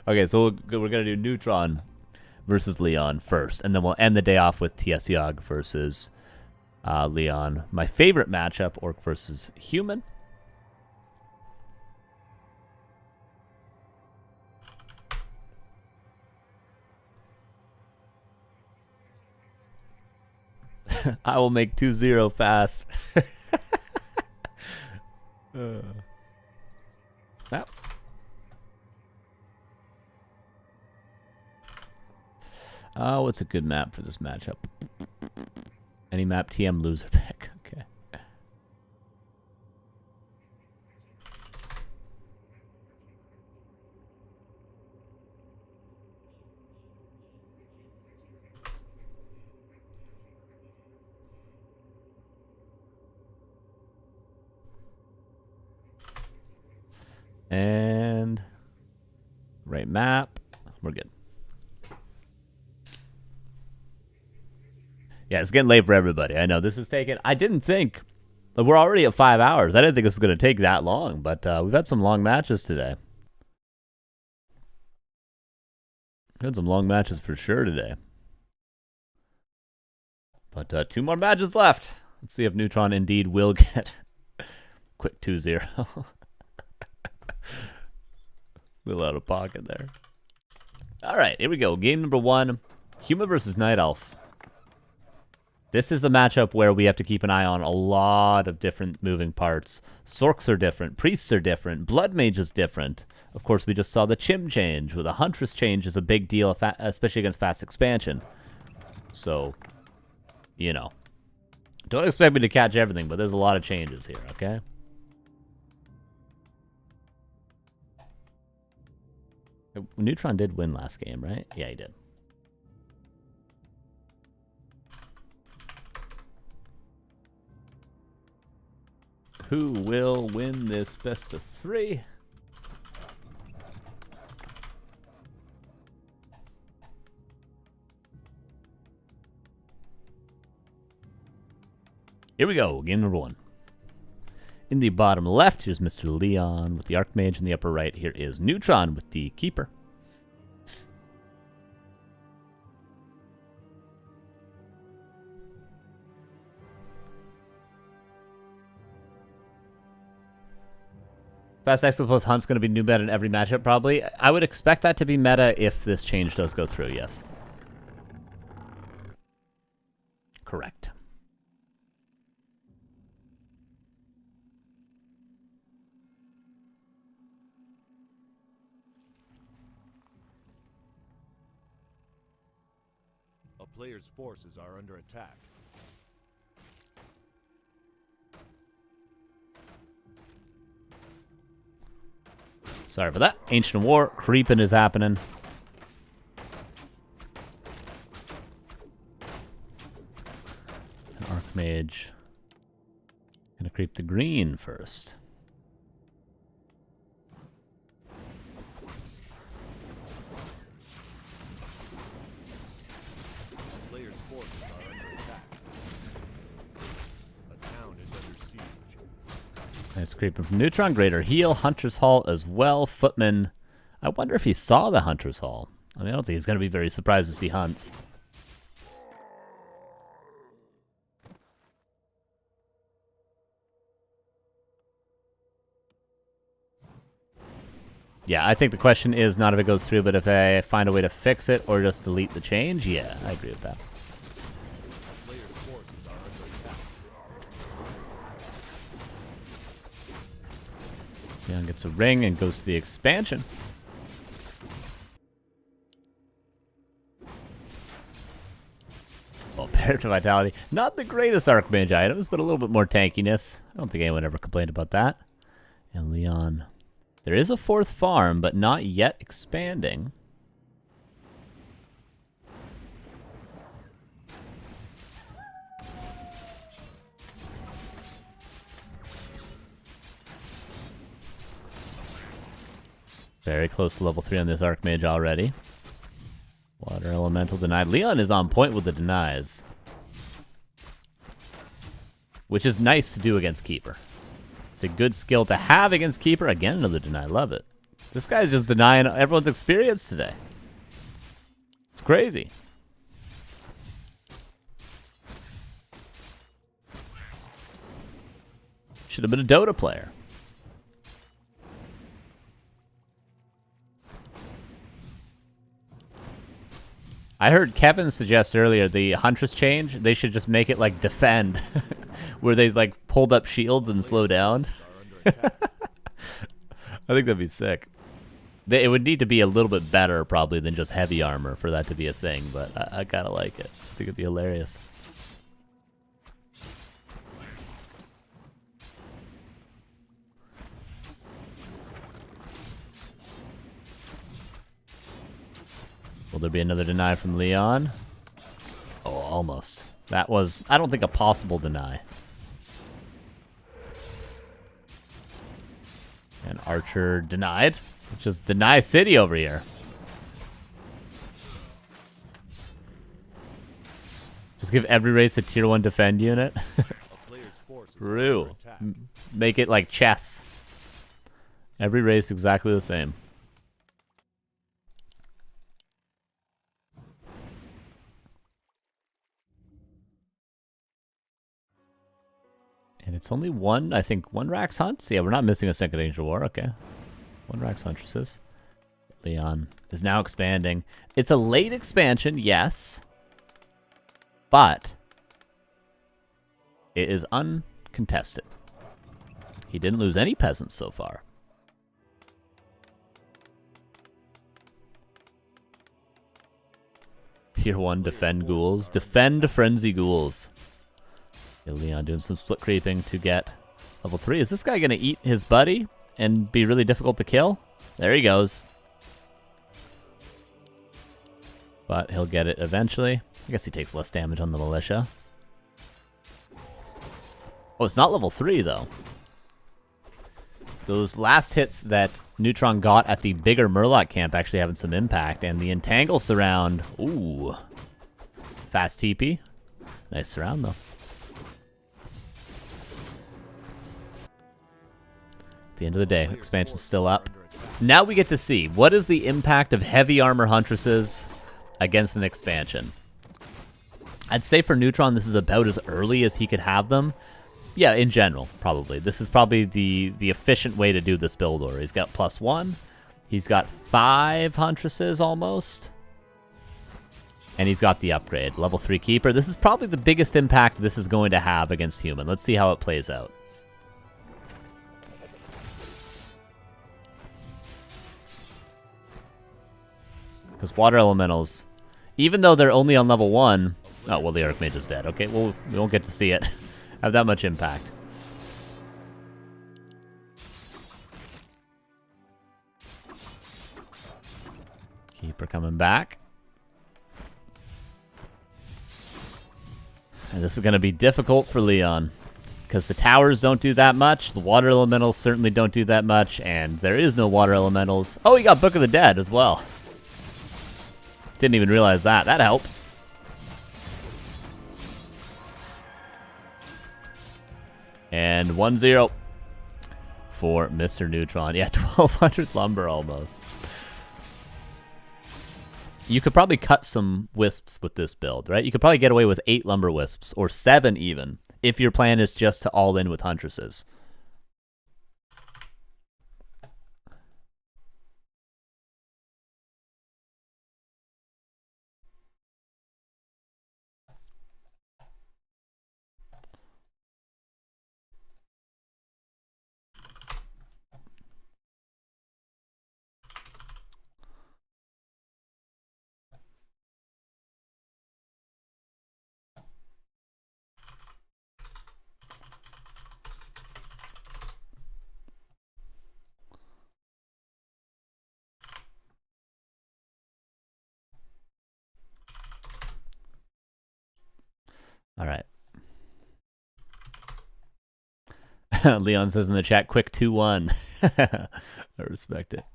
Speaker 1: Okay, so we're going to do Neutron versus Leon first. And then we'll end the day off with TSOG versus Leon. My favorite matchup, Orc versus Human. I will make 2-0 fast. Map. What's a good map for this matchup? Any map TM loser pick. Okay. And right map. We're good. Yeah, it's getting late for everybody. I know this is taking... I didn't think... We're already at 5 hours. I didn't think this was going to take that long, but we've had some long matches today. We've had some long matches for sure today. But 2 more matches left. Let's see if Neutron indeed will get quick 2-0. little out of pocket there. All right, here we go. Game number 1, Human versus Night Elf. This is a matchup where we have to keep an eye on a lot of different moving parts. Sorks are different, priests are different, blood mage is different. Of course, we just saw the Chim change, with a Huntress change is a big deal, especially against fast expansion. So, you know, don't expect me to catch everything, but there's a lot of changes here, okay? Neutron did win last game, right? Yeah, he did. Who will win this best of 3? Here we go, game number 1. In the bottom left, here's Mr. Leon with the Archmage. In the upper right, here is Neutron with the Keeper. Fast Expo plus Hunt's going to be new meta in every matchup, probably. I would expect that to be meta if this change does go through, yes. Correct.
Speaker 2: A player's forces are under attack.
Speaker 1: Sorry for that. Ancient War. Creeping is happening. An Archmage. Gonna creep the green first.
Speaker 2: A player's forces are under attack. A town is under siege.
Speaker 1: Nice creeping from Neutron. Greater heal. Hunter's Hall as well. Footman. I wonder if he saw the Hunter's Hall. I mean, I don't think he's going to be very surprised to see Hunts. Yeah, I think the question is not if it goes through, but if I find a way to fix it or just delete the change. Yeah, I agree with that.
Speaker 2: Player's forces are under attack.
Speaker 1: Leon gets a ring and goes to the expansion. Well, Parrot to Vitality. Not the greatest Archmage items, but a little bit more tankiness. I don't think anyone ever complained about that. And Leon. There is a 4th farm, but not yet expanding. Very close to level 3 on this Archmage already. Water Elemental denied. Leon is on point with the denies. Which is nice to do against Keeper. It's a good skill to have against Keeper. Again, another deny. Love it. This guy's just denying everyone's experience today. It's crazy. Should have been a Dota player. I heard Kevin suggest earlier the Huntress change. They should just make it like defend, where they like pulled up shields and slow down. I think that'd be sick. It would need to be a little bit better probably than just heavy armor for that to be a thing, but I kind of like it. I think it'd be hilarious. Will there be another deny from Leon? Oh, almost. That was, I don't think, a possible deny. And Archer denied. Just deny City over here. Just give every race a tier 1 defend unit. True. Make it like chess. Every race exactly the same. And it's only one, I think, one Rax Hunts? Yeah, we're not missing a second Angel War. Okay. One Rax Huntresses. Leon is now expanding. It's a late expansion, yes. But it is uncontested. He didn't lose any peasants so far. Tier 1 defend ghouls. Defend frenzy ghouls. Yeah, Leon doing some split creeping to get level 3. Is this guy going to eat his buddy and be really difficult to kill? There he goes. But he'll get it eventually. I guess he takes less damage on the militia. Oh, it's not level 3, though. Those last hits that Neutron got at the bigger Murloc camp actually having some impact. And the Entangle surround. Ooh. Fast TP. Nice surround, though. At the end of the day, expansion's still up. Now we get to see, what is the impact of heavy armor Huntresses against an expansion? I'd say for Neutron, this is about as early as he could have them. Yeah, in general, probably. This is probably the efficient way to do this build order. He's got +1. He's got 5 Huntresses almost. And he's got the upgrade. Level 3 Keeper. This is probably the biggest impact this is going to have against human. Let's see how it plays out. Because Water Elementals, even though they're only on level 1... Oh, well, the Archmage is dead. Okay, well, we won't get to see it have that much impact. Keeper coming back. And this is going to be difficult for Leon. Because the towers don't do that much. The Water Elementals certainly don't do that much. And there is no Water Elementals. Oh, he got Book of the Dead as well. Didn't even realize that. That helps. And 1-0 for Mr. Neutron. Yeah, 1200 lumber almost. You could probably cut some wisps with this build, right? You could probably get away with 8 lumber wisps, or 7 even, if your plan is just to all in with Huntresses. All right. Leon says in the chat, quick 2-1. I respect it.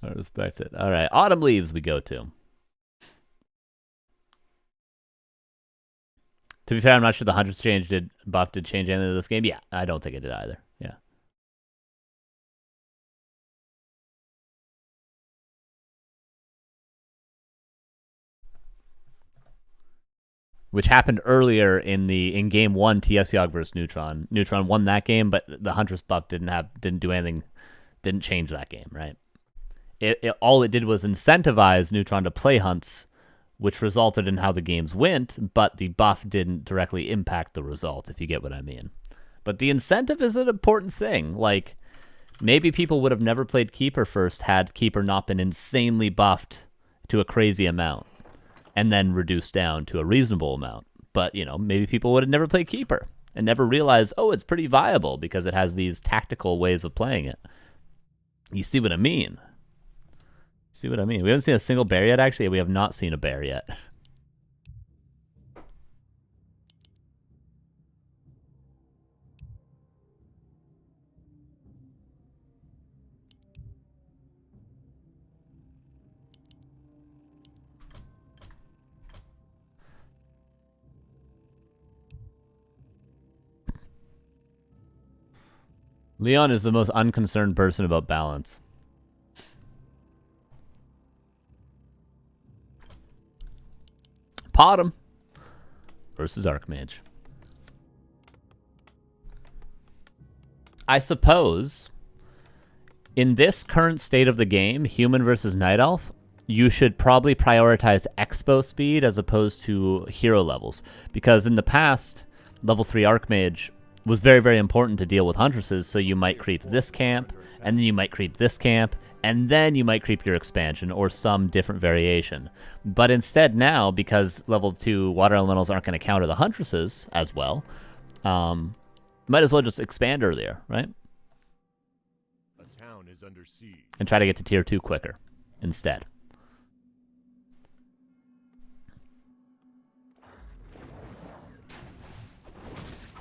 Speaker 1: I respect it. All right. Autumn Leaves we go to. To be fair, I'm not sure the Huntress buff did change anything to this game. Yeah, I don't think it did either. Yeah. Which happened earlier in game 1 TSOG versus Neutron. Neutron won that game, but the Huntress buff didn't do anything, didn't change that game, right? All it did was incentivize Neutron to play hunts, which resulted in how the games went, but the buff didn't directly impact the result, if you get what I mean. But the incentive is an important thing. Like, maybe people would have never played Keeper first had Keeper not been insanely buffed to a crazy amount, and then reduced down to a reasonable amount. But, you know, maybe people would have never played Keeper and never realized, oh, it's pretty viable because it has these tactical ways of playing it. You see what I mean? See what I mean? We haven't seen a single bear yet, actually. We have not seen a bear yet. Leon is the most unconcerned person about balance. Potom versus Archmage. I suppose In this current state of the game, human versus night elf, you should probably prioritize expo speed as opposed to hero levels. Because in the past, level 3 Archmage was very, very important to deal with Huntresses, so you might creep this camp, and then you might creep this camp, and then you might creep your expansion, or some different variation. But instead now, because level 2 Water Elementals aren't going to counter the Huntresses as well, might as well just expand earlier, right?
Speaker 2: A town is under siege.
Speaker 1: And try to get to tier 2 quicker instead.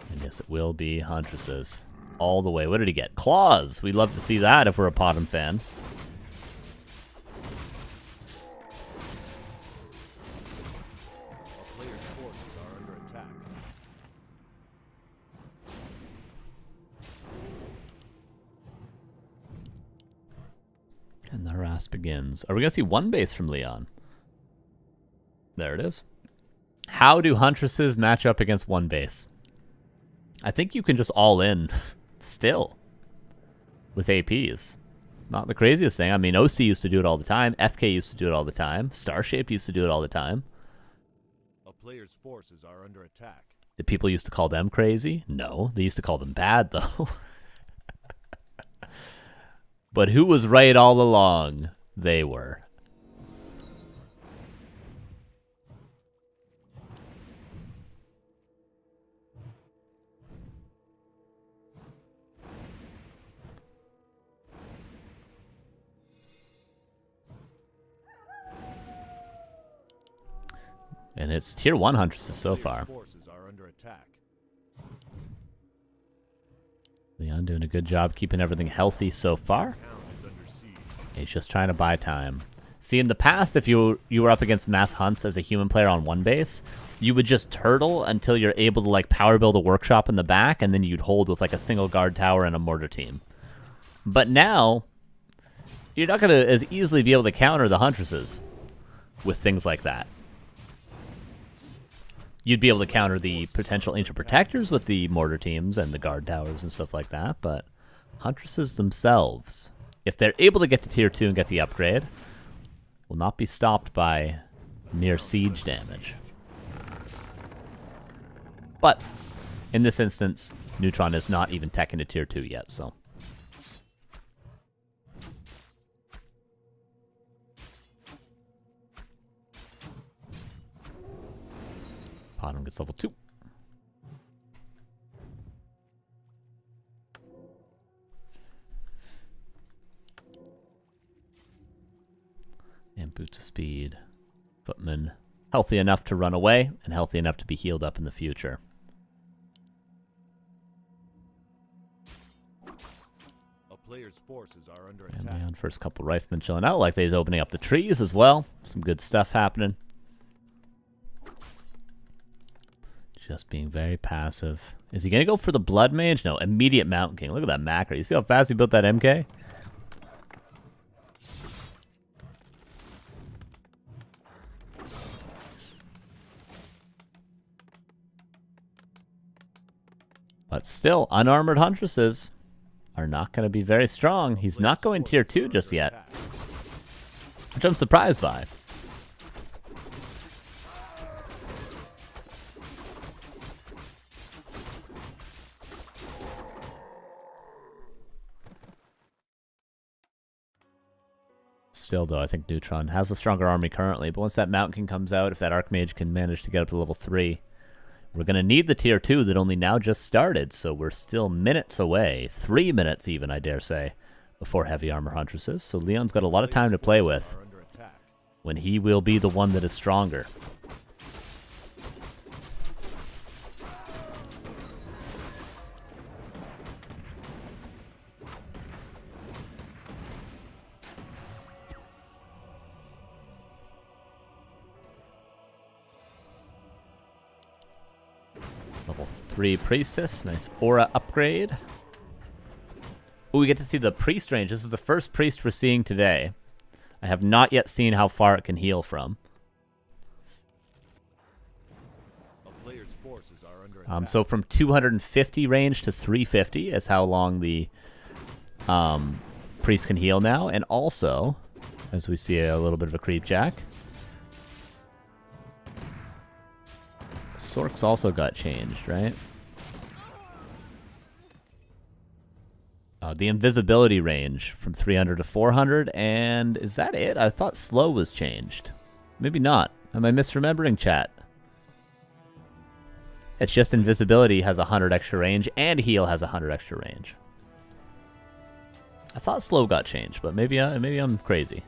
Speaker 1: And yes, it will be Huntresses all the way. What did he get? Claws! We'd love to see that if we're a Potom fan.
Speaker 2: A player's forces are under attack.
Speaker 1: And the harass begins. Are we going to see one base from Leon? There it is. How do Huntresses match up against one base? I think you can just all in still with APs. Not the craziest thing. I mean, OC used to do it all the time. FK used to do it all the time. Starshaped used to do it all the time.
Speaker 2: A player's forces are under attack.
Speaker 1: Did people used to call them crazy? No. They used to call them bad, though. But who was right all along? They were. And it's tier 1 Huntresses so far.
Speaker 2: Forces are under attack.
Speaker 1: Leon doing a good job keeping everything healthy so far.
Speaker 2: Town is under siege.
Speaker 1: He's just trying to buy time. See, in the past, if you were up against mass hunts as a human player on one base, you would just turtle until you're able to like power build a workshop in the back, and then you'd hold with like a single guard tower and a mortar team. But now, you're not going to as easily be able to counter the Huntresses with things like that. You'd be able to counter the potential Ancient Protectors with the mortar teams and the guard towers and stuff like that, but Huntresses themselves, if they're able to get to tier 2 and get the upgrade, will not be stopped by mere siege damage. But in this instance, Neutron is not even teching to tier 2 yet, so. Potom gets level 2. And boots of speed. Footman healthy enough to run away and healthy enough to be healed up in the future.
Speaker 2: A player's forces are under
Speaker 1: And
Speaker 2: attack.
Speaker 1: Leon, first couple riflemen chilling out like they's opening up the trees as well. Some good stuff happening. Just being very passive. Is he going to go for the Blood Mage? No, immediate Mountain King. Look at that macro. You see how fast he built that MK? But still, unarmored Huntresses are not going to be very strong. He's not going tier 2 just yet, which I'm surprised by. Still, though, I think Neutron has a stronger army currently, but once that Mountain King comes out, if that Archmage can manage to get up to level 3, we're going to need the tier 2 that only now just started, so we're still minutes away, 3 minutes even, I dare say, before Heavy Armor Huntresses, so Leon's got a lot of time to play with when he will be the one that is stronger. Level 3 Priestess, nice aura upgrade. Ooh, we get to see the priest range. This is the first priest we're seeing today. I have not yet seen how far it can heal from.
Speaker 2: A player's forces are under attack.
Speaker 1: So from 250 range to 350 is how long the Priest can heal now, and also, as we see a little bit of a creep jack, Sork's also got changed, right? The invisibility range from 300 to 400, and is that it? I thought slow was changed. Maybe not. Am I misremembering, chat? It's just invisibility has 100 extra range, and heal has 100 extra range. I thought slow got changed, but maybe I'm crazy.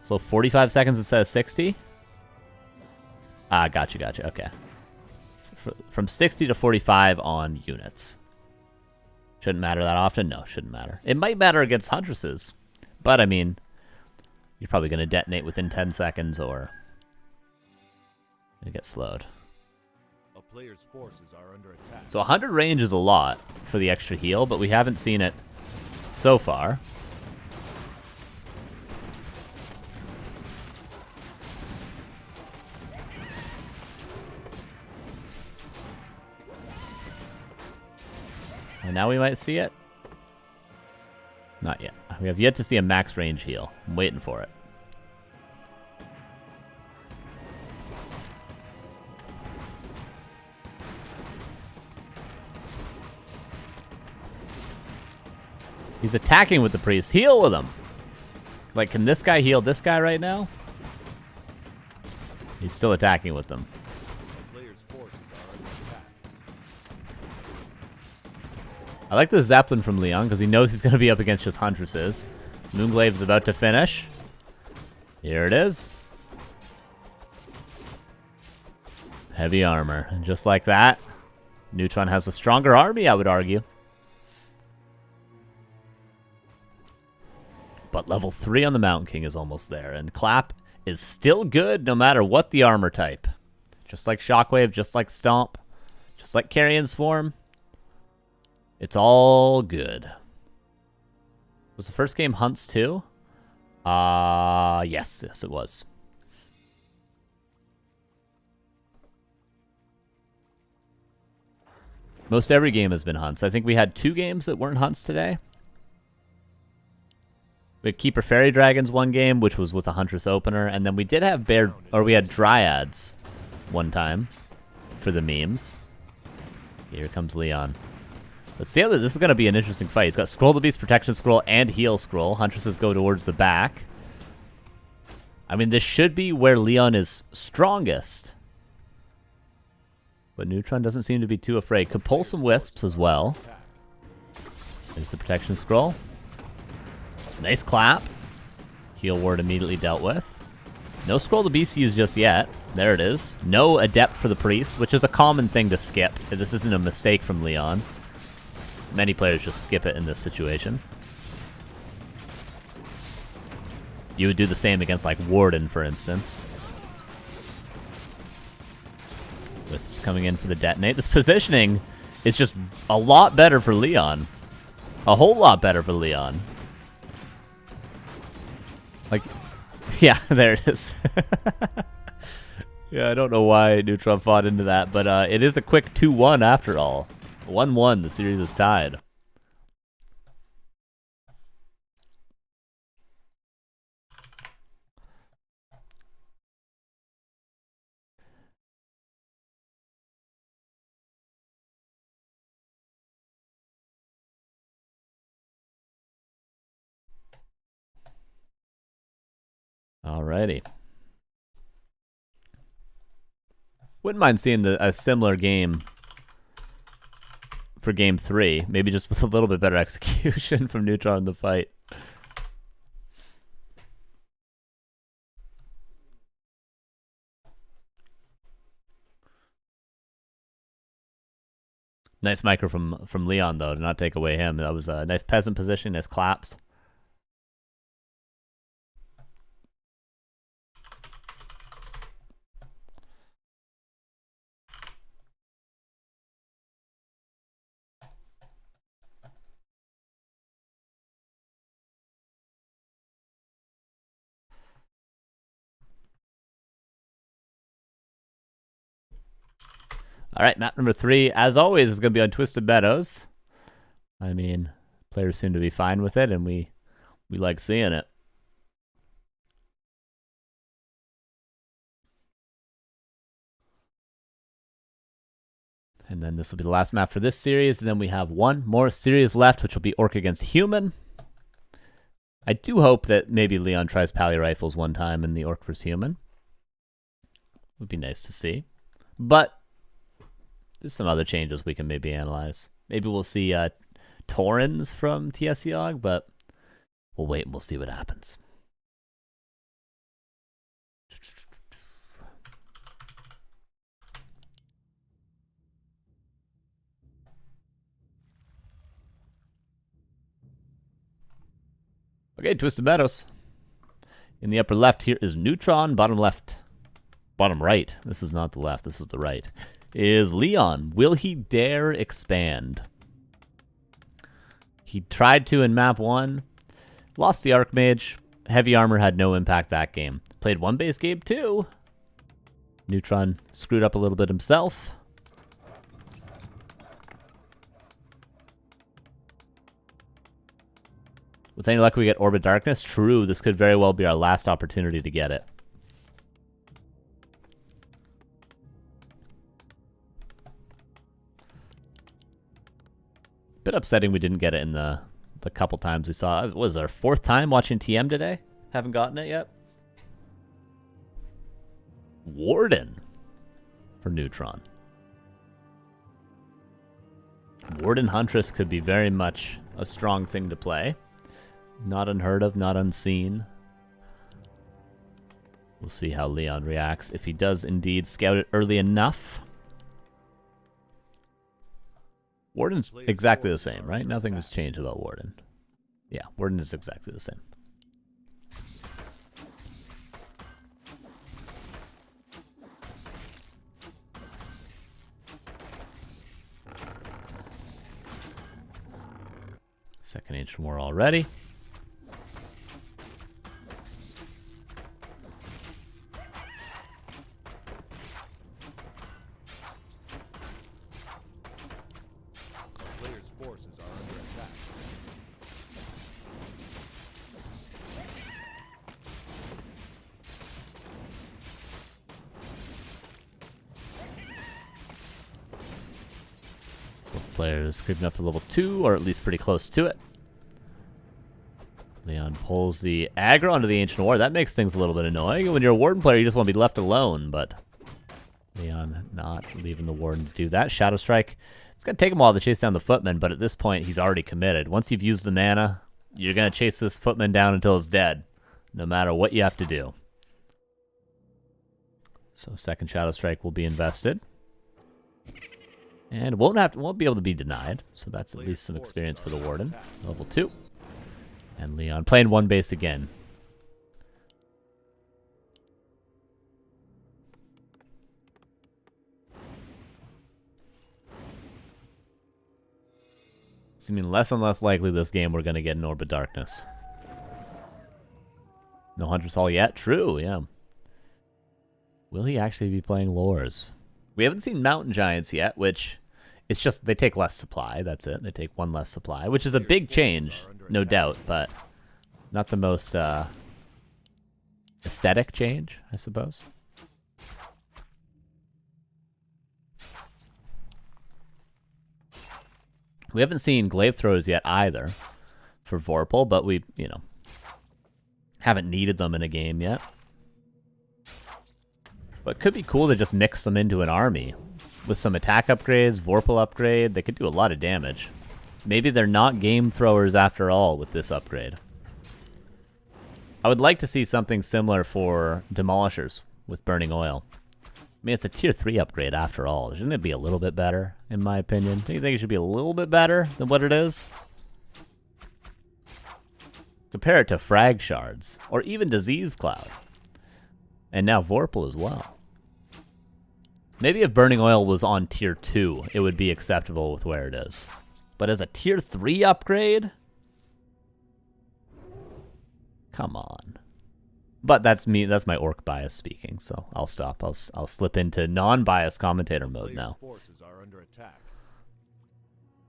Speaker 1: Slow 45 seconds instead of 60? Ah, gotcha, okay. So from 60 to 45 on units. Shouldn't matter that often? No, shouldn't matter. It might matter against Huntresses, but I mean, you're probably going to detonate within 10 seconds or you get slowed.
Speaker 2: A player's forces are under attack.
Speaker 1: So 100 range is a lot for the extra heal, but we haven't seen it so far. And now we might see it. Not yet. We have yet to see a max range heal. I'm waiting for it. He's attacking with the priest. Heal with him. Like, can this guy heal this guy right now? He's still attacking with them. I like the Zeppelin from Leon because he knows he's going to be up against just Huntresses. Moonglaive is about to finish. Here it is. Heavy armor. And just like that, Neutron has a stronger army, I would argue. But level 3 on the Mountain King is almost there. And Clap is still good no matter what the armor type. Just like Shockwave, just like Stomp, just like Carrion Swarm. It's all good. Was the first game Hunts too? Yes it was. Most every game has been Hunts. I think we had 2 games that weren't Hunts today. We had Keeper Fairy Dragons one game, which was with a Huntress opener, and then we did have we had Dryads one time for the memes. Here comes Leon. Let's see how this is going to be an interesting fight. He's got Scroll the Beast, Protection Scroll, and Heal Scroll. Huntresses go towards the back. I mean, this should be where Leon is strongest. But Neutron doesn't seem to be too afraid. Could pull some Wisps as well. There's the Protection Scroll. Nice clap. Heal Ward immediately dealt with. No Scroll the Beast used just yet. There it is. No Adept for the Priest, which is a common thing to skip. This isn't a mistake from Leon. Many players just skip it in this situation. You would do the same against, like, Warden, for instance. Wisps coming in for the detonate. This positioning is just a lot better for Leon. A whole lot better for Leon. Like, yeah, there it is. Yeah, I don't know why Neutron fought into that, but it is a quick 2-1 after all. 1-1, the series is tied. Alrighty. Wouldn't mind seeing a similar game for game 3. Maybe just with a little bit better execution from Neutron in the fight. Nice micro from Leon, though, to not take away him. That was a nice peasant position, nice claps. All right, map number 3, as always, is going to be on Twisted Meadows. I mean, Players seem to be fine with it, and we like seeing it. And then this will be the last map for this series, and then we have one more series left, which will be Orc against Human. I do hope that maybe Leon tries Pally Rifles one time in the Orc vs. Human. Would be nice to see. But there's some other changes we can maybe analyze. Maybe we'll see Torrens from TSOG, but we'll wait and we'll see what happens. Okay, Twisted Meadows. In the upper left here is Neutron. Bottom left, bottom right, this is not the left, this is the right, is Leon. Will he dare expand? He tried to in map 1. Lost the Archmage. Heavy Armor had no impact that game. Played one base game 2. Neutron screwed up a little bit himself. With any luck, we get Orbit Darkness. True, this could very well be our last opportunity to get it. Bit upsetting we didn't get it in the couple times we saw. It was our 4th time watching TM today. Haven't gotten it yet. Warden for Neutron. Warden Huntress could be very much a strong thing to play. Not unheard of, not unseen. We'll see how Leon reacts. If he does indeed scout it early enough. Warden's exactly the same, right? Nothing has changed about Warden. Yeah, Warden is exactly the same. Second Ancient War already. Players creeping up to level 2, or at least pretty close to it. Leon pulls the aggro onto the Ancient War. That makes things a little bit annoying. When you're a Warden player, you just want to be left alone, but Leon not leaving the Warden to do that. Shadow Strike. It's going to take him a while to chase down the Footman, but at this point, he's already committed. Once you've used the mana, you're going to chase this Footman down until it's dead, no matter what you have to do. So second Shadow Strike will be invested. And won't be able to be denied, so that's at least some experience for the Warden. Level 2. And Leon playing one base again. Seeming less and less likely this game we're going to get an Orbit Darkness. No Huntress Hall yet? True, yeah. Will he actually be playing Lores? We haven't seen Mountain Giants yet, which it's just they take less supply. That's it. They take one less supply, which is a big change, no doubt, but not the most aesthetic change, I suppose. We haven't seen Glaive Throws yet either for Vorpal, but we, haven't needed them in a game yet. But it could be cool to just mix them into an army. With some attack upgrades, Vorpal upgrade, they could do a lot of damage. Maybe they're not game throwers after all with this upgrade. I would like to see something similar for Demolishers with Burning Oil. I mean, it's a tier 3 upgrade after all. Shouldn't it be a little bit better, in my opinion? Do you think it should be a little bit better than what it is? Compare it to Frag Shards, or even Disease Cloud. And now Vorpal as well. Maybe if Burning Oil was on tier 2, it would be acceptable with where it is. But as a tier 3 upgrade? Come on. But that's me, that's my orc bias speaking, so I'll stop. I'll slip into non-biased commentator mode now.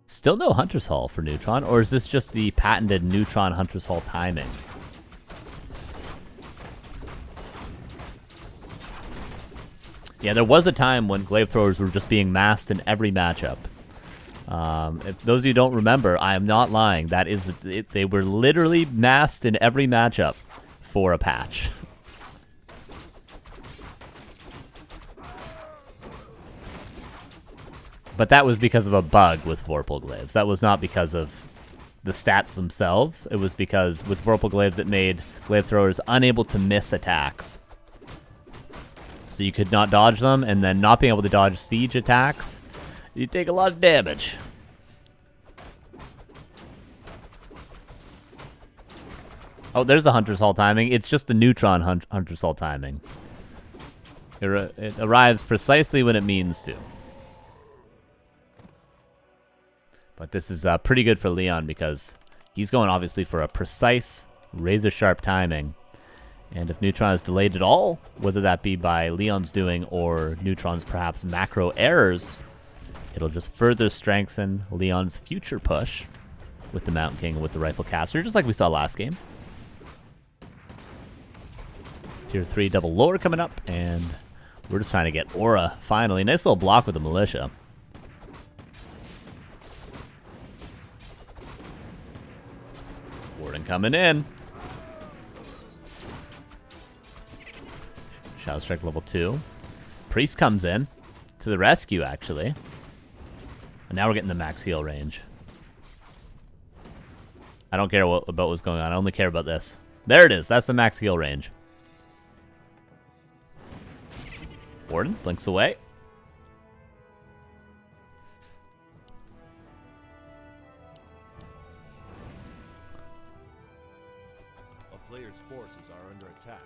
Speaker 1: Still no Hunter's Hall for Neutron, or is this just the patented Neutron Hunter's Hall timing? Yeah, there was a time when glaive throwers were just being masked in every matchup. If those of you don't remember, I am not lying. That is, they were literally masked in every matchup for a patch. But that was because of a bug with Vorpal glaives. That was not because of the stats themselves. It was because with Vorpal glaives, it made glaive throwers unable to miss attacks. So you could not dodge them, and then not being able to dodge siege attacks, you take a lot of damage. Oh, there's a Hunter's Hall timing. It's just the Neutron Hunter's Hall timing. It arrives precisely when it means to. But this is pretty good for Leon because he's going obviously for a precise, razor-sharp timing. And if Neutron is delayed at all, whether that be by Leon's doing or Neutron's perhaps macro errors, it'll just further strengthen Leon's future push with the Mountain King and with the Rifle Caster, just like we saw last game. Tier 3 double lore coming up, and we're just trying to get Aura finally. Nice little block with the Militia. Warden coming in. Shadow Strike level 2. Priest comes in to the rescue, actually. And now we're getting the max heal range. I don't care about what's going on. I only care about this. There it is. That's the max heal range. Warden blinks away.
Speaker 2: A player's forces are under attack.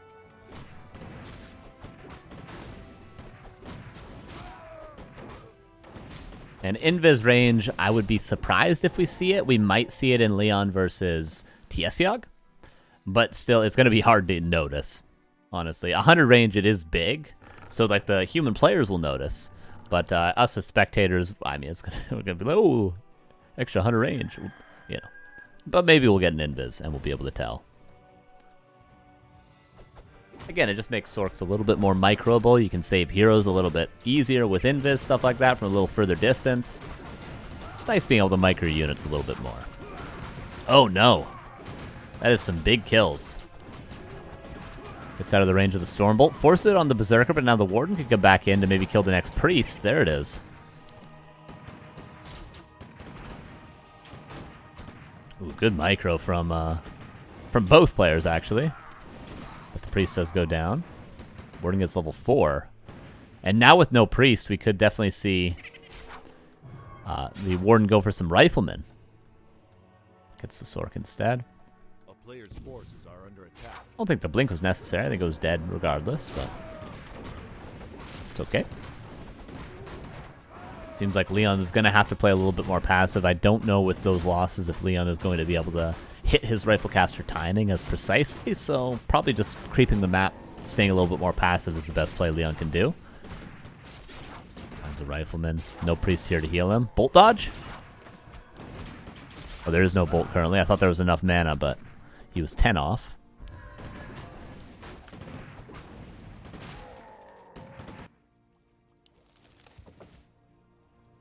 Speaker 1: And invis range, I would be surprised if we see it. We might see it in Leon versus TSOG. But still, it's going to be hard to notice, honestly. 100 range, it is big. So, like, the human players will notice. But us as spectators, I mean, we're going to be like, oh, extra 100 range. You know. But maybe we'll get an invis and we'll be able to tell. Again, it just makes Sorks a little bit more microable. You can save heroes a little bit easier with invis, stuff like that, from a little further distance. It's nice being able to micro units a little bit more. Oh, no. That is some big kills. Gets out of the range of the Stormbolt. Force it on the Berserker, but now the Warden can come back in to maybe kill the next Priest. There it is. Ooh, good micro from both players, actually. But the Priest does go down. Warden gets level 4. And now with no Priest, we could definitely see the Warden go for some Riflemen. Gets the Sork instead.
Speaker 2: A player's forces are under attack.
Speaker 1: I don't think the blink was necessary. I think it was dead regardless, but it's okay. Seems like Leon is going to have to play a little bit more passive. I don't know with those losses if Leon is going to be able to hit his Rifle Caster timing as precisely, so probably just creeping the map, staying a little bit more passive is the best play Leon can do. Finds a Rifleman. No Priest here to heal him. Bolt dodge? Oh, there is no Bolt currently. I thought there was enough mana, but he was 10 off.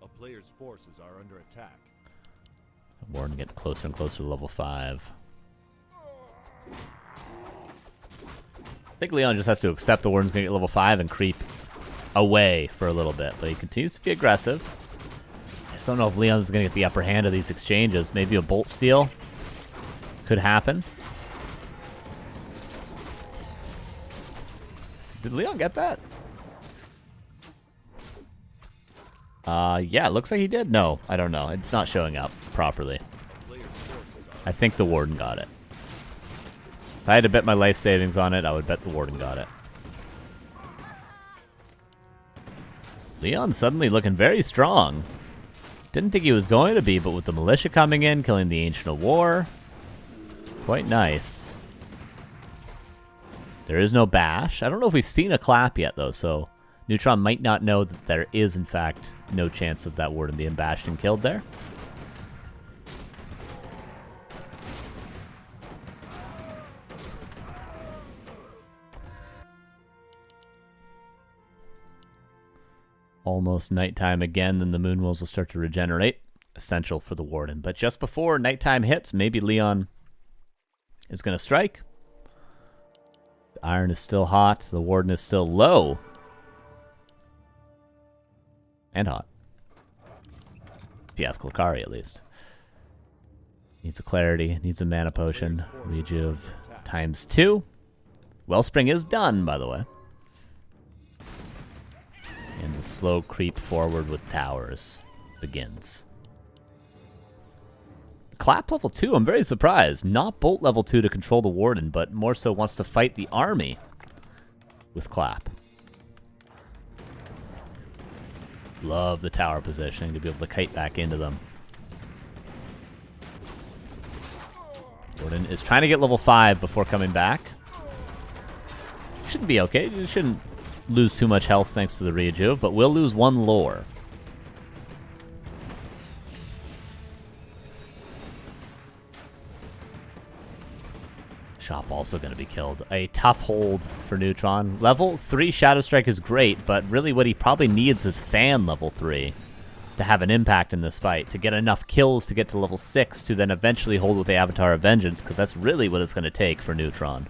Speaker 2: A player's forces are under attack.
Speaker 1: Warden getting closer and closer to level 5. I think Leon just has to accept the Warden's going to get level 5 and creep away for a little bit, but he continues to be aggressive. I just don't know if Leon's going to get the upper hand of these exchanges. Maybe a Bolt Steal could happen. Did Leon get that? Yeah, it looks like he did. No, I don't know. It's not showing up properly. I think the Warden got it. If I had to bet my life savings on it, I would bet the Warden got it. Leon suddenly looking very strong. Didn't think he was going to be, but with the Militia coming in, killing the Ancient of War. Quite nice. There is no bash. I don't know if we've seen a clap yet, though, so Neutron might not know that there is, in fact, no chance of that Warden being bashed and killed there. Almost nighttime again, then the Moonwills will start to regenerate. Essential for the Warden. But just before nighttime hits, maybe Leon is going to strike. The Iron is still hot. The Warden is still low. And hot. If you ask Lakari, at least. Needs a Clarity. Needs a Mana Potion. Rejuve ×2. Wellspring is done, by the way. And the slow creep forward with towers begins. Clap level 2, I'm very surprised. Not Bolt level 2 to control the Warden, but more so wants to fight the army with Clap. Love the tower positioning to be able to kite back into them. Warden is trying to get level 5 before coming back. Shouldn't be okay. You shouldn't lose too much health thanks to the Rejuve, but will lose 1 lore. Shop also going to be killed. A tough hold for Neutron. Level 3 Shadow Strike is great, but really what he probably needs is Fan level 3 to have an impact in this fight, to get enough kills to get to level 6 to then eventually hold with the Avatar of Vengeance, because that's really what it's going to take for Neutron.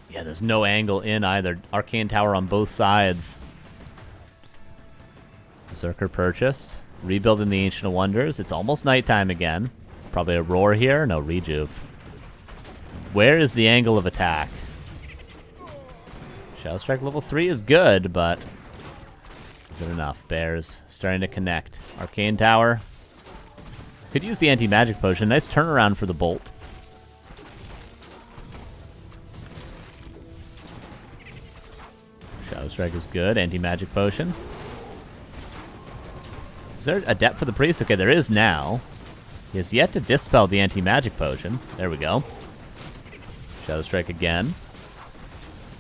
Speaker 1: Yeah, there's no angle in either. Arcane Tower on both sides. Berserker purchased. Rebuilding the Ancient of Wonders. It's almost nighttime again. Probably a Roar here. No, Rejuve. Where is the angle of attack? Shadow Strike level 3 is good, but is it enough? Bears starting to connect. Arcane Tower. Could use the anti-magic potion. Nice turnaround for the Bolt. Shadow Strike is good. Anti-magic potion. Is there a depth for the priest? Okay, there is now. He has yet to dispel the anti-magic potion. There we go. Shadow Strike again.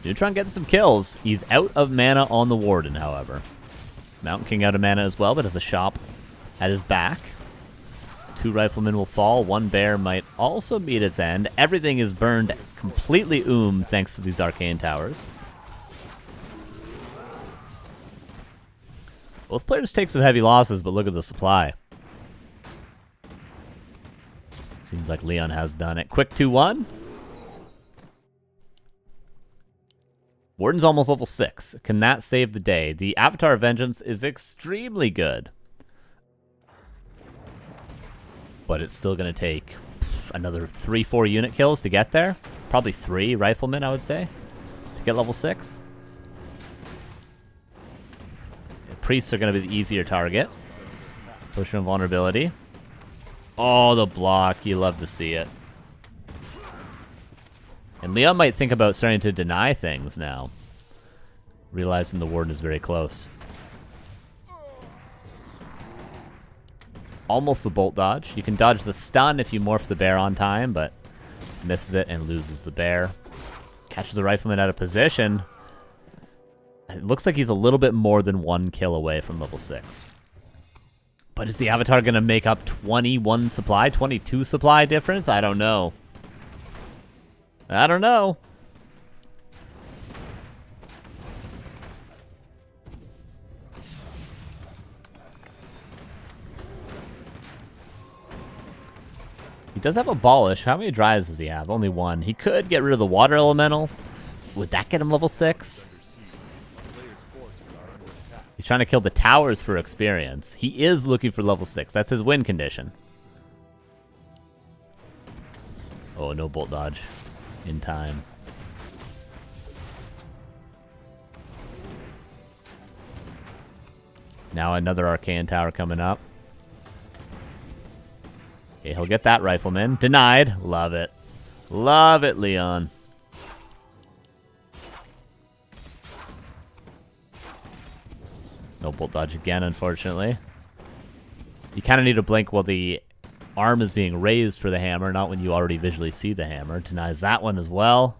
Speaker 1: Neutron getting some kills. He's out of mana on the Warden, however. Mountain King out of mana as well, but has a shop at his back. 2 riflemen will fall. 1 bear might also meet its end. Everything is burned completely thanks to these arcane towers. Both players take some heavy losses, but look at the supply. Seems like Leon has done it. Quick 2-1. Warden's almost level 6. Can that save the day? The Avatar of Vengeance is extremely good. But it's still going to take another 3-4 unit kills to get there. Probably 3 riflemen, I would say, to get level 6. Priests are going to be the easier target. Potion of Vulnerability. Oh, the block. You love to see it. And Leon might think about starting to deny things now, realizing the Warden is very close. Almost the Bolt dodge. You can dodge the stun if you morph the bear on time, but misses it and loses the bear. Catches the rifleman out of position. It looks like he's a little bit more than 1 kill away from level 6. But is the Avatar going to make up 21 supply, 22 supply difference? I don't know. I don't know. He does have Abolish. How many drives does he have? Only 1. He could get rid of the Water Elemental. Would that get him level 6? He's trying to kill the towers for experience. He is looking for level 6. That's his win condition. Oh, no Bolt dodge in time. Now another Arcane Tower coming up. Okay, he'll get that Rifleman. Denied. Love it. Love it, Leon. No Bolt dodge again, unfortunately. You kind of need to blink while the arm is being raised for the hammer, not when you already visually see the hammer. Denies that one as well.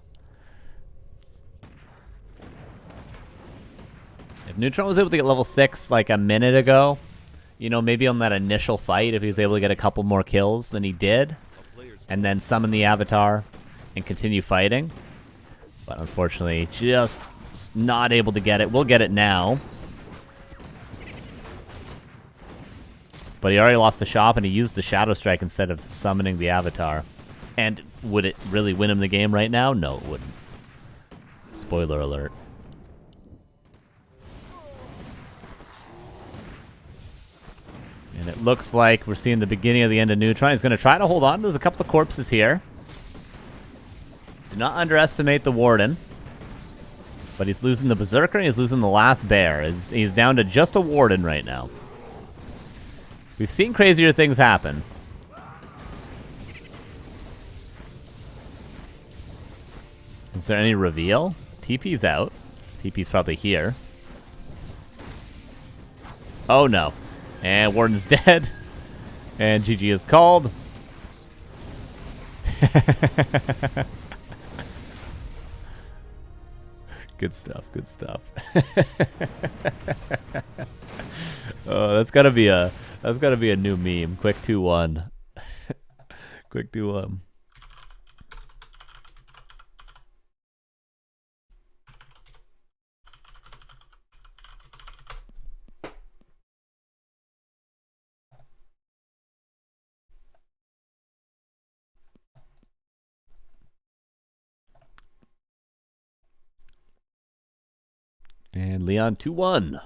Speaker 1: If Neutron was able to get level 6 like a minute ago, you know, maybe on that initial fight, if he was able to get a couple more kills than he did, and then summon the Avatar and continue fighting. But unfortunately, just not able to get it. We'll get it now. But he already lost the shop, and he used the Shadow Strike instead of summoning the Avatar. And would it really win him the game right now? No, it wouldn't. Spoiler alert. And it looks like we're seeing the beginning of the end of Neutron. He's going to try to hold on. There's a couple of corpses here. Do not underestimate the Warden. But he's losing the Berserker, and he's losing the last Bear. He's down to just a Warden right now. We've seen crazier things happen. Is there any reveal? TP's out. TP's probably here. Oh no. And Warden's dead. And GG is called. Good stuff, good stuff. Oh, that's gotta be a new meme. Quick 2-1. Quick 2-1. And Leon 2-1.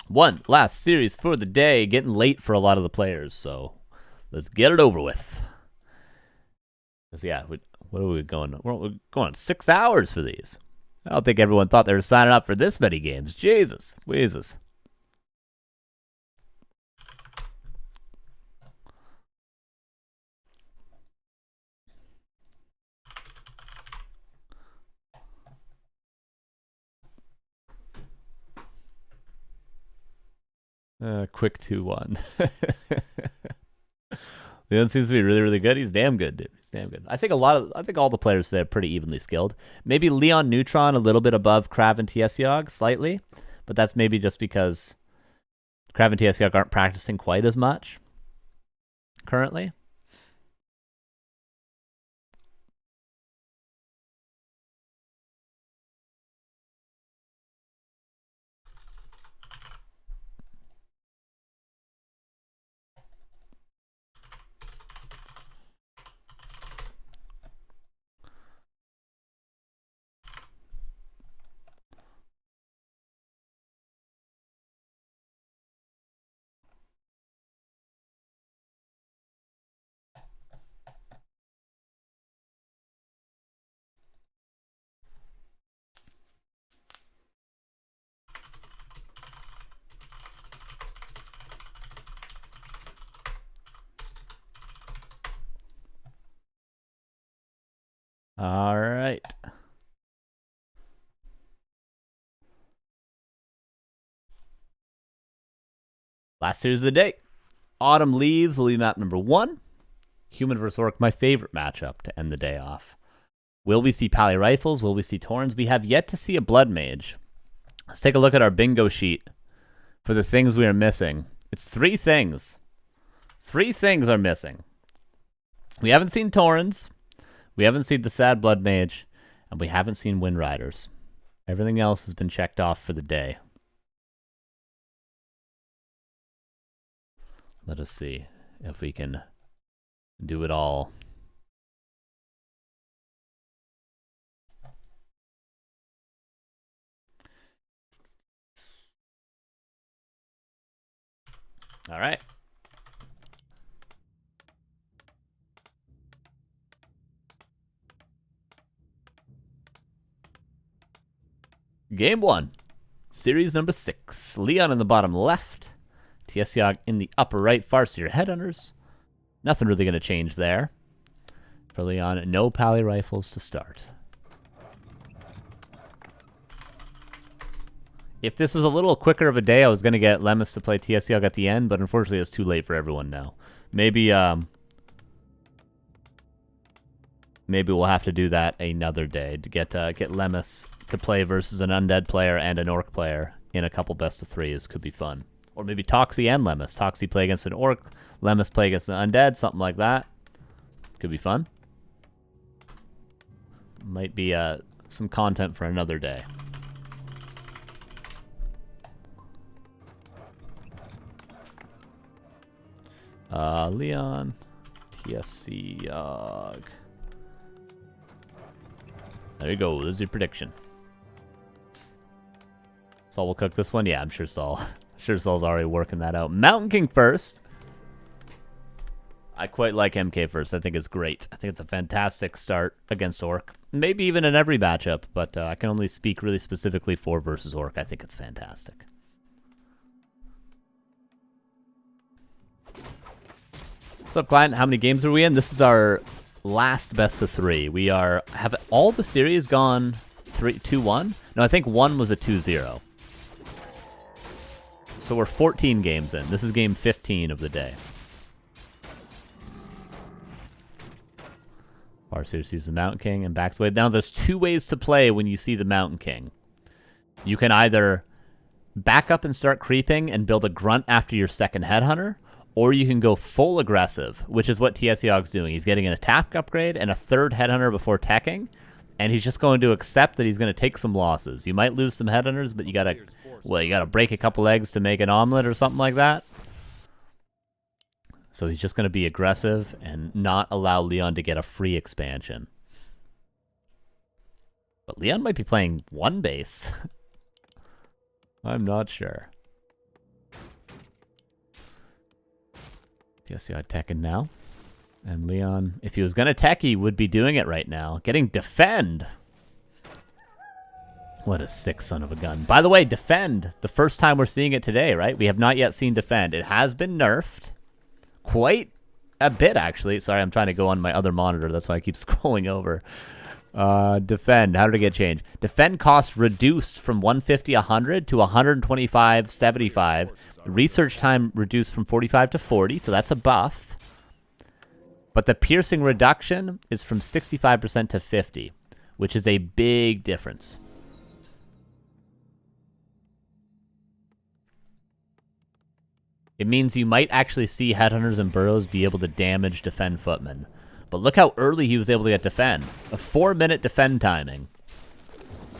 Speaker 1: One last series for the day. Getting late for a lot of the players, so let's get it over with. Because yeah, what are we going? We're going 6 hours for these. I don't think everyone thought they were signing up for this many games. Jesus, Jesus. Quick 2-1. Leon seems to be really, really good. He's damn good, dude. He's damn good. I think all the players today are pretty evenly skilled. Maybe Leon Neutron a little bit above KraV and TSOG, slightly, but that's maybe just because KraV and TSOG aren't practicing quite as much currently. All right. Last series of the day. Autumn Leaves will be map number 1. Human vs. Orc, my favorite matchup to end the day off. Will we see Pally Rifles? Will we see Torns? We have yet to see a Blood Mage. Let's take a look at our bingo sheet for the things we are missing. It's 3 things. 3 things are missing. We haven't seen Torrens. We haven't seen the Sad Blood Mage. And we haven't seen Wind Riders. Everything else has been checked off for the day. Let us see if we can do it all. All right. Game 1. Series number 6. Leon in the bottom left. TSOG in the upper right. Farseer Headhunters. Nothing really going to change there. For Leon, no Pally Rifles to start. If this was a little quicker of a day, I was going to get Lemus to play TSOG at the end, but unfortunately it's too late for everyone now. Maybe we'll have to do that another day to get Lemus to play versus an Undead player and an Orc player in a couple best of 3s. Could be fun. Or maybe Toxie and Lemus. Toxie play against an Orc, Lemus play against an Undead, something like that. Could be fun. Might be some content for another day. Leon, TSOG. There you go. This is your prediction. Saul will cook this one. Yeah, I'm sure Saul. Sure, Saul's already working that out. Mountain King first. I quite like MK first. I think it's great. I think it's a fantastic start against Orc. Maybe even in every matchup, but I can only speak really specifically for versus Orc. I think it's fantastic. What's up, client? How many games are we in? This is our last best of 3. We have all the series gone 2-1? No, I think 1 was a 2-0. So we're 14 games in. This is game 15 of the day. Farseer sees the Mountain King and backs away. Now there's 2 ways to play when you see the Mountain King. You can either back up and start creeping and build a grunt after your second Headhunter, or you can go full aggressive, which is what TSOG's doing. He's getting an attack upgrade and a 3rd Headhunter before teching, and he's just going to accept that he's going to take some losses. You might lose some Headhunters, but you gotta break a couple eggs to make an omelet or something like that. So he's just going to be aggressive and not allow Leon to get a free expansion. But Leon might be playing 1 base. I'm not sure. TSOG teching now. And Leon, if he was going to tech, he would be doing it right now. Getting defend. What a sick son of a gun. By the way, defend. The first time we're seeing it today, right? We have not yet seen defend. It has been nerfed. Quite a bit, actually. Sorry, I'm trying to go on my other monitor. That's why I keep scrolling over. Defend. How did it get changed? Defend cost reduced from 150, 100 to 125, 75. Research time reduced from 45 to 40, so that's a buff. But the piercing reduction is from 65% to 50, which is a big difference. It means you might actually see Headhunters and Burrows be able to damage defend footmen. But look how early he was able to get defend. A 4-minute defend timing.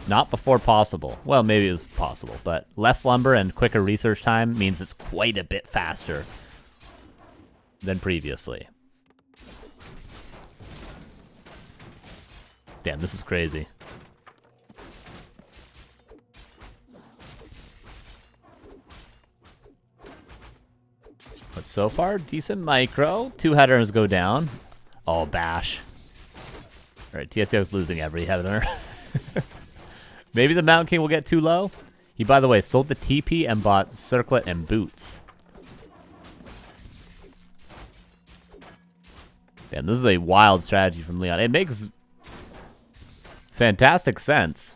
Speaker 1: Not before possible. Well, maybe it was possible, but less lumber and quicker research time means it's quite a bit faster than previously. Damn, this is crazy. But so far, decent micro. 2 Headhunters go down. Oh, bash. Alright, TSOG's losing every Headhunter. Maybe the Mountain King will get too low. He, by the way, sold the TP and bought Circlet and Boots. Damn, this is a wild strategy from Leon. It makes fantastic sense.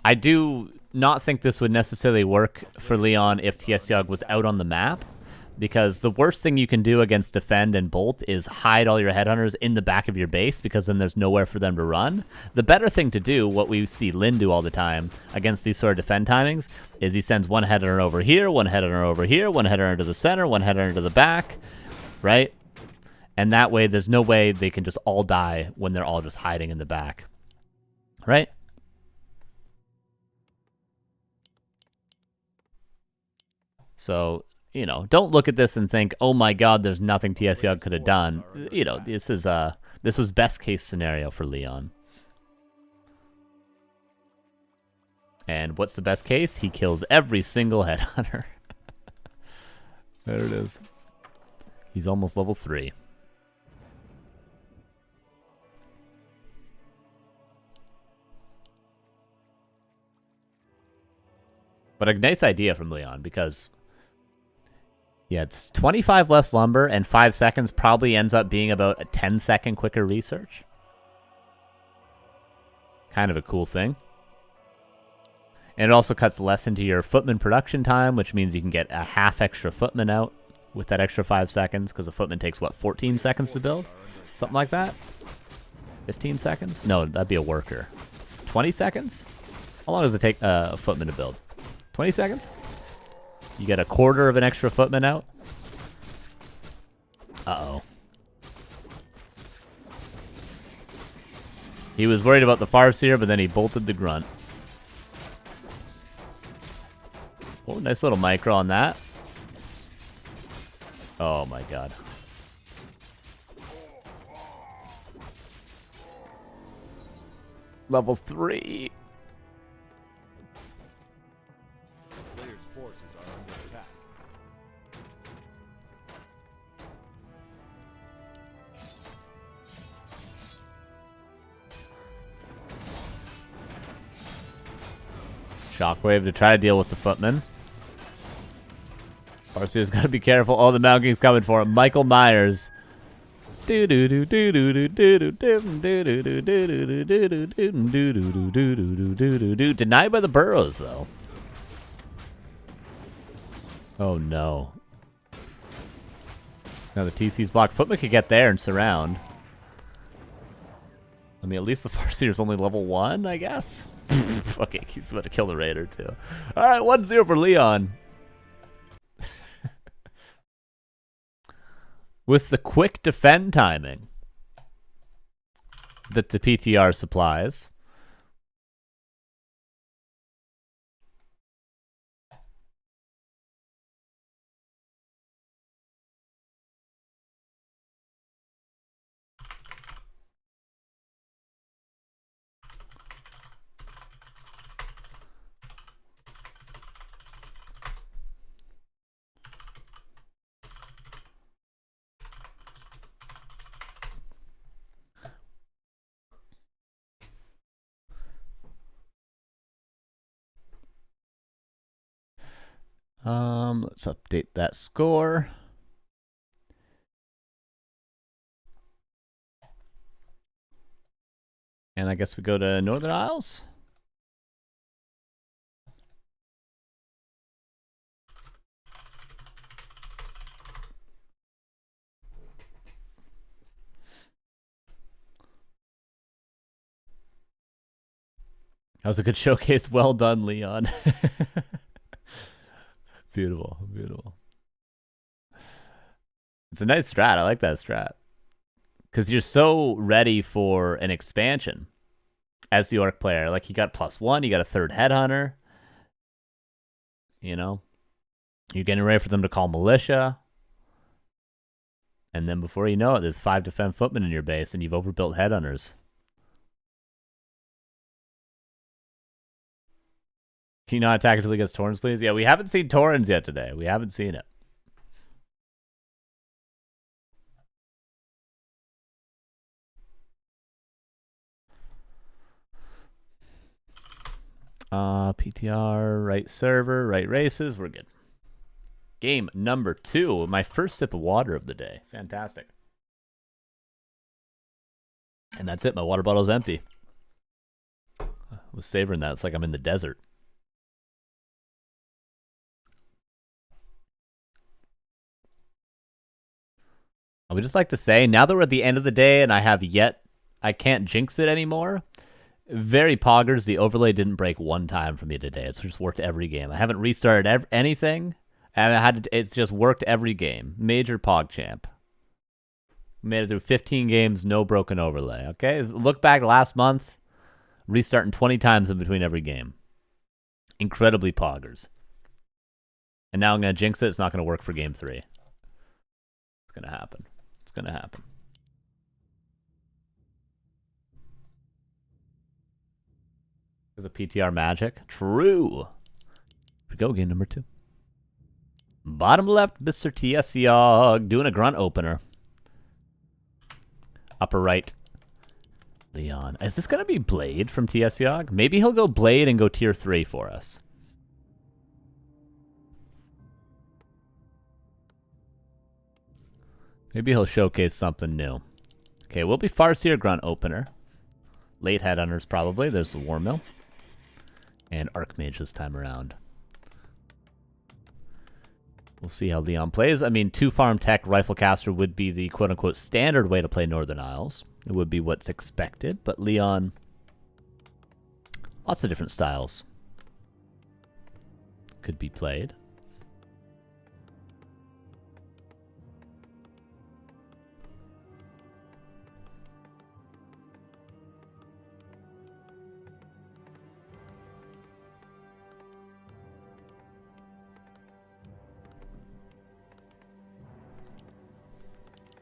Speaker 1: I do not think this would necessarily work for Leon if TSOG was out on the map, because the worst thing you can do against defend and bolt is hide all your Headhunters in the back of your base, because then there's nowhere for them to run. The better thing to do, what we see Lin do all the time against these sort of defend timings, is he sends 1 Headhunter over here, 1 Headhunter over here, 1 Headhunter to the center, 1 Headhunter to the back, right? And that way there's no way they can just all die when they're all just hiding in the back, right? So, you know, don't look at this and think, oh my god, there's nothing TSOG could have done. You know, this was best case scenario for Leon. And what's the best case? He kills every single Headhunter. There it is. He's almost level 3. But a nice idea from Leon, because yeah, it's 25 less lumber, and 5 seconds probably ends up being about a 10-second quicker research. Kind of a cool thing. And it also cuts less into your footman production time, which means you can get a half extra footman out with that extra 5 seconds, because a footman takes, what, 14 seconds to build? Something like that? 15 seconds? No, that'd be a worker. 20 seconds? How long does it take a footman to build? 20 seconds? You get a quarter of an extra footman out? Uh-oh. He was worried about the Farseer, but then he bolted the Grunt. Oh, nice little micro on that. Oh my god. Level 3.
Speaker 2: Players' forces are under attack.
Speaker 1: Shockwave to try to deal with the Footman. Farseer's got to be careful. Oh, the Mountain King's coming for him. Michael Myers. Denied by the burrows, though. Oh no. Now the TC's blocked. Footman could get there and surround. I mean, at least the Farseer's only level 1, I guess. Okay, he's about to kill the Raider, too. Alright, 1-0 for Leon. With the quick defend timing that the PTR supplies. Let's update that score. And I guess we go to Northern Isles. That was a good showcase. Well done, Leon. Beautiful, beautiful. It's a nice strat. I like that strat. Because you're so ready for an expansion as the Orc player. Like, you got +1, you got a 3rd Headhunter. You know? You're getting ready for them to call Militia. And then before you know it, there's 5 Defend Footmen in your base, and you've overbuilt Headhunters. Can you not attack until he gets Torrens, please? Yeah, we haven't seen Torrens yet today. We haven't seen it. PTR, right server, right races. We're good. Game number 2. My first sip of water of the day. Fantastic. And that's it. My water bottle's empty. I was savoring that. It's like I'm in the desert. I would just like to say, now that we're at the end of the day and I can't jinx it anymore. Very poggers. The overlay didn't break one time for me today. It's just worked every game. I haven't restarted anything, and it's just worked every game. Major pog champ. Made it through 15 games, no broken overlay. Okay, look back last month, restarting 20 times in between every game. Incredibly poggers. And now I'm gonna jinx it. It's not gonna work for game 3. It's gonna happen. It's gonna happen. There's a PTR magic. True. Here we go, game number 2. Bottom left, Mr. TSOG doing a grunt opener. Upper right, Leon. Is this going to be Blade from TSOG? Maybe he'll go Blade and go tier 3 for us. Maybe he'll showcase something new. Okay, we'll be Farseer grunt opener. Late Headhunters probably. There's the War Mill. And Archmage this time around. We'll see how Leon plays. I mean, 2 farm tech Riflecaster would be the quote-unquote standard way to play Northern Isles. It would be what's expected, but Leon, lots of different styles could be played.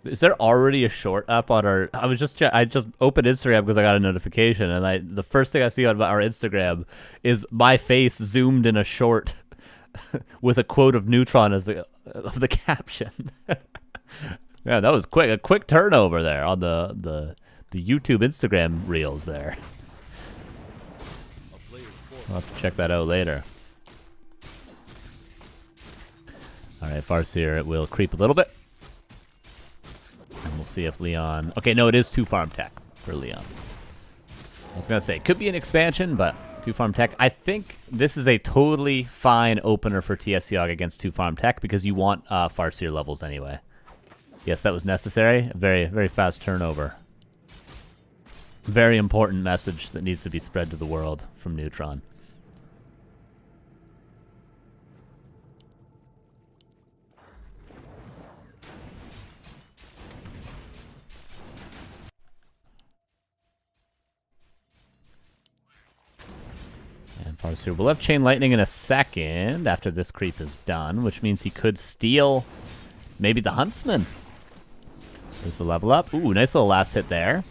Speaker 1: Is there already a short up on our? I just opened Instagram because I got a notification, and the first thing I see on our Instagram is my face zoomed in a short with a quote of Neutron as the caption. Yeah, that was quick. A quick turnover there on the YouTube Instagram reels there. I'll have to check that out later. All right, Farseer will creep a little bit. And we'll see if Leon... Okay, no, it is 2 farm tech for Leon. I was going to say, it could be an expansion, but 2 farm tech. I think this is a totally fine opener for TSOG against 2 farm tech because you want Farseer levels anyway. Yes, that was necessary. A very, very fast turnover. Very important message that needs to be spread to the world from Neutron. And Farseer will have Chain Lightning in a second after this creep is done, which means he could steal maybe the Huntsman. There's the level up. Ooh, nice little last hit there.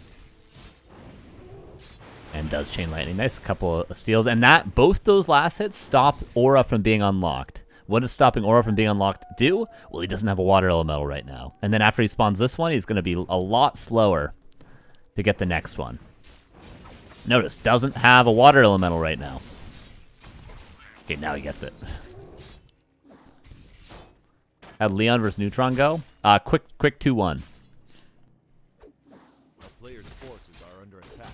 Speaker 1: And does Chain Lightning. Nice couple of steals. And both those last hits stop Aura from being unlocked. What does stopping Aura from being unlocked do? Well, he doesn't have a Water Elemental right now. And then after he spawns this one, he's going to be a lot slower to get the next one. Notice, doesn't have a Water Elemental right now. Okay, now he gets it. How'd Leon versus Neutron go? Quick 2-1.
Speaker 2: Players' forces are under attack.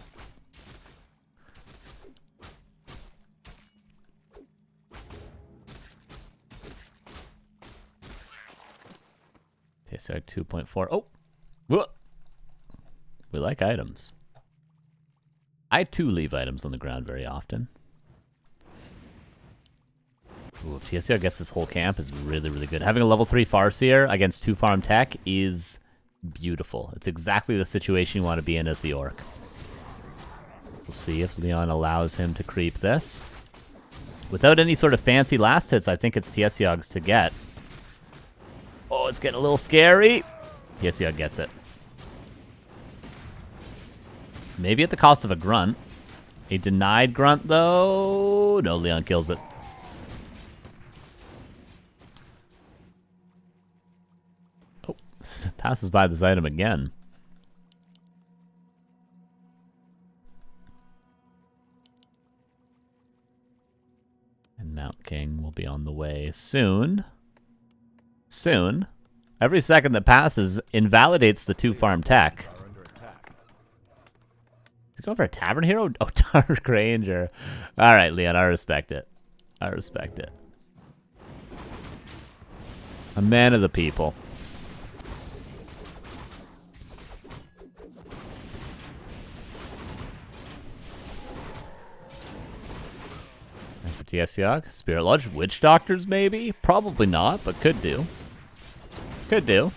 Speaker 1: TSOG 2.4. Oh! Whoa. We like items. I, too, leave items on the ground very often. Ooh, if TSOG gets this whole camp is really, really good. Having a level 3 Farseer against 2 farm tech is beautiful. It's exactly the situation you want to be in as the Orc. We'll see if Leon allows him to creep this. Without any sort of fancy last hits, I think it's TSOG's to get. Oh, it's getting a little scary. TSOG gets it. Maybe at the cost of a grunt. A denied grunt, though. No, Leon kills it. Oh, passes by this item again. And Mount King will be on the way soon. Soon. Every second that passes invalidates the 2 farm tech. He's going for a Tavern Hero? Oh, Dark Ranger. All right, Leon, I respect it. I respect it. A man of the people. And for TSOG, Spirit Lodge, Witch Doctors maybe? Probably not, but could do. Could do.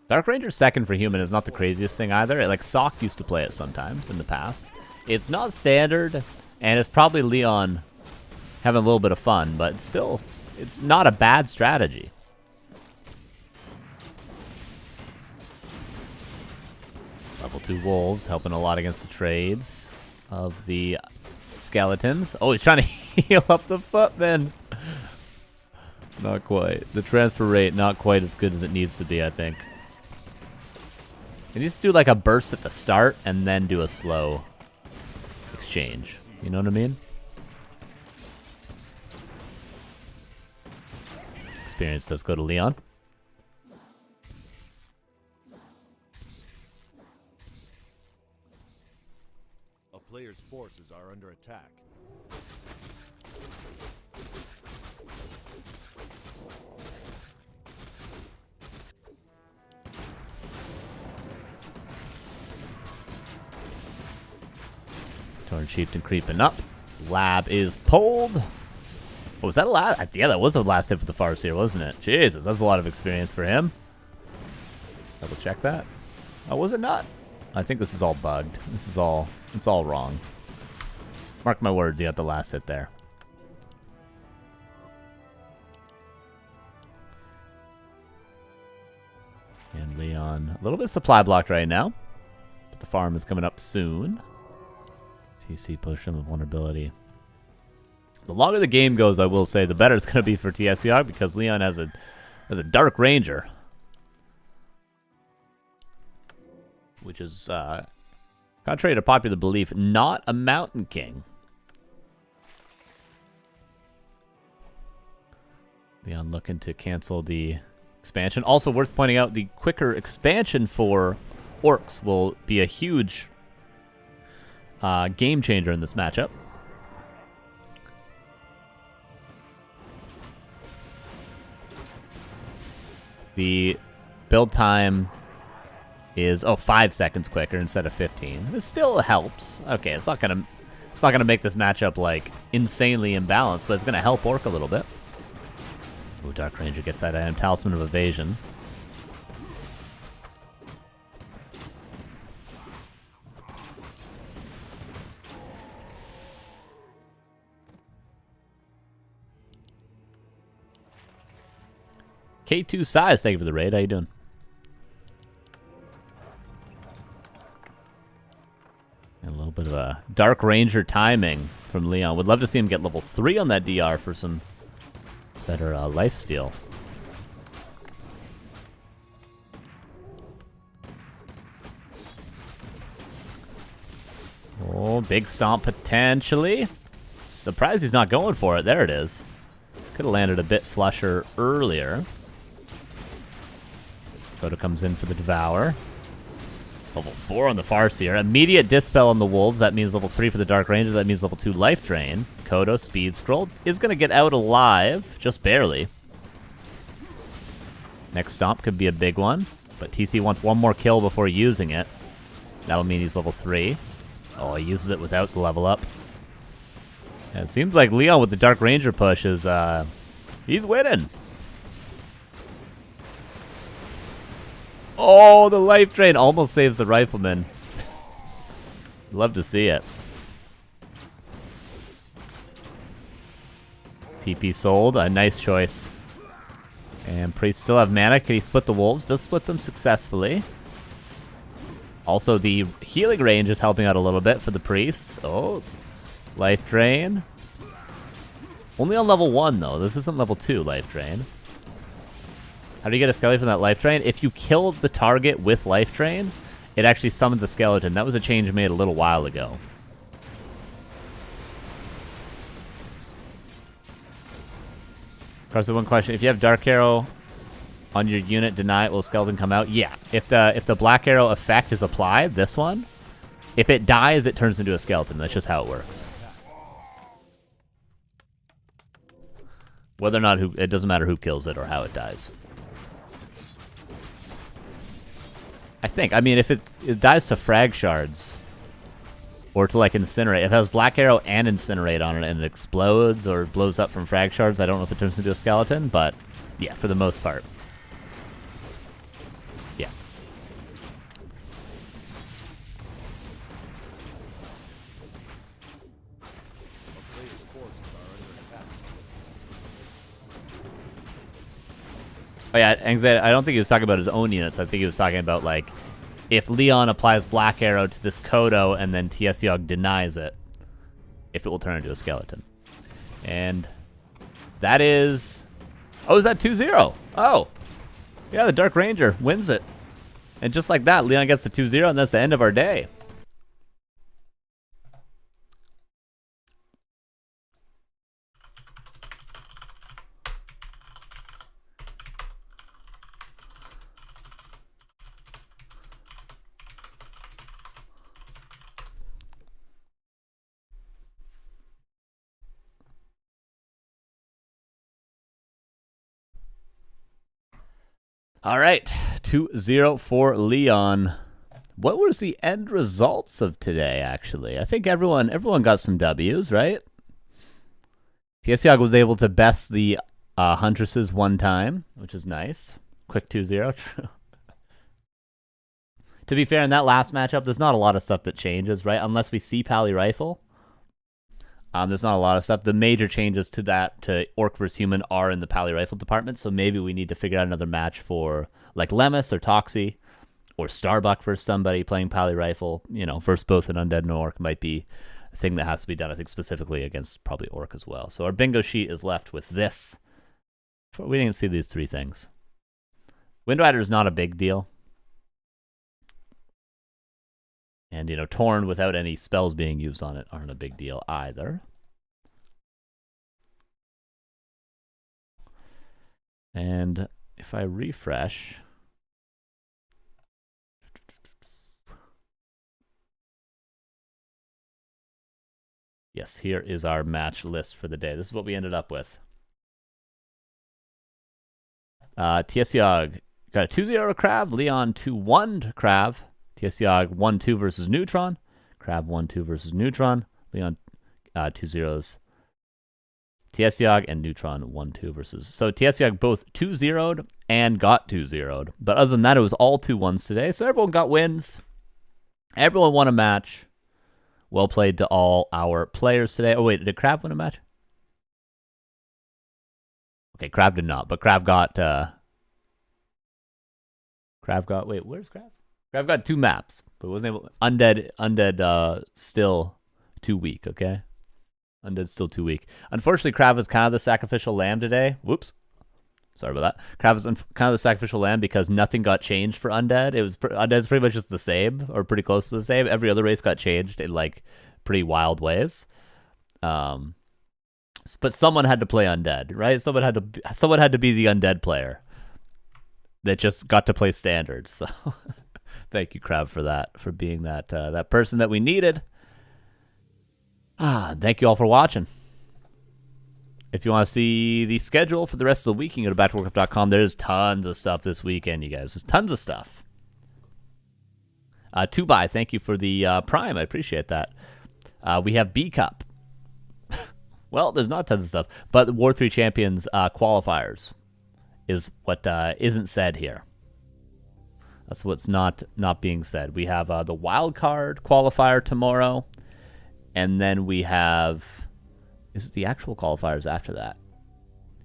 Speaker 1: Dark Ranger's second for human is not the craziest thing either. Like, Sock used to play it sometimes in the past. It's not standard, and it's probably Leon having a little bit of fun, but still, it's not a bad strategy. Level 2 Wolves helping a lot against the trades of the skeletons. Oh, he's trying to heal up the footman. Not quite. The transfer rate not quite as good as it needs to be, I think. It needs to do like a burst at the start and then do a slow exchange. You know what I mean? Experience does go to Leon.
Speaker 2: A player's forces are under attack.
Speaker 1: Torn Chieftain creeping up. Lab is pulled. Oh, was that a last? Yeah, that was the last hit for the Farseer, wasn't it? Jesus, that's a lot of experience for him. Double check that. Oh, was it not? I think this is all bugged. It's all wrong. Mark my words, you got the last hit there. And Leon, a little bit supply blocked right now, but the farm is coming up soon. TC push him with vulnerability. The longer the game goes, I will say, the better it's going to be for TSOG because Leon has a Dark Ranger, which is, contrary to popular belief, not a Mountain King. Leon looking to cancel the expansion. Also worth pointing out, the quicker expansion for Orcs will be a huge game changer in this matchup. The build time is 5 seconds quicker instead of 15. This still helps. Okay, it's not gonna make this matchup like insanely imbalanced, but it's gonna help Orc a little bit. Ooh, Dark Ranger gets that item, Talisman of Evasion. K2 Size, thank you for the raid. How you doing? And a little bit of a Dark Ranger timing from Leon. Would love to see him get level 3 on that DR for some better lifesteal. Oh, big stomp potentially. Surprised he's not going for it. There it is. Could have landed a bit flusher earlier. Kodo comes in for the Devour. Level 4 on the Farseer. Immediate Dispel on the Wolves. That means level 3 for the Dark Ranger. That means level 2 Life Drain. Kodo, Speed Scroll, is going to get out alive. Just barely. Next Stomp could be a big one. But TC wants one more kill before using it. That would mean he's level 3. Oh, he uses it without the level up. And it seems like Leon with the Dark Ranger push is, he's winning. Oh, the Life Drain almost saves the Rifleman. Love to see it. TP sold. A nice choice. And Priest still have mana. Can he split the Wolves? Does split them successfully. Also, the healing range is helping out a little bit for the Priests. Oh, Life Drain. Only on level 1, though. This isn't level 2 Life Drain. How do you get a Skelly from that Life Drain? If you kill the target with Life Drain, it actually summons a skeleton. That was a change made a little while ago. Of course, one question. If you have Dark Arrow on your unit, deny it, will skeleton come out? Yeah. If the Black Arrow effect is applied, this one, if it dies, it turns into a skeleton. That's just how it works. Whether or not it doesn't matter who kills it or how it dies. I think. I mean, if it dies to frag shards or to like incinerate, if it has Black Arrow and incinerate on it and it explodes or blows up from frag shards, I don't know if it turns into a skeleton, but yeah, for the most part. Yeah. Oh yeah, Anxiety, I don't think he was talking about his own units. I think he was talking about, like, if Leon applies Black Arrow to this Kodo and then TSOG denies it, if it will turn into a skeleton. And that is... Oh, is that 2-0? Oh. Yeah, the Dark Ranger wins it. And just like that, Leon gets the 2-0, and that's the end of our day. All right, 2-0 for Leon. What was the end results of today, actually? I think everyone got some W's, right? TSOG was able to best the Huntresses one time, which is nice. Quick 2-0. To be fair, in that last matchup, there's not a lot of stuff that changes, right? Unless we see Pally Rifle. There's not a lot of stuff. The major changes to that, to Orc vs. Human, are in the Pally Rifle department, so maybe we need to figure out another match for, like, Lemus or Toxie, or Starbuck versus somebody playing Pally Rifle, versus both an Undead and an Orc might be a thing that has to be done, I think, specifically against probably Orc as well. So our bingo sheet is left with this. We didn't see these 3 things. Windrider is not a big deal. And, Torn without any spells being used on it aren't a big deal either. And if I refresh... Yes, here is our match list for the day. This is what we ended up with. TSOG got a 2-0 to KraV. Leon 2-1 to KraV. TSOG 1-2 versus Neutron. KraV 1-2 versus Neutron. Leon 2-0s. TSOG and Neutron 1-2 versus. So TSOG both 2-0'd and got 2-0'd. But other than that, it was all 2-1s today. So everyone got wins. Everyone won a match. Well played to all our players today. Oh, wait, did KraV win a match? Okay, KraV did not, but KraV got, wait, where's KraV? KraV got 2 maps, but wasn't able, Undead, still too weak, okay? Undead still too weak. Unfortunately, KraV is kind of the sacrificial lamb today. Whoops. Sorry about that. KraV is kind of the sacrificial lamb because nothing got changed for Undead. Undead's pretty much just the same, or pretty close to the same. Every other race got changed in, like, pretty wild ways. But someone had to play Undead, right? Someone had to be the Undead player that just got to play Standard. So thank you, KraV, for that, for being that that person that we needed. Thank you all for watching. If you want to see the schedule for the rest of the week, you can go to backtowarcraft.com. There's tons of stuff this weekend, you guys. There's tons of stuff. 2buy, thank you for the Prime. I appreciate that. We have B Cup. Well, there's not tons of stuff, but the War 3 Champions qualifiers is what isn't said here. That's what's not being said. We have the wild card qualifier tomorrow, and then we have, is it the actual qualifiers after that?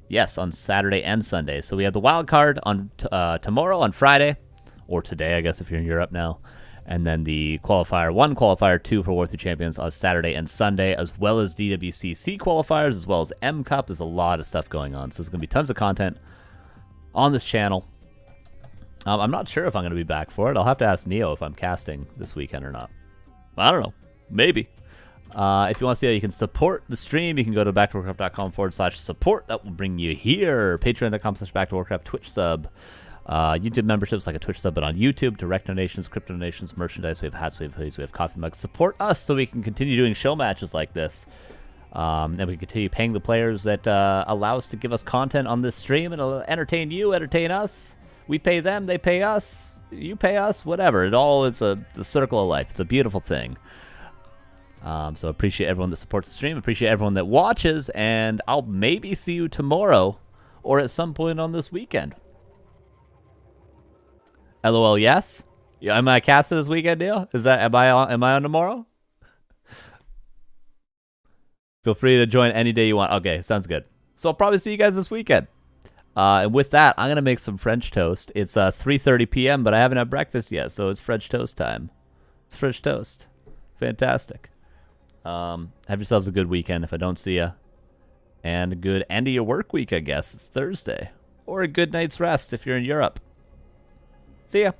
Speaker 1: Yes, on Saturday and Sunday. So we have the wild card on tomorrow, on Friday, or today, I guess, if you're in Europe now. And then the qualifier 1, qualifier 2 for War 3 Champions on Saturday and Sunday, as well as DWCC qualifiers, as well as M Cup. There's a lot of stuff going on, so there's going to be tons of content on this channel. I'm not sure if I'm going to be back for it. I'll have to ask Neo if I'm casting this weekend or not. I don't know. Maybe. If you want to see how you can support the stream, you can go to backtowarcraft.com/support. That will bring you here. Patreon.com/backtowarcraft, Twitch sub. YouTube memberships like a Twitch sub, but on YouTube, direct donations, crypto donations, merchandise. We have hats, we have hoodies, we have coffee mugs. Support us so we can continue doing show matches like this. And we continue paying the players that allow us to give us content on this stream. It'll entertain you, entertain us. We pay them, they pay us, you pay us, whatever. It's the circle of life. It's a beautiful thing. So appreciate everyone that supports the stream. Appreciate everyone that watches. And I'll maybe see you tomorrow or at some point on this weekend. LOL, yes? Yeah, am I casted this weekend, Neil? Am I on tomorrow? Feel free to join any day you want. Okay, sounds good. So I'll probably see you guys this weekend. And with that, I'm going to make some French toast. It's 3:30 p.m., but I haven't had breakfast yet, so it's French toast time. It's French toast. Fantastic. Have yourselves a good weekend if I don't see you. And a good end of your work week, I guess. It's Thursday. Or a good night's rest if you're in Europe. See ya.